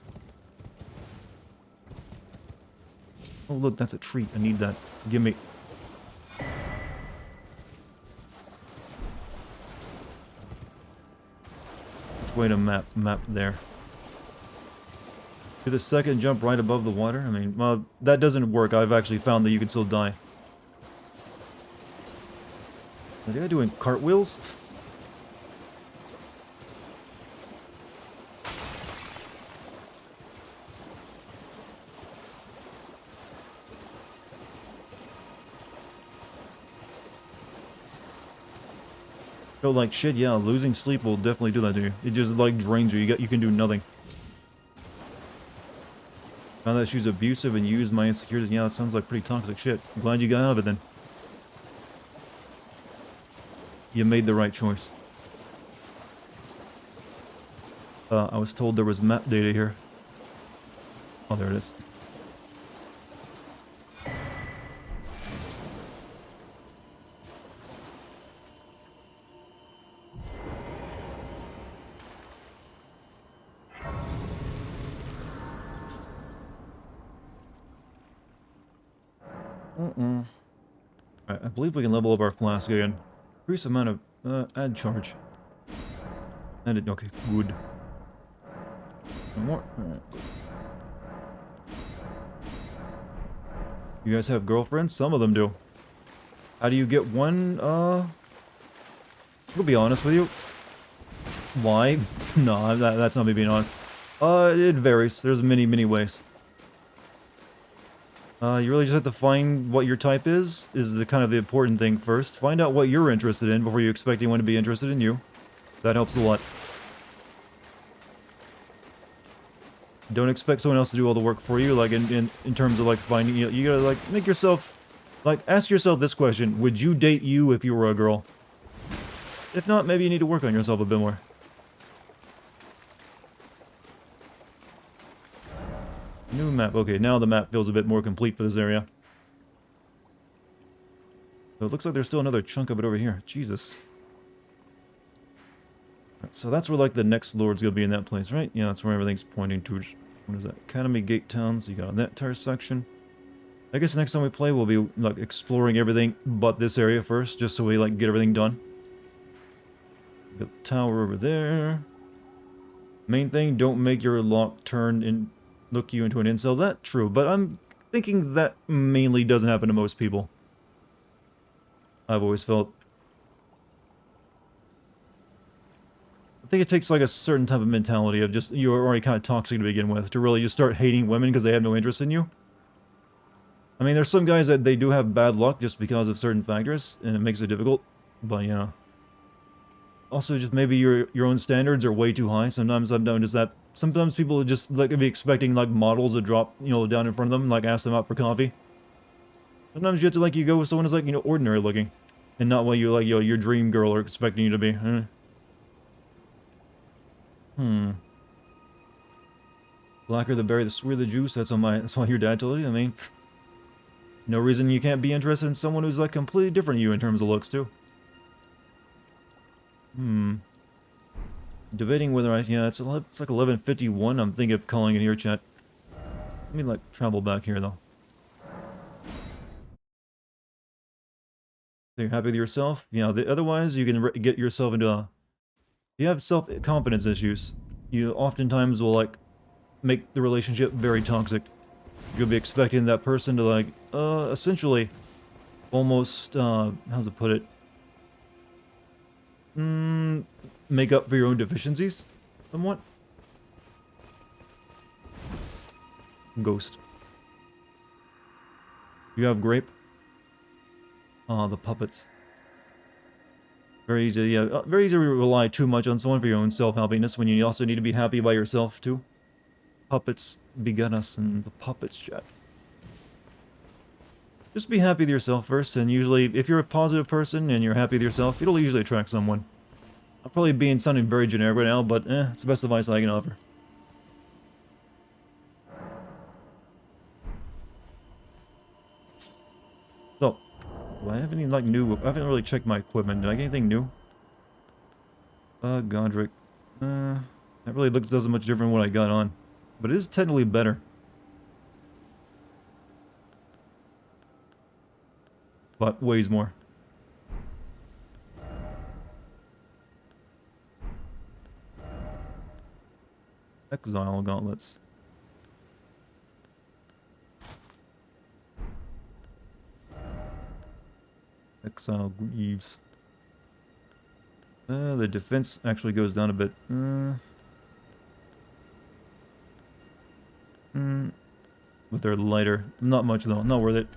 Oh look, that's a treat. I need that. Give me. Which way to map there? Do the second jump right above the water? I mean, well, that doesn't work. I've actually found that you can still die. Are they doing cartwheels? Feel like shit, yeah, losing sleep will definitely do that to you. It just like drains you. You can do nothing. Now that she's abusive and used my insecurities, yeah, it sounds like pretty toxic shit. I'm glad you got out of it then. You made the right choice. I was told there was map data here. Oh, there it is. Alright, I believe we can level up our flask again. Increase amount of, add charge. Add it, okay, good. One more, alright, good. You guys have girlfriends? Some of them do. How do you get one, I'll be honest with you. Why? No, that's not me being honest. It varies. There's many ways. You really just have to find what your type is the kind of the important thing first. Find out what you're interested in before you expect anyone to be interested in you. That helps a lot. Don't expect someone else to do all the work for you, like in terms of like finding, you gotta like make yourself, like ask yourself this question: would you date you if you were a girl? If not, maybe you need to work on yourself a bit more. New map. Okay, now the map feels a bit more complete for this area. So it looks like there's still another chunk of it over here. Jesus. Right, so that's where like the next lord's gonna be in that place, right? Yeah, that's where everything's pointing to. What is that? Academy Gate Town. So you got that entire section. I guess next time we play, we'll be like exploring everything but this area first, just so we like get everything done. Got the tower over there. Main thing, don't make your lock turn and look you into an incel. That's true, but I'm thinking that mainly doesn't happen to most people. I've always felt. I think it takes like a certain type of mentality of just, you're already kind of toxic to begin with, to really just start hating women because they have no interest in you. I mean, there's some guys that they do have bad luck just because of certain factors, and it makes it difficult, but yeah. Also, just maybe your own standards are way too high. Sometimes I've noticed that. Sometimes people just like be expecting like models to drop, you know, down in front of them, like ask them out for coffee. Sometimes you have to like, you go with someone who's like, you know, ordinary looking, and not what you like, your dream girl are expecting you to be. Blacker the berry, the sweeter the juice. That's what your dad told you. I mean, no reason you can't be interested in someone who's like completely different to you in terms of looks too. Debating whether yeah, it's like 11:51. I'm thinking of calling it here, chat. Let me like travel back here though. So you're happy with yourself? Yeah. Otherwise, you can get yourself into a. If you have self-confidence issues, you oftentimes will like make the relationship very toxic. You'll be expecting that person to like, essentially, almost, how's it put it? Make up for your own deficiencies, somewhat. Ghost. You have grape. The puppets. Very easy, yeah, very easy to rely too much on someone for your own self-happiness when you also need to be happy by yourself, too. Puppets beget us, and the puppets chat. Just be happy with yourself first, and usually, if you're a positive person and you're happy with yourself, it'll usually attract someone. I'm probably sounding very generic right now, but it's the best advice I can offer. So, do I have any, like, new... I haven't really checked my equipment. Did I get anything new? Godric. That really doesn't much different than what I got on. But it is technically better. But weighs more. Exile gauntlets. Exile greaves. The defense actually goes down a bit. But they're lighter. Not much though. Not worth it.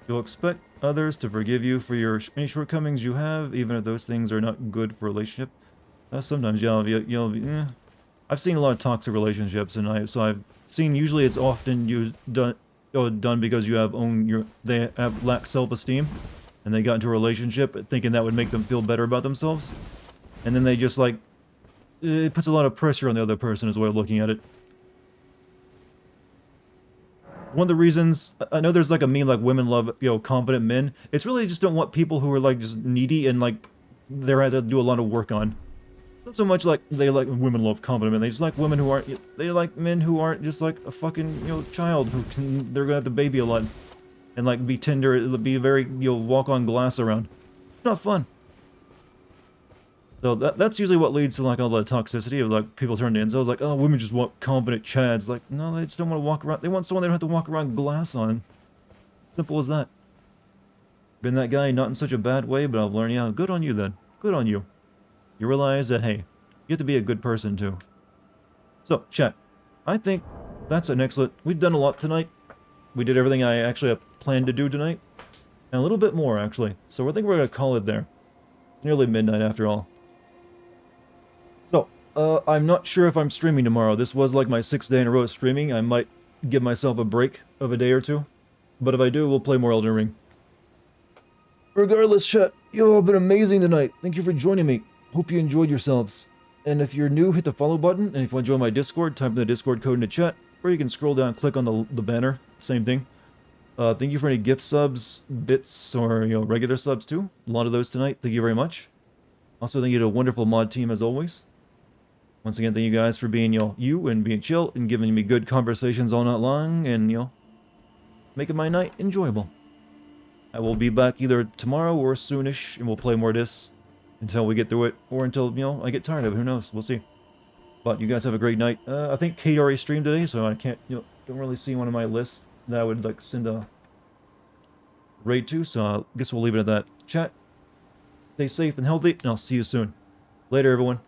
You'll expect others to forgive you for any shortcomings you have, even if those things are not good for a relationship. Sometimes I've seen a lot of toxic relationships, and I've seen usually it's often done because they lack self-esteem, and they got into a relationship thinking that would make them feel better about themselves, and then they just like it puts a lot of pressure on the other person is a way of looking at it. One of the reasons I know there's like a meme like women love confident men. It's really just don't want people who are like just needy and like they're had to do a lot of work on. Not so much like they like women love confident men. They just like women who aren't. They like men who aren't just like a fucking child they're gonna have to baby a lot, and like be tender. It'll be very walk on glass around. It's not fun. So that's usually what leads to like all the toxicity of like people turn to incels. Like, oh, women just want confident chads. Like, no, they just don't want to walk around. They want someone they don't have to walk around glass on. Simple as that. Been that guy, not in such a bad way, but I've learned, yeah, good on you then. Good on you. You realize that, hey, you have to be a good person too. So, chat, I think that's an excellent... We've done a lot tonight. We did everything I actually planned to do tonight. And a little bit more, actually. So I think we're going to call it there. Nearly midnight after all. So, I'm not sure if I'm streaming tomorrow. This was like my 6th day in a row of streaming. I might give myself a break of a day or two. But if I do, we'll play more Elden Ring. Regardless, chat, you all have been amazing tonight. Thank you for joining me. Hope you enjoyed yourselves. And if you're new, hit the follow button. And if you want to join my Discord, type in the Discord code in the chat. Or you can scroll down and click on the banner. Same thing. Thank you for any gift subs, bits, or regular subs too. A lot of those tonight. Thank you very much. Also, thank you to a wonderful mod team as always. Once again, thank you guys for being you and being chill and giving me good conversations all night long and making my night enjoyable. I will be back either tomorrow or soonish, and we'll play more of this until we get through it, or until I get tired of it. Who knows? We'll see. But you guys have a great night. I think Kate already streamed today, so I can't don't really see one of my lists that I would like send a raid to. So I guess we'll leave it at that. Chat, stay safe and healthy, and I'll see you soon. Later, everyone.